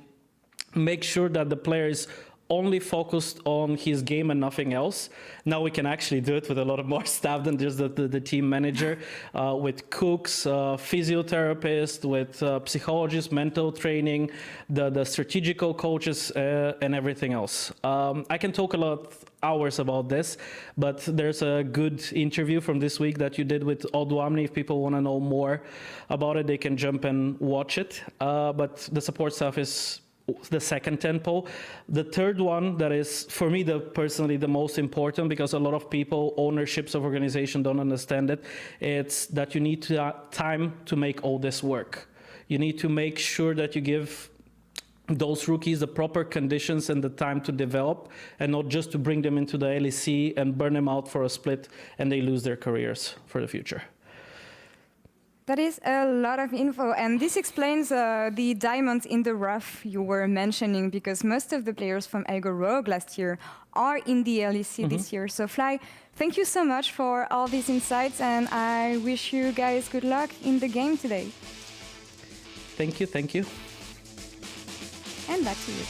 make sure that the player is only focused on his game and nothing else. Now we can actually do it with a lot of more staff than just the team manager, with cooks, physiotherapists, with psychologists, mental training, the strategical coaches, and everything else. I can talk a lot hours about this, but there's a good interview from this week that you did with Odo Amne. If people want to know more about it, they can jump and watch it. But the support staff is the second tentpole. The third one that is, for me, personally the most important, because a lot of people, ownerships of organization don't understand it, it's that you need time to make all this work. You need to make sure that you give those rookies the proper conditions and the time to develop, and not just to bring them into the LEC and burn them out for a split and they lose their careers for the future. That is a lot of info, and this explains the diamonds in the rough you were mentioning, because most of the players from Ego Rogue last year are in the LEC this year. So Fly, thank you so much for all these insights, and I wish you guys good luck in the game today. Thank you, thank you. And back to you.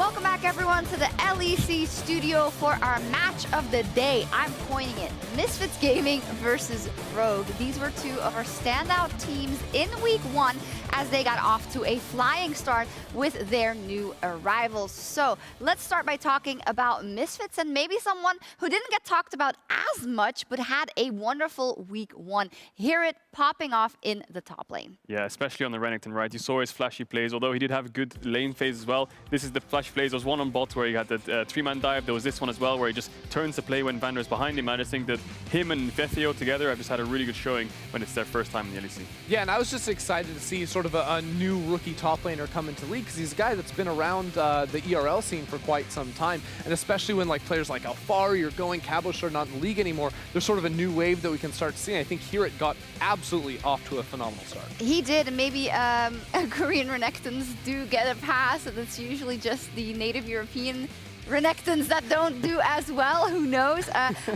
Welcome back, everyone, to the LEC studio for our match of the day. I'm coining it Misfits Gaming versus Rogue. These were two of our standout teams in week 1 as they got off to a flying start with their new arrivals. So let's start by talking about Misfits and maybe someone who didn't get talked about as much but had a wonderful week 1. Hear it popping off in the top lane. Yeah, especially on the Renekton, right? You saw his flashy plays, although he did have a good lane phase as well. This is the flash plays. There was one on bot where he had that 3-man dive. There was this one as well where he just turns the play when Vander's behind him. I just think that him and Vethio together have just had a really good showing when it's their first time in the LEC. Yeah, and I was just excited to see sort of a new rookie top laner come into League because he's a guy that's been around the ERL scene for quite some time. And especially when like players like Alfari or Going, Kabush are not in the league anymore, there's sort of a new wave that we can start seeing. I think here it got absolutely off to a phenomenal start. He did, and maybe Korean Renektons do get a pass. That's usually just the native European Renektons that don't do as well, who knows?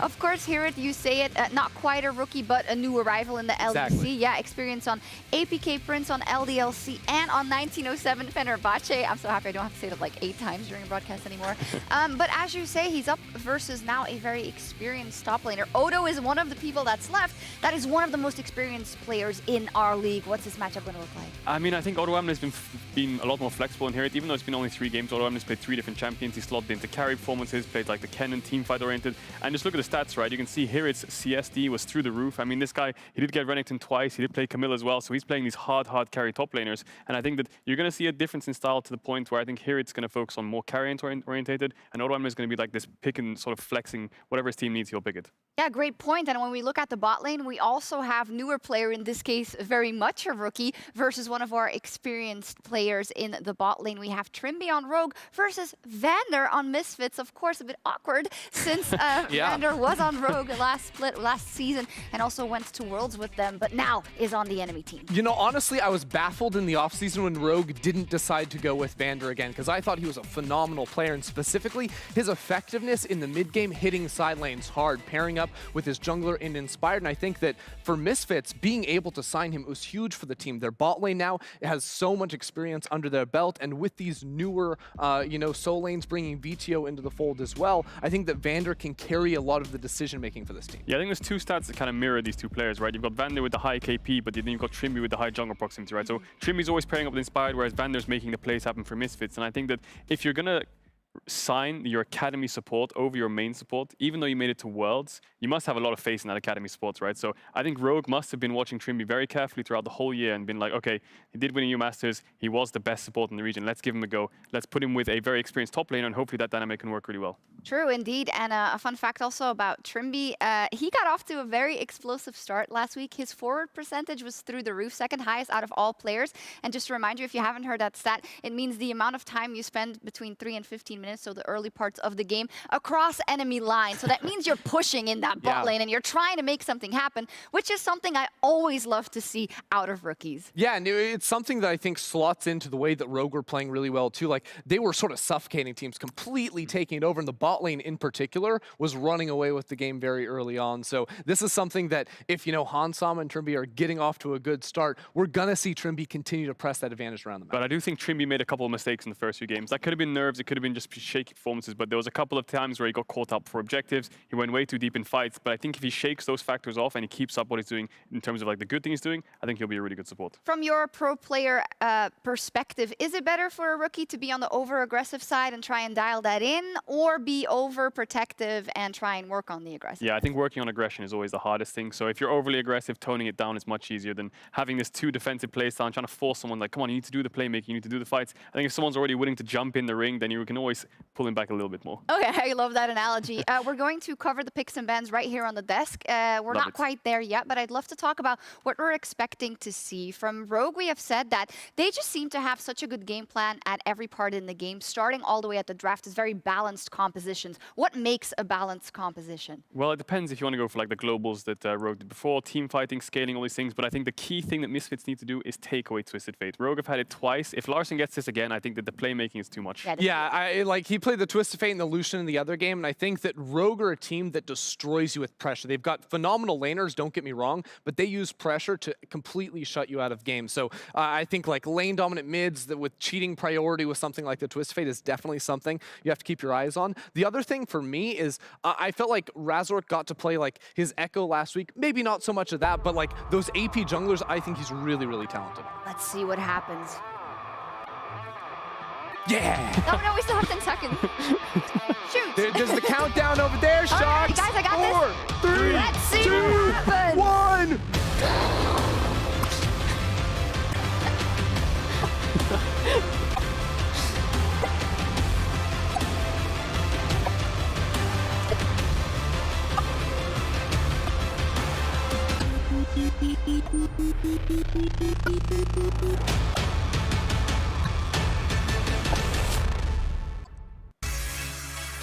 Of course, hear it, you say it, not quite a rookie, but a new arrival in the LEC. Exactly. Yeah, experience on APK Prince, on LDLC, and on 1907 Fenerbahce. I'm so happy I don't have to say that like 8 times during a broadcast anymore. But as you say, he's up versus now a very experienced top laner. Odo is one of the people that's left. That is one of the most experienced players in our league. What's this matchup going to look like? I mean, I think Odo Amner has been a lot more flexible in here. Even though it's been only 3 games, Odo Amner has played 3 different champions. He slotted into carry performances, played like the Kennen team fight oriented. And just look at the stats, right? You can see here it's CSD was through the roof. I mean, this guy, he did get Renekton twice. He did play Camille as well. So he's playing these hard carry top laners. And I think that you're going to see a difference in style to the point where I think here it's going to focus on more carry orientated. And Odo Amner is going to be like this pick and sort of flexing whatever his team needs, he'll pick it. Yeah, great point. And when we look at the bot lane, we also have newer player, in this case, very much a rookie, versus one of our experienced players in the bot lane. We have Trimby on Rogue versus Vander on Misfits. Of course, a bit awkward since Vander was on Rogue last season and also went to Worlds with them, but now is on the enemy team. You know, honestly, I was baffled in the offseason when Rogue didn't decide to go with Vander again because I thought he was a phenomenal player, and specifically his effectiveness in the mid-game hitting side lanes hard, pairing up with his jungler in Inspired. And I think that for Misfits, being able to sign him was huge for the team. Their bot lane now has so much experience under their belt, and with these newer, soul lanes bringing VTO into the fold as well, I think that Vander can carry a lot of the decision-making for this team. Yeah, I think there's 2 stats that kind of mirror these 2 players, right? You've got Vander with the high KP, but then you've got Trimby with the high jungle proximity, right? So Trimby's always pairing up with Inspired, whereas Vander's making the plays happen for Misfits. And I think that if you're going to sign your academy support over your main support, even though you made it to Worlds, you must have a lot of faith in that academy support, right? So I think Rogue must have been watching Trimby very carefully throughout the whole year and been like, okay, he did win a U Masters, he was the best support in the region, let's give him a go. Let's put him with a very experienced top laner, and hopefully that dynamic can work really well. True, indeed. And a fun fact also about Trimby, he got off to a very explosive start last week. His forward percentage was through the roof, second highest out of all players. And just to remind you, if you haven't heard that stat, it means the amount of time you spend between 3 and 15 minutes, so the early parts of the game, across enemy lines. So that means you're pushing in that bot lane and you're trying to make something happen, which is something I always love to see out of rookies. Yeah, and it's something that I think slots into the way that Rogue were playing really well too. Like, they were sort of suffocating teams, completely taking it over, and the bot lane in particular was running away with the game very early on. So this is something that if, Hansama and Trimby are getting off to a good start, we're gonna see Trimby continue to press that advantage around the map. But I do think Trimby made a couple of mistakes in the first few games. That could have been nerves, it could have been just shaky performances, but there was a couple of times where he got caught up for objectives. He went way too deep in fights, but I think if he shakes those factors off and he keeps up what he's doing in terms of like the good thing he's doing, I think he'll be a really good support. From your pro player perspective, is it better for a rookie to be on the over-aggressive side and try and dial that in, or be over-protective and try and work on the aggressive? Yeah, I think working on aggression is always the hardest thing. So if you're overly aggressive, toning it down is much easier than having this 2 defensive play style and trying to force someone like, come on, you need to do the playmaking, you need to do the fights. I think if someone's already willing to jump in the ring, then you can always pull him back a little bit more. Okay, I love that analogy. We're going to cover the picks and bans right here on the desk. We're not quite there yet, but I'd love to talk about what we're expecting to see. From Rogue, we have said that they just seem to have such a good game plan at every part in the game, starting all the way at the draft. Is very balanced compositions. What makes a balanced composition? Well, it depends if you want to go for like the globals that Rogue did before, team fighting, scaling, all these things. But I think the key thing that Misfits need to do is take away Twisted Fate. Rogue have had it twice. If Larson gets this again, I think that the playmaking is too much. Yeah, like he played the Twist of Fate and the Lucian in the other game, and I think that Rogue are a team that destroys you with pressure. They've got phenomenal laners, don't get me wrong, but they use pressure to completely shut you out of games. So I think like lane dominant mids that with cheating priority with something like the Twist of Fate is definitely something you have to keep your eyes on. The other thing for me is I felt like Razork got to play like his Echo last week. Maybe not so much of that, but like those AP junglers, I think he's really, really talented. Let's see what happens. Yeah! Oh no, we still have 10 seconds. Shoot! There's the countdown over there, Shox. All right, guys, I got 4, 3, Let's see what happens. 1!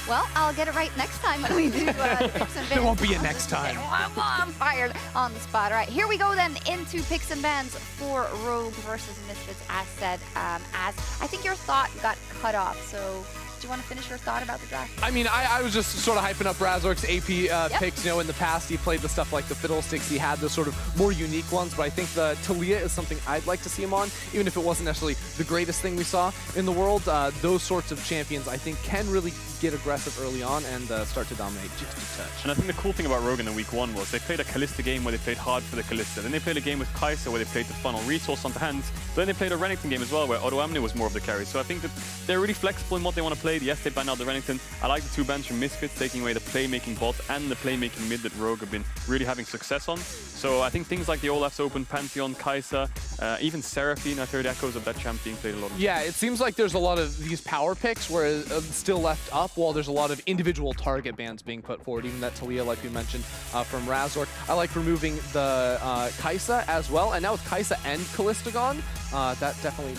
Well, I'll get it right next time when we do picks and bans. There won't be a next time. I'm fired on the spot. All right, here we go then into picks and bans for Rogue versus Misfits. As said, as I think your thought got cut off, so do you want to finish your thought about the draft? I mean, I was just sort of hyping up Razork's AP picks. You know, in the past, he played the stuff like the Fiddlesticks. He had the sort of more unique ones, but I think the Taliyah is something I'd like to see him on, even if it wasn't necessarily the greatest thing we saw in the world. Those sorts of champions, I think, can really get aggressive early on and start to dominate just a touch. And I think the cool thing about Rogue in the week 1 was they played a Kalista game where they played hard for the Kalista. Then they played a game with Kai'Sa where they played the funnel resource onto hands. Then they played a Renekton game as well where RDYCHK was more of the carry. So I think that they're really flexible in what they want to play. Yes, they banned out the Renekton. I like the 2 bans from Misfits, taking away the playmaking bot and the playmaking mid that Rogue have been really having success on. So I think things like the Olaf's Open, Pantheon, Kai'Sa, even Seraphine, I've heard echoes of that champ being played a lot. Yeah, it seems like there's a lot of these power picks where it's still left up while there's a lot of individual target bans being put forward, even that Taliyah, like we mentioned, from Razork. I like removing the Kai'Sa as well, and now with Kai'Sa and Kalista gone, that definitely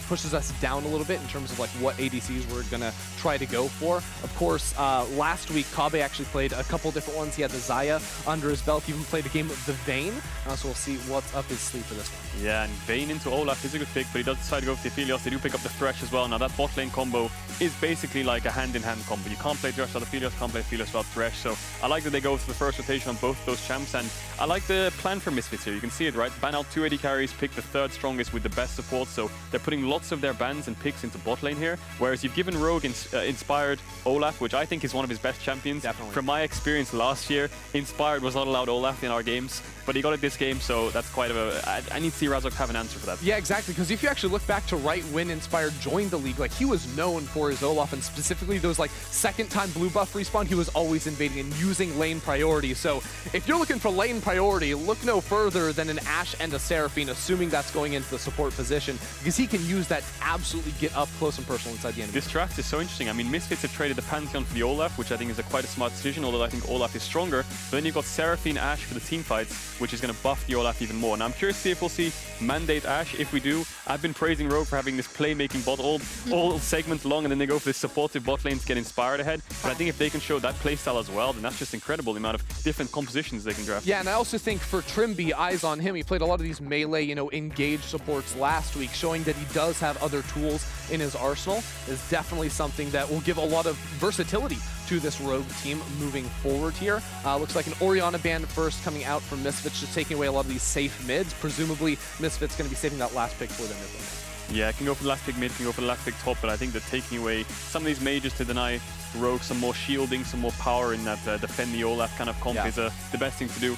pushes us down a little bit in terms of like what ADCs we're gonna try to go for. Of course, last week Kabe actually played a couple different ones. He had the Xayah under his belt. He even played a game of the Vayne, so we'll see what's up his sleeve for this one. Yeah, and Vayne into Olaf is a good pick, but he does decide to go for the Aphelios. They do pick up the Thresh as well. Now that bot lane combo is basically like a hand-in-hand combo. You can't play Thresh without Aphelios, can't play Aphelios without Thresh. So I like that they go for the first rotation on both those champs, and I like the plan for Misfits here. You can see it, right? Ban out 2 AD carries, pick the 3rd strongest with the best support. So they're putting lots of their bans and picks into bot lane here, whereas you've given Rogue Inspired Olaf, which I think is one of his best champions. Definitely. From my experience last year, Inspired was not allowed Olaf in our games, but he got it this game, so that's quite of a... I need to see Razork have an answer for that. Yeah, exactly, because if you actually look back to right when Inspired joined the league, like he was known for his Olaf, and specifically those like 2nd-time blue buff respawn, he was always invading and using lane priority. So if you're looking for lane priority, look no further than an Ashe and a Seraphine, assuming that's going into the support position, because he can use that to absolutely get up close and personal inside the enemy. This draft is so interesting. I mean, Misfits have traded the Pantheon for the Olaf, which I think is quite a smart decision, although I think Olaf is stronger. But then you've got Seraphine Ashe for the team fights, which is going to buff the Olaf even more. Now, I'm curious to see if we'll see Mandate Ashe. If we do, I've been praising Rogue for having this playmaking bot all segment long, and then they go for this supportive bot lane to get Inspired ahead. But I think if they can show that playstyle as well, then that's just incredible, the amount of different compositions they can draft. Yeah, and I also think for Trimby, eyes on him. He played a lot of these melee, engaged supports last week, showing that he does have other tools in his arsenal. Is definitely something that will give a lot of versatility to this Rogue team moving forward here. Looks like an Orianna ban first coming out from Misfits, just taking away a lot of these safe mids. Presumably, Misfits going to be saving that last pick for them mid lane. Yeah, can go for the last pick mid, can go for the last pick top, but I think that taking away some of these mages to deny Rogue some more shielding, some more power in that defend the Olaf kind of comp is the best thing to do.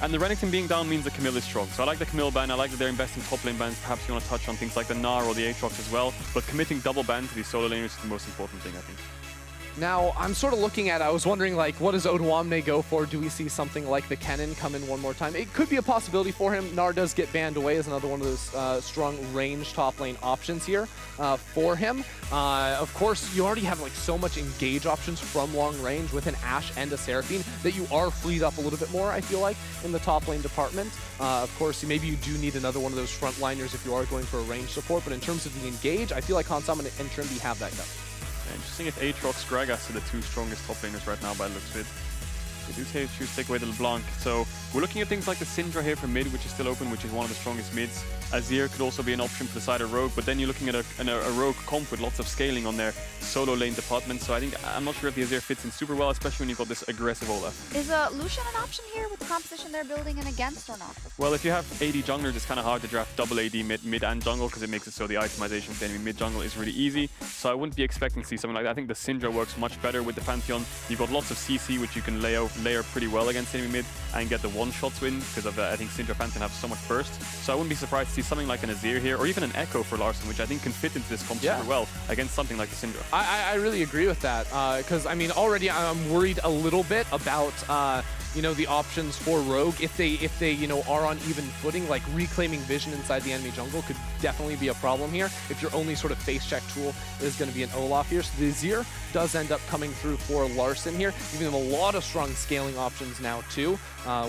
And the Renekton being down means the Camille is strong. So I like the Camille ban, I like that they're investing top lane bans. Perhaps you want to touch on things like the Gnar or the Aatrox as well, but committing double ban to these solo laners is the most important thing, I think. Now, I'm sort of looking at, I was wondering, like, what does RDYCHK go for? Do we see something like the Kennen come in one more time? It could be a possibility for him. Gnar does get banned away as another one of those strong range top lane options here for him. Of course, you already have, like, so much engage options from long range with an Ashe and a Seraphine that you are freed up a little bit more, I feel like, in the top lane department. Of course, maybe you do need another one of those frontliners if you are going for a range support, but in terms of the engage, I feel like Hansam and Trimby have that covered. Interesting if Aatrox, Gragas are the 2 strongest top laners right now by the looks of it. They do choose to take away the LeBlanc. So we're looking at things like the Syndra here for mid, which is still open, which is one of the strongest mids. Azir could also be an option for the side of Rogue, but then you're looking at a Rogue comp with lots of scaling on their solo lane department. So I'm not sure if the Azir fits in super well, especially when you've got this aggressive Olaf. Is Lucian an option here with the composition they're building in against or not? Well, if you have AD junglers, it's kind of hard to draft double AD mid and jungle because it makes it so the itemization of the enemy mid jungle is really easy. So I wouldn't be expecting to see something like that. I think the Syndra works much better with the Pantheon. You've got lots of CC, which you can layer pretty well against enemy mid and get the one-shots win because of I think Syndra Pantheon have so much burst. So I wouldn't be surprised to see something like an Azir here, or even an Echo for Larssen, which I think can fit into this comp super well against something like the Syndra. I really agree with that, because I mean already I'm worried a little bit about you know, the options for Rogue if they you know, are on even footing. Like reclaiming vision inside the enemy jungle could definitely be a problem here if your only sort of face check tool is going to be an Olaf here. So the Azir does end up coming through for Larssen here, giving them a lot of strong scaling options now too,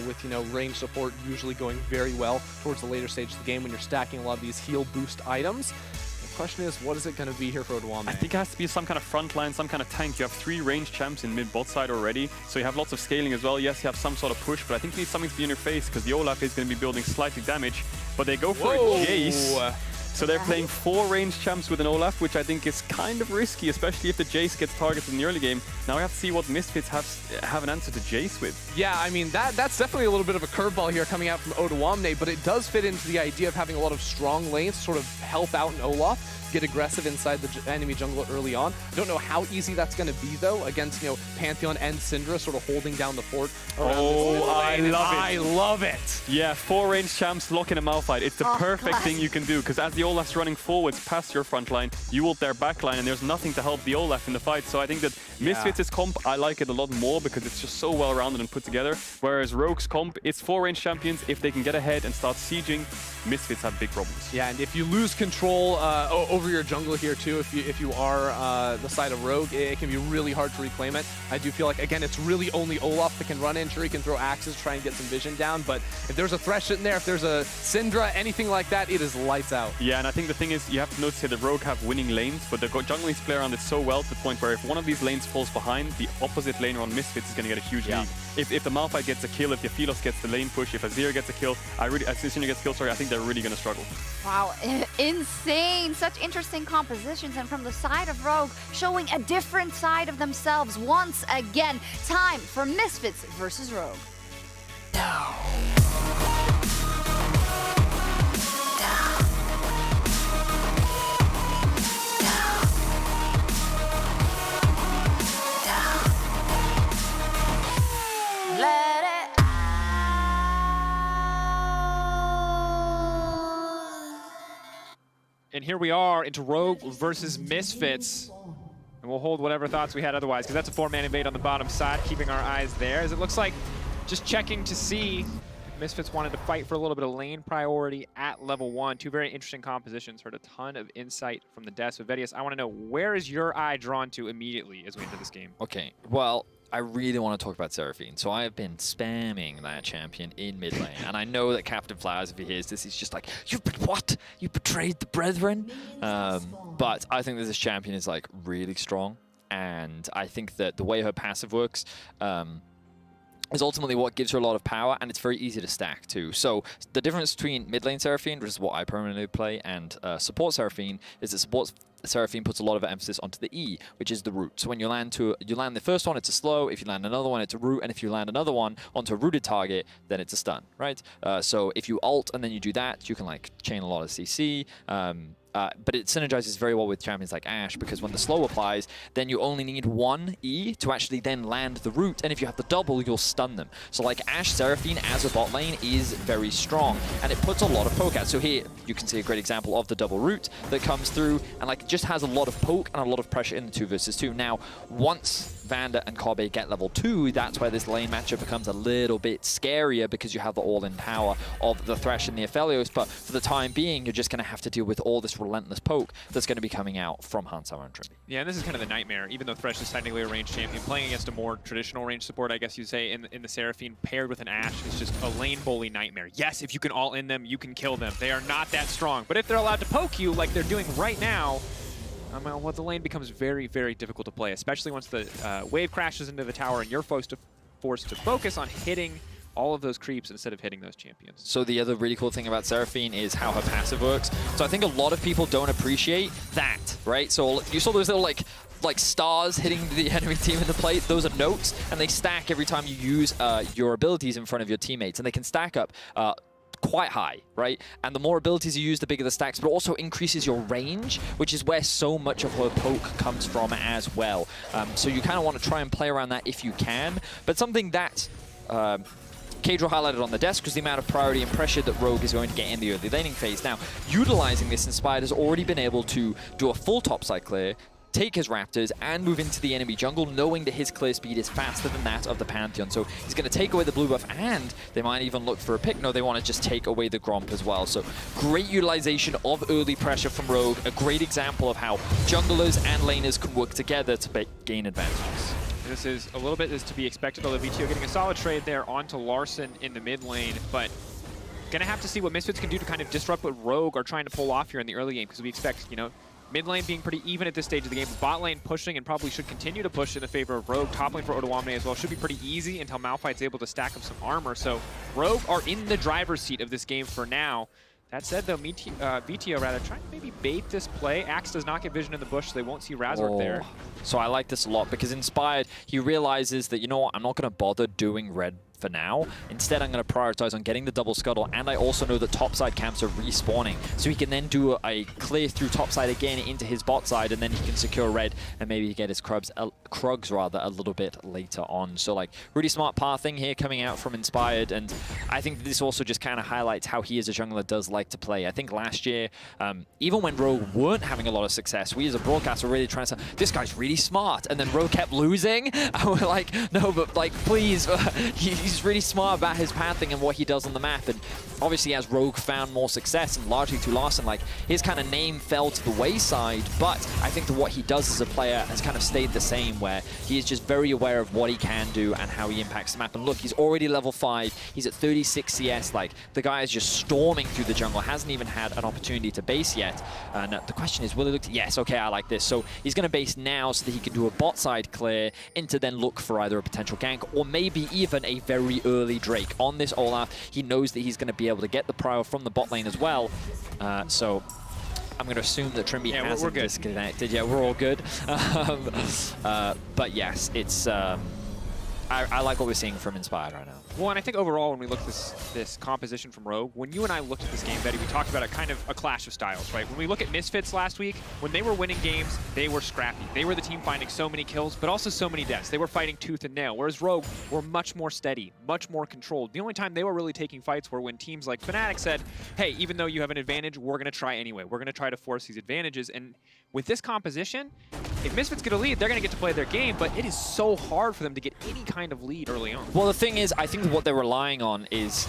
with, you know, range support usually going very well towards the later stage of the game when you're stacking a lot of these heal boost items. The question is, what is it going to be here for RDYCHK? I think it has to be some kind of front line, some kind of tank. You have 3 ranged champs in mid-bot side already, so you have lots of scaling as well. Yes, you have some sort of push, but I think you need something to be in your face because the Olaf is going to be building slightly damage, but they go for a Jace. So they're playing 4 ranged champs with an Olaf, which I think is kind of risky, especially if the Jace gets targeted in the early game. Now we have to see what Misfits have an answer to Jace with. Yeah, I mean, that's definitely a little bit of a curveball here coming out from RDYCHK, but it does fit into the idea of having a lot of strong lanes to sort of help out an Olaf, get aggressive inside the enemy jungle early on. I don't know how easy that's going to be, though, against, you know, Pantheon and Syndra sort of holding down the fort. I love it. I love it. Yeah, 4 ranged champs locking a Malphite. It's the perfect thing you can do, because as the Olaf's running forwards past your front line, you ult their back line, and there's nothing to help the Olaf in the fight. So I think that Misfits' comp, I like it a lot more because it's just so well-rounded and put together, whereas Rogue's comp, it's 4 ranged champions. If they can get ahead and start sieging, Misfits have big problems. Yeah, and if you lose control over your jungle here too, if you are the side of Rogue, it can be really hard to reclaim it. I do feel like, again, it's really only Olaf that can run in. Sure, he can throw axes, try and get some vision down, but if there's a Thresh in there, if there's a Syndra, anything like that, it is lights out. Yeah, and I think the thing is, you have to notice here that Rogue have winning lanes, but the junglers play around it so well to the point where if one of these lanes falls behind, the opposite lane on Misfits is going to get a huge lead. If the Malphite gets a kill, if the Philos gets the lane push, if Azir gets a kill, as Syndra gets killed, I think they're really going to struggle. Wow, insane. Such interesting compositions, and from the side of Rogue, showing a different side of themselves once again. Time for Misfits versus Rogue. And here we are into Rogue versus Misfits. And we'll hold whatever thoughts we had otherwise, because that's a 4-man invade on the bottom side, keeping our eyes there. As it looks like, just checking to see if Misfits wanted to fight for a little bit of lane priority at level 1. 2 very interesting compositions. Heard a ton of insight from the desk. But Vedius, I want to know, where is your eye drawn to immediately as we enter this game? Okay, well, I really want to talk about Seraphine. So I have been spamming that champion in mid lane. And I know that Captain Flowers, if he hears this, he's just like, what? You betrayed the brethren? But I think that this champion is like really strong. And I think that the way her passive works is ultimately what gives her a lot of power, and it's very easy to stack too. So the difference between mid lane Seraphine, which is what I permanently play, and support Seraphine is that support Seraphine puts a lot of emphasis onto the E, which is the root. So when you land the first one, it's a slow. If you land another one, it's a root. And if you land another one onto a rooted target, then it's a stun, right? So if you ult and then you do that, you can like chain a lot of CC. But it synergizes very well with champions like Ashe, because when the slow applies, then you only need 1 E to actually then land the root, and if you have the double, you'll stun them. So like Ashe Seraphine as a bot lane is very strong, and it puts a lot of poke out. So here, you can see a great example of the double root that comes through, and like it just has a lot of poke and a lot of pressure in the 2 versus 2. Now, once Vander and Kobe get level 2, that's where this lane matchup becomes a little bit scarier, because you have the all-in power of the Thresh and the Aphelios, but for the time being, you're just going to have to deal with all this relentless poke that's going to be coming out from Hansawa and Trimby. Yeah, and this is kind of the nightmare, even though Thresh is technically a ranged champion. Playing against a more traditional range support, I guess you'd say, in the Seraphine, paired with an Ashe, is just a lane bully nightmare. Yes, if you can all in them, you can kill them. They are not that strong. But if they're allowed to poke you like they're doing right now, well, the lane becomes very, very difficult to play, especially once the wave crashes into the tower and you're forced forced to focus on hitting all of those creeps instead of hitting those champions. So the other really cool thing about Seraphine is how her passive works. So I think a lot of people don't appreciate that, right? So you saw those little like stars hitting the enemy team in the plate. Those are notes, and they stack every time you use your abilities in front of your teammates, and they can stack up quite high, right? And the more abilities you use, the bigger the stacks, but also increases your range, which is where so much of her poke comes from as well. So you kind of want to try and play around that if you can. But something that Kadro highlighted on the desk was the amount of priority and pressure that Rogue is going to get in the early laning phase. Now, utilizing this, Inspired has already been able to do a full topside clear, take his Raptors, and move into the enemy jungle, knowing that his clear speed is faster than that of the Pantheon. So he's going to take away the blue buff, and they might even look for a pick. No, they want to just take away the Gromp as well. So great utilization of early pressure from Rogue. A great example of how junglers and laners can work together to gain advantages. This is a little bit as to be expected, although VTO getting a solid trade there onto Larson in the mid lane, but gonna have to see what Misfits can do to kind of disrupt what Rogue are trying to pull off here in the early game, because we expect, you know, mid lane being pretty even at this stage of the game, bot lane pushing and probably should continue to push in the favor of Rogue. Top lane for Odoamne as well should be pretty easy until Malphite's able to stack up some armor. So Rogue are in the driver's seat of this game for now. That said, though, VTO rather trying to maybe bait this play. Axe does not get vision in the bush, so they won't see Razork there. So I like this a lot because Inspired, he realizes that, you know what, I'm not going to bother doing red for now. Instead, I'm going to prioritize on getting the double scuttle, and I also know that topside camps are respawning, so he can then do a clear through topside again into his bot side, and then he can secure red and maybe get his Krugs rather a little bit later on. So like really smart pathing here coming out from Inspired, and I think this also just kind of highlights how he as a jungler does like to play. I think last year, even when Rogue weren't having a lot of success, we as a broadcast were really trying to say, this guy's really smart, and then Rogue kept losing, and we're like, no, but like, please, he's really smart about his pathing and what he does on the map. And obviously as Rogue found more success, and largely to Larson, like his kind of name fell to the wayside, but I think that what he does as a player has kind of stayed the same, where he is just very aware of what he can do and how he impacts the map. And look, he's already level 5, he's at 36 CS, like the guy is just storming through the jungle, hasn't even had an opportunity to base yet. And the question is, will he look yes, okay, I like this. So he's going to base now so that he can do a bot side clear into then look for either a potential gank or maybe even a very early Drake. On this Olaf, he knows that he's going to be able to get the prio from the bot lane as well. So I'm going to assume that Trimby hasn't disconnected. Yeah, we're all good. But yes, it's I like what we're seeing from Inspired right now. Well, and I think overall, when we look at this composition from Rogue, when you and I looked at this game, Betty, we talked about a kind of a clash of styles, right? When we look at Misfits last week, when they were winning games, they were scrappy. They were the team finding so many kills, but also so many deaths. They were fighting tooth and nail, whereas Rogue were much more steady, much more controlled. The only time they were really taking fights were when teams like Fnatic said, hey, even though you have an advantage, we're going to try anyway. We're going to try to force these advantages. And with this composition, if Misfits get a lead, they're going to get to play their game, but it is so hard for them to get any kind of lead early on. Well, the thing is, I think what they're relying on is,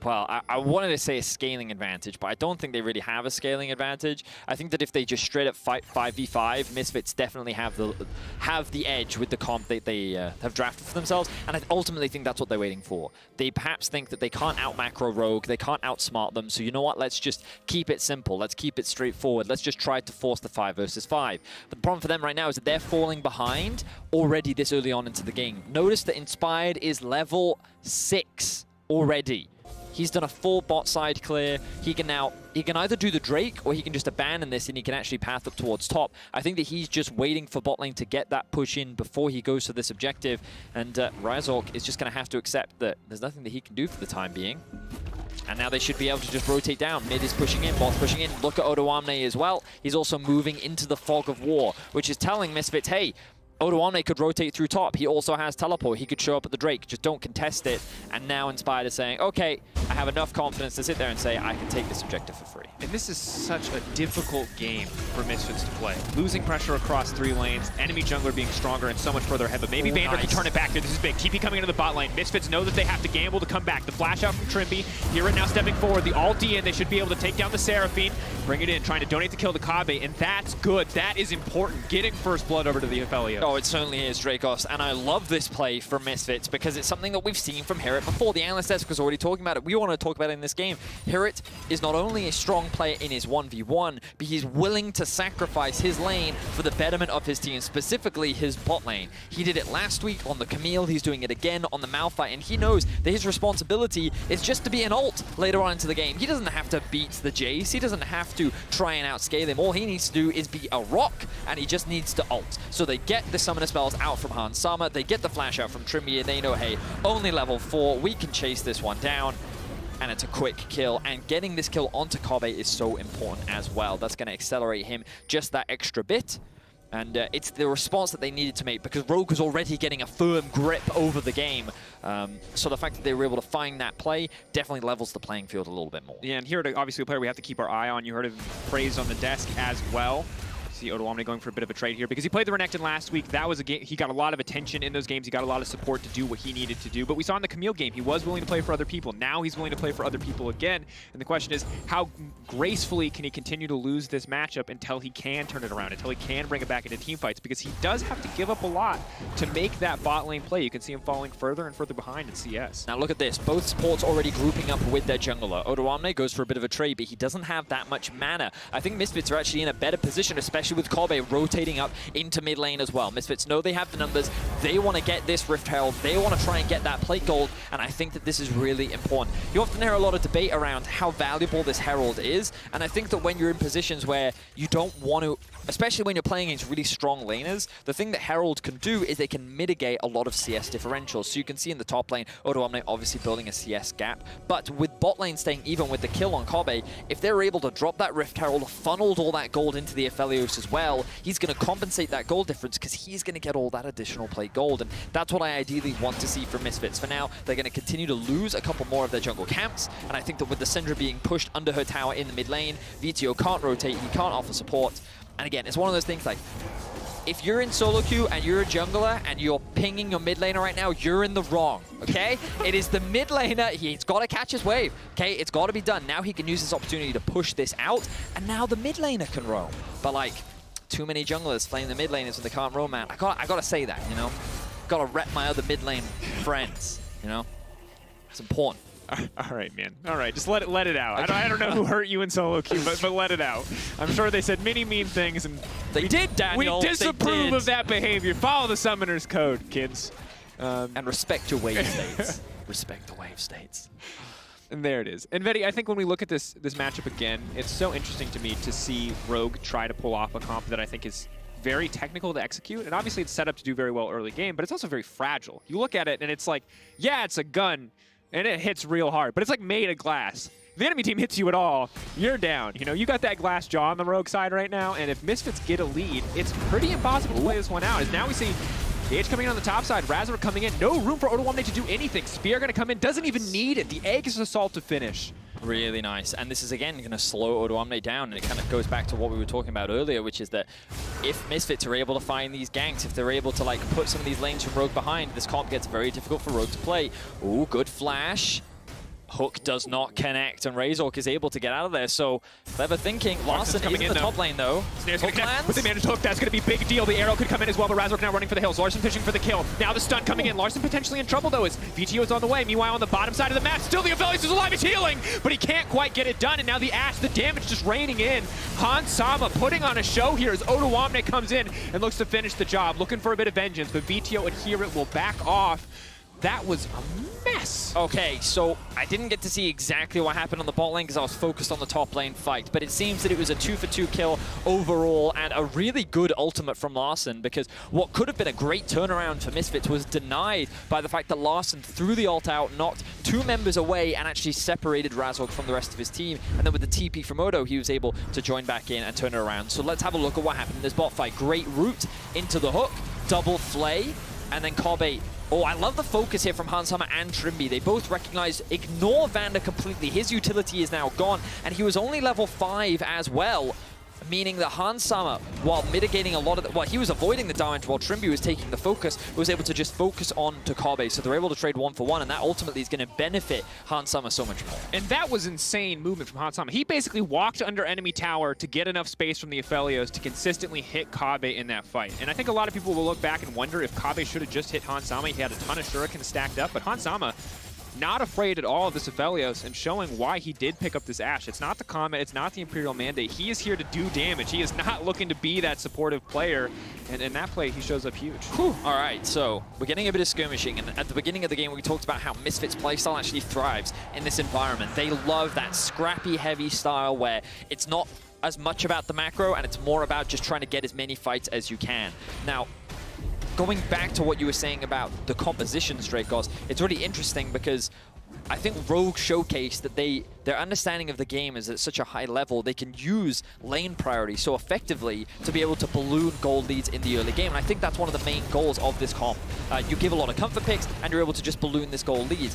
well, I wanted to say a scaling advantage, but I don't think they really have a scaling advantage. I think that if they just straight up fight 5v5, Misfits definitely have the edge with the comp that they have drafted for themselves, and I ultimately think that's what they're waiting for. They perhaps think that they can't out-macro Rogue, they can't outsmart them, so you know what, let's just keep it simple, let's keep it straightforward, let's just try to force the 5 versus 5. But the problem for them right now is that they're falling behind already this early on into the game. Notice that Inspired is level 6 already. He's done a full bot side clear. He can either do the Drake or he can just abandon this and he can actually path up towards top. I think that he's just waiting for bot lane to get that push in before he goes to this objective. And Razork is just going to have to accept that there's nothing that he can do for the time being. And now they should be able to just rotate down. Mid is pushing in, bot's pushing in. Look at Odoamne as well. He's also moving into the fog of war, which is telling Misfits, hey, Odoamne could rotate through top. He also has teleport. He could show up at the Drake. Just don't contest it. And now Inspired is saying, okay, I have enough confidence to sit there and say, I can take this objective for free. And this is such a difficult game for Misfits to play. Losing pressure across 3 lanes, enemy jungler being stronger and so much further ahead, but maybe Vander can turn it back here. This is big. TP coming into the bot lane. Misfits know that they have to gamble to come back. The flash out from Trimby. Here and now stepping forward. The ulti in. They should be able to take down the Seraphine. Bring it in, trying to donate to kill the Kabe, and that's good. That is important. Getting first blood over to the Aphelios. Oh, it certainly is, Dracos, and I love this play from Misfits because it's something that we've seen from Hirit before. The Analyst Desk was already talking about it. We want to talk about it in this game. Hirit is not only a strong player in his 1v1, but he's willing to sacrifice his lane for the betterment of his team, specifically his bot lane. He did it last week on the Camille. He's doing it again on the Malphite, and he knows that his responsibility is just to be an ult later on into the game. He doesn't have to beat the Jace. He doesn't have to try and outscale him. All he needs to do is be a rock, and he just needs to ult. So they get the summoner spells out from Hans Sama, they get the flash out from Trimby, and they know, hey, only level 4, we can chase this one down. And it's a quick kill, and getting this kill onto Kabe is so important as well. That's going to accelerate him just that extra bit. And it's the response that they needed to make because Rogue was already getting a firm grip over the game. So the fact that they were able to find that play definitely levels the playing field a little bit more. Yeah, and here, obviously, a player we have to keep our eye on. You heard him praised on the desk as well. See Odoamne going for a bit of a trade here because he played the Renekton last week. That was a game. He got a lot of attention in those games. He got a lot of support to do what he needed to do. But we saw in the Camille game, he was willing to play for other people. Now he's willing to play for other people again. And the question is, how gracefully can he continue to lose this matchup until he can turn it around, until he can bring it back into team fights? Because he does have to give up a lot to make that bot lane play. You can see him falling further and further behind in CS. Now look at this. Both supports already grouping up with their jungler. Odoamne goes for a bit of a trade, but he doesn't have that much mana. I think Misfits are actually in a better position, especially with Kabe rotating up into mid lane as well. Misfits know they have the numbers. They want to get this Rift Herald. They want to try and get that plate gold, and I think that this is really important. You often hear a lot of debate around how valuable this Herald is, and I think that when you're in positions where you don't want to, especially when you're playing against really strong laners, the thing that Herald can do is they can mitigate a lot of CS differentials. So you can see in the top lane, Odoamne obviously building a CS gap, but with bot lane staying even with the kill on Kabe, if they're able to drop that Rift Herald, funneled all that gold into the Aphelios as well, he's going to compensate that gold difference because he's going to get all that additional plate gold, and that's what I ideally want to see from Misfits. For now, they're going to continue to lose a couple more of their jungle camps, and I think that with the Syndra being pushed under her tower in the mid lane, VTO can't rotate, he can't offer support, and again, it's one of those things like, if you're in solo queue and you're a jungler and you're pinging your mid laner right now, you're in the wrong, okay? It is the mid laner, he's got to catch his wave, okay? It's got to be done. Now he can use this opportunity to push this out, and now the mid laner can roam. But like, too many junglers playing the mid laners when they can't roam out. I gotta say that, you know? Gotta rep my other mid lane friends, you know? It's important. All right, man. All right, just let it out. I don't know who hurt you in solo queue, but let it out. I'm sure they said many mean things, and they did, Daniel. We disapprove of that behavior. Follow the summoner's code, kids, and respect your wave states. Respect the wave states. And there it is. And Vedi, I think when we look at this matchup again, it's so interesting to me to see Rogue try to pull off a comp that I think is very technical to execute, and obviously it's set up to do very well early game, but it's also very fragile. You look at it, and it's like, yeah, it's a gun. And it hits real hard, but it's like made of glass. If the enemy team hits you at all, you're down. You know, you got that glass jaw on the Rogue side right now, and if Misfits get a lead, it's pretty impossible to play this one out. As now we see Gage coming in on the top side, Razor coming in, no room for Odoamne to do anything. Spear gonna come in, doesn't even need it. The egg is assault to finish. Really nice, and this is again going to slow Odoamne down, and it kind of goes back to what we were talking about earlier, which is that if Misfits are able to find these ganks, if they're able to like put some of these lanes from Rogue behind, this comp gets very difficult for Rogue to play. Ooh, good flash. Hook does not connect, and Razork is able to get out of there, so clever thinking. Larson is in the top lane, though. Snare's gonna connect with the managed hook. That's going to be a big deal. The arrow could come in as well, but Razork now running for the hills. Larson fishing for the kill. Now the stun coming in. Larson potentially in trouble, though, as VTO is on the way. Meanwhile, on the bottom side of the map, still the Aphelios is alive. He's healing, but he can't quite get it done, and now the Ash, the damage just raining in. Hans Sama putting on a show here as Odoamne comes in and looks to finish the job, looking for a bit of vengeance, but VTO Adherent will back off. That was a mess. Okay, so I didn't get to see exactly what happened on the bot lane because I was focused on the top lane fight, but it seems that it was a 2-for-2 kill overall and a really good ultimate from Larson, because what could have been a great turnaround for Misfits was denied by the fact that Larson threw the ult out, knocked 2 members away, and actually separated Razork from the rest of his team. And then with the TP from Odo, he was able to join back in and turn it around. So let's have a look at what happened in this bot fight. Great route into the hook, double flay, and then Kabe. Oh, I love the focus here from Hans Sama and Trimby. They both recognize, ignore Vander completely. His utility is now gone, and he was only level 5 as well. meaning that Hans Sama, while mitigating a lot of he was avoiding the damage while Trimby was taking the focus, was able to just focus on Takabe, so they're able to trade 1-for-1, and that ultimately is going to benefit Hans Sama so much more. And that was insane movement from Hans Sama. He basically walked under enemy tower to get enough space from the Aphelios to consistently hit Kabe in that fight. And I think a lot of people will look back and wonder if Kabe should have just hit Hans Sama. He had a ton of shurikens stacked up, but Hans Sama not afraid at all of this Aphelios and showing why he did pick up this Ashe. It's not the Comet, it's not the Imperial Mandate. He is here to do damage. He is not looking to be that supportive player. And in that play, he shows up huge. Whew. All right, so we're getting a bit of skirmishing. And at the beginning of the game, we talked about how Misfits' playstyle actually thrives in this environment. They love that scrappy, heavy style where it's not as much about the macro and it's more about just trying to get as many fights as you can. Now, going back to what you were saying about the compositions, Dracos, it's really interesting because I think Rogue showcased that their understanding of the game is at such a high level, they can use lane priority so effectively to be able to balloon gold leads in the early game. And I think that's one of the main goals of this comp. You give a lot of comfort picks and you're able to just balloon this gold lead.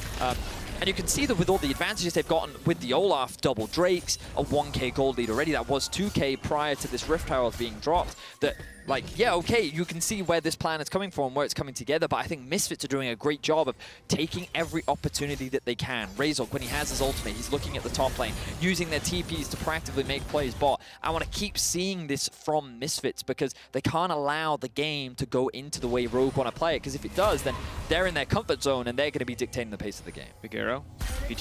And you can see that with all the advantages they've gotten with the Olaf, double Drakes, a 1k gold lead already. That was 2k prior to this Rift Herald being dropped. That, like, yeah, okay, you can see where this plan is coming from, where it's coming together, but I think Misfits are doing a great job of taking every opportunity that they can. RDYCHK, when he has his ultimate, he's looking at the top lane, using their TPs to practically make plays bot. I want to keep seeing this from Misfits because they can't allow the game to go into the way Rogue want to play it, because if it does, then they're in their comfort zone and they're going to be dictating the pace of the game. Big arrow.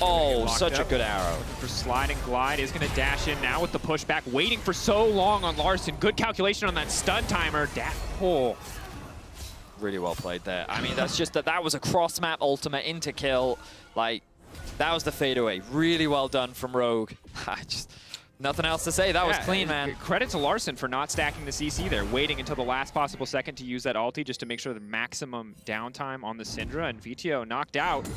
Oh, such a good arrow. Looking for slide and glide, is going to dash in now with the pushback, waiting for so long on Larson. Good calculation on that stun timer. Oh. Really well played there. I mean, that's just that was a cross-map ultimate into kill. Like, that was the fadeaway. Really well done from Rogue. Just nothing else to say. That was clean, man. Credit to Larson for not stacking the CC there, waiting until the last possible second to use that ulti just to make sure the maximum downtime on the Syndra, and VTO knocked out.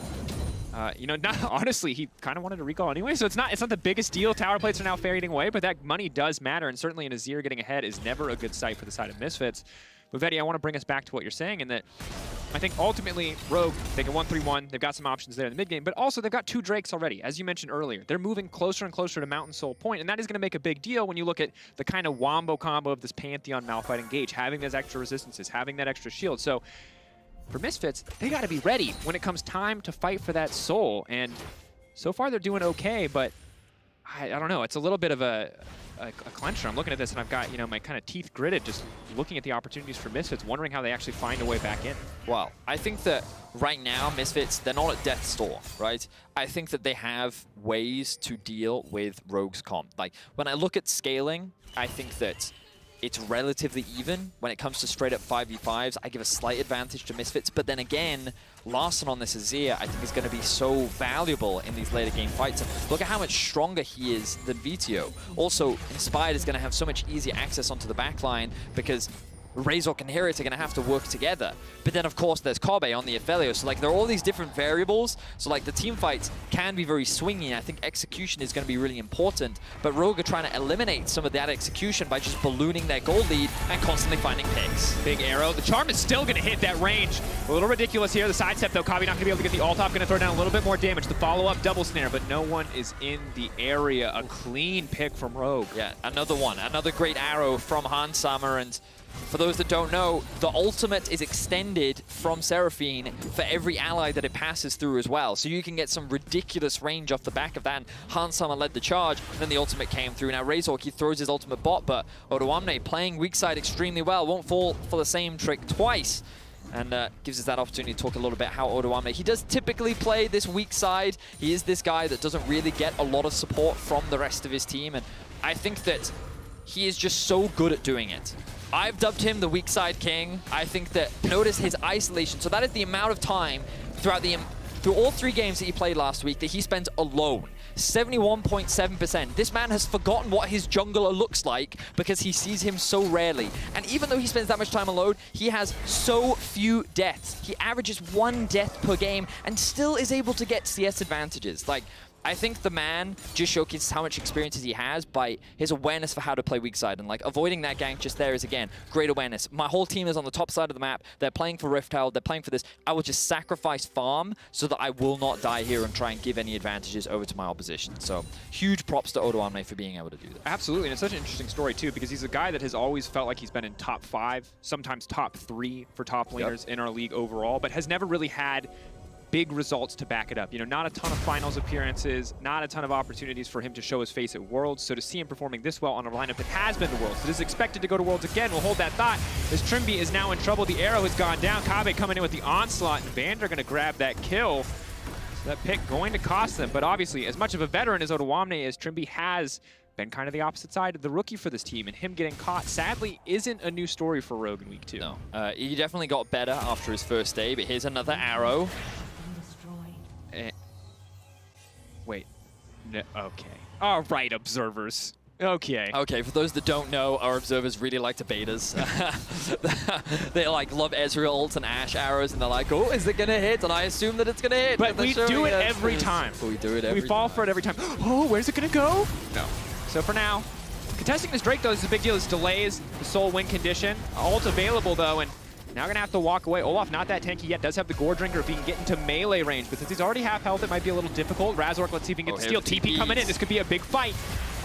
You know, honestly, he kind of wanted to recall anyway, so it's not the biggest deal. Tower plates are now fading away, but that money does matter, and certainly in Azir getting ahead is never a good sight for the side of Misfits. But Vetty, I want to bring us back to what you're saying, in that I think ultimately Rogue, they can 1-3-1, they've got some options there in the mid game, but also they've got 2 Drakes already, as you mentioned earlier. They're moving closer and closer to Mountain Soul Point, and that is going to make a big deal when you look at the kind of wombo combo of this Pantheon Malphite Engage, having those extra resistances, having that extra shield. So for Misfits, they got to be ready when it comes time to fight for that soul. And so far they're doing okay, but I don't know. It's a little bit of a clencher. I'm looking at this and I've got, you know, my kind of teeth gritted just looking at the opportunities for Misfits, wondering how they actually find a way back in. Well, I think that right now, Misfits, they're not at death's door, right? I think that they have ways to deal with Rogue's comp. Like, when I look at scaling, I think that it's relatively even. When it comes to straight up 5v5s, I give a slight advantage to Misfits, but then again, Larson on this Azir, I think is going to be so valuable in these later game fights. And look at how much stronger he is than VTO. Also, Inspired is going to have so much easier access onto the backline because RDYCHK and Hirit are going to have to work together. But then, of course, there's Kabe on the Aphelios. So, like, there are all these different variables. So, like, the team fights can be very swingy. I think execution is going to be really important. But Rogue are trying to eliminate some of that execution by just ballooning their gold lead and constantly finding picks. Big arrow. The charm is still going to hit that range. A little ridiculous here. The sidestep, though. Kabe not going to be able to get the ult off. Going to throw down a little bit more damage. The follow-up double snare, but no one is in the area. A clean pick from Rogue. Yeah, another one. Another great arrow from Hans Sama. And for those that don't know, the ultimate is extended from Seraphine for every ally that it passes through as well. So you can get some ridiculous range off the back of that. And Hans Sama led the charge, and then the ultimate came through. Now RDYCHK, he throws his ultimate bot, but RDYCHK playing weak side extremely well. Won't fall for the same trick twice. And gives us that opportunity to talk a little bit how RDYCHK, he does typically play this weak side. He is this guy that doesn't really get a lot of support from the rest of his team. And I think that he is just so good at doing it. I've dubbed him the weak side king. I think that, notice his isolation. So that is the amount of time through all 3 games that he played last week that he spends alone. 71.7%. This man has forgotten what his jungler looks like because he sees him so rarely. And even though he spends that much time alone, he has so few deaths. He averages 1 death per game and still is able to get CS advantages. Like, I think the man just showcases how much experience he has by his awareness for how to play weak side. And like avoiding that gank just there is, again, great awareness. My whole team is on the top side of the map. They're playing for Rift Herald. They're playing for this. I will just sacrifice farm so that I will not die here and try and give any advantages over to my opposition. So huge props to RDYCHK for being able to do that. Absolutely, and it's such an interesting story too, because he's a guy that has always felt like he's been in top 5, sometimes top 3 for top laners in our league overall, but has never really had big results to back it up. You know, not a ton of finals appearances, not a ton of opportunities for him to show his face at Worlds. So to see him performing this well on a lineup that has been to Worlds, that is expected to go to Worlds again, we'll hold that thought. As Trimby is now in trouble, the arrow has gone down. Kabe coming in with the onslaught, and Vander going to grab that kill. So that pick going to cost them. But obviously, as much of a veteran as RDYCHK is, Trimby has been kind of the opposite side of the rookie for this team, and him getting caught, sadly, isn't a new story for Rogue in week 2. No, he definitely got better after his first day, but here's another arrow. Wait. No, okay. All right, observers. Okay. Okay, for those that don't know, our observers really like to bait us. They like love Ezreal ults and Ashe arrows, and they're like, oh, is it going to hit? And I assume that it's going to hit. But we do it every time. We do it every time. We fall for it every time. Oh, where's it going to go? No. So for now, contesting this Drake, though, is a big deal. This delays the soul win condition. Ult available, though, and now going to have to walk away. Olaf not that tanky yet, does have the Gore Drinker if he can get into melee range, but since he's already half health, it might be a little difficult. Razork, let's see if he can get the steal. TP coming in. This could be a big fight.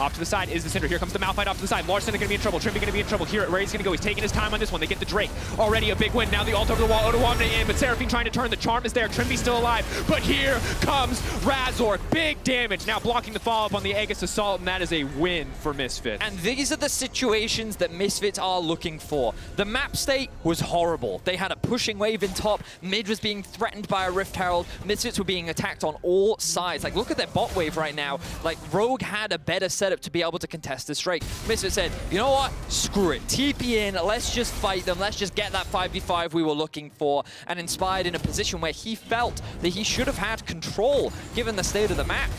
Off to the side is the Cinder. Here comes the Malphite off to the side. Larson is going to be in trouble. Trimby going to be in trouble. Here, where he's going to go. He's taking his time on this one. They get the Drake. Already a big win. Now the ult over the wall. RDYCHK in, but Seraphine trying to turn. The charm is there. Trimby's still alive. But here comes Razork. Big damage. Now blocking the follow-up on the Aegis Assault, and that is a win for Misfits. And these are the situations that Misfits are looking for. The map state was horrible. They had a pushing wave in top. Mid was being threatened by a Rift Herald. Misfits were being attacked on all sides. Like, look at their bot wave right now. Like, Rogue had a better setup to be able to contest this Drake. Misfits said, you know what? Screw it. TP in. Let's just fight them. Let's just get that 5v5 we were looking for. And Inspired in a position where he felt that he should have had control given the state of the map.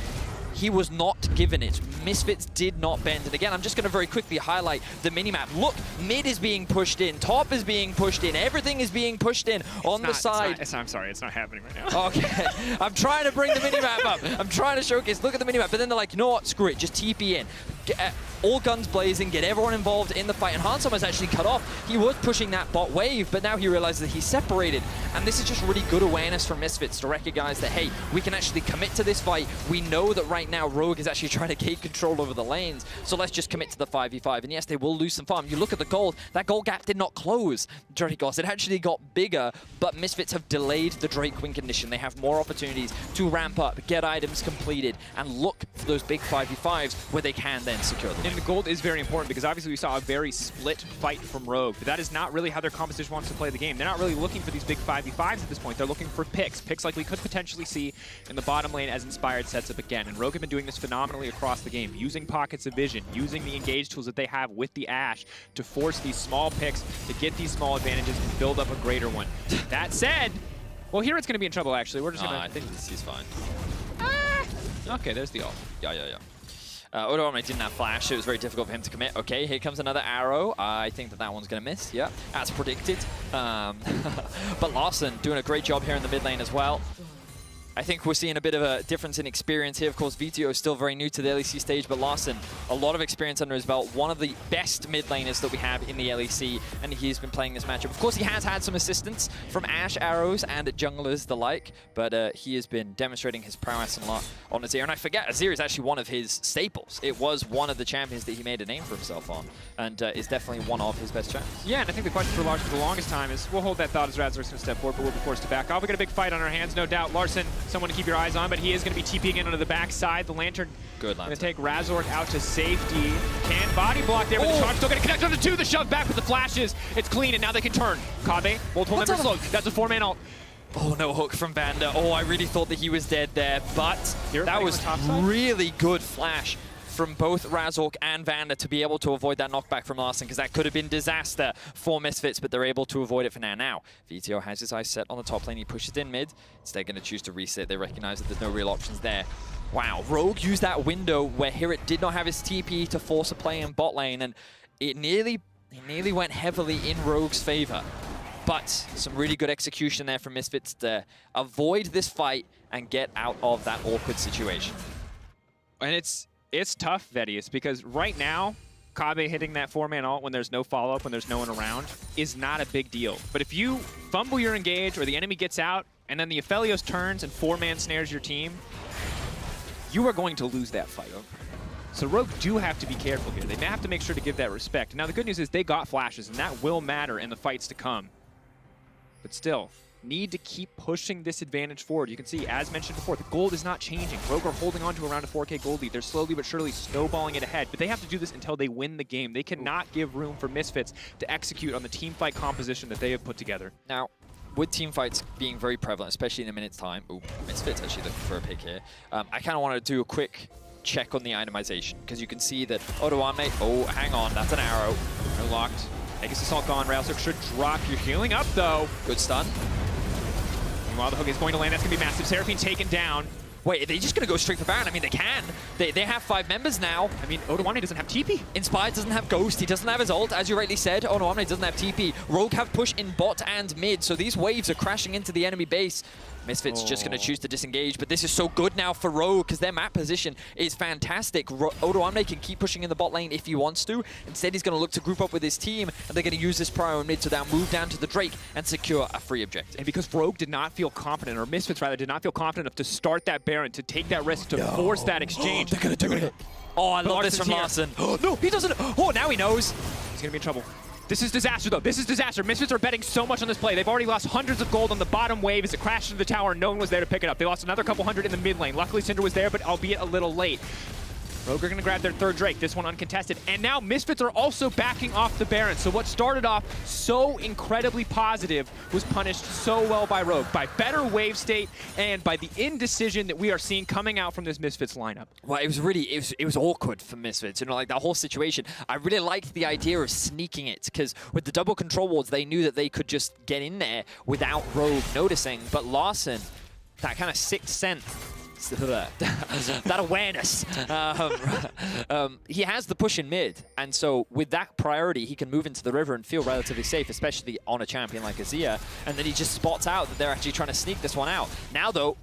He was not given it. Misfits did not bend. And again, I'm just going to very quickly highlight the minimap. Look, mid is being pushed in, top is being pushed in, everything is being pushed in on the side. I'm sorry, it's not happening right now. Okay, I'm trying to bring the minimap up. I'm trying to showcase, look at the minimap, but then they're like, you know what, screw it, just TP in. All guns blazing, get everyone involved in the fight. And Hansam was actually cut off. He was pushing that bot wave, but now he realizes that he's separated. And this is just really good awareness from Misfits to recognize that, hey, we can actually commit to this fight. We know that right now Rogue is actually trying to gain control over the lanes, so let's just commit to the 5v5. And yes, they will lose some farm. You look at the gold, that gold gap did not close, Dracos. It actually got bigger, but Misfits have delayed the Drake win condition. They have more opportunities to ramp up, get items completed, and look for those big 5v5s where they can then secure them. And the gold is very important because obviously we saw a very split fight from Rogue, but that is not really how their composition wants to play the game. They're not really looking for these big 5v5s at this point. They're looking for picks like we could potentially see in the bottom lane as Inspired sets up again. And Rogue have been doing this phenomenally across the game, using pockets of vision, using the engage tools that they have with the Ashe to force these small picks, to get these small advantages and build up a greater one. That said, well, here it's going to be in trouble, actually. We're just going to... I think this is fine. Okay, there's the ult. Yeah. RDYCHK didn't have flash, so it was very difficult for him to commit. Okay, here comes another arrow. I think that one's going to miss, yeah, as predicted. But Larson doing a great job here in the mid lane as well. I think we're seeing a bit of a difference in experience here. Of course, VTO is still very new to the LEC stage, but Larson, a lot of experience under his belt. One of the best mid laners that we have in the LEC, and he's been playing this matchup. Of course, he has had some assistance from Ashe arrows and junglers the like, but he has been demonstrating his prowess a lot on Azir. And I forget, Azir is actually one of his staples. It was one of the champions that he made a name for himself on, and is definitely one of his best champions. Yeah, and I think the question for Larson for the longest time is, we'll hold that thought as Razor's going to step forward, but we'll be forced to back off. We got a big fight on our hands, no doubt. Larson, someone to keep your eyes on, but he is going to be TPing in onto the backside. The Lantern going to take Razork out to safety. Can body block there, but the charge still going to connect onto two. The shove back with the flashes. It's clean, and now they can turn. Kabe, multiple members slow. That's a 4-man ult. Oh, no hook from Vander. Oh, I really thought that he was dead there, but that was really good flash from both Razork and Vander to be able to avoid that knockback from Larson, because that could have been disaster for Misfits, but they're able to avoid it for now. Now, VTO has his eyes set on the top lane. He pushes in mid. Instead, going to choose to reset. They recognize that there's no real options there. Wow, Rogue used that window where Hirit did not have his TP to force a play in bot lane, and it nearly went heavily in Rogue's favor. But some really good execution there from Misfits to avoid this fight and get out of that awkward situation. And it's tough, Vedius, because right now, Kabe hitting that 4-man ult when there's no follow-up, when there's no one around, is not a big deal. But if you fumble your engage or the enemy gets out, and then the Aphelios turns and 4-man snares your team, you are going to lose that fight. So Rogue do have to be careful here. They have to make sure to give that respect. Now the good news is they got flashes, and that will matter in the fights to come. But still, need to keep pushing this advantage forward. You can see, as mentioned before, the gold is not changing. Rogue are holding on to around a 4K gold lead. They're slowly but surely snowballing it ahead, but they have to do this until they win the game. They cannot give room for Misfits to execute on the team fight composition that they have put together. Now, with team fights being very prevalent, especially in a minute's time, ooh, Misfits actually looking for a pick here. I kind of want to do a quick check on the itemization, because you can see that RDYCHK, oh, hang on, that's an arrow. No locked. Aegis Assault gone. Railshook should drop. You're healing up, though. Good stun. Meanwhile, the hook is going to land. That's going to be massive. Seraphine taken down. Wait, are they just going to go straight for Baron? I mean, they can. They have 5 members now. I mean, RDYCHK doesn't have TP. Inspired doesn't have Ghost. He doesn't have his ult. As you rightly said, RDYCHK doesn't have TP. Rogue have push in bot and mid, so these waves are crashing into the enemy base. Misfits just going to choose to disengage, but this is so good now for Rogue because their map position is fantastic. RDYCHK can keep pushing in the bot lane if he wants to. Instead, he's going to look to group up with his team, and they're going to use this prio in mid to now move down to the Drake and secure a free objective. And because Rogue did not feel confident, or Misfits rather, did not feel confident enough to start that Baron, to take that risk, to force that exchange. They're going to do it. Oh, I love this from Larssen. No, he doesn't. Oh, now he knows. He's going to be in trouble. This is disaster, though. This is disaster. Misfits are betting so much on this play. They've already lost hundreds of gold on the bottom wave as it crashed into the tower. No one was there to pick it up. They lost another couple hundred in the mid lane. Luckily, Syndra was there, but albeit a little late. Rogue are going to grab their 3rd Drake, this one uncontested. And now Misfits are also backing off the Baron. So what started off so incredibly positive was punished so well by Rogue, by better wave state and by the indecision that we are seeing coming out from this Misfits lineup. Well, it was really, it was awkward for Misfits, you know, like that whole situation. I really liked the idea of sneaking it, because with the double control wards, they knew that they could just get in there without Rogue noticing. But Larssen, that kind of sixth sense, that awareness. He has the push in mid, and so with that priority, he can move into the river and feel relatively safe, especially on a champion like Azir. And then he just spots out that they're actually trying to sneak this one out. Now, though,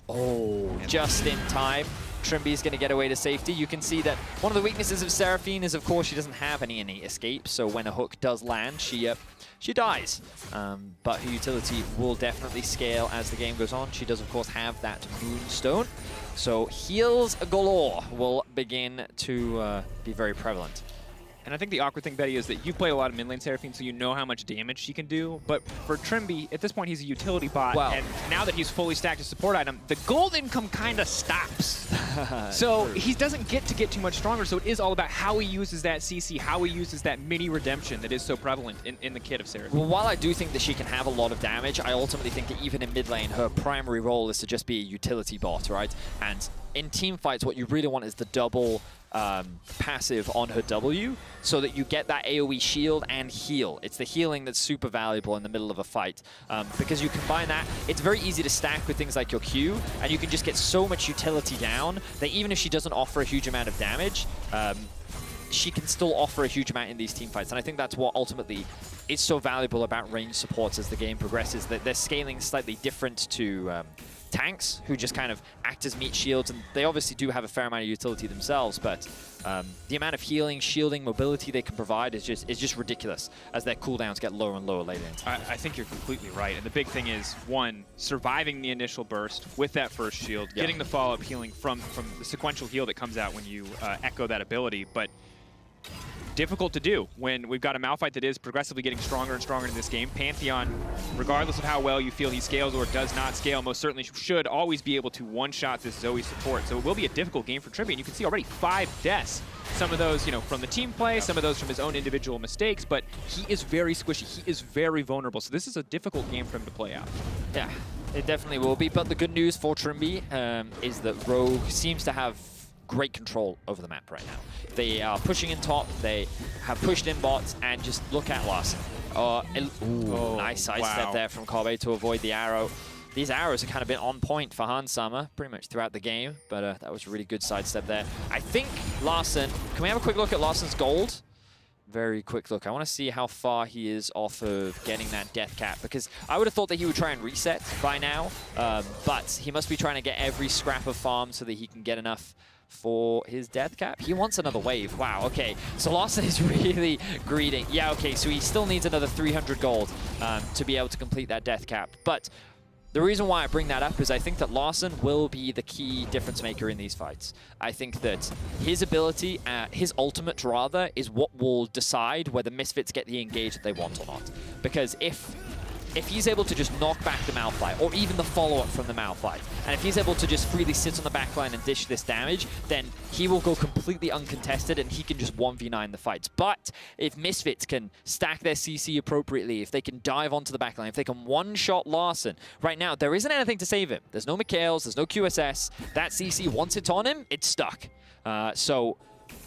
just in time. Trimby's going to get away to safety. You can see that one of the weaknesses of Seraphine is, of course, she doesn't have any innate escape. So when a hook does land, she dies. But her utility will definitely scale as the game goes on. She does, of course, have that Moonstone. So heals galore will begin to be very prevalent. And I think the awkward thing, Betty, is that you've played a lot of mid lane Seraphine, so you know how much damage she can do. But for Trimby, at this point, he's a utility bot. Wow. And now that he's fully stacked as support item, the gold income kind of stops. So he doesn't get too much stronger. So it is all about how he uses that CC, how he uses that mini redemption that is so prevalent in the kit of Seraphine. Well, while I do think that she can have a lot of damage, I ultimately think that even in mid lane, her primary role is to just be a utility bot, right? And in team fights, what you really want is the double passive on her W, so that you get that AoE shield and heal. It's the healing that's super valuable in the middle of a fight, because you combine that, it's very easy to stack with things like your Q, and you can just get so much utility down that even if she doesn't offer a huge amount of damage, she can still offer a huge amount in these team fights. And I think that's what ultimately is so valuable about range supports as the game progresses, that they're scaling slightly different to tanks, who just kind of act as meat shields, and they obviously do have a fair amount of utility themselves, but the amount of healing, shielding, mobility they can provide is just ridiculous as their cooldowns get lower and lower later into. I think you're completely right, and the big thing is, one, surviving the initial burst with that first shield, getting the follow-up healing from the sequential heal that comes out when you echo that ability, but difficult to do when we've got a Malphite that is progressively getting stronger and stronger in this game. Pantheon, regardless of how well you feel he scales or does not scale, most certainly should always be able to one-shot this Zoe support. So it will be a difficult game for Trimby, and you can see already 5 deaths. Some of those, you know, from the team play, some of those from his own individual mistakes, but he is very squishy. He is very vulnerable. So this is a difficult game for him to play out. Yeah, it definitely will be. But the good news for Trimby is that Rogue seems to have great control over the map right now. They are pushing in top, they have pushed in bots, and just look at Larssen. Nice sidestep there from Kobe to avoid the arrow. These arrows have kind of been on point for Hans Sama pretty much throughout the game, but that was a really good sidestep there. I think Larssen, can we have a quick look at Larsen's gold? Very quick look. I want to see how far he is off of getting that death cap, because I would have thought that he would try and reset by now, but he must be trying to get every scrap of farm so that he can get enough for his death cap. He wants another wave. Wow, okay. So Larssen is really greedy. Yeah, okay, so he still needs another 300 gold to be able to complete that death cap. But the reason why I bring that up is I think that Larssen will be the key difference maker in these fights. I think that his ability, his ultimate rather, is what will decide whether Misfits get the engage that they want or not. Because if he's able to just knock back the Malphite, or even the follow-up from the Malphite, and if he's able to just freely sit on the backline and dish this damage, then he will go completely uncontested and he can just 1v9 the fights. But if Misfits can stack their CC appropriately, if they can dive onto the backline, if they can one-shot Larssen, right now, there isn't anything to save him. There's no Mikhails, there's no QSS. That CC, once it's on him, it's stuck. So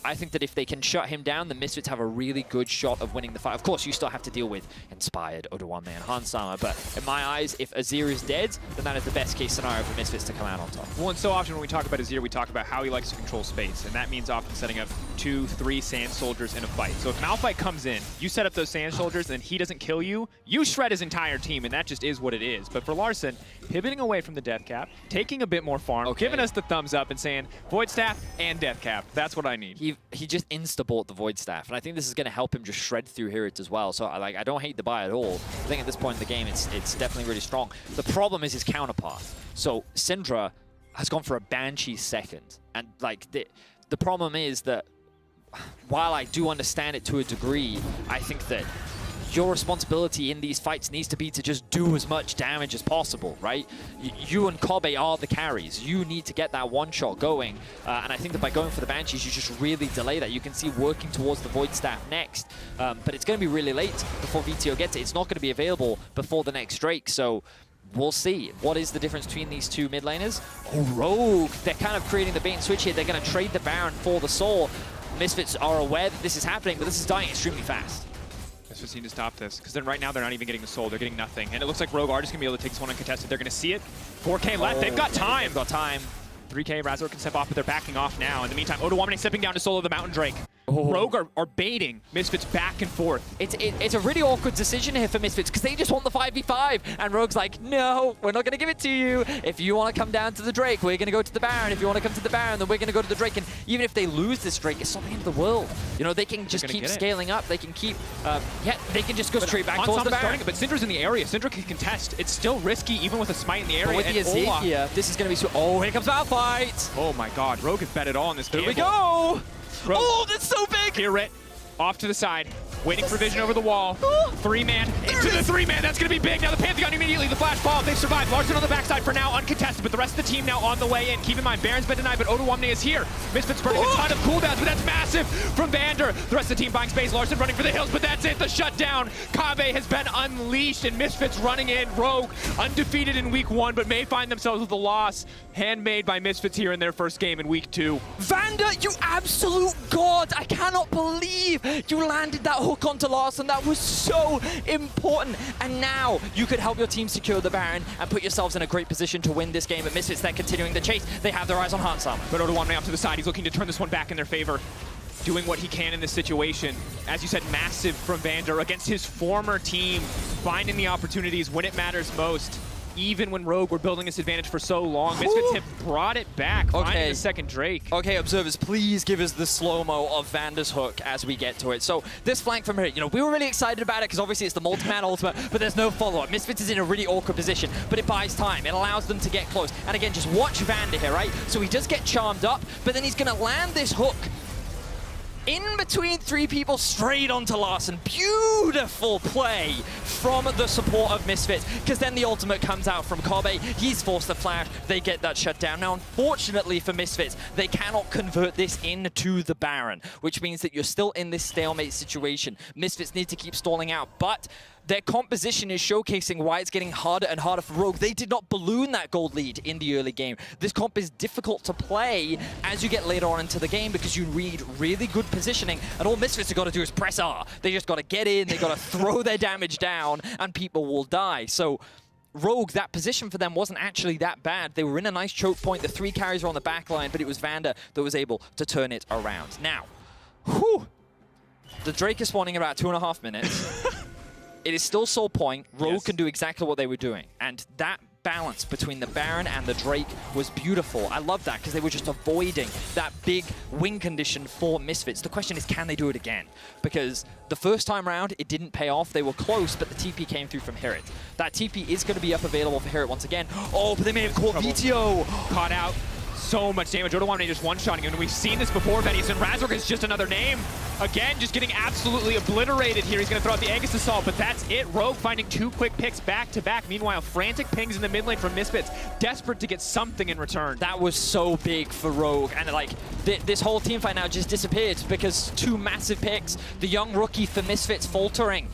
I think that if they can shut him down, the Misfits have a really good shot of winning the fight. Of course, you still have to deal with Inspired, Odoamne, and Hansamah, but in my eyes, if Azir is dead, then that is the best case scenario for Misfits to come out on top. Well, and so often when we talk about Azir, we talk about how he likes to control space, and that means often setting up 2, 3 Sand Soldiers in a fight. So if Malphite comes in, you set up those Sand Soldiers, and he doesn't kill you, you shred his entire team, and that just is what it is. But for Larssen, pivoting away from the Death Cap, taking a bit more farm, giving us the thumbs up and saying, Void Staff and Death Cap, that's what I need. He just insta-bought the Void Staff, and I think this is going to help him just shred through Heroes as well. So I don't hate the buy at all. I think at this point in the game, it's definitely really strong. The problem is his counterpart. So Syndra has gone for a Banshee second, and like the problem is that while I do understand it to a degree, I think that your responsibility in these fights needs to be to just do as much damage as possible, right? You and Kobe are the carries. You need to get that one-shot going, and I think that by going for the Banshees, you just really delay that. You can see working towards the Void Staff next, but it's going to be really late before VTO gets it. It's not going to be available before the next Drake, so we'll see. What is the difference between these two mid laners? Oh, Rogue! They're kind of creating the bait and switch here. They're going to trade the Baron for the Soul. Misfits are aware that this is happening, but this is dying extremely fast. Misfits need to stop this, because then right now they're not even getting the Soul, they're getting nothing. And it looks like Rogue are just going to be able to take this one uncontested. They're going to see it. 4K left, they've got time! They've got time. 3K, Razor can step off, but they're backing off now. In the meantime, Odoamne stepping down to solo the Mountain Drake. Rogue are baiting Misfits back and forth. It's a really awkward decision here for Misfits, because they just want the 5v5, and Rogue's like, no, we're not going to give it to you. If you want to come down to the Drake, we're going to go to the Baron. If you want to come to the Baron, then we're going to go to the Drake. And even if they lose this Drake, it's not the end of the world. You know, they can just keep scaling up. They can keep, they can just go straight back towards the Baron. But Syndra's in the area. Syndra can contest. It's still risky, even with a smite in the area. But with the Azir here, this is going to be oh, here comes Malphite. Oh my god, Rogue has bet it all on this game. Here we go. Rogue. Oh, that's so big! Here, Rit. Off to the side, waiting for vision over the wall. 3-man into the 3-man. That's going to be big. Now the Pantheon immediately. The flash bomb. They've survived. Larssen on the backside for now, uncontested. But the rest of the team now on the way in. Keep in mind, Baron's been denied, but Odoamne is here. Misfits burning a ton of cooldowns, but that's massive from Vander. The rest of the team buying space. Larssen running for the hills, but that's it. The shutdown. Kave has been unleashed, and Misfits running in. Rogue undefeated in week 1, but may find themselves with a loss. Handmade by Misfits here in their first game in week 2. Vander, you absolute god! I cannot believe you landed that hook onto Larssen. That was so important. And now you could help your team secure the Baron and put yourselves in a great position to win this game. But Misfits, they're continuing the chase. They have their eyes on Hansamah. But Odoamne up to the side. He's looking to turn this one back in their favor. Doing what he can in this situation. As you said, massive from Vander against his former team. Finding the opportunities when it matters most. Even when Rogue were building this advantage for so long, Misfits have brought it back, finding the second Drake. Okay, observers, please give us the slow-mo of Vander's hook as we get to it. So this flank from here, you know, we were really excited about it because obviously it's the multi-man ultimate, but there's no follow-up. Misfits is in a really awkward position, but it buys time. It allows them to get close. And again, just watch Vander here, right? So he does get charmed up, but then he's going to land this hook in between 3 people straight onto Larssen. Beautiful play from the support of Misfits, because then the ultimate comes out from Kobe. He's forced the flash. They get that shut down. Now, unfortunately for Misfits, they cannot convert this into the Baron, which means that you're still in this stalemate situation. Misfits need to keep stalling out, but their composition is showcasing why it's getting harder and harder for Rogue. They did not balloon that gold lead in the early game. This comp is difficult to play as you get later on into the game because you need really good positioning, and all Misfits have got to do is press R. They just got to get in, they got to throw their damage down, and people will die. So Rogue, that position for them wasn't actually that bad. They were in a nice choke point. The 3 carries were on the back line, but it was Vander that was able to turn it around. Now, the Drake is spawning in about 2.5 minutes. It is still Soul Point. Rogue can do exactly what they were doing. And that balance between the Baron and the Drake was beautiful. I love that because they were just avoiding that big win condition for Misfits. The question is, can they do it again? Because the first time round, it didn't pay off. They were close, but the TP came through from Hirit. That TP is going to be up available for Hirit once again. Oh, but they may have caught VTO. Caught out. So much damage. RDYCHK just one-shotting him. And we've seen this before, Venus, and RDYCHK is just another name. Again, just getting absolutely obliterated here. He's going to throw out the Aegis Assault, but that's it. Rogue finding 2 quick picks back-to-back. Meanwhile, frantic pings in the mid lane from Misfits, desperate to get something in return. That was so big for Rogue, and like this whole team fight now just disappeared because 2 massive picks. The young rookie for Misfits faltering.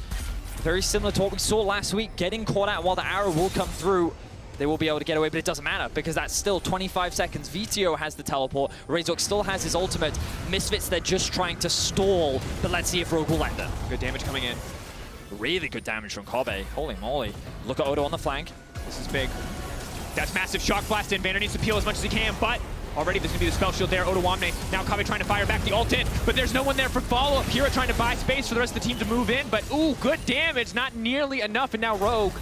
Very similar to what we saw last week, getting caught out while the arrow will come through. They will be able to get away, but it doesn't matter because that's still 25 seconds. VTO has the teleport. RDYCHK still has his ultimate. Misfits, they're just trying to stall, but let's see if Rogue will let them. Good damage coming in. Really good damage from Kobe. Holy moly. Look at Odo on the flank. This is big. That's massive shock blast in. Vander needs to peel as much as he can, but already there's going to be the spell shield there. RDYCHK, now Kobe trying to fire back the ult in, but there's no one there for follow-up. Hira trying to buy space for the rest of the team to move in, but ooh, good damage. Not nearly enough, and now Rogue.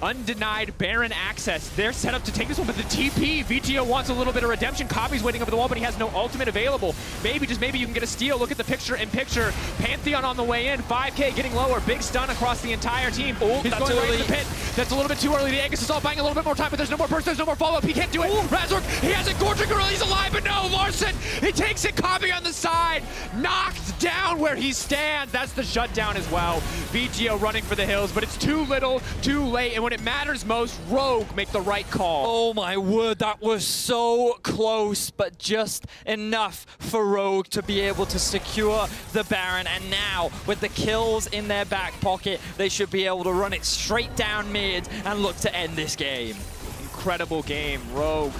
Undenied Baron access. They're set up to take this one, but the TP, VTO wants a little bit of redemption. Kobe's waiting over the wall, but he has no ultimate available. Maybe, just maybe you can get a steal. Look at the picture-in-picture. Pantheon on the way in. 5K getting lower. Big stun across the entire team. Oh, he's going right to the pit. That's a little bit too early. The Aegis is all buying a little bit more time, but there's no more burst. There's no more follow-up. He can't do it. RDYCHK, he has it. Gorging early. He's alive, but no. Larson, he takes it. Kobe on the side. Knocked down where he stands. That's the shutdown as well. VTO running for the hills, but it's too little, too late. And when it matters most, Rogue make the right call. Oh my word, that was so close, but just enough for Rogue to be able to secure the Baron. And now, with the kills in their back pocket, they should be able to run it straight down mid and look to end this game. Incredible game. Rogue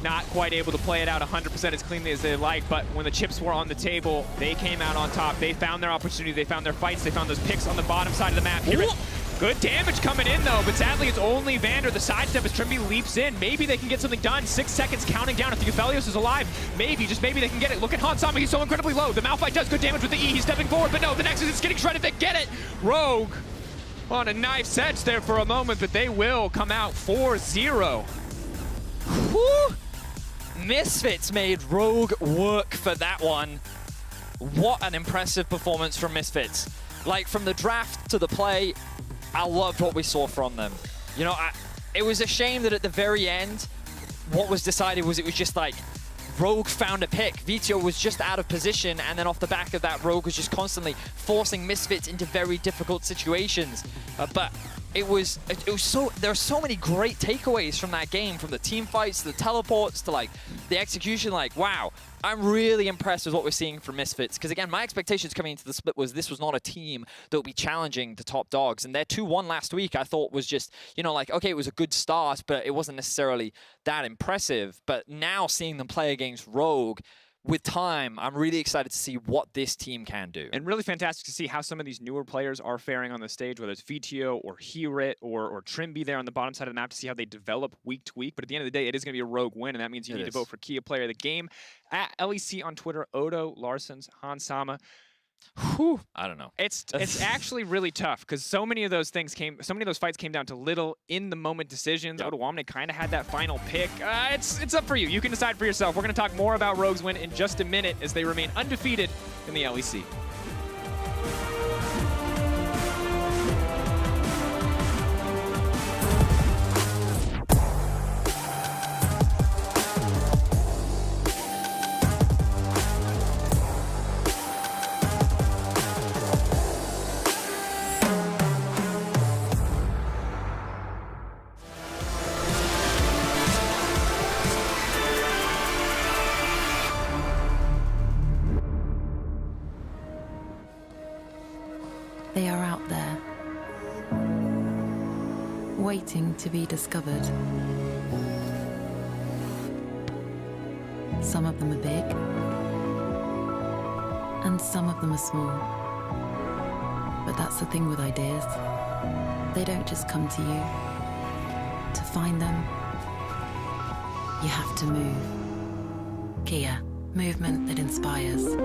not quite able to play it out 100% as cleanly as they like, but when the chips were on the table, they came out on top. They found their opportunity, they found their fights, they found those picks on the bottom side of the map. Here good damage coming in though, but sadly it's only Vander. The sidestep as Trimby leaps in. Maybe they can get something done. 6 seconds counting down. If the Euphelios is alive, maybe, just maybe they can get it. Look at Hansama, he's so incredibly low. The Malphite does good damage with the E. He's stepping forward, but no, the Nexus is getting shredded. They get it. Rogue on a knife's edge there for a moment, but they will come out 4-0. Whew. Misfits made Rogue work for that one. What an impressive performance from Misfits. Like, from the draft to the play, I loved what we saw from them. You know, it was a shame that at the very end, what was decided was it was just like, Rogue found a pick. VTO was just out of position, and then off the back of that, Rogue was just constantly forcing Misfits into very difficult situations. But it was so, there are so many great takeaways from that game, from the team fights to the teleports to like the execution. Like, wow, I'm really impressed with what we're seeing from Misfits. Because again, my expectations coming into the split was this was not a team that would be challenging the top dogs. And their 2-1 last week, I thought was just, you know, like, okay, it was a good start, but it wasn't necessarily that impressive. But now seeing them play against Rogue, with time, I'm really excited to see what this team can do. And really fantastic to see how some of these newer players are faring on the stage, whether it's VTO or Hirit or Trimby there on the bottom side of the map, to see how they develop week to week. But at the end of the day, it is going to be a Rogue win, and that means you need to vote for Kia Player of the Game. At LEC on Twitter, Odo, Larsons, Hansama. Whew, I don't know. It's actually really tough because so many of those fights came down to little in the moment decisions. RDYCHK kind of had that final pick. It's up for you. You can decide for yourself. We're going to talk more about Rogue's win in just a minute as they remain undefeated in the LEC. They are out there, waiting to be discovered. Some of them are big, and some of them are small. But that's the thing with ideas. They don't just come to you. To find them, you have to move. Kia, movement that inspires.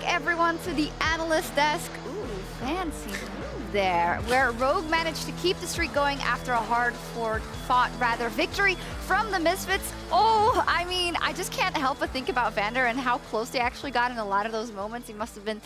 everyone, to the analyst desk. Ooh, fancy move there, where Rogue managed to keep the streak going after a hard-fought victory from the Misfits. Oh, I mean, I just can't help but think about Vander and how close they actually got in a lot of those moments. He must have been...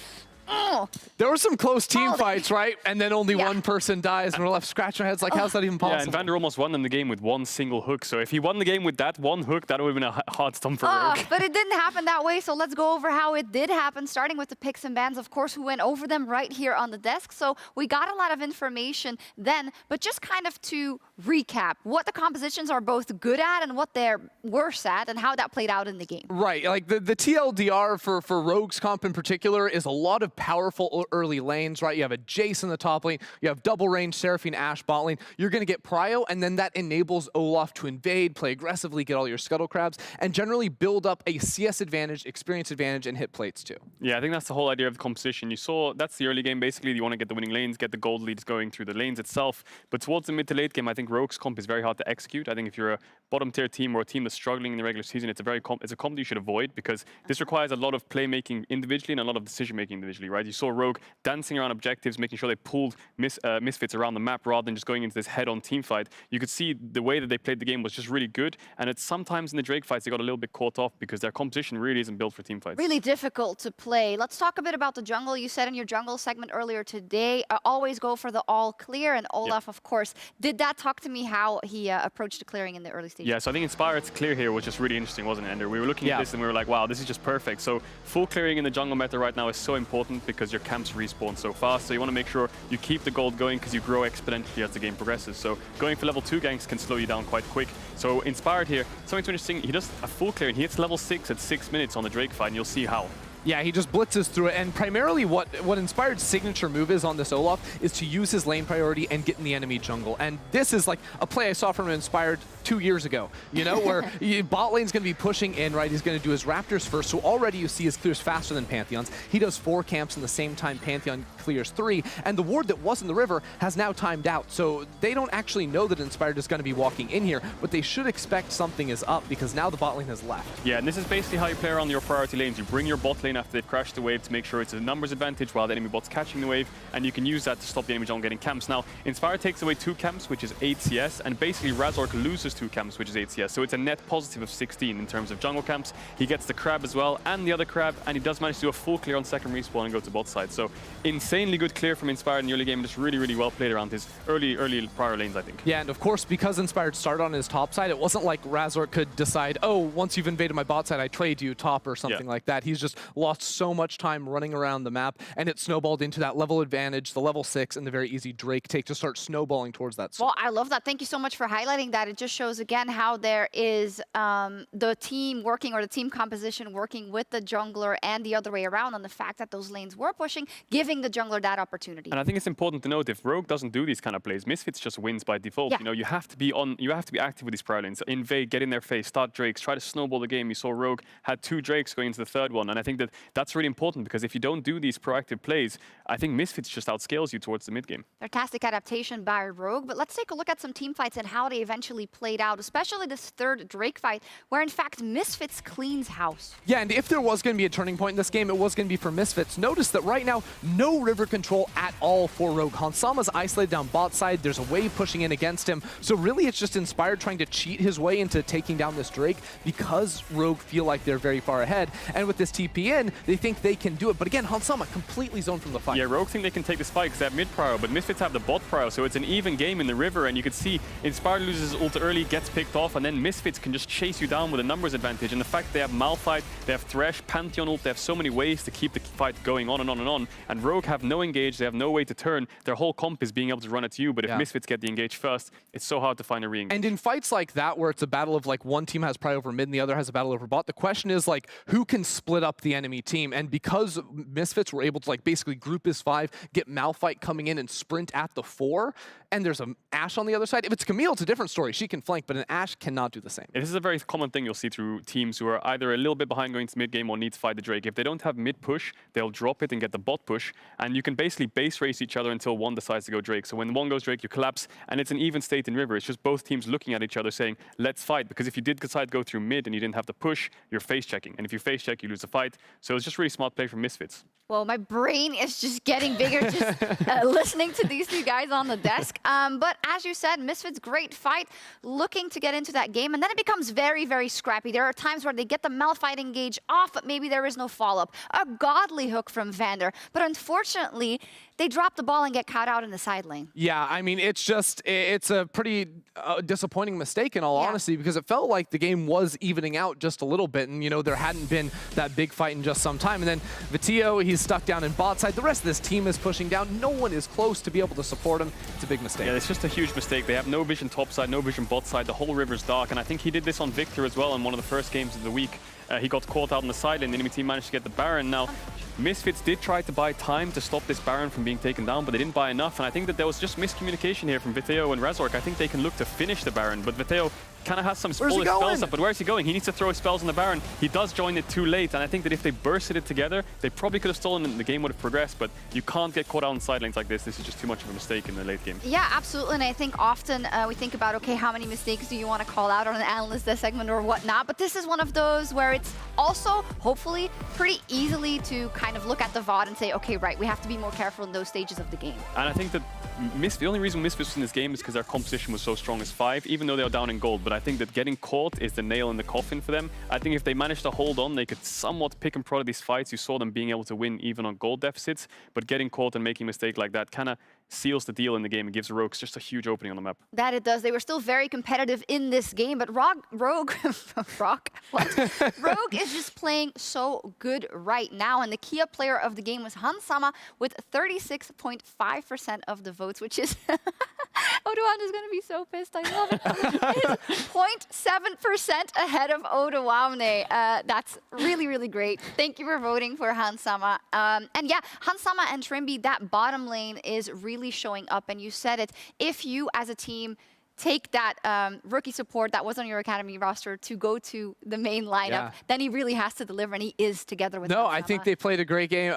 There were some close team fights, right? And then only one person dies, and we're left scratching our heads like, how's that even possible? Yeah, and Vander almost won in the game with one single hook. So if he won the game with that one hook, that would have been a hard stomp for Rogue. But it didn't happen that way, so let's go over how it did happen, starting with the picks and bans, of course, who went over them right here on the desk. So we got a lot of information then, but just kind of to recap what the compositions are both good at and what they're worse at, and how that played out in the game. Right, like the TLDR for Rogue's comp in particular is a lot of powerful early lanes, right? You have a Jace in the top lane, you have double range Seraphine Ashe bot lane, you're going to get Prio, and then that enables Olaf to invade, play aggressively, get all your scuttle crabs, and generally build up a CS advantage, experience advantage, and hit plates too. Yeah, I think that's the whole idea of the composition. You saw that's the early game. Basically, you want to get the winning lanes, get the gold leads going through the lanes itself. But towards the mid to late game, I think Rogue's comp is very hard to execute. I think if you're a bottom tier team or a team that's struggling in the regular season, it's a comp that you should avoid, because this requires a lot of playmaking individually and a lot of decision making individually, right? You saw Rogue dancing around objectives, making sure they pulled Misfits around the map rather than just going into this head-on team fight. You could see the way that they played the game was just really good, and it's sometimes in the Drake fights they got a little bit caught off because their composition really isn't built for team fights. Really difficult to play. Let's talk a bit about the jungle. You said in your jungle segment earlier today, always go for the all clear, and Olaf, of course, did that. Talk to me how he approached the clearing in the early stages. Yeah, so I think Inspired's clear here was just really interesting, wasn't it, Ender? We were looking at this and we were like, wow, this is just perfect. So full clearing in the jungle meta right now is so important because your camps respawn so fast. So you want to make sure you keep the gold going because you grow exponentially as the game progresses. So going for level 2 ganks can slow you down quite quick. So Inspired here, something interesting, he does a full clear and he hits level 6 at 6 minutes on the Drake fight, and you'll see how. Yeah, he just blitzes through it, and primarily what Inspired's signature move is on this Olaf is to use his lane priority and get in the enemy jungle. And this is like a play I saw from Inspired 2 years ago, you know, where bot lane's going to be pushing in, right? He's going to do his Raptors first, so already you see his clears faster than Pantheon's. He does 4 camps in the same time Pantheon clears 3, and the ward that was in the river has now timed out, so they don't actually know that Inspired is going to be walking in here, but they should expect something is up because now the bot lane has left. Yeah, and this is basically how you play around your priority lanes. You bring your bot lane after they've crashed the wave to make sure it's a numbers advantage while the enemy bot's catching the wave, and you can use that to stop the enemy jungle getting camps. Now, Inspire takes away 2 camps, which is 8 CS, and basically RDYCHK loses 2 camps, which is 8 CS, so it's a net positive of 16 in terms of jungle camps. He gets the crab as well, and the other crab, and he does manage to do a full clear on second respawn and go to bot side. So insanely good clear from Inspired in the early game, just really, really well played around his early prior lanes, I think. Yeah, and of course, because Inspired started on his top side, it wasn't like RDYCHK could decide, oh, once you've invaded my bot side, I trade you top or something like that. He's just lost so much time running around the map, and it snowballed into that level advantage, the level 6, and the very easy Drake take to start snowballing towards that. Well, I love that. Thank you so much for highlighting that. It just shows again how there is the team working, or the team composition working with the jungler and the other way around, on the fact that those lanes were pushing, giving the jungler that opportunity. And I think it's important to note, if Rogue doesn't do these kind of plays, Misfits just wins by default. Yeah. You know, you have to be active with these prior lanes. Invade, get in their face, start Drakes, try to snowball the game. You saw Rogue had 2 Drakes going into the 3rd one, and I think that that's really important because if you don't do these proactive plays, I think Misfits just outscales you towards the mid game. Fantastic adaptation by Rogue, but let's take a look at some team fights and how they eventually played out, especially this 3rd Drake fight, where in fact Misfits cleans house. Yeah, and if there was going to be a turning point in this game, it was going to be for Misfits. Notice that right now, no river control at all for Rogue. Hansama's isolated down bot side, there's a wave pushing in against him, so really it's just Inspired trying to cheat his way into taking down this Drake because Rogue feel like they're very far ahead, and with this TP in, they think they can do it, but again, Hansama completely zoned from the fight. Yeah, Rogue think they can take this fight because they have mid prio, but Misfits have the bot prio, so it's an even game in the river, and you can see Inspired loses his ult early, gets picked off, and then Misfits can just chase you down with a numbers advantage, and the fact they have Malphite, they have Thresh, Pantheon ult, they have so many ways to keep the fight going on and on and on, and Rogue have no engage, they have no way to turn, their whole comp is being able to run at you, but if Misfits get the engage first, it's so hard to find a re-engage. And in fights like that, where it's a battle of like one team has prio over mid and the other has a battle over bot, the question is like, who can split up the enemy team? And because Misfits were able to like basically group his 5, get Malphite coming in and sprint at the 4, and there's an Ashe on the other side. If it's Camille, it's a different story. She can flank, but an Ashe cannot do the same. This is a very common thing you'll see through teams who are either a little bit behind going to mid game or need to fight the Drake. If they don't have mid push, they'll drop it and get the bot push, and you can basically base race each other until one decides to go Drake. So when one goes Drake, you collapse, and it's an even state in river. It's just both teams looking at each other saying, let's fight, because if you did decide to go through mid and you didn't have the push, you're face checking, and if you face check, you lose the fight. So it was just really smart play from Misfits. Well, my brain is just getting bigger just listening to these two guys on the desk. But as you said, Misfits, great fight, looking to get into that game. And then it becomes very, very scrappy. There are times where they get the Malphite engage off, but maybe there is no follow-up. A godly hook from Vander. But unfortunately, they drop the ball and get caught out in the side lane. Yeah, I mean, it's a pretty disappointing mistake in all honesty, because it felt like the game was evening out just a little bit, and, you know, there hadn't been that big fight in just some time. And then Vitio, he's stuck down in bot side. The rest of this team is pushing down. No one is close to be able to support him. It's a big mistake. Yeah, it's just a huge mistake. They have no vision top side, no vision bot side. The whole river's dark, and I think he did this on Victor as well in one of the first games of the week. He got caught out on the side lane. The enemy team managed to get the Baron. Now, Misfits did try to buy time to stop this Baron from being taken down, but they didn't buy enough. And I think that there was just miscommunication here from Viteo and RDYCHK. I think they can look to finish the Baron, but Viteo kind of has some spells up. But where's he going? He needs to throw his spells on the Baron. He does join it too late, and I think that if they bursted it together, they probably could have stolen it and the game would have progressed. But you can't get caught out on side lanes like this. This is just too much of a mistake in the late game. Yeah, absolutely. And I think often we think about, okay, how many mistakes do you want to call out on an analyst segment or whatnot? But this is one of those where it's also, hopefully, pretty easily to kind of look at the VOD and say, okay, right, we have to be more careful in those stages of the game. And I think that the only reason Misfits in this game is because their composition was so strong as 5, even though they are down in gold. But I think that getting caught is the nail in the coffin for them. I think if they managed to hold on, they could somewhat pick and prod these fights. You saw them being able to win even on gold deficits, but getting caught and making a mistake like that kind of seals the deal in the game and gives the Rogues just a huge opening on the map. That it does. They were still very competitive in this game, but Rogue is just playing so good right now. And the Kia player of the game was Hansama with 36.5% of the votes, which is Odoan is going to be so pissed. I love it. It's 0.7% ahead of Odoamne. That's really, really great. Thank you for voting for Hansama. And yeah, Hansama and Trimby, that bottom lane is really showing up. And you said it, if you as a team take that rookie support that was on your academy roster to go to the main lineup, then he really has to deliver, and he is together with Hansama. I think they played a great game.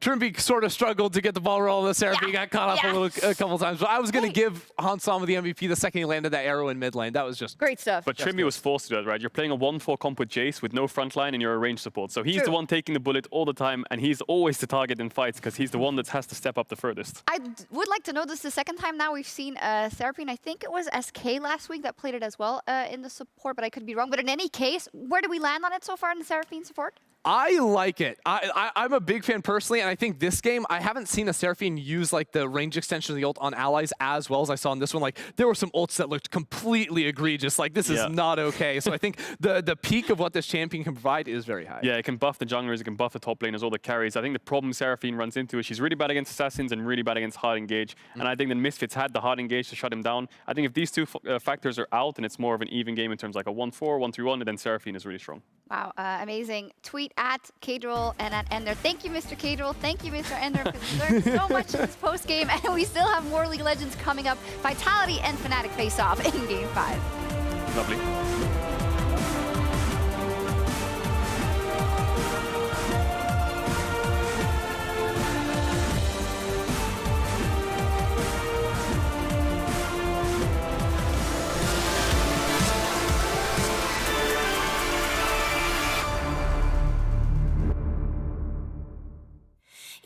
Trimby sort of struggled to get the ball rolling. The Seraphine got caught up a couple times. But I was going to give Hansama the MVP the second he landed that arrow in mid lane. That was just great stuff. But Trimby was forced to do that, right? You're playing a 1-4 comp with Jace with no front line and you're a range support. So he's the one taking the bullet all the time, and he's always the target in fights because he's the one that has to step up the furthest. I would like to know this the second time now we've seen Seraphine. I think it was SK last week that played it as well in the support, but I could be wrong. But in any case, where do we land on it so far in the Seraphine support? I like it. I'm a big fan personally, and I think this game, I haven't seen a Seraphine use like the range extension of the ult on allies as well as I saw in this one. Like, there were some ults that looked completely egregious. Like, this is not okay. So I think the peak of what this champion can provide is very high. Yeah, it can buff the junglers, it can buff the top laners, all the carries. I think the problem Seraphine runs into is she's really bad against assassins and really bad against hard engage. And I think the Misfits had the hard engage to shut him down. I think if these two factors are out and it's more of an even game in terms of like a 1-4, 1-3-1, then Seraphine is really strong. Wow, amazing. Tweet at Kadril and at Ender. Thank you, Mr. Kadril. Thank you, Mr. Ender, because we learned so much in this post-game, and we still have more League of Legends coming up. Vitality and Fnatic face off in Game 5. Lovely.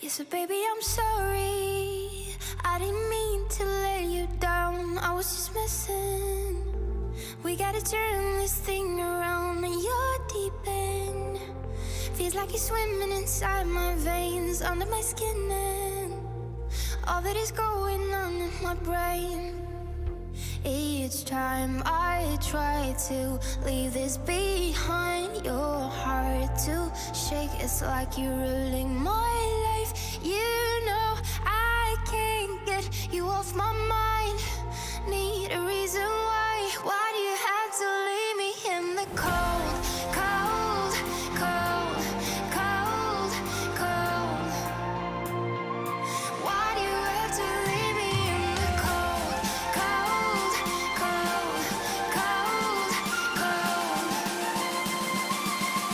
Yeah, so baby, I'm sorry. I didn't mean to let you down. I was just messing. We gotta turn this thing around, and you're deep in. Feels like you're swimming inside my veins, under my skin, and all that is going on in my brain. Each time I try to leave this behind, your heart to shake. It's like you're ruling my life. You know I can't get you off my mind. Need a reason why. Why do you have to leave me in the cold, cold, cold, cold, cold? Why do you have to leave me in the cold, cold, cold, cold, cold?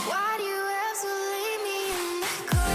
Why do you have to leave me in the cold?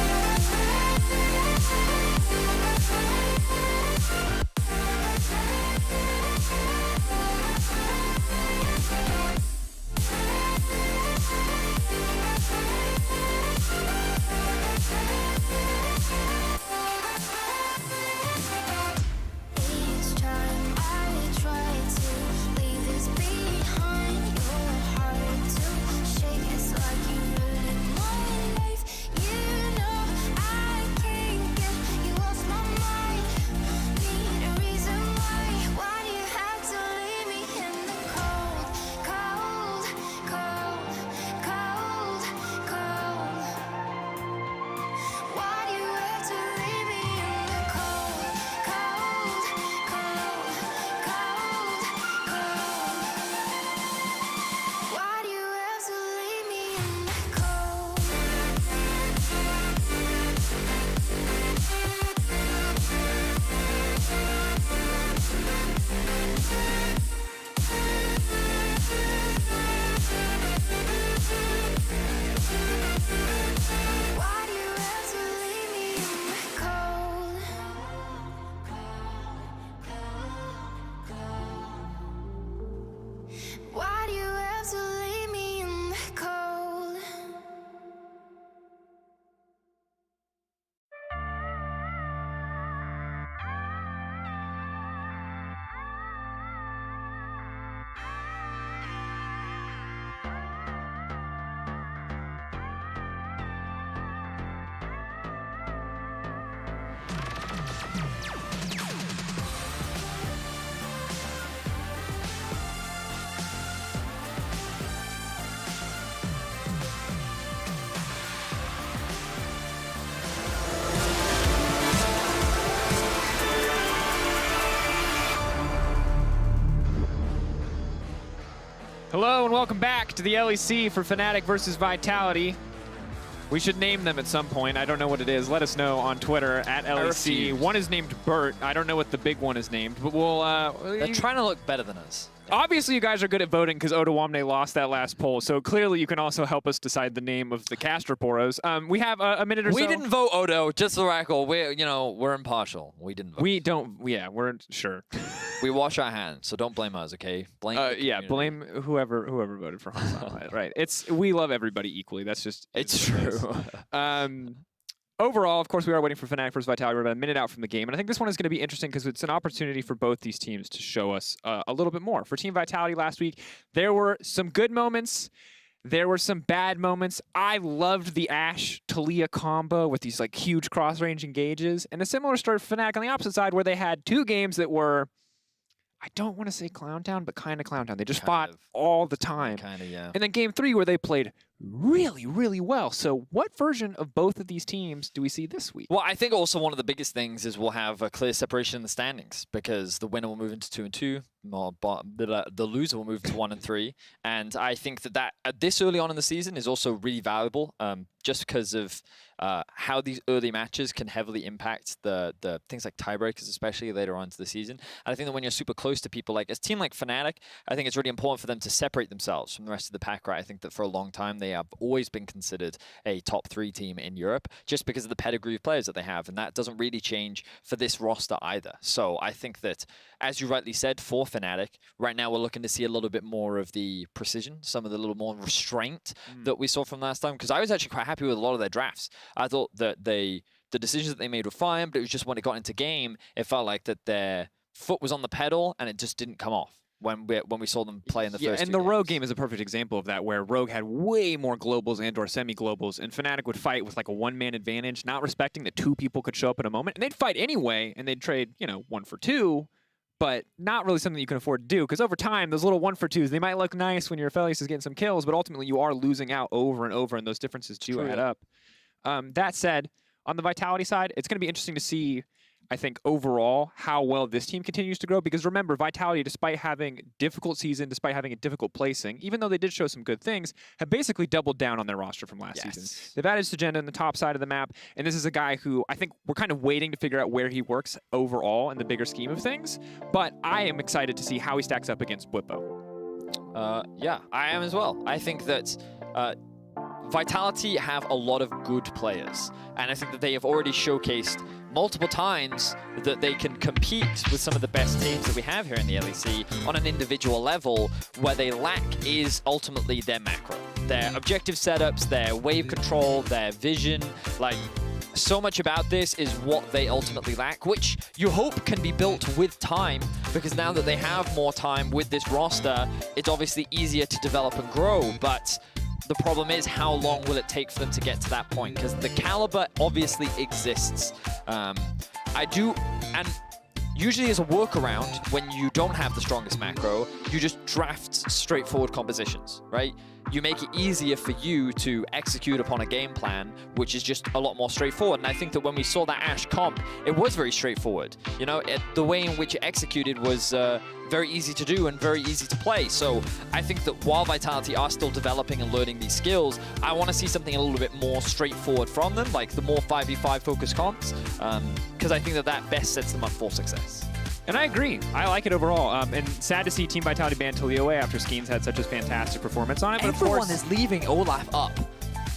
Hello and welcome back to the LEC for Fnatic versus Vitality. We should name them at some point. I don't know what it is. Let us know on Twitter at LEC. One is named Bert. I don't know what the big one is named, but we'll... They're trying to look better than us. Obviously, you guys are good at voting because Odawamne lost that last poll, so clearly you can also help us decide the name of the caster poros. We have a minute or so. We didn't vote Odo, just the record. We're impartial. We didn't vote. We don't, yeah, we're sure. We wash our hands, so don't blame us, okay? Blame yeah, blame whoever voted for Hansan. Right. We love everybody equally. That's just... It's true. Overall, of course, we are waiting for Fnatic versus Vitality. We're about a minute out from the game. And I think this one is going to be interesting because it's an opportunity for both these teams to show us a little bit more. For Team Vitality last week, there were some good moments. There were some bad moments. I loved the Ashe-Taliyah combo with these like huge cross-range engages. And a similar story for Fnatic on the opposite side where they had two games that were, I don't want to say Clown Town, but kind of Clown Town. They just fought all the time. Kind of, yeah. And then game 3 where they played really, really well. So what version of both of these teams do we see this week? Well, I think also one of the biggest things is we'll have a clear separation in the standings because the winner will move into 2 and 2, the loser will move to 1 and 3. And I think that this early on in the season is also really valuable just because of how these early matches can heavily impact the things like tiebreakers, especially later on into the season. And I think that when you're super close to people like a team like Fnatic, I think it's really important for them to separate themselves from the rest of the pack, right? I think that for a long time they have always been considered a top 3 team in Europe just because of the pedigree of players that they have, and that doesn't really change for this roster either. So I think that, as you rightly said, for Fnatic, right now we're looking to see a little bit more of the precision, some of the little more restraint that we saw from last time, because I was actually quite happy with a lot of their drafts. I thought that the decisions that they made were fine, but it was just when it got into game, it felt like that their foot was on the pedal and it just didn't come off when we saw them play in the first and the Rogue game is a perfect example of that, where Rogue had way more globals and or semi-globals, and Fnatic would fight with like a one-man advantage, not respecting that 2 people could show up in a moment, and they'd fight anyway, and they'd trade, 1 for 2, but not really something you can afford to do, because over time, those little 1 for 2s, they might look nice when your Aphelios is getting some kills, but ultimately you are losing out over and over, and those differences do add up. That said, on the Vitality side, it's going to be interesting to see, I think, overall, how well this team continues to grow. Because remember, Vitality, despite having difficult season, despite having a difficult placing, even though they did show some good things, have basically doubled down on their roster from last season. They've added Sagenda in the top side of the map, and this is a guy who I think we're kind of waiting to figure out where he works overall in the bigger scheme of things. But I am excited to see how he stacks up against Bwipo. Yeah, I am as well. I think that Vitality have a lot of good players, and I think that they have already showcased multiple times that they can compete with some of the best teams that we have here in the LEC on an individual level. Where they lack is ultimately their macro, their objective setups, their wave control, their vision. Like, so much about this is what they ultimately lack, which you hope can be built with time, because now that they have more time with this roster, it's obviously easier to develop and grow. But the problem is, how long will it take for them to get to that point? Because the caliber obviously exists. And usually as a workaround, when you don't have the strongest macro, you just draft straightforward compositions, right? You make it easier for you to execute upon a game plan, which is just a lot more straightforward. And I think that when we saw that Ashe comp, it was very straightforward. The way in which it executed was very easy to do and very easy to play. So I think that while Vitality are still developing and learning these skills, I want to see something a little bit more straightforward from them, like the more 5v5 focused comps, because I think that best sets them up for success. And I agree. I like it overall. And sad to see Team Vitality ban Taliyah away after Skeens had such a fantastic performance on it. But Everyone of course, is leaving Olaf up.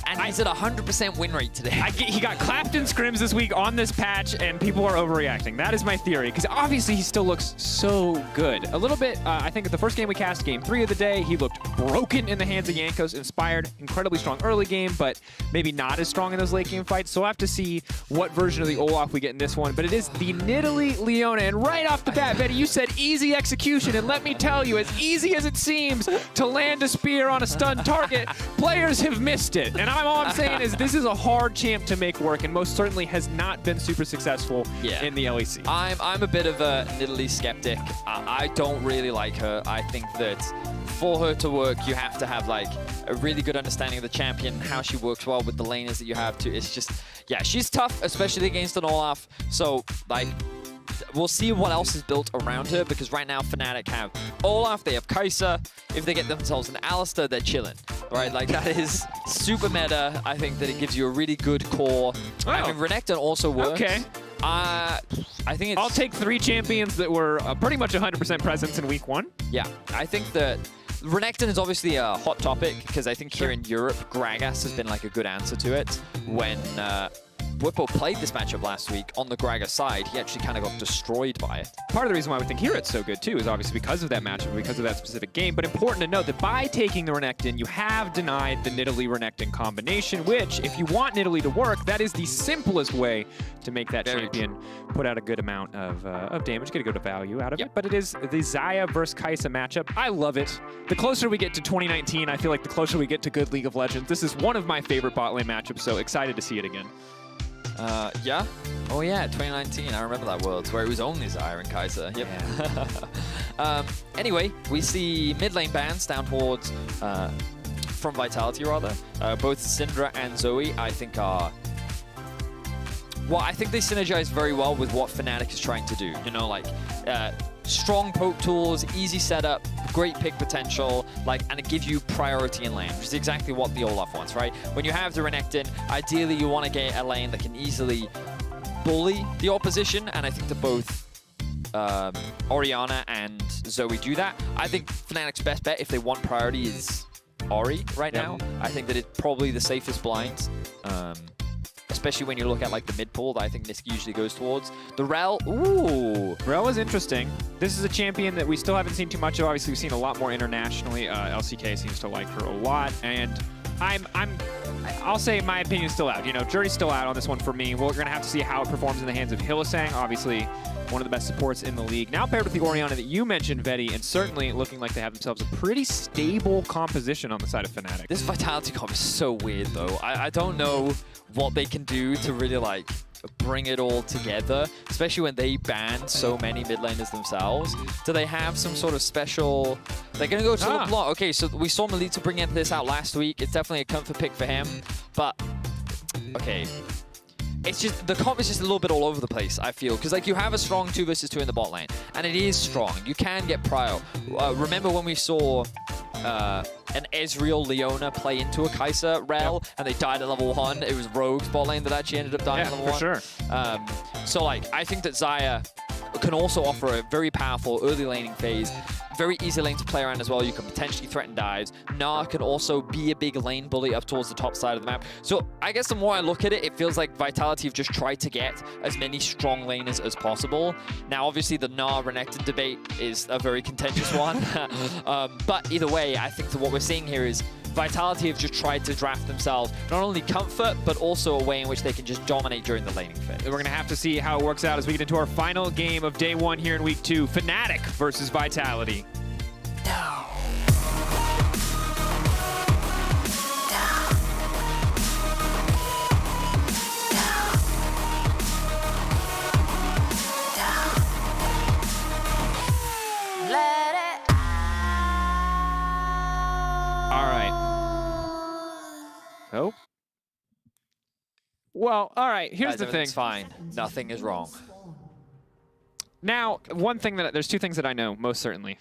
And he's at 100% win rate today. He got clapped in scrims this week on this patch, and people are overreacting. That is my theory, because obviously he still looks so good. A little bit, I think the first game we cast, game 3 of the day, he looked broken in the hands of Jankos, inspired, incredibly strong early game, but maybe not as strong in those late game fights. So we'll have to see what version of the Olaf we get in this one. But it is the Nidalee Leona, and right off the bat, Betty, you said easy execution, and let me tell you, as easy as it seems to land a spear on a stunned target, players have missed it. And all I'm saying is this is a hard champ to make work, and most certainly has not been super successful in the LEC. I'm a bit of a Nidalee skeptic. I don't really like her. I think that for her to work, you have to have like a really good understanding of the champion, how she works well with the laners that you have to. It's just, yeah, she's tough, especially against an Olaf. So like, we'll see what else is built around her, because right now Fnatic have Olaf, they have Kai'Sa. If they get themselves an Alistar, they're chilling, right? Like that is super meta. I think that it gives you a really good core. I mean, Renekton also works. Okay. I think it's... I'll take 3 champions that were pretty much 100% presence in week 1. Yeah, I think that Renekton is obviously a hot topic, because I think here in Europe, Gragas has been like a good answer to it. When Whippo played this matchup last week on the Gragas side, he actually kind of got destroyed by it. Part of the reason why we think here it's so good too is obviously because of that matchup, because of that specific game. But important to note that by taking the Renekton, you have denied the Nidalee-Renekton combination, which, if you want Nidalee to work, that is the simplest way to make that champion put out a good amount of damage, get a good value out of it. But it is the Xayah versus Kai'Sa matchup. I love it. The closer we get to 2019, I feel like the closer we get to good League of Legends. This is one of my favorite bot lane matchups, so excited to see it again. Yeah. Oh yeah, 2019. I remember that Worlds where it was only Xayah and Kai'Sa. Yep. Yeah. Anyway, we see mid lane bans down towards from Vitality rather. Both Syndra and Zoe, I think are. Well, I think they synergize very well with what Fnatic is trying to do. You know, like strong poke tools, easy setup, great pick potential, like, and it gives you priority in lane, which is exactly what the Olaf wants, right? When you have the Renekton, ideally you want to get a lane that can easily bully the opposition, and I think that both Orianna and Zoe do that. I think Fnatic's best bet if they want priority is Ori right now. I think that it's probably the safest blind. Especially when you look at like the mid pool that I think Niski usually goes towards. The Rel, ooh. Rel is interesting. This is a champion that we still haven't seen too much of. Obviously, we've seen a lot more internationally. LCK seems to like her a lot. And I'll say my opinion is still out. You know, jury's still out on this one for me. We're going to have to see how it performs in the hands of Hylissang. Obviously, one of the best supports in the league. Now paired with the Orianna that you mentioned, Vedi, and certainly looking like they have themselves a pretty stable composition on the side of Fnatic. This Vitality comp is so weird, though. I don't know what they can do to really, like, bring it all together, especially when they ban so many mid laners themselves. Do they have some sort of special... They're going to go to the block. Okay, so we saw Melita bring this out last week. It's definitely a comfort pick for him, but... Okay. It's just, the comp is just a little bit all over the place, I feel. Because, like, you have a strong 2 versus 2 in the bot lane, and it is strong. You can get prio. Remember when we saw an Ezreal Leona play into a Kai'Sa Rel, and they died at level 1? It was Rogue's bot lane that actually ended up dying at level 1. Yeah, for sure. So, like, I think that Xayah can also offer a very powerful early laning phase. Very easy lane to play around as well. You can potentially threaten dives. Gnar can also be a big lane bully up towards the top side of the map. So I guess the more I look at it, it feels like Vitality have just tried to get as many strong laners as possible. Now, obviously, the Gnar Renekton debate is a very contentious one. But either way, I think that what we're seeing here is Vitality have just tried to draft themselves not only comfort, but also a way in which they can just dominate during the laning phase. We're going to have to see how it works out as we get into our final game of day 1 here in week 2. Fnatic versus Vitality. No. Oh. Well, all right, here's the thing. It's fine. Nothing is wrong. Now, there's 2 things that I know, most certainly.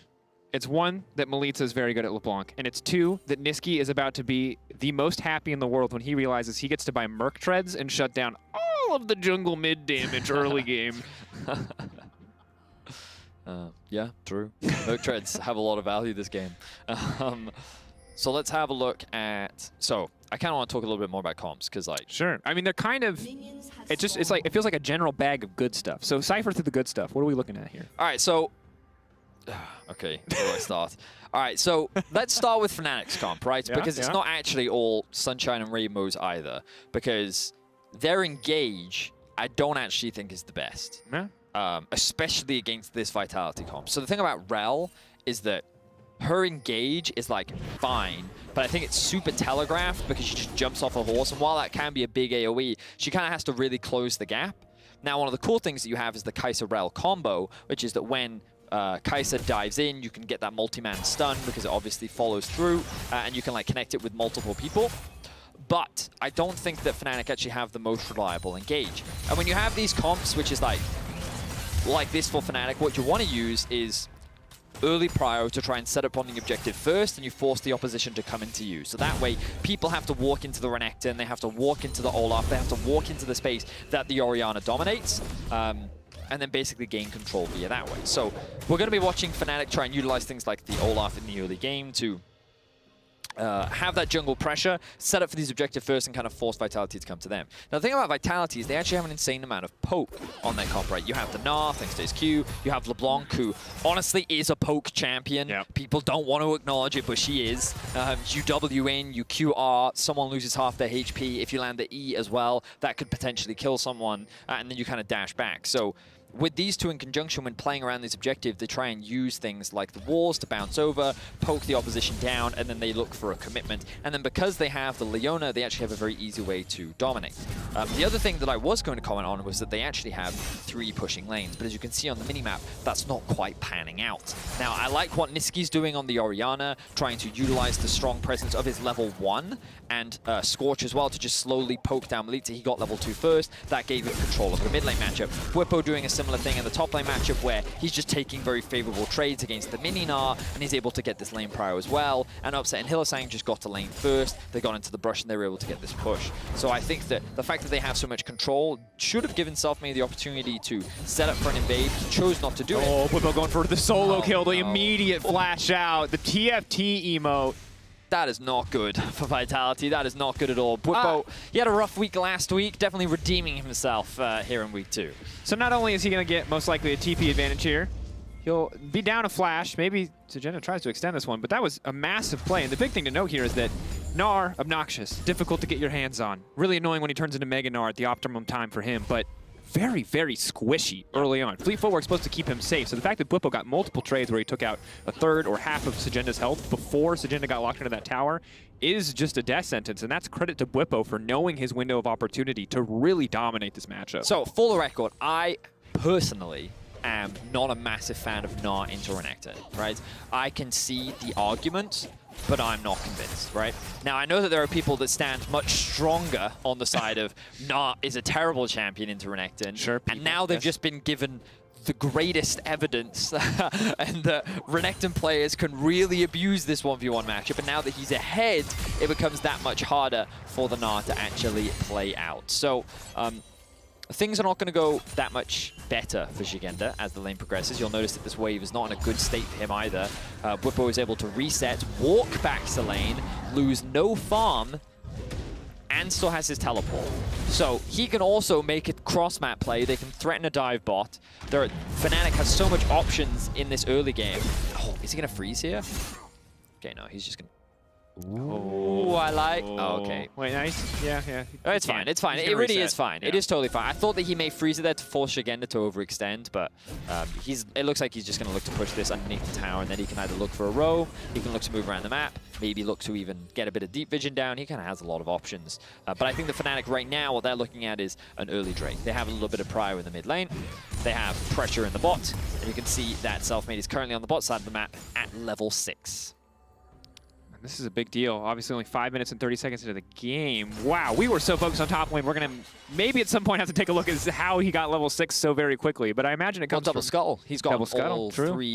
It's 1, that Melita is very good at LeBlanc, and it's 2, that Niski is about to be the most happy in the world when he realizes he gets to buy Merc Treads and shut down all of the jungle mid damage early game. Yeah, true. Merc Treads have a lot of value this game. So let's have a look at... So, I kind of want to talk a little bit more about comps, because, like... Sure. I mean, they're kind of... It feels like a general bag of good stuff. So, cipher through the good stuff. What are we looking at here? All right, so... Okay, where do I start? All right, so let's start with Fnatic's comp, right? Because it's not actually all sunshine and rainbows either. Because their engage, I don't actually think is the best. Yeah. Especially against this Vitality comp. So the thing about Rel is that her engage is like fine, but I think it's super telegraphed because she just jumps off a horse, and while that can be a big AoE, she kind of has to really close the gap. Now, one of the cool things that you have is the Kai'Sa-Rel combo, which is that when Kai'Sa dives in, you can get that multi-man stun because it obviously follows through, and you can like connect it with multiple people. But I don't think that Fnatic actually have the most reliable engage. And when you have these comps, which is like this for Fnatic, what you want to use is early prio to try and set up on the objective first, and you force the opposition to come into you. So that way, people have to walk into the Renekton, they have to walk into the Olaf, they have to walk into the space that the Orianna dominates, and then basically gain control via that way. So we're going to be watching Fnatic try and utilize things like the Olaf in the early game to have that jungle pressure, set up for these objective first, and kind of force Vitality to come to them. Now, the thing about Vitality is they actually have an insane amount of poke on their comp, right? You have the Gnar, thanks to his Q. You have LeBlanc, who honestly is a poke champion. Yep. People don't want to acknowledge it, but she is. You W in, you QR, someone loses half their HP. If you land the E as well, that could potentially kill someone, and then you kind of dash back. So with these two in conjunction, when playing around this objective, they try and use things like the walls to bounce over, poke the opposition down, and then they look for a commitment. And then because they have the Leona, they actually have a very easy way to dominate. The other thing that I was going to comment on was that they actually have 3 pushing lanes. But as you can see on the minimap, that's not quite panning out. Now, I like what Niski's doing on the Orianna, trying to utilize the strong presence of his level 1 and Scorch as well to just slowly poke down Melita. He got level 2 first. That gave him control of the mid lane matchup. Bwipo doing a similar thing in the top lane matchup where he's just taking very favorable trades against the mini Gnar, and he's able to get this lane prio as well. And Upset and Hylissang just got to lane first. They got into the brush and they were able to get this push. So I think that the fact that they have so much control should have given Selfmade the opportunity to set up for an invade. He chose not to do it. Oh, Bwipo going for the solo kill, the immediate flash out, the TFT emote. That is not good for Vitality. That is not good at all. Bwipo, he had a rough week last week, definitely redeeming himself here in week 2. So not only is he going to get most likely a TP advantage here, he'll be down a flash. Maybe Syngenta tries to extend this one, but that was a massive play. And the big thing to note here is that Gnar, obnoxious, difficult to get your hands on. Really annoying when he turns into Mega Gnar at the optimum time for him, but very, very squishy early on. Fleet Footwork's supposed to keep him safe, so the fact that Bwipo got multiple trades where he took out a third or half of Syngenta's health before Syngenta got locked into that tower is just a death sentence, and that's credit to Bwipo for knowing his window of opportunity to really dominate this matchup. So, for the record, I personally am not a massive fan of Gnar into Renekton, right? I can see the argument, but I'm not convinced, right? Now, I know that there are people that stand much stronger on the side of Gnar is a terrible champion into Renekton, sure, and now they've just been given the greatest evidence and that Renekton players can really abuse this 1v1 matchup, and now that he's ahead, it becomes that much harder for the Gnar to actually play out. So, things are not going to go that much better for Syngenta as the lane progresses. You'll notice that this wave is not in a good state for him either. Bwipo is able to reset, walk back to lane, lose no farm, and still has his teleport. So he can also make a cross-map play. They can threaten a dive bot. Fnatic has so much options in this early game. Oh, is he going to freeze here? Okay, no, he's just going to... Ooh, I like... Oh, okay. Wait, nice. Yeah, yeah. Oh, it's fine. It's fine. It really is fine. Yeah. It is totally fine. I thought that he may freeze it there to force Syngenta to overextend, but it looks like he's just going to look to push this underneath the tower, and then he can either look for a row, he can look to move around the map, maybe look to even get a bit of deep vision down. He kind of has a lot of options. But I think the Fnatic right now, what they're looking at is an early Drake. They have a little bit of prio in the mid lane. They have pressure in the bot, and you can see that Selfmade is currently on the bot side of the map at level 6. This is a big deal. Obviously, only 5 minutes and 30 seconds into the game. Wow, we were so focused on top lane. We're going to maybe at some point have to take a look at how he got level 6 so very quickly. But I imagine it comes double scuttle. He's got all true. 3.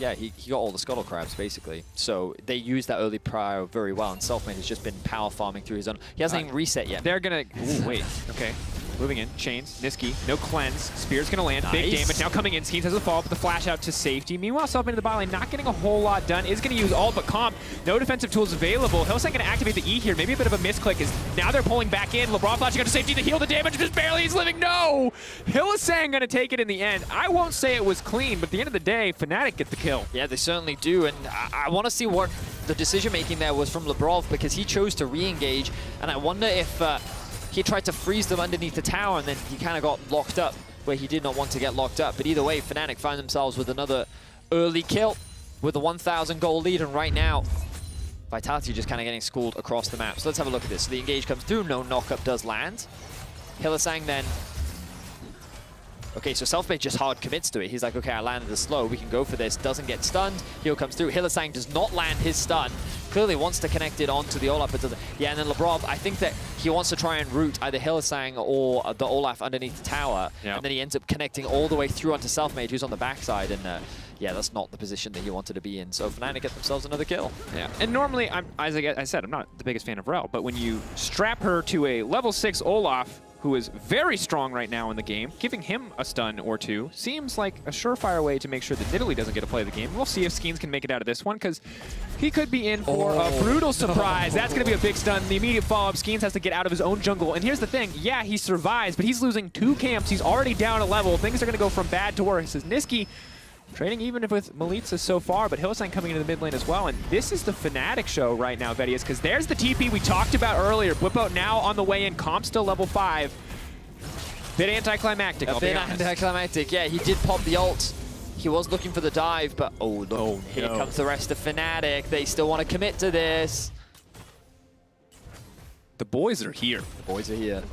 Yeah, he got all the scuttle crabs basically. So they used that early prio very well. And Selfmade has just been power farming through his own. He hasn't even reset yet. They're going to. Wait. Okay. Moving in, chains, Niski, no cleanse, Spear's gonna land, big damage, now coming in, Skeens has a fall, but the flash out to safety. Meanwhile, Selfmade in the bot lane, not getting a whole lot done, is gonna use ult, but comp, no defensive tools available. Hylissang gonna activate the E here, maybe a bit of a misclick, is now they're pulling back in, LeBron flashing out to safety to heal the damage, just barely he's living, no! Hylissang gonna take it in the end. I won't say it was clean, but at the end of the day, Fnatic get the kill. Yeah, they certainly do, and I wanna see what the decision-making there was from Lebrov, because he chose to re-engage, and I wonder if he tried to freeze them underneath the tower, and then he kind of got locked up where he did not want to get locked up. But either way, Fnatic find themselves with another early kill. with a 1,000 goal lead, and right now, Vitality just kind of getting schooled across the map. So let's have a look at this. So the engage comes through, no knockup does land. Hylissang then... Okay, so Selfmade just hard commits to it. He's like, okay, I landed the slow, we can go for this. Doesn't get stunned. Heal comes through. Hylissang does not land his stun. Clearly wants to connect it onto the Olaf, but doesn't. Yeah, and then Labrov, I think that he wants to try and route either Hylissang or the Olaf underneath the tower. Yep. And then he ends up connecting all the way through onto Selfmade, who's on the backside. And yeah, that's not the position that he wanted to be in. So Fnatic get themselves another kill. Yeah, and normally, as I said, I'm not the biggest fan of Rel, but when you strap her to a level 6 Olaf, who is very strong right now in the game, giving him a stun or two seems like a surefire way to make sure that Nidalee doesn't get to play the game. We'll see if Skeens can make it out of this one, because he could be in for a brutal surprise. That's going to be a big stun. The immediate follow-up, Skeens has to get out of his own jungle. And here's the thing, yeah, he survives, but he's losing 2 camps. He's already down a level. Things are going to go from bad to worse. This is Niski trading even with Malitza so far, but Hylissang coming into the mid lane as well. And this is the Fnatic show right now, Vedius, because there's the TP we talked about earlier. Bwipo now on the way in, Comp still level 5. Bit anticlimactic, I'll be honest. Anticlimactic, yeah, he did pop the ult. He was looking for the dive, but oh no, here comes the rest of Fnatic. They still want to commit to this. The boys are here. The boys are here.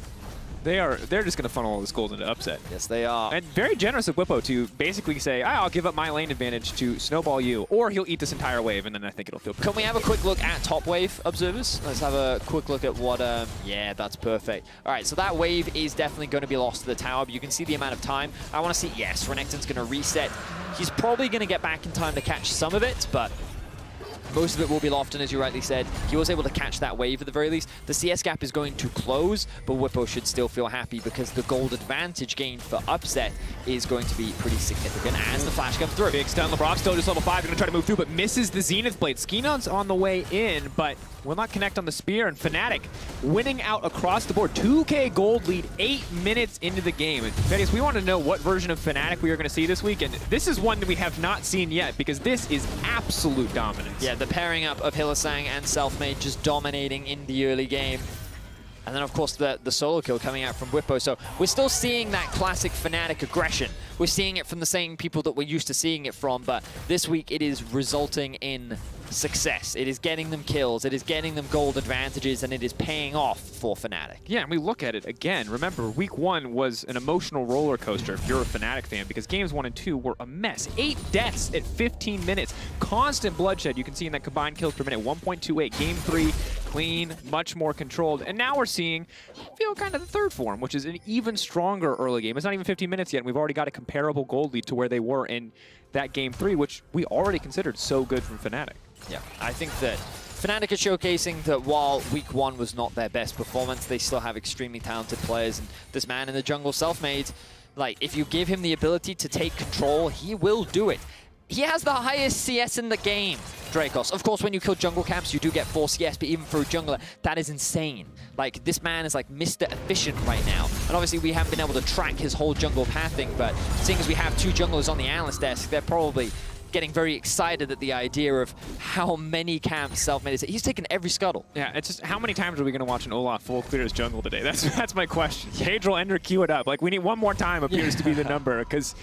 They're just going to funnel all this gold into upset. Yes, they are. And very generous of Bwipo to basically say, I'll give up my lane advantage to snowball you, or he'll eat this entire wave, and then I think it'll feel pretty Can we have a quick look at top wave observers? Let's have a quick look at what, yeah, that's perfect. All right, so that wave is definitely going to be lost to the tower, but you can see the amount of time. I want to see, yes, Renekton's going to reset. He's probably going to get back in time to catch some of it, but most of it will be Lofton, as you rightly said. He was able to catch that wave at the very least. The CS gap is going to close, but Bwipo should still feel happy because the gold advantage gained for upset is going to be pretty significant as the flash comes through. Big stun. LeBron still just level 5. Going to try to move through, but misses the Zenith Blade. Skinon's on the way in, but will not connect on the spear. And Fnatic winning out across the board. 2K gold lead 8 minutes into the game. And Vedius, we want to know what version of Fnatic we are going to see this week. And this is one that we have not seen yet because this is absolute dominance. Yeah, the pairing up of Hylissang and Selfmade just dominating in the early game. And then, of course, the solo kill coming out from Bwipo. So we're still seeing that classic Fnatic aggression. We're seeing it from the same people that we're used to seeing it from, but this week it is resulting in success. It is getting them kills, it is getting them gold advantages, and it is paying off for Fnatic. Yeah, and we look at it again. Remember, week 1 was an emotional roller coaster if you're a Fnatic fan, because games 1 and 2 were a mess. 8 deaths at 15 minutes. Constant bloodshed. You can see in that combined kills per minute, 1.28. Game 3, clean, much more controlled. And now we're seeing, kind of the third form, which is an even stronger early game. It's not even 15 minutes yet, and we've already got a comparable gold lead to where they were in that game 3, which we already considered so good from Fnatic. Yeah, I think that Fnatic are showcasing that while week 1 was not their best performance, they still have extremely talented players. And this man in the jungle, Selfmade, like, if you give him the ability to take control, he will do it. He has the highest CS in the game, Dracos. Of course, when you kill jungle camps, you do get 4 CS, but even for a jungler, that is insane. Like, this man is like Mr. Efficient right now. And obviously, we haven't been able to track his whole jungle pathing, but seeing as we have 2 junglers on the analyst desk, they're probably getting very excited at the idea of how many camps Selfmade is. He's taken every scuttle. Yeah, it's just how many times are we going to watch an Olaf full clear his jungle today? That's my question. Pedro, Ender, queue it up. Like, we need one more time appears to be the number, because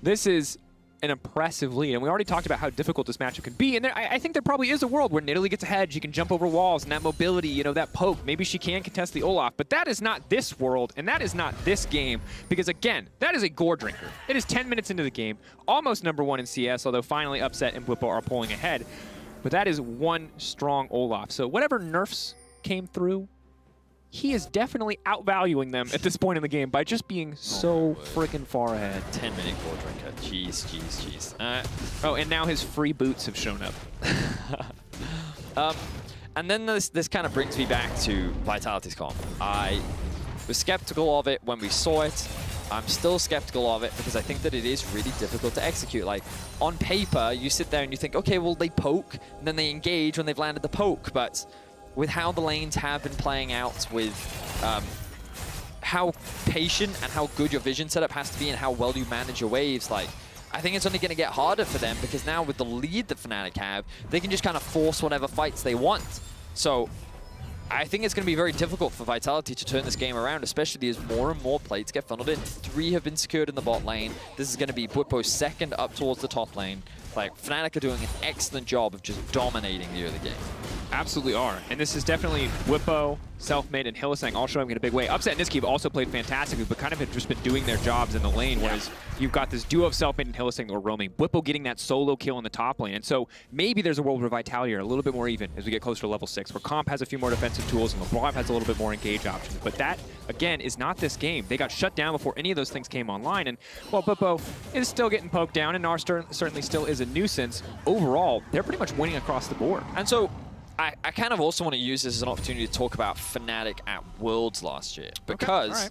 this is an impressive lead. And we already talked about how difficult this matchup can be. And I think there probably is a world where Nidalee gets ahead. She can jump over walls, and that mobility, that poke. Maybe she can contest the Olaf. But that is not this world, and that is not this game. Because, again, that is a gore drinker. It is 10 minutes into the game. Almost #1 in CS, although finally Upset and Bwipo are pulling ahead. But that is one strong Olaf. So whatever nerfs came through, he is definitely outvaluing them at this point in the game by just being so freaking far ahead. 10-minute gore drinker. Jeez, jeez, jeez. Oh, and now his free boots have shown up. And then this kind of brings me back to Vitality's comp. I was skeptical of it when we saw it. I'm still skeptical of it because I think that it is really difficult to execute. Like, on paper, you sit there and you think, okay, well, they poke, and then they engage when they've landed the poke, but with how the lanes have been playing out, with how patient and how good your vision setup has to be and how well you manage your waves, like, I think it's only going to get harder for them because now with the lead that Fnatic have, they can just kind of force whatever fights they want. So I think it's going to be very difficult for Vitality to turn this game around, especially as more and more plates get funneled in. 3 have been secured in the bot lane. This is going to be Bwipo's second up towards the top lane. Like, Fnatic are doing an excellent job of just dominating the early game. Absolutely are. And this is definitely Bwipo, Selfmade, and Hylissang all showing in a big way. Upset and Niski have also played fantastically, but kind of have just been doing their jobs in the lane, whereas you've got this duo of Selfmade and Hylissang that are roaming. Bwipo getting that solo kill in the top lane. And so maybe there's a world where Vitality are a little bit more even as we get closer to level 6, where Comp has a few more defensive tools and LeBron has a little bit more engage options. But that, again, is not this game. They got shut down before any of those things came online. And while Bwipo is still getting poked down and Nar certainly still is a nuisance, overall, they're pretty much winning across the board. And so I kind of also want to use this as an opportunity to talk about Fnatic at Worlds last year, because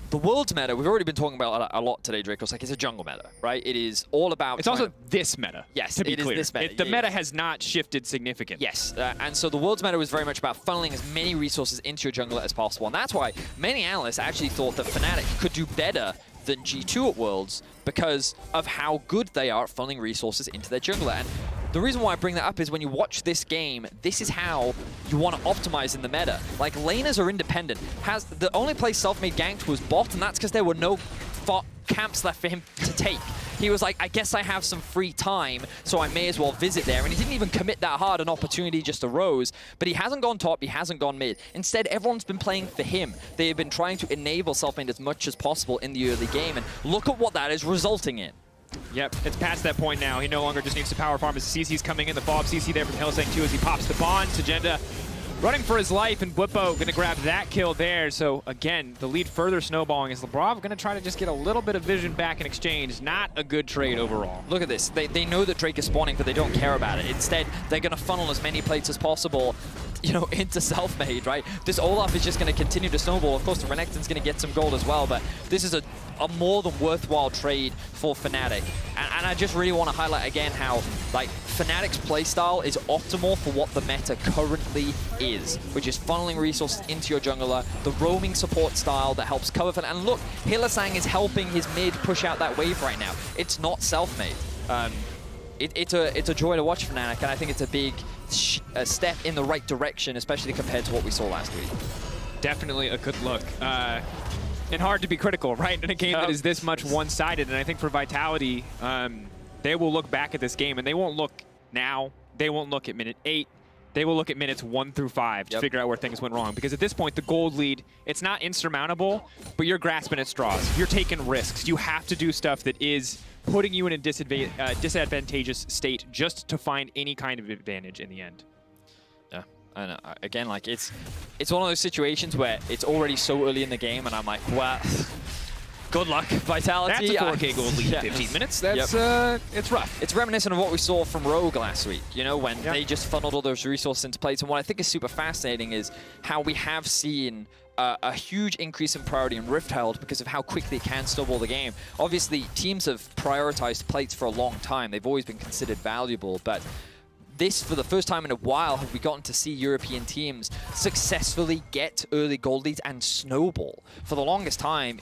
the Worlds meta, we've already been talking about a lot today, Draco. It's like, it's a jungle meta, right? It is all about... It's also this meta, yes, to be it clear. Is this meta. The meta has not shifted significantly. Yes, and so the Worlds meta was very much about funneling as many resources into your jungler as possible, and that's why many analysts actually thought that Fnatic could do better than G2 at Worlds because of how good they are at funneling resources into their jungler. And the reason why I bring that up is when you watch this game, this is how you want to optimize in the meta. Like, laners are independent. The only place Selfmade ganked was bot, and that's because there were no camps left for him to take. He was like, I guess I have some free time, so I may as well visit there. And he didn't even commit that hard. An opportunity just arose. But he hasn't gone top, he hasn't gone mid. Instead, everyone's been playing for him. They have been trying to enable Selfmade as much as possible in the early game. And look at what that is resulting in. Yep, it's past that point now. He no longer just needs to power farm as CC's coming in. The follow-up CC there from Hylissang too as he pops the bond. Sajenda running for his life, and Bwipo going to grab that kill there. So again, the lead further snowballing as Labrov going to try to just get a little bit of vision back in exchange. Not a good trade overall. Look at this. They know that Drake is spawning, but they don't care about it. Instead, they're going to funnel as many plates as possible, you know, into Selfmade, right? This Olaf is just going to continue to snowball. Of course, the Renekton's going to get some gold as well, but this is a more than worthwhile trade for Fnatic. And I just really want to highlight again how, like, Fnatic's playstyle is optimal for what the meta currently is, which is funneling resources into your jungler, the roaming support style that helps cover Fnatic. And look, Hylissang is helping his mid push out that wave right now. It's not Selfmade. It's a joy to watch Fnatic, and I think it's a big step in the right direction, especially compared to what we saw last week. Definitely a good look. And hard to be critical, right? In a game that is this much one-sided. And I think for Vitality, they will look back at this game, and they won't look now. They won't look at minute 8. They will look at minutes 1 through 5 to figure out where things went wrong. Because at this point, the gold lead, it's not insurmountable, but you're grasping at straws. You're taking risks. You have to do stuff that is putting you in a disadvantageous state just to find any kind of advantage in the end. Yeah, I know. Again, like, it's one of those situations where it's already so early in the game, and I'm like, well, good luck, Vitality. That's a 4K gold lead in 15 minutes. That's it's rough. It's reminiscent of what we saw from Rogue last week, you know, when they just funneled all those resources into plates. And what I think is super fascinating is how we have seen a huge increase in priority in Rift Herald because of how quickly it can snowball the game. Obviously, teams have prioritized plates for a long time. They've always been considered valuable, but this, for the first time in a while, have we gotten to see European teams successfully get early gold leads and snowball. For the longest time,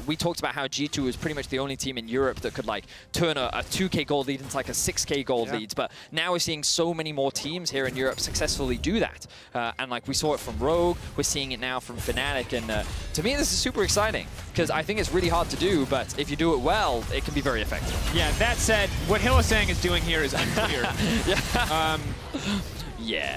we talked about how G2 was pretty much the only team in Europe that could, like, turn a 2K gold lead into like a 6K gold leads. But now we're seeing so many more teams here in Europe successfully do that. And like we saw it from Rogue, we're seeing it now from Fnatic. And to me, this is super exciting because I think it's really hard to do, but if you do it well, it can be very effective. Yeah, that said, what Hylissang is doing here is unclear.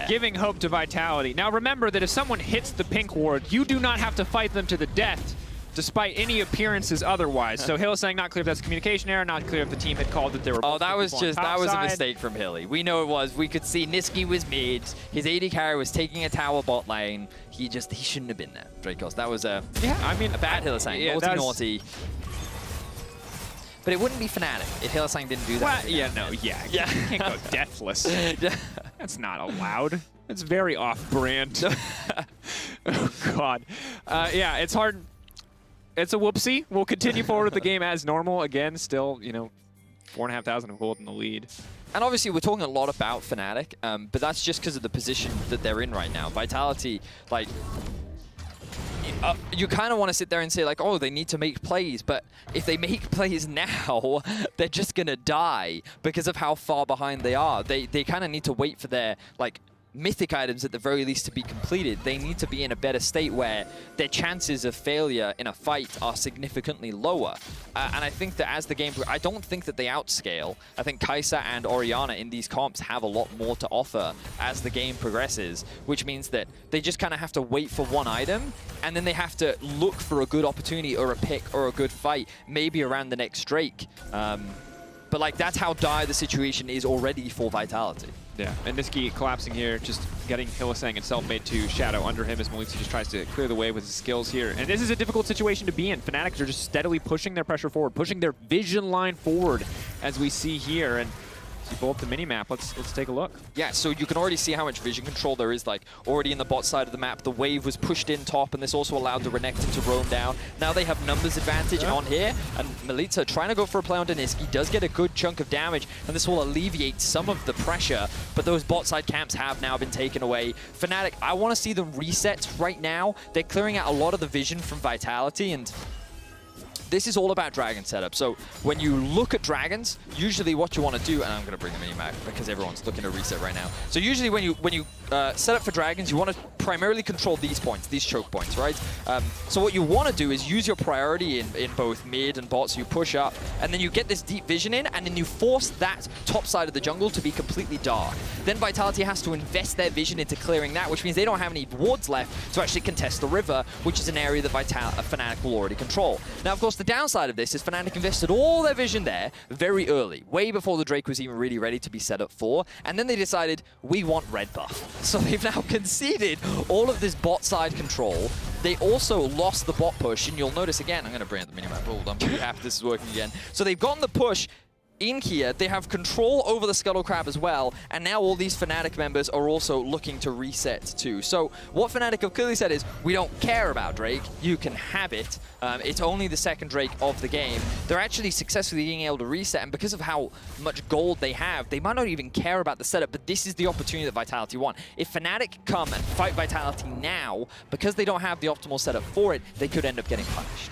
Giving hope to Vitality. Now remember that if someone hits the pink ward, you do not have to fight them to the death, despite any appearances otherwise. So Hylissang not clear if that's a communication error, not clear if the team had called that they were. Oh, that was a mistake from Hilly. We know it was. We could see Niski was mid. His AD carry was taking a tower bot lane. He shouldn't have been there, Dracos. That was a bad Hylissang. Naughty. But it wouldn't be Fnatic if Hylissang didn't do that. Well, you can't go deathless. That's not allowed. It's very off-brand. Oh, God. Yeah, it's hard. It's a whoopsie. We'll continue forward with the game as normal. Again, still, 4,500 of gold in the lead. And obviously, we're talking a lot about Fnatic, but that's just because of the position that they're in right now. Vitality, like, you kind of want to sit there and say, like, oh, they need to make plays, but if they make plays now, they're just going to die because of how far behind they are. They kind of need to wait for their, like, mythic items at the very least to be completed. They need to be in a better state where their chances of failure in a fight are significantly lower. And I think that as the game, I don't think that they outscale. I think Kai'Sa and Orianna in these comps have a lot more to offer as the game progresses, which means that they just kind of have to wait for one item, and then they have to look for a good opportunity or a pick or a good fight, maybe around the next Drake. But like, that's how dire the situation is already for Vitality. Yeah, and Niski collapsing here, just getting Hylissang and Selfmade to shadow under him as Malitza just tries to clear the way with his skills here. And this is a difficult situation to be in. Fnatic are just steadily pushing their pressure forward, pushing their vision line forward, as we see here. And as you pull up the mini-map, let's take a look. Yeah, so you can already see how much vision control there is, like, already in the bot side of the map. The wave was pushed in top, and this also allowed the Renekton to roam down. Now they have numbers advantage on here, and Malitza trying to go for a play on Deniski, does get a good chunk of damage, and this will alleviate some of the pressure, but those bot side camps have now been taken away. Fnatic, I want to see them reset right now. They're clearing out a lot of the vision from Vitality, and this is all about dragon setup. So when you look at dragons, usually what you want to do, and I'm going to bring the mini-map because everyone's looking to reset right now. So usually when you set up for dragons, you want to primarily control these points, these choke points, right? So what you want to do is use your priority in both mid and bot, so you push up, and then you get this deep vision in, and then you force that top side of the jungle to be completely dark. Then Vitality has to invest their vision into clearing that, which means they don't have any wards left to actually contest the river, which is an area that Fnatic will already control. Now, of course, the downside of this is Fnatic invested all their vision there very early, way before the Drake was even really ready to be set up for, and then they decided, we want red buff. So they've now conceded all of this bot side control. They also lost the bot push, and you'll notice again, I'm going to bring up the minimap. Hold on, I'm pretty happy this is working again. So they've gotten the push in here, they have control over the Scuttle Crab as well, and now all these Fnatic members are also looking to reset too. So what Fnatic have clearly said is, we don't care about Drake, you can have it. It's only the second Drake of the game. They're actually successfully being able to reset, and because of how much gold they have, they might not even care about the setup, but this is the opportunity that Vitality want. If Fnatic come and fight Vitality now, because they don't have the optimal setup for it, they could end up getting punished.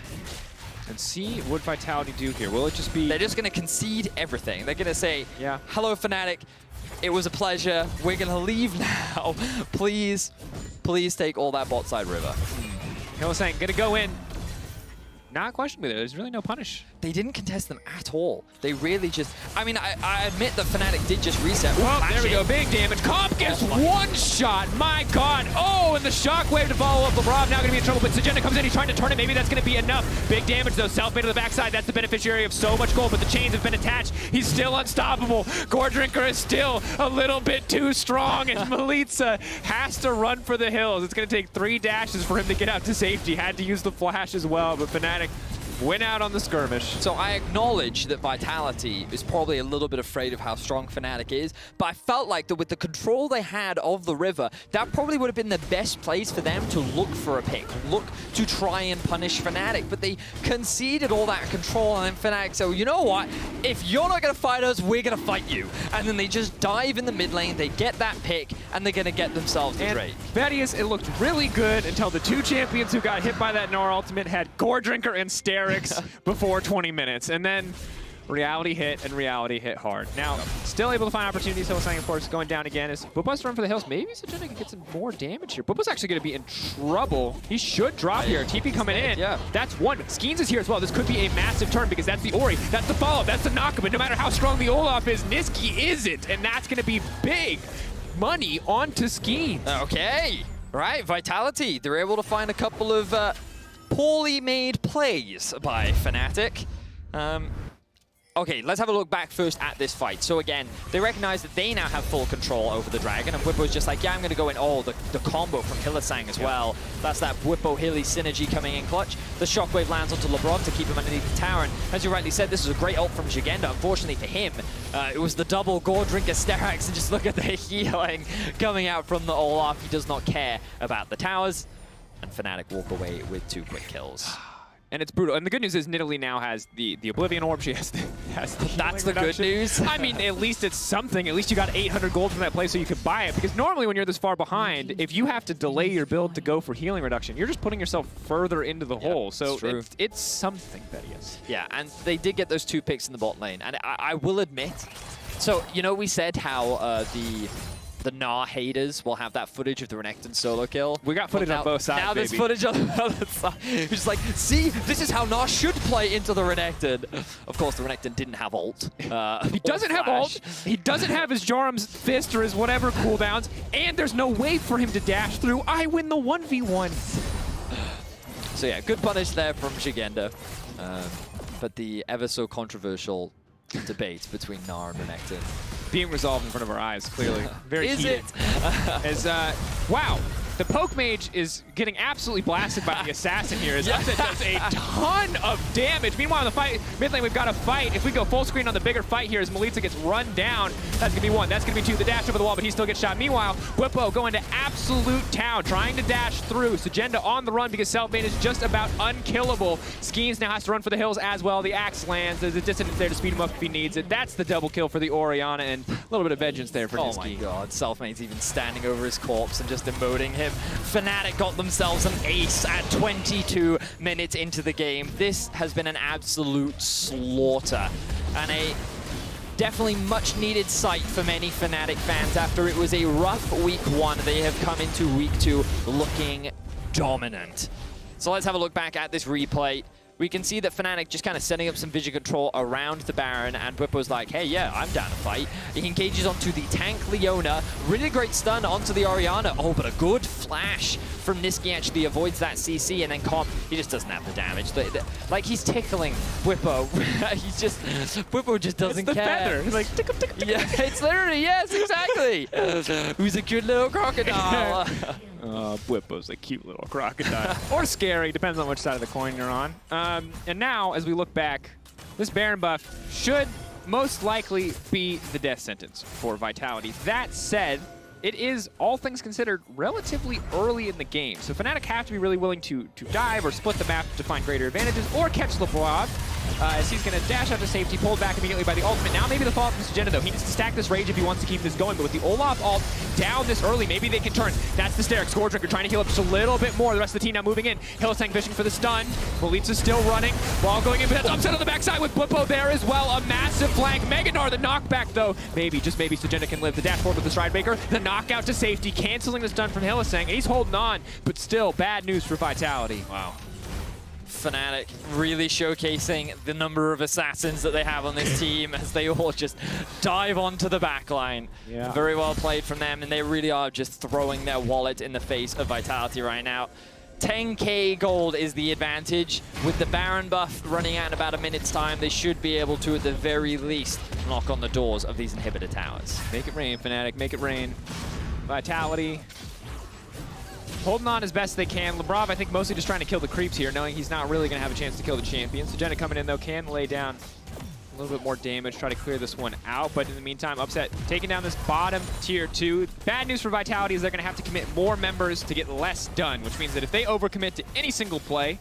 And see what Vitality do here. Will it just be... They're just going to concede everything. They're going to say, yeah, hello, Fnatic. It was a pleasure. We're going to leave now. Please, please take all that bot side river. Hylissang going to go in. Not questionably, there's really no punish. They didn't contest them at all. They really just... I mean, I admit that Fnatic did just reset. Oh, there we go. Big damage. Comp gets one shot. My God. Oh, and the shockwave to follow up. LeBron now going to be in trouble, but Sajena comes in. He's trying to turn it. Maybe that's going to be enough. Big damage, though. Selfmade to the backside. That's the beneficiary of so much gold, but the chains have been attached. He's still unstoppable. Goredrinker is still a little bit too strong, and Malitza has to run for the hills. It's going to take 3 dashes for him to get out to safety. Had to use the flash as well, but Fnatic win out on the skirmish. So I acknowledge that Vitality is probably a little bit afraid of how strong Fnatic is, but I felt like that with the control they had of the river, that probably would have been the best place for them to look for a pick, look to try and punish Fnatic, but they conceded all that control, and then Fnatic said, well, you know what, if you're not going to fight us, we're going to fight you. And then they just dive in the mid lane, they get that pick, and they're going to get themselves the Drake. Vedius, it looked really good until the 2 champions who got hit by that Gnar ultimate had Goredrinker and Sterix before 20 minutes. And then reality hit, and reality hit hard. Now, still able to find opportunities. Hylissang, of course, going down again as Bupa's run for the hills. Maybe Sajena can get some more damage here. Bupa's actually going to be in trouble. He should drop here. TP coming in. Yeah. That's one. Skeens is here as well. This could be a massive turn because that's the Ori. That's the follow-up. That's the knock-up. But no matter how strong the Olaf is, Niski isn't. And that's going to be big money onto Skeens. Okay. Right, Vitality. They're able to find a couple of poorly made plays by Fnatic. Okay, let's have a look back first at this fight. So again, they recognize that they now have full control over the dragon, and Bwipo's just like, yeah, I'm going to go in. Oh, the combo from Hylissang as well. That's that Bwipo-Hilly synergy coming in clutch. The shockwave lands onto LeBron to keep him underneath the tower, and as you rightly said, this was a great ult from Jigenda. Unfortunately for him, it was the double Goredrinker Steraks, and just look at the healing coming out from the Olaf. He does not care about the towers, and Fnatic walk away with 2 quick kills. And it's brutal. And the good news is Nidalee now has the Oblivion Orb. She has the That's the good news. I mean, at least it's something. At least you got 800 gold from that play so you could buy it. Because normally when you're this far behind, if you have to delay your build to go for healing reduction, you're just putting yourself further into the hole. So it's something, Vedius. Yeah, and they did get those 2 picks in the bot lane. And I will admit, so, you know, we said how the the Gnar haters will have that footage of the Renekton solo kill. We got footage on both sides, Now there's baby. footage on the other side. It's just like, see, this is how Gnar should play into the Renekton. Of course, the Renekton didn't have ult. He doesn't have ult. He doesn't have his Joram's fist or his whatever cooldowns, and there's no way for him to dash through. I win the 1v1. So yeah, good punish there from Shigenda. But the ever so controversial debate between Gnar and Renekton being resolved in front of our eyes, clearly. Very Is heated. it? As, wow, the Poke Mage is getting absolutely blasted by the Assassin here. As Upset does a ton of damage. Meanwhile, in the fight, mid lane, we've got a fight. If we go full screen on the bigger fight here as Melita gets run down, that's going to be one. That's going to be two. The dash over the wall, but he still gets shot. Meanwhile, Whippo going to absolute town, trying to dash through. Sugenda on the run because Selfmade is just about unkillable. Skeens now has to run for the hills as well. The axe lands. There's a distance there to speed him up if he needs it. That's the double kill for the Orianna, and a little bit of vengeance there for Oh Niski. my god, Selfmade's even standing over his corpse and just emoting him. Fnatic got themselves an ace at 22 minutes into the game. This has been an absolute slaughter and a definitely much needed sight for many Fnatic fans. After it was a rough week 1, they have come into week 2 looking dominant. So let's have a look back at this replay. We can see that Fnatic just kind of setting up some vision control around the Baron, and Whippo's like, hey, yeah, I'm down to fight. He engages onto the tank Leona. Really great stun onto the Orianna. Oh, but a good flash from Niski actually avoids that CC, and then Comp, he just doesn't have the damage. Like, he's tickling Whippo. Whippo just doesn't It's the care. feather. He's like, tickle, tickle, tickle. Yeah, it's literally, yes, exactly. Who's a cute little crocodile. Whippo's a cute little crocodile. Or scary, depends on which side of the coin you're on. And now, as we look back, this Baron buff should most likely be the death sentence for Vitality. That said, it is, all things considered, relatively early in the game. So Fnatic have to be really willing to dive or split the map to find greater advantages, or catch LeBron, as he's going to dash out to safety, pulled back immediately by the ultimate. Now maybe the follow-up from Sugenda, though. He needs to stack this rage if he wants to keep this going, but with the Olaf ult down this early, maybe they can turn. That's the Steric. Scoredrinker trying to heal up just a little bit more. The rest of the team now moving in. Hylissang fishing for the stun. Melitza's still running while going in, but that's Upset on the backside with Blippo there as well. A massive flank. Mega Gnar, the knockback, though. Maybe, just maybe, Sugenda can live. The dash forward with the Stride Breaker. The knockout to safety, canceling the stun from Hylissang, and he's holding on, but still bad news for Vitality. Wow. Fnatic really showcasing the number of assassins that they have on this team as they all just dive onto the backline. Yeah. Very well played from them, and they really are just throwing their wallet in the face of Vitality right now. 10k gold is the advantage. With the Baron buff running out in about a minute's time, they should be able to, at the very least, knock on the doors of these inhibitor towers. Make it rain, Fnatic. Make it rain. Vitality holding on as best they can. Labrov, I think, mostly just trying to kill the creeps here, knowing he's not really going to have a chance to kill the champion. Sugenda coming in, though, can lay down a little bit more damage, try to clear this one out. But in the meantime, Upset taking down this bottom tier 2. Bad news for Vitality is they're going to have to commit more members to get less done, which means that if they overcommit to any single play,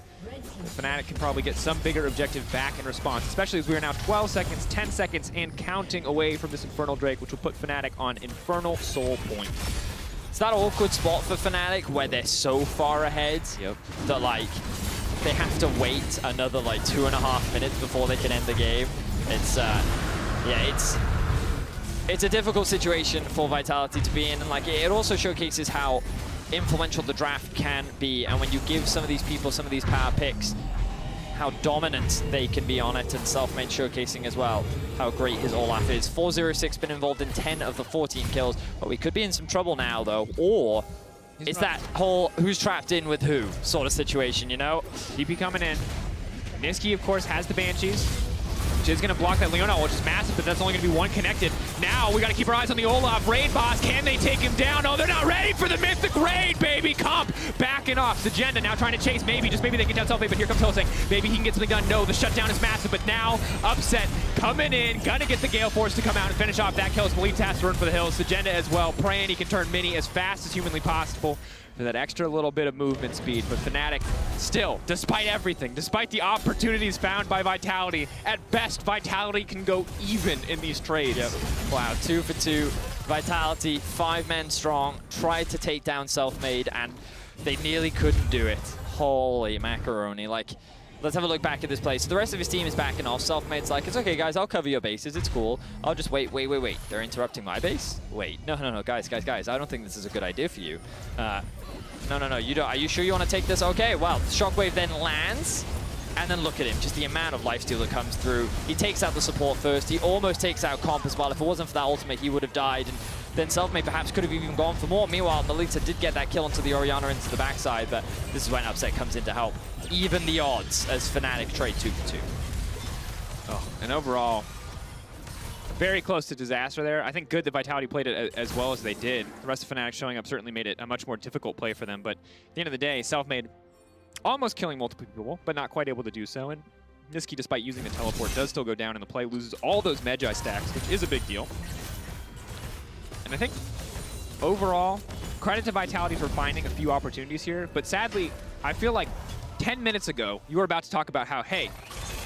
Fnatic can probably get some bigger objective back in response, especially as we are now 12 seconds, 10 seconds, and counting away from this Infernal Drake, which will put Fnatic on Infernal Soul Point. It's that awkward spot for Fnatic where they're so far ahead that, like, they have to wait another, like, 2.5 minutes before they can end the game. It's, yeah, it's a difficult situation for Vitality to be in, and, like, it also showcases how influential the draft can be, and when you give some of these people some of these power picks, how dominant they can be on it, and Selfmade showcasing as well how great his Olaf is. 406 been involved in 10 of the 14 kills, but we could be in some trouble now, though, or it's that whole who's trapped in with who sort of situation, you know? TP coming in. Niski, of course, has the Banshees, which is going to block that Leona, which is massive, but that's only going to be one connected. Now we got to keep our eyes on the Olaf raid boss. Can they take him down? Oh, they're not ready for the Mythic raid, baby. Comp backing off. Sugenda now trying to chase. Maybe, just maybe they can get down Selfmade, but here comes Hylissang. Maybe he can get something done. No, the shutdown is massive, but now Upset coming in. Gonna get the Gale Force to come out and finish off that kill. As Melita has to run for the hills. Sugenda as well, praying he can turn Mini as fast as humanly possible for that extra little bit of movement speed. But Fnatic still, despite everything, despite the opportunities found by Vitality, at best Vitality can go even in these trades. Yep. Wow, 2 for 2. Vitality, 5 men strong, tried to take down Selfmade, and they nearly couldn't do it. Holy macaroni. Like, Let's have a look back at this play. So the rest of his team is backing off. Selfmade's like, it's okay, guys, I'll cover your bases. It's cool. I'll just wait. They're interrupting my base? Wait. No, guys. I don't think this is a good idea for you. No, you don't. Are you sure you want to take this? Okay, well, Shockwave then lands. And then look at him, just the amount of lifesteal that comes through. He takes out the support first. He almost takes out Comp as well. If it wasn't for that ultimate, he would have died. And then Selfmade perhaps could have even gone for more. Meanwhile, Melita did get that kill onto the Orianna into the backside, but this is when Upset comes in to help even the odds as Fnatic trade 2 for 2. Oh, and overall, very close to disaster there. I think good that Vitality played it as well as they did. The rest of Fnatic showing up certainly made it a much more difficult play for them, but at the end of the day, Selfmade almost killing multiple people, but not quite able to do so. And Niski, despite using the teleport, does still go down in the play, loses all those Magi stacks, which is a big deal. And I think overall, credit to Vitality for finding a few opportunities here. But sadly, I feel like 10 minutes ago, you were about to talk about how, hey,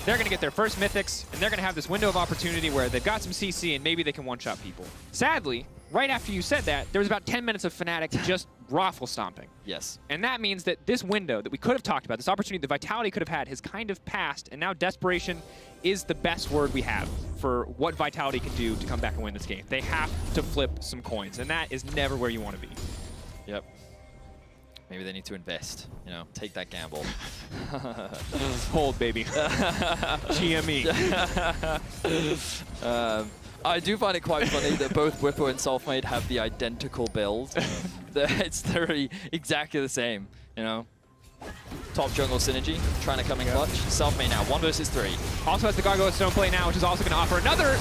they're going to get their first Mythics, and they're going to have this window of opportunity where they've got some CC, and maybe they can one-shot people. Sadly, right after you said that, there was about 10 minutes of Fnatic just raffle stomping. Yes. And that means that this window that we could have talked about, this opportunity that Vitality could have had, has kind of passed, and now desperation is the best word we have for what Vitality can do to come back and win this game. They have to flip some coins, and that is never where you want to be. Yep. Maybe they need to invest, you know, take that gamble. Hold, baby. GME. I do find it quite funny that both Whippo and Selfmade have the identical build. It's literally exactly the same, you know. Top jungle synergy, trying to come in clutch. Selfmade now, 1 versus 3. Also has the Gargoyle Stone play now, which is also going to offer another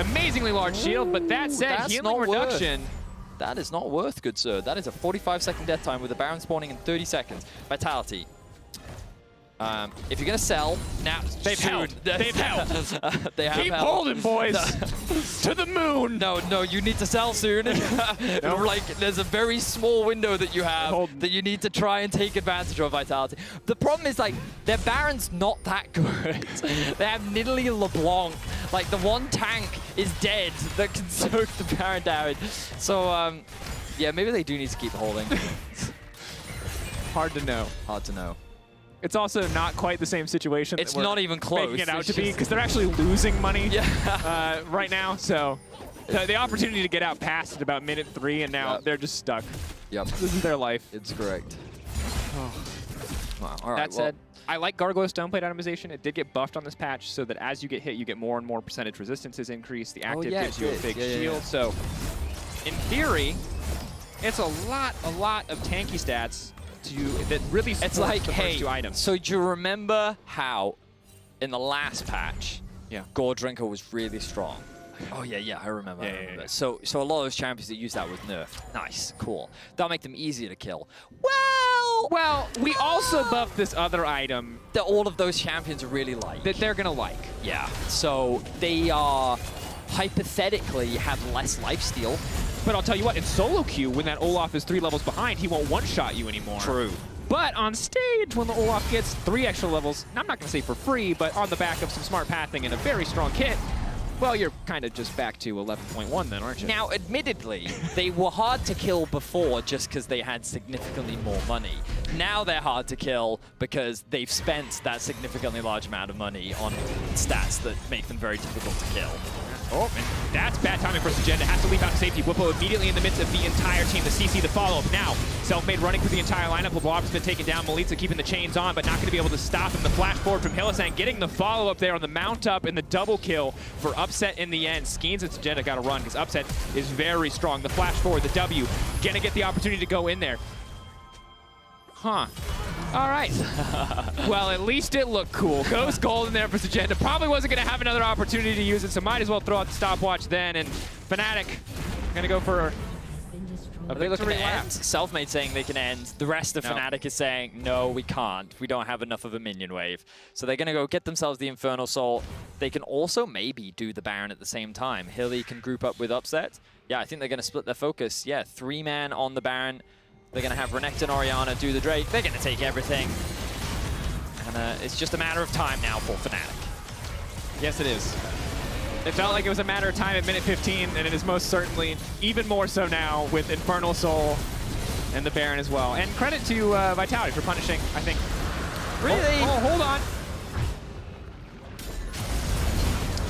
amazingly large shield, but that said, healing reduction. That is not worth, good sir. That is a 45-second death time with the Baron spawning in 30 seconds. Vitality. If you're going to sell, now they've held. They've held. They have Keep held. holding, boys. To the moon. No, you need to sell soon. Like, there's a very small window that you have that you need to try and take advantage of, Vitality. The problem is, like, their Baron's not that good. They have Nidalee LeBlanc. Like, the one tank is dead that can soak the Baron damage. So, yeah, maybe they do need to keep holding. Hard to know. Hard to know. It's also not quite the same situation. It's not even close. Making it out to be, because they're actually losing money right now. So the opportunity to get out passed at about minute 3, and now they're just stuck. Yep. This is their life. It's correct. Oh. Wow. All right. That said, I like Gargoyle Stone Plate itemization. It did get buffed on this patch, so that as you get hit, you get more and more percentage resistances increase. The active gives you a big shield. So in theory, it's a lot of tanky stats that really support the first 2 items. So do you remember how in the last patch, Gore Drinker was really strong? Oh yeah, I remember. Yeah. So a lot of those champions that use that was nerfed. Nice, cool. That'll make them easier to kill. Well, we also buffed this other item that all of those champions really like. That they're gonna like. Yeah. So they are hypothetically have less lifesteal. But I'll tell you what, in solo queue, when that Olaf is 3 levels behind, he won't one-shot you anymore. True. But on stage, when the Olaf gets 3 extra levels, I'm not going to say for free, but on the back of some smart pathing and a very strong kit, well, you're kind of just back to 11.1 then, aren't you? Now, admittedly, they were hard to kill before just because they had significantly more money. Now they're hard to kill because they've spent that significantly large amount of money on stats that make them very difficult to kill. Oh, and that's bad timing for Agenda. Has to leap out to safety. Whippo immediately in the midst of the entire team. The CC, the follow-up now. Selfmade running through the entire lineup. LeBlanc's been taken down. Melita keeping the chains on, but not going to be able to stop him. The flash forward from Hylissang, getting the follow-up there on the mount-up and the double kill for Upset in the end. Skeens and Agenda got to run because Upset is very strong. The flash forward, the W, going to get the opportunity to go in there. Huh. All right. Well, at least it looked cool. Goes gold in there for Agenda. Probably wasn't going to have another opportunity to use it, so might as well throw out the stopwatch then. And Fnatic going to go for a victory lap. Selfmade saying they can end. The rest of Fnatic is saying, no, we can't. We don't have enough of a minion wave. So they're going to go get themselves the Infernal Soul. They can also maybe do the Baron at the same time. Hilly can group up with Upset. Yeah, I think they're going to split their focus. Yeah, 3-man on the Baron. They're going to have Renekton, Orianna do the Drake. They're going to take everything. And it's just a matter of time now for Fnatic. Yes, it is. It felt like it was a matter of time at minute 15, and it is most certainly even more so now with Infernal Soul and the Baron as well. And credit to Vitality for punishing, I think, Really? Oh, hold on.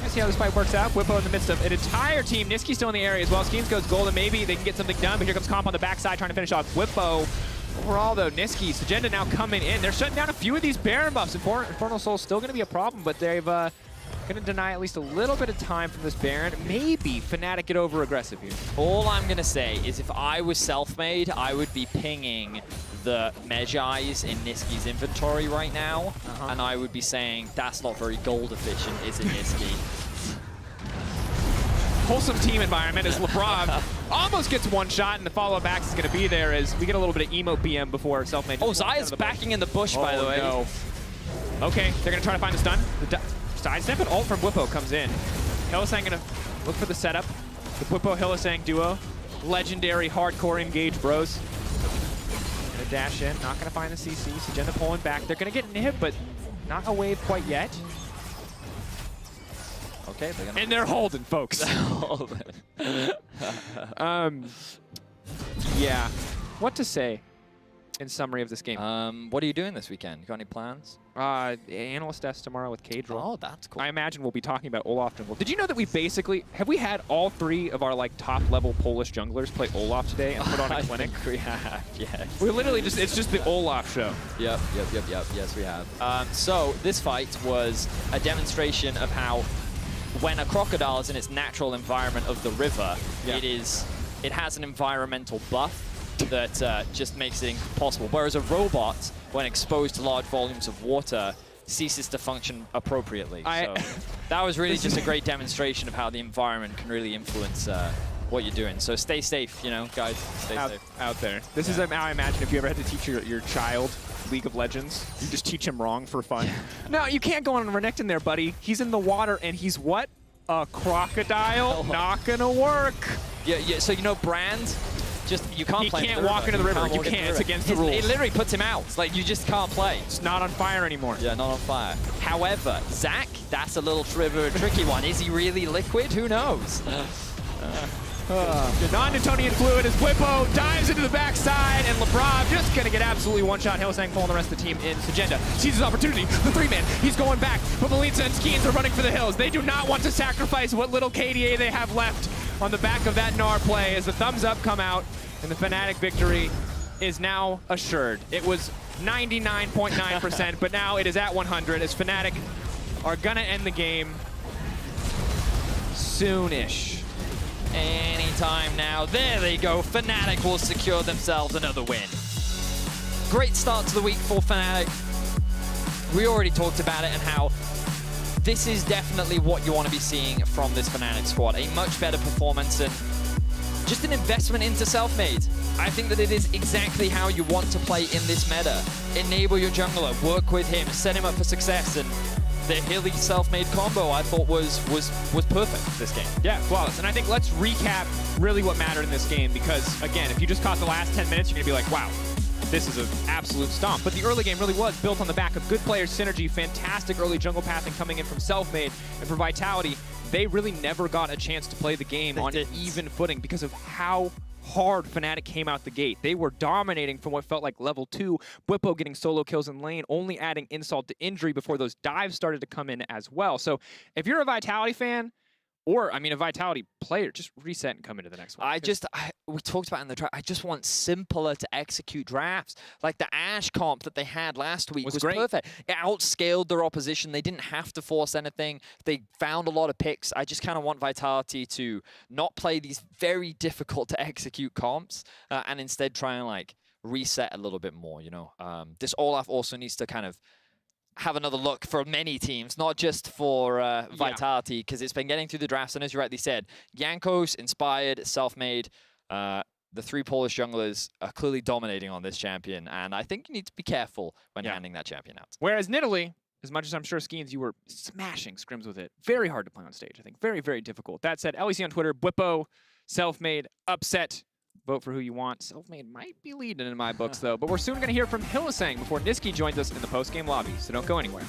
See how this fight works out. Whippo in the midst of an entire team. Niski still in the area as well. Schemes goes golden. Maybe they can get something done, but here comes Comp on the backside trying to finish off Whippo. Overall, though, Niski, Agenda now coming in. They're shutting down a few of these Baron buffs. Infernal Soul's still going to be a problem, but they've going to deny at least a little bit of time from this Baron. Maybe Fnatic get over aggressive here. All I'm going to say is if I was self-made, I would be pinging the Medjais in Niski's inventory right now, and I would be saying, that's not very gold efficient, is it, Niski? Wholesome team environment as LeBron almost gets one shot, and the follow-up axe is going to be there as we get a little bit of emo BM before self-made. Oh, Zaya's backing in the bush, by the way. No. Okay, they're going to try to find the stun. The sidestep and ult from Whippo comes in. Hylissang going to look for the setup. The Whippo-Hylissang duo. Legendary hardcore engage bros. Going to dash in, not going to find the CC. Sagenda pulling back. They're going to get nib, but not a wave quite yet. Okay, and they're holding, folks. Yeah. What to say in summary of this game? What are you doing this weekend? You got any plans? Analyst test tomorrow with Cadril. Oh, that's cool. I imagine we'll be talking about Olaf jungle. Did you know that we basically, have we had all 3 of our like top level Polish junglers play Olaf today and put on a clinic? We have, yes. We're literally just, it's just the Olaf show. Yep. Yes, we have. So this fight was a demonstration of how when a crocodile is in its natural environment of the river, it has an environmental buff that just makes it impossible. Whereas a robot, when exposed to large volumes of water, ceases to function appropriately. So that was really just a great demonstration of how the environment can really influence what you're doing. So stay safe, you know, guys. Stay safe. Out there. This is how I imagine if you ever had to teach your child League of Legends, you just teach him wrong for fun. No, you can't go on Renekton there, buddy. He's in the water, and he's what? A crocodile? Not gonna work. Yeah, so you know Brand? Just, you can't play. He can't walk into the river. You can't. It's against the rules. It literally puts him out. It's like, you just can't play. It's not on fire anymore. Yeah, not on fire. However, Zach, that's a little tricky one. Is he really liquid? Who knows? Non-Newtonian fluid as Whippo dives into the backside, and LeBron just going to get absolutely one-shot. Hylissang pulling the rest of the team in. Sagenda sees his opportunity. The 3-man, he's going back. But Melitza and Skeens are running for the hills. They do not want to sacrifice what little KDA they have left on the back of that Gnar play as the thumbs up come out, and the Fnatic victory is now assured. It was 99.9%, but now it is at 100 as Fnatic are going to end the game soonish. Anytime now. There they go. Fnatic will secure themselves another win. Great start to the week for Fnatic. We already talked about it and how this is definitely what you want to be seeing from this Fnatic squad. A much better performance and just an investment into Selfmade. I think that it is exactly how you want to play in this meta. Enable your jungler, work with him, set him up for success, and the Hilly self-made combo I thought was perfect this game. Yeah, flawless. And I think let's recap really what mattered in this game because, again, if you just caught the last 10 minutes, you're going to be like, wow, this is an absolute stomp. But the early game really was built on the back of good player synergy, fantastic early jungle pathing coming in from Selfmade, and for Vitality, they really never got a chance to play the game on an even footing because of how hard Fnatic came out the gate. They were dominating from what felt like level 2. Whippo getting solo kills in lane, only adding insult to injury before those dives started to come in as well. So if you're a Vitality fan, or, I mean, a Vitality player, just reset and come into the next one. We talked about it in the draft. I just want simpler to execute drafts. Like the Ashe comp that they had last week was great. Perfect. It outscaled their opposition. They didn't have to force anything. They found a lot of picks. I just kind of want Vitality to not play these very difficult to execute comps and instead try and like reset a little bit more, you know. This Olaf also needs to kind of have another look for many teams, not just for Vitality, because it's been getting through the drafts, and as you rightly said, Jankos, Inspired, Self-Made, the 3 Polish junglers are clearly dominating on this champion, and I think you need to be careful when handing that champion out. Whereas Nidalee, as much as I'm sure Skeens, you were smashing scrims with it, very hard to play on stage, I think. Very, very difficult. That said, LEC on Twitter, Whippo, Self-Made, upset. Vote for who you want. Self-Made might be leading in my books, though. But we're soon going to hear from Hylissang before Niski joins us in the post-game lobby, so don't go anywhere.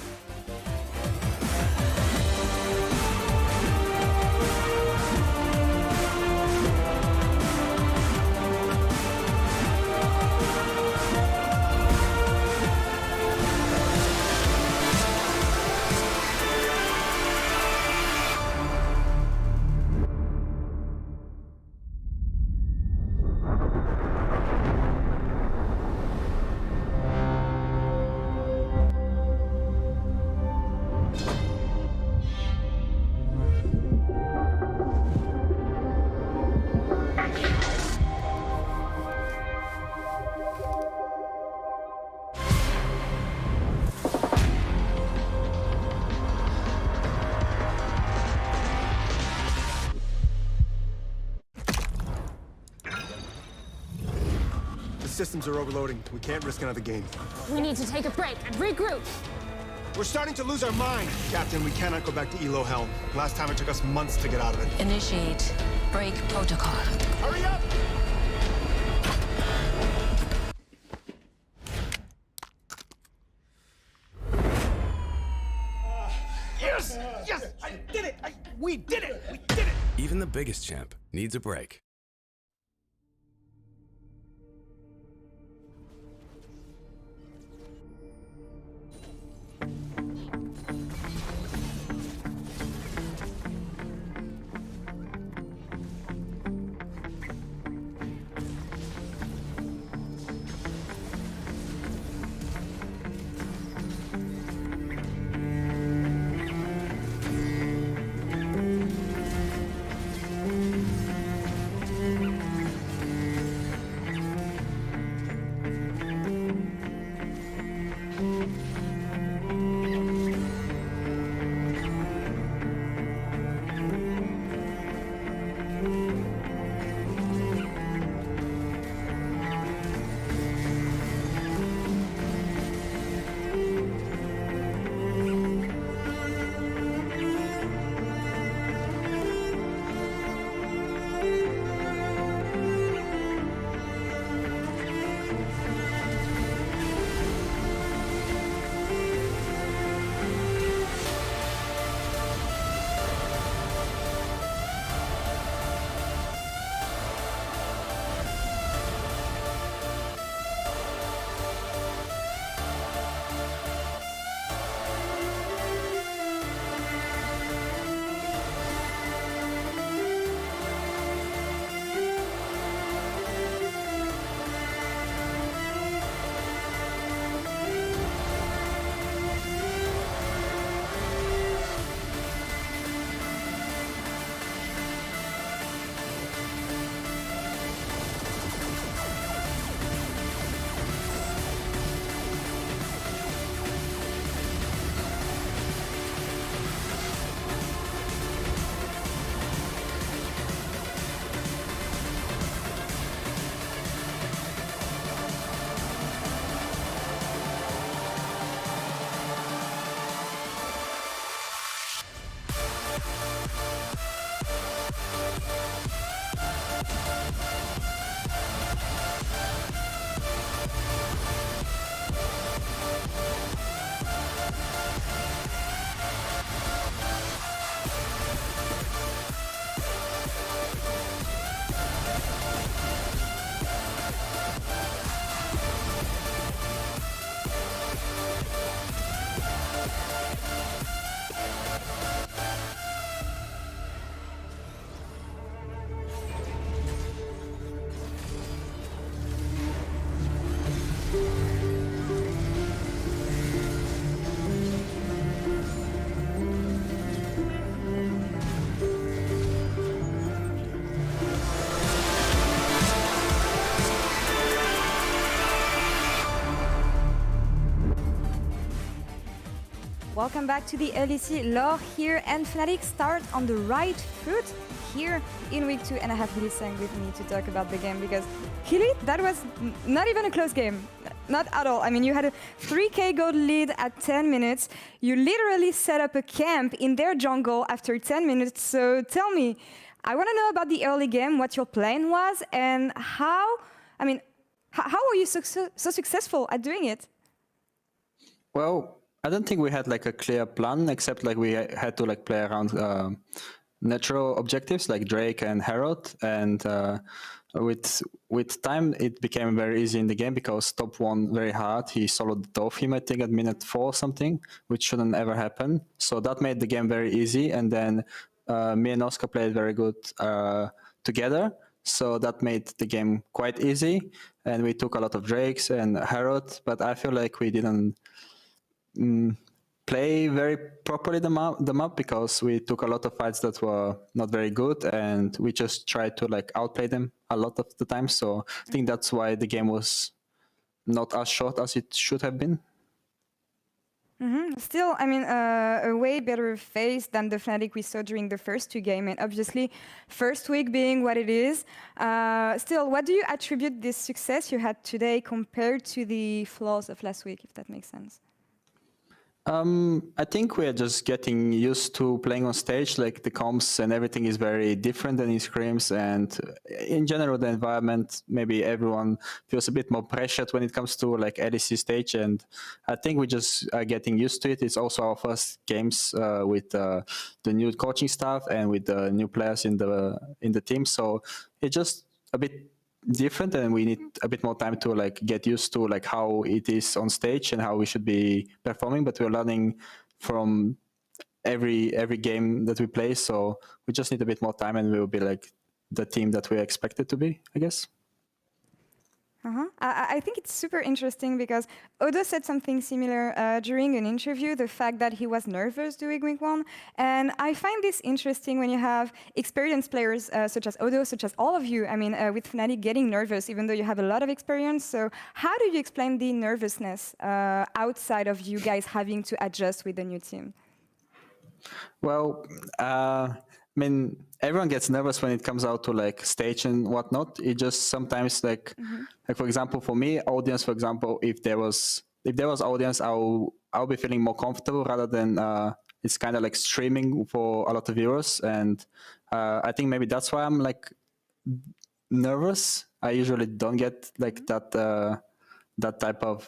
systems are overloading. We can't risk another game. We need to take a break and regroup. We're starting to lose our mind. Captain, we cannot go back to Elo Hell. Last time it took us months to get out of it. Initiate break protocol. Hurry up! Yes! Yes! I did it! We did it! We did it! Even the biggest champ needs a break. Welcome back to the LEC. Laure here, and Fnatic start on the right foot here in week 2, and I have Hilly Sang with me to talk about the game, because Hilly, that was not even a close game. Not at all. I mean, you had a 3k gold lead at 10 minutes. You literally set up a camp in their jungle after 10 minutes. So tell me, I want to know about the early game, what your plan was, and how were you so successful at doing it? Well, I don't think we had like a clear plan, except like we had to like play around natural objectives like Drake and Herald, and with time it became very easy in the game because top won very hard. He soloed off him, I think, at minute 4 or something, which shouldn't ever happen. So that made the game very easy, and then me and Oscar played very good together. So that made the game quite easy, and we took a lot of Drakes and Herald, but I feel like we didn't play very properly the map because we took a lot of fights that were not very good, and we just tried to like outplay them a lot of the time. So I think that's why the game was not as short as it should have been. Still, I mean, a way better face than the Fnatic we saw during the first two games, and obviously, first week being what it is. Still, what do you attribute this success you had today compared to the flaws of last week, if that makes sense? I think we're just getting used to playing on stage. Like the comps and everything is very different than in scrims, and in general, the environment. Maybe everyone feels a bit more pressured when it comes to like LEC stage, and I think we just are getting used to it. It's also our first games with the new coaching staff and with the new players in the team, so it's just a bit different, and we need a bit more time to like get used to like how it is on stage and how we should be performing. But we're learning from every game that we play, so we just need a bit more time, and we will be like the team that we expected to be, I guess. I think it's super interesting because Odo said something similar during an interview, the fact that he was nervous doing week one. And I find this interesting when you have experienced players such as Odo, such as all of you, I mean, with Fnatic getting nervous, even though you have a lot of experience. So how do you explain the nervousness outside of you guys having to adjust with the new team? Well, I mean, everyone gets nervous when it comes out to like stage and whatnot. It just sometimes like for example, for me, audience, for example, if there was audience, I'll be feeling more comfortable rather than it's kind of like streaming for a lot of viewers. And I think maybe that's why I'm like nervous. I usually don't get like that type of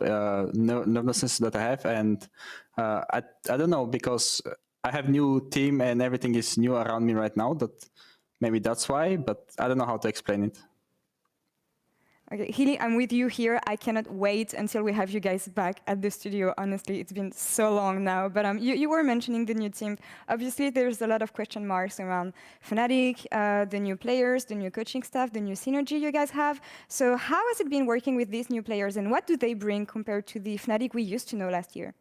nervousness that I have, and I don't know, because I have new team and everything is new around me right now. That maybe that's why, but I don't know how to explain it. Okay, Healy, I'm with you here. I cannot wait until we have you guys back at the studio. Honestly, it's been so long now. But you were mentioning the new team. Obviously, there's a lot of question marks around Fnatic, the new players, the new coaching staff, the new synergy you guys have. So how has it been working with these new players, and what do they bring compared to the Fnatic we used to know last year?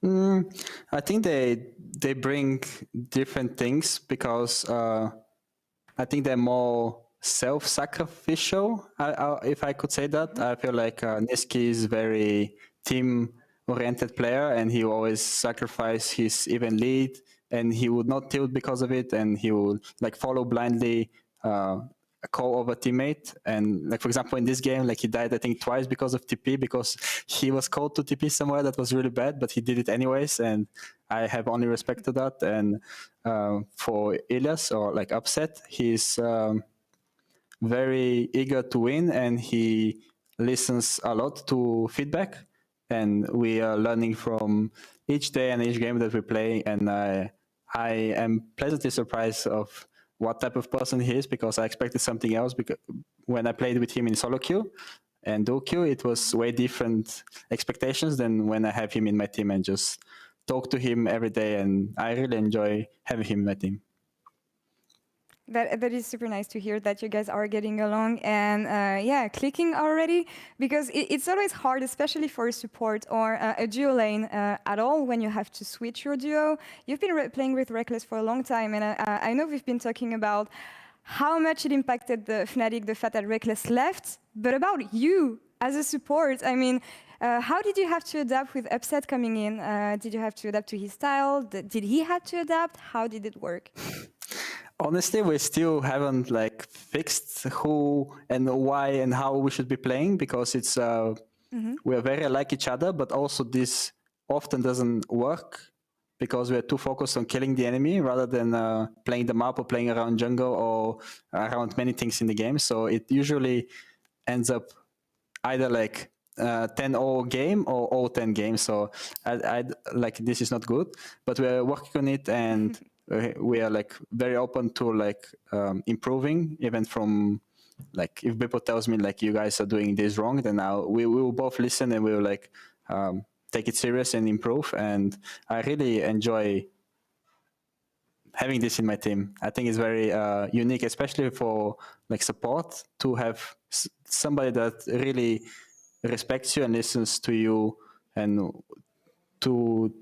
I think they bring different things because I think they're more self-sacrificial, if I could say that. I feel like Niski is very team-oriented player, and he always sacrifice his even lead, and he would not tilt because of it, and he would like follow blindly a call of a teammate. And like, for example, in this game, like he died, I think twice because of TP, because he was called to TP somewhere that was really bad, but he did it anyways. And I have only respect to that. And for Ilias, or like Upset, he's very eager to win, and he listens a lot to feedback. And we are learning from each day and each game that we play. And I am pleasantly surprised of what type of person he is, because I expected something else. Because when I played with him in solo queue and duo queue, it was way different expectations than when I have him in my team and just talk to him every day. And I really enjoy having him in my team. That is super nice to hear that you guys are getting along and yeah, clicking already, because it's always hard, especially for a support or a duo lane at all, when you have to switch your duo. You've been playing with Reckless for a long time, and I know we've been talking about how much it impacted the Fnatic, the fact that Reckless left, but about you as a support, I mean, how did you have to adapt with Upset coming in? Did you have to adapt to his style? Did he have to adapt? How did it work? Honestly, we still haven't like fixed who and why and how we should be playing, because it's we are very like each other, but also this often doesn't work because we are too focused on killing the enemy rather than playing the map or playing around jungle or around many things in the game. So it usually ends up either like 10-0 game or 0-10 game. So I like, this is not good, but we're working on it, and we are like very open to like improving, even from like if people tells me like you guys are doing this wrong, then we will both listen and we will like take it serious and improve. And I really enjoy having this in my team. I think it's very unique, especially for like support, to have somebody that really respects you and listens to you, and to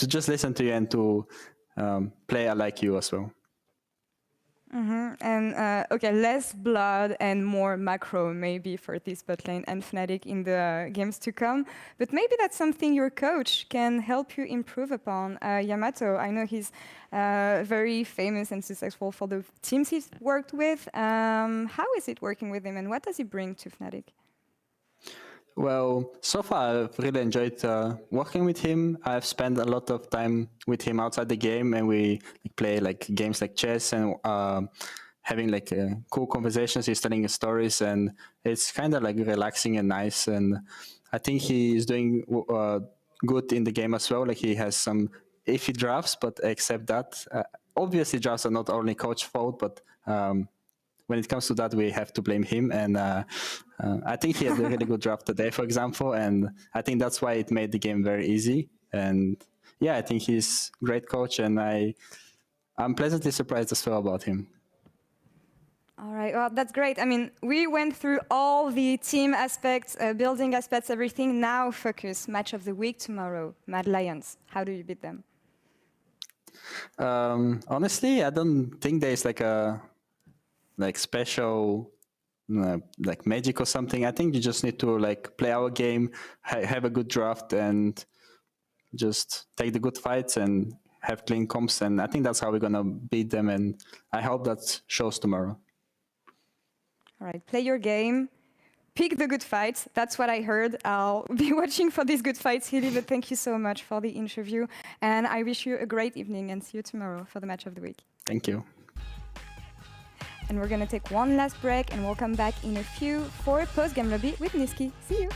just listen to you and to play like you as well. And okay, less blood and more macro maybe for this bot lane and Fnatic in the games to come. But maybe that's something your coach can help you improve upon. Yamato, I know he's very famous and successful for the teams he's worked with. How is it working with him and what does he bring to Fnatic? Well, so far I've really enjoyed working with him. I've spent a lot of time with him outside the game, and we play like games like chess and having like cool conversations. He's telling us stories, and it's kind of like relaxing and nice. And I think he is doing good in the game as well. Like he has some iffy drafts, but except that, obviously drafts are not only coach fault, but when it comes to that, we have to blame him. And I think he had a really good draft today, for example. And I think that's why it made the game very easy. And yeah, I think he's a great coach. And I'm pleasantly surprised as well about him. All right, well, that's great. I mean, we went through all the team aspects, building aspects, everything. Now focus, match of the week tomorrow, Mad Lions. How do you beat them? Honestly, I don't think there's like a special like magic or something. I think you just need to like play our game, have a good draft, and just take the good fights and have clean comps. And I think that's how we're gonna beat them. And I hope that shows tomorrow. All right, play your game, pick the good fights. That's what I heard. I'll be watching for these good fights, Hilly, but thank you so much for the interview. And I wish you a great evening and see you tomorrow for the match of the week. Thank you. And we're going to take one last break and we'll come back in a few for post-game lobby with Niski. See you.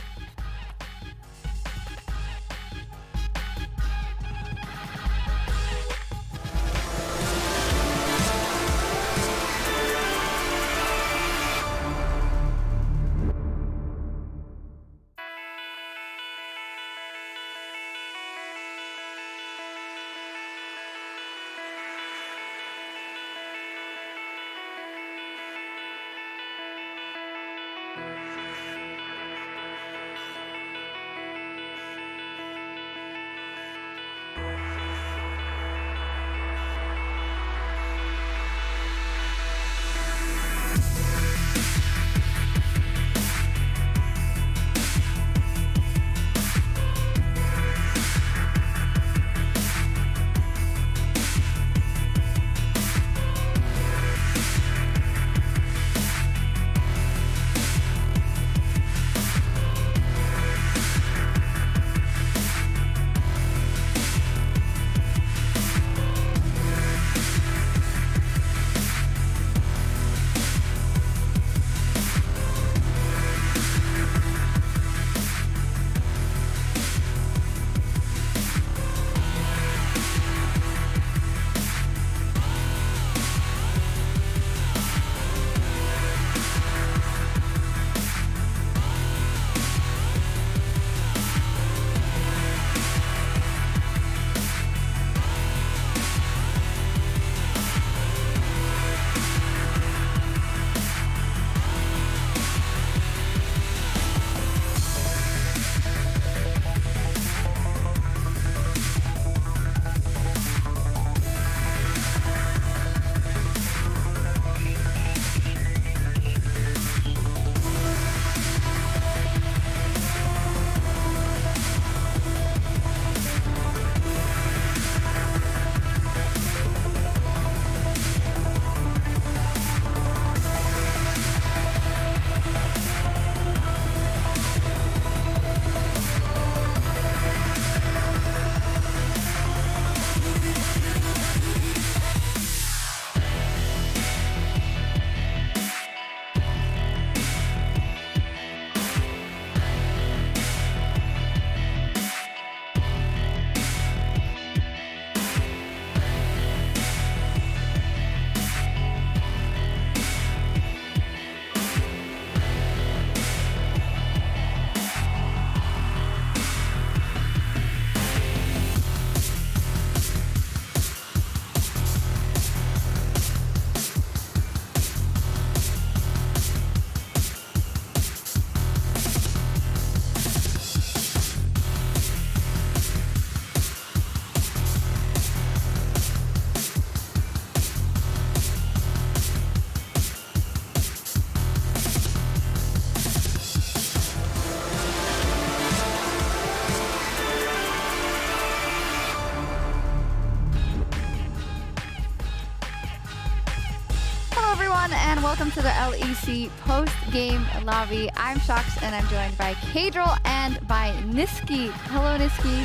everyone, and welcome to the LEC post-game lobby. I'm Shox, and I'm joined by Kadril and by Niski. Hello, Niski.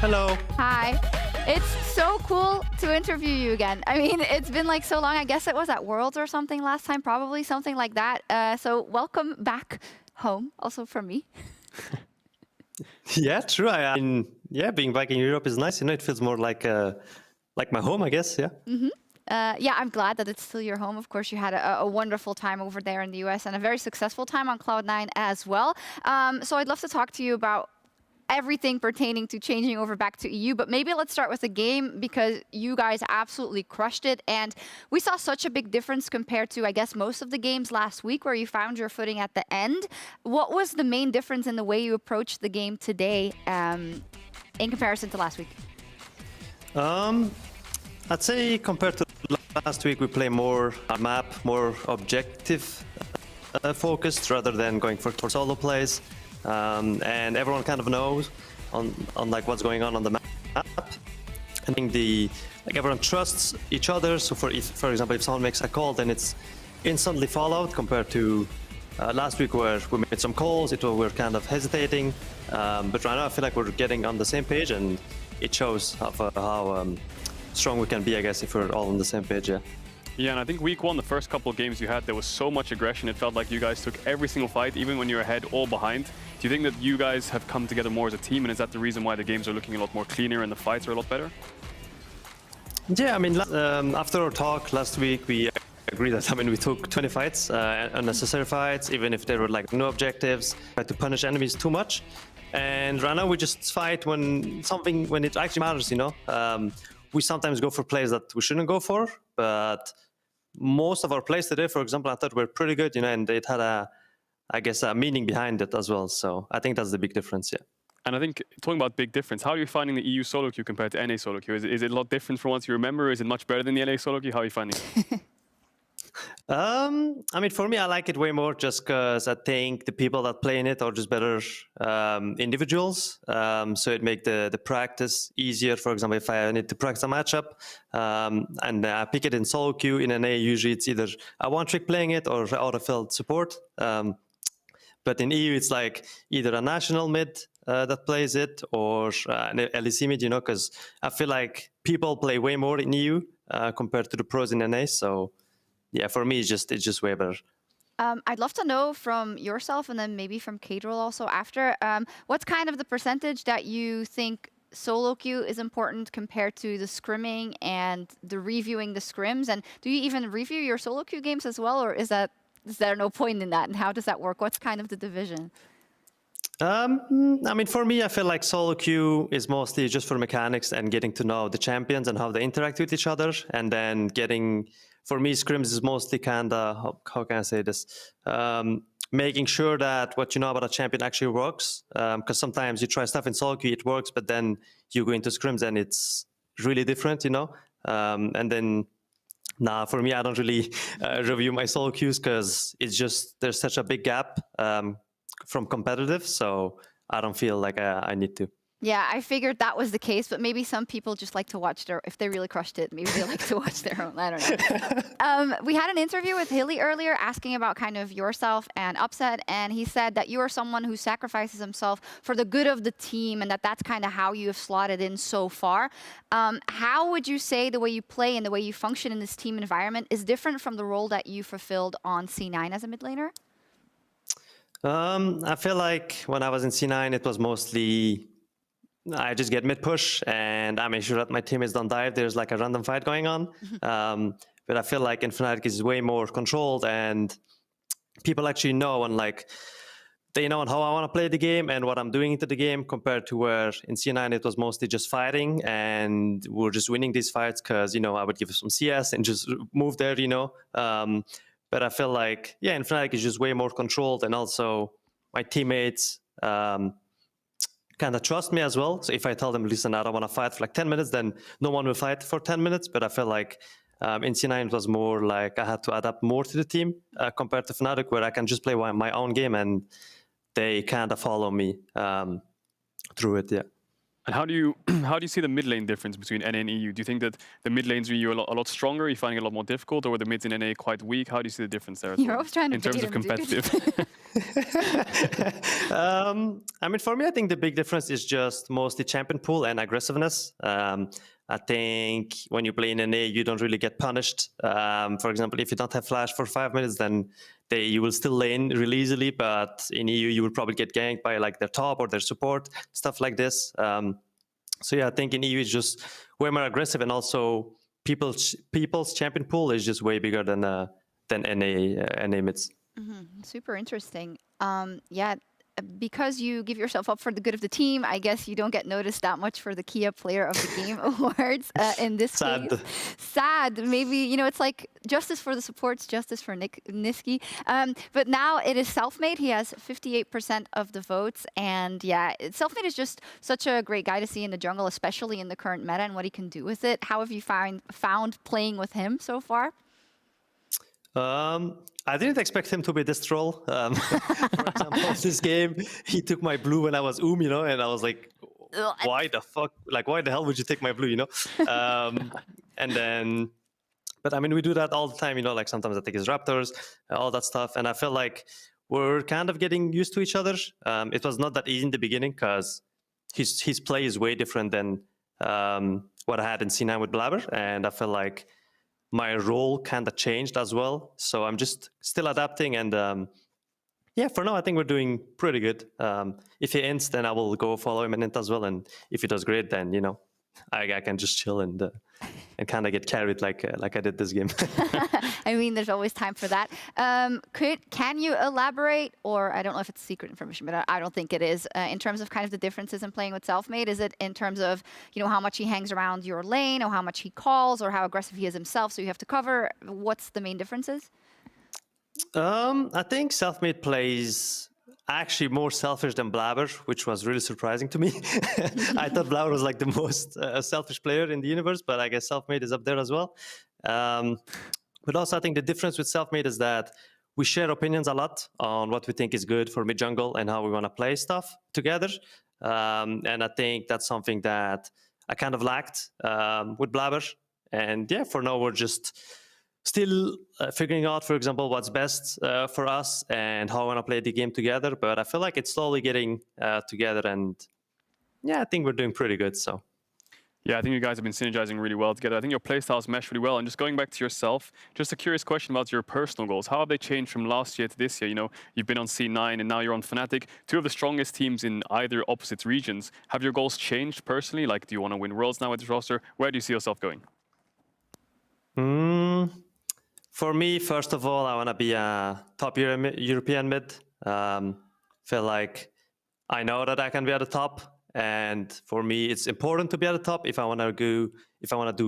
Hello. Hi. It's so cool to interview you again. I mean, it's been like so long. I guess it was at Worlds or something last time, probably something like that. So welcome back home, also from me. Yeah, true. I mean, yeah, being back in Europe is nice. You know, it feels more like my home, I guess. Yeah. Mm-hmm. Yeah, I'm glad that it's still your home. Of course, you had a wonderful time over there in the US and a very successful time on Cloud9 as well. So I'd love to talk to you about everything pertaining to changing over back to EU, but maybe let's start with the game because you guys absolutely crushed it. And we saw such a big difference compared to, I guess, most of the games last week where you found your footing at the end. What was the main difference in the way you approached the game today in comparison to last week? I'd say compared to last week, we play more map, more objective focused rather than going for solo plays. And everyone kind of knows on like what's going on the map. I think everyone trusts each other. So for example, if someone makes a call, then it's instantly followed compared to last week where we made some calls. We're kind of hesitating. But right now, I feel like we're getting on the same page, and it shows how strong we can be, I guess, if we're all on the same page. Yeah. Yeah, and I think week one, the first couple of games you had, there was so much aggression. It felt like you guys took every single fight, even when you're ahead or behind. Do you think that you guys have come together more as a team, and is that the reason why the games are looking a lot more cleaner and the fights are a lot better? Yeah, I mean, after our talk last week, we agreed that, I mean, we took 20 fights, unnecessary fights, even if there were like no objectives, tried to punish enemies too much. And right now we just fight when it actually matters, you know? We sometimes go for plays that we shouldn't go for, but most of our plays today, for example, I thought were pretty good, you know, and it had a meaning behind it as well. So I think that's the big difference, yeah. And I think, talking about big difference, how are you finding the EU solo queue compared to NA solo queue? Is it a lot different from what you remember? Is it much better than the NA solo queue? How are you finding it? I mean, for me, I like it way more just because I think the people that play in it are just better individuals. So it makes the practice easier. For example, if I need to practice a matchup and I pick it in solo queue, in NA, usually it's either a one-trick playing it or out-of-field support. But in EU, it's like either a national mid that plays it or an LEC mid, you know, because I feel like people play way more in EU compared to the pros in NA. So yeah, for me, it's just way better. I'd love to know from yourself and then maybe from Kadril also after, what's kind of the percentage that you think solo queue is important compared to the scrimming and the reviewing the scrims? And do you even review your solo queue games as well, or is there no point in that? And how does that work? What's kind of the division? I mean, for me, I feel like solo queue is mostly just for mechanics and getting to know the champions and how they interact with each other, and then for me, scrims is mostly kind of, how can I say this? Making sure that what you know about a champion actually works. Because sometimes you try stuff in solo queue, it works, but then you go into scrims and it's really different, you know? And then, for me, I don't really review my solo queues because there's such a big gap from competitive. So I don't feel like I need to. Yeah, I figured that was the case, but maybe some people just like to watch if they really crushed it, maybe they like to watch their own, I don't know. We had an interview with Hilly earlier asking about kind of yourself and Upset, and he said that you are someone who sacrifices himself for the good of the team and that's kind of how you have slotted in so far. How would you say the way you play and the way you function in this team environment is different from the role that you fulfilled on C9 as a mid laner? I feel like when I was in C9, it was mostly I just get mid push and I make sure that my teammates don't die if there's like a random fight going on. But I feel like in Fnatic is way more controlled and people actually know and like they know how I want to play the game and what I'm doing into the game compared to where in C9 it was mostly just fighting and we're just winning these fights because, you know, I would give some CS and just move there, you know. But I feel like, yeah, in Fnatic is just way more controlled and also my teammates kind of trust me as well. So if I tell them, listen, I don't want to fight for like 10 minutes, then no one will fight for 10 minutes. But I feel like in C9 it was more like I had to adapt more to the team compared to Fnatic, where I can just play my own game and they kind of follow me through it, yeah. And how do you see the mid lane difference between NA and EU? Do you think that the mid lanes in EU are a lot stronger? Are you finding it a lot more difficult, or were the mids in NA quite weak? How do you see the difference there? You're always trying to in terms bait of him, dude. competitive. I mean, for me, I think the big difference is just mostly champion pool and aggressiveness. I think when you play in NA, you don't really get punished. For example, if you don't have flash for 5 minutes, then you will still lane really easily. But in EU, you will probably get ganked by like their top or their support, stuff like this. So yeah, I think in EU it's just way more aggressive, and also people's champion pool is just way bigger than NA mids. Super interesting. Yeah, because you give yourself up for the good of the team, I guess you don't get noticed that much for the Kia Player of the Game awards in this Sad. case. Sad. Maybe, you know, it's like justice for the supports, justice for Niski. But now it is Selfmade. He has 58% of the votes. And yeah, Selfmade is just such a great guy to see in the jungle, especially in the current meta and what he can do with it. How have you found playing with him so far? I didn't expect him to be this troll. For example, this game, he took my blue when I was you know, and I was like, why the fuck? Like, why the hell would you take my blue, you know? And then, but I mean, we do that all the time, you know, like sometimes I take his Raptors, all that stuff. And I feel like we're kind of getting used to each other. It was not that easy in the beginning because his play is way different than what I had in C9 with Blabber. And I feel like my role kind of changed as well. So I'm just still adapting. And yeah, for now, I think we're doing pretty good. If he ends, then I will go follow him and int as well. And if he does great, then, you know, I can just chill and kind of get carried like I did this game. I mean, there's always time for that. Can you elaborate, or I don't know if it's secret information, but I don't think it is, in terms of kind of the differences in playing with Selfmade? Is it in terms of, you know, how much he hangs around your lane, or how much he calls, or how aggressive he is himself, so you have to cover? What's the main differences? I think Selfmade plays actually more selfish than Blabber, which was really surprising to me. I thought Blabber was like the most selfish player in the universe, but I guess Selfmade is up there as well. But also I think the difference with Selfmade is that we share opinions a lot on what we think is good for mid-jungle and how we want to play stuff together. And I think that's something that I kind of lacked with Blabber. And yeah, for now we're just still figuring out, for example, what's best for us and how I want to play the game together. But I feel like it's slowly getting together, and yeah, I think we're doing pretty good. So. Yeah, I think you guys have been synergizing really well together. I think your playstyles mesh really well. And just going back to yourself, just a curious question about your personal goals. How have they changed from last year to this year? You know, you've been on C9 and now you're on Fnatic, two of the strongest teams in either opposite regions. Have your goals changed personally? Like, do you want to win Worlds now with this roster? Where do you see yourself going? For me, first of all, I want to be a top European mid. Feel like I know that I can be at the top. And for me, it's important to be at the top if I want to do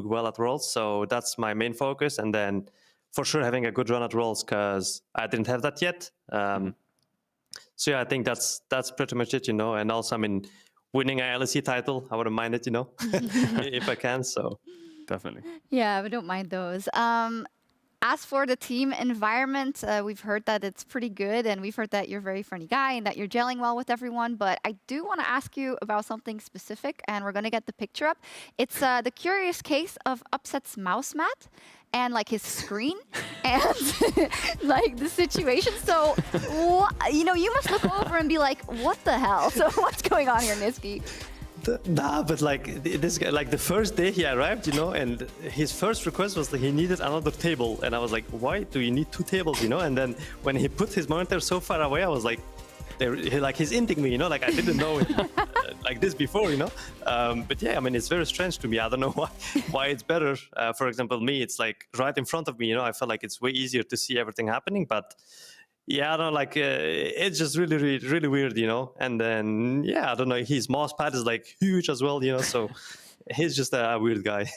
well at Worlds. So that's my main focus. And then for sure having a good run at Worlds, because I didn't have that yet. So yeah, I think that's pretty much it, you know. And also, I mean, winning a LEC title, I wouldn't mind it, you know, if I can. So definitely. Yeah, we don't mind those. As for the team environment, we've heard that it's pretty good, and we've heard that you're a very funny guy and that you're gelling well with everyone. But I do want to ask you about something specific, and we're going to get the picture up. It's the curious case of Upset's mouse mat and like his screen and like the situation. So, you know, you must look over and be like, what the hell? So what's going on here, Niski? Nah, but like this guy, like the first day he arrived, you know, and his first request was that he needed another table, and I was like, why do you need 2 tables, you know? And then when he put his monitor so far away, I was like, he's inting me, you know, like I didn't know it like this before, you know. But yeah, I mean, it's very strange to me. I don't know why it's better. For example, me, it's like right in front of me, you know. I felt like it's way easier to see everything happening, but. Yeah, I don't know, like, it's just really, really weird, you know? And then, yeah, I don't know, his mouse pad is, like, huge as well, you know? So he's just a weird guy.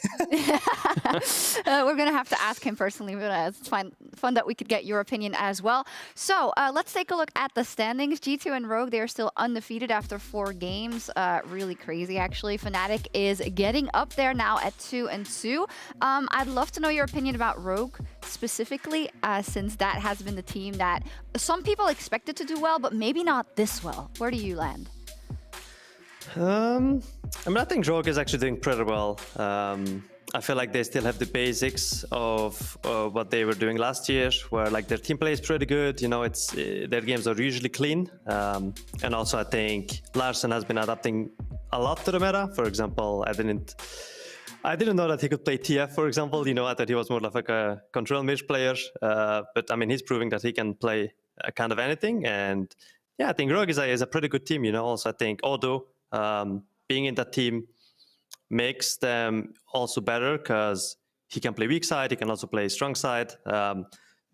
We're going to have to ask him personally, but it's fun that we could get your opinion as well. So let's take a look at the standings. G2 and Rogue, they are still undefeated after 4 games. Really crazy, actually. Fnatic is getting up there now at 2-2. I'd love to know your opinion about Rogue specifically, since that has been the team that some people expected to do well, but maybe not this well. Where do you land? I mean, I think Rogue is actually doing pretty well. I feel like they still have the basics of what they were doing last year, where like their team play is pretty good. You know, it's their games are usually clean, and also I think Larsen has been adapting a lot to the meta. For example, I didn't know that he could play TF, for example. You know, I thought he was more like a control mage player, but I mean, he's proving that he can play kind of anything. And yeah, I think Rogue is a pretty good team. You know, also I think Odo being in that team makes them also better because he can play weak side, he can also play strong side.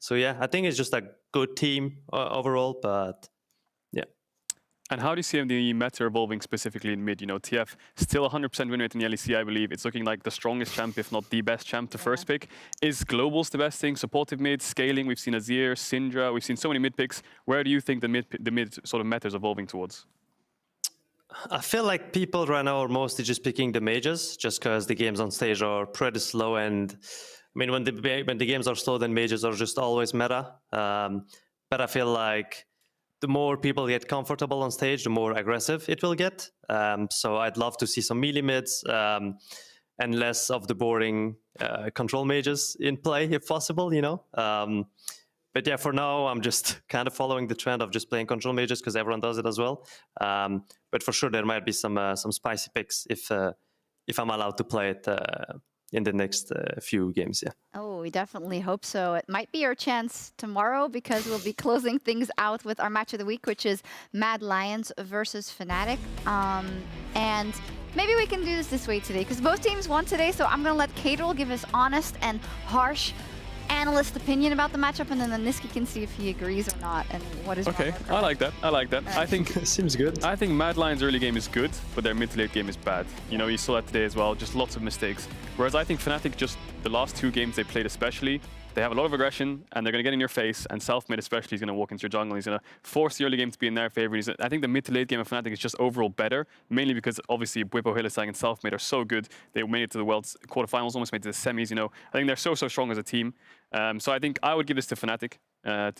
So yeah, I think it's just a good team overall, but yeah. And how do you see the meta evolving specifically in mid? You know, TF still 100% win rate in the LEC, I believe. It's looking like the strongest champ, if not the best champ to first pick. Is Globals the best thing? Supportive mid, scaling, we've seen Azir, Syndra, we've seen so many mid picks. Where do you think the mid sort of meta is evolving towards? I feel like people right now are mostly just picking the mages, just because the games on stage are pretty slow. And I mean, when the games are slow, then mages are just always meta. But I feel like the more people get comfortable on stage, the more aggressive it will get. So I'd love to see some melee mids and less of the boring control mages in play, if possible. You know. But yeah, for now, I'm just kind of following the trend of just playing control mages because everyone does it as well. But for sure, there might be some spicy picks if I'm allowed to play it in the next few games. Yeah. Oh, we definitely hope so. It might be our chance tomorrow because we'll be closing things out with our match of the week, which is Mad Lions versus Fnatic. And maybe we can do this way today because both teams won today. So I'm going to let Kadril give his honest and harsh analyst opinion about the matchup, and then Niski can see if he agrees or not and what is okay. I like that. I like that. I think seems good. I think Mad Lions' early game is good, but their mid to late game is bad. You know, you saw that today as well. Just lots of mistakes. Whereas I think Fnatic, just the last 2 games they played especially, they have a lot of aggression and they're going to get in your face, and self-mid especially is going to walk into your jungle. He's going to force the early game to be in their favor. I think the mid to late game of Fnatic is just overall better, mainly because obviously Bwipo, Hylissang and self-mid are so good. They made it to the World's quarterfinals, almost made it to the semis, you know. I think they're so strong as a team. So I think I would give this to Fnatic,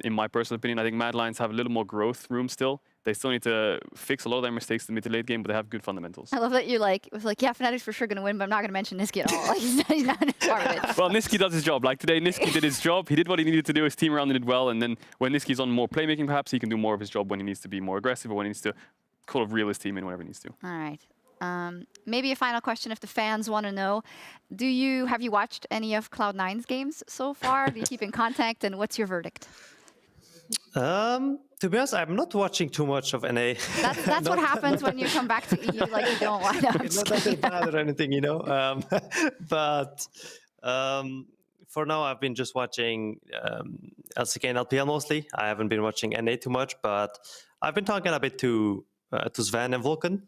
in my personal opinion. I think Mad Lions have a little more growth room still. They still need to fix a lot of their mistakes in the mid to late game, but they have good fundamentals. I love that you was like, yeah, Fnatic's for sure going to win, but I'm not going to mention Niski at all. Like, he's not part of it. Well, Niski does his job. Like today, Niski did his job. He did what he needed to do. His team around him did well. And then when Niski's on more playmaking, perhaps he can do more of his job when he needs to be more aggressive or when he needs to kind of reel his team in whenever he needs to. All right. Maybe a final question if the fans want to know. Have you watched any of Cloud9's games so far? Do you keep in contact, and what's your verdict? To be honest, I'm not watching too much of NA. That's what happens when you come back to EU, like you don't want to. It's not that they're bad or anything, you know. But for now, I've been just watching LCK and LPL mostly. I haven't been watching NA too much, but I've been talking a bit to Sven and Vulcan.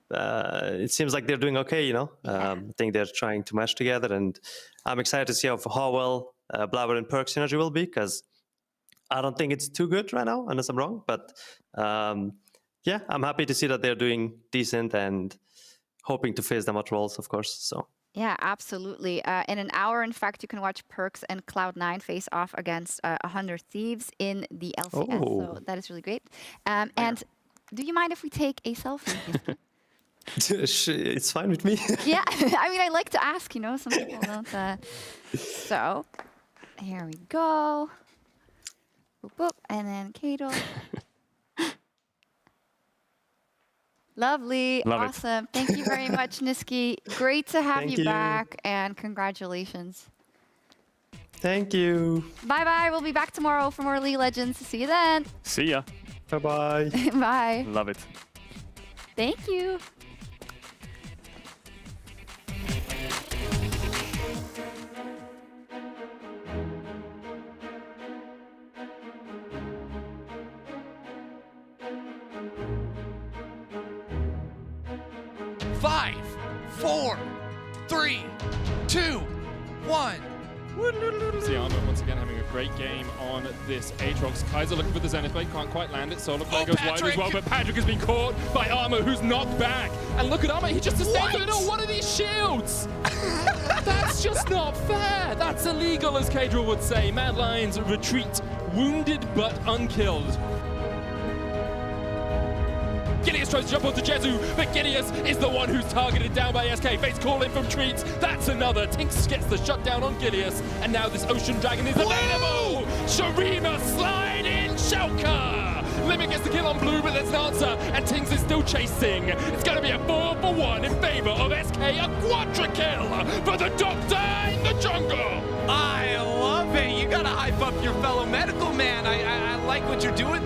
It seems like they're doing okay, you know. I think they're trying to match together, and I'm excited to see how well Blabber and Perk synergy will be, because I don't think it's too good right now, unless I'm wrong. But yeah, I'm happy to see that they're doing decent and hoping to face them at Worlds, of course. So. Yeah, absolutely. In an hour, in fact, you can watch Perks and Cloud9 face off against 100 Thieves in the LCS. So that is really great. And do you mind if we take a selfie? It's fine with me. Yeah, I mean, I like to ask, you know, some people don't. So, here we go. Boop, boop, and then Kadril. Lovely, awesome. Thank you very much, Niski. Great to have you back, and congratulations. Thank you. Bye-bye. We'll be back tomorrow for more League of Legends. See you then. See ya. Bye-bye. Bye. Love it. Thank you. Five, 4, 3, 2, 1. See Armor once again having a great game on this Aatrox. Kaiser looking for the Zenith Blade, can't quite land it. Solar Flare goes wide as well, but Patrick has been caught by Armor, who's knocked back. And look at Armor, he just sustained another one of these shields. That's just not fair. That's illegal, as Kadril would say. Mad Lions retreat, wounded but unkilled. Gilius tries to jump onto Jezu, but Gilius is the one who's targeted down by SK. Fate's call in from Treats. That's another. Tinks gets the shutdown on Gilius, and now this Ocean Dragon is available. Sharima slide in Shulker. Limit gets the kill on Blue, but there's an answer, and Tinks is still chasing. It's going to be a 4-for-1 in favor of SK, a quadra kill for the Doctor in the jungle. I love it. You gotta hype up your fellow medical man. I like what you're doing.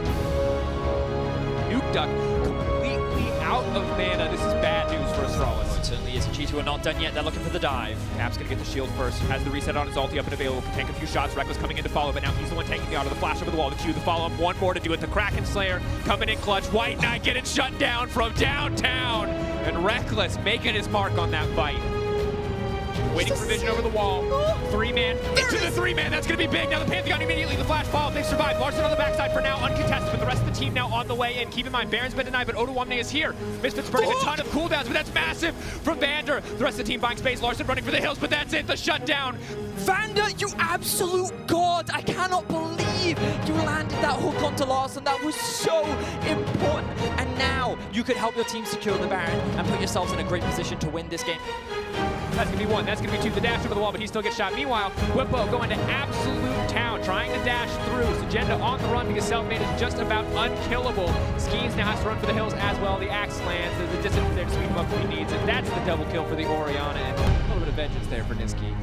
Nuke Duck completely out of mana. This is bad news for Astralis. It certainly is. G2 are not done yet. They're looking for the dive. Cap's gonna get the shield first. Has the reset on his ulti up and available. Can tank a few shots. Reckless coming in to follow, but now he's the one tanking the auto. The flash over the wall. The Q, the follow-up. One more to do it. The Kraken Slayer coming in clutch. White Knight getting shut down from downtown. And Reckless making his mark on that fight. Waiting for vision over the wall. 3-man into the 3-man. That's going to be big. Now the Pantheon immediately. The flash follow. They've survived. Larson on the backside for now, uncontested. But the rest of the team now on the way in. Keep in mind, Baron's been denied, but Odoamne is here. Misfits burning a ton of cooldowns, but that's massive from Vander. The rest of the team buying space. Larson running for the hills, but that's it. The shutdown. Vander, you absolute god! I cannot believe you landed that hook onto Larson. That was so important. And now you could help your team secure the Baron and put yourselves in a great position to win this game. That's going to be one. That's going to be two. The dash over the wall, but he still gets shot. Meanwhile, Whippo going to absolute town, trying to dash through. Sagenda on the run because Selfmade is just about unkillable. Skeens now has to run for the hills as well. The axe lands. There's a distance there to sweep him up if he needs it. That's the double kill for the Orianna, and a little bit of vengeance there for Niski.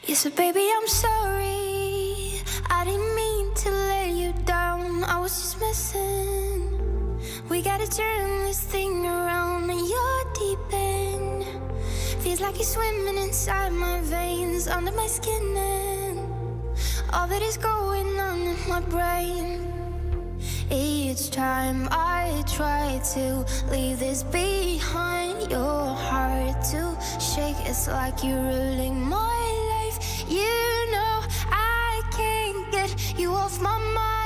Yes, baby, I'm sorry. I didn't mean to let you down. I was just messing. We gotta turn this thing around, and you're deep in. Feels like you're swimming inside my veins, under my skin, and all that is going on in my brain. Each time I try to leave this behind, your heart to shake. It's like you're ruling my life. You know I can't get you off my mind.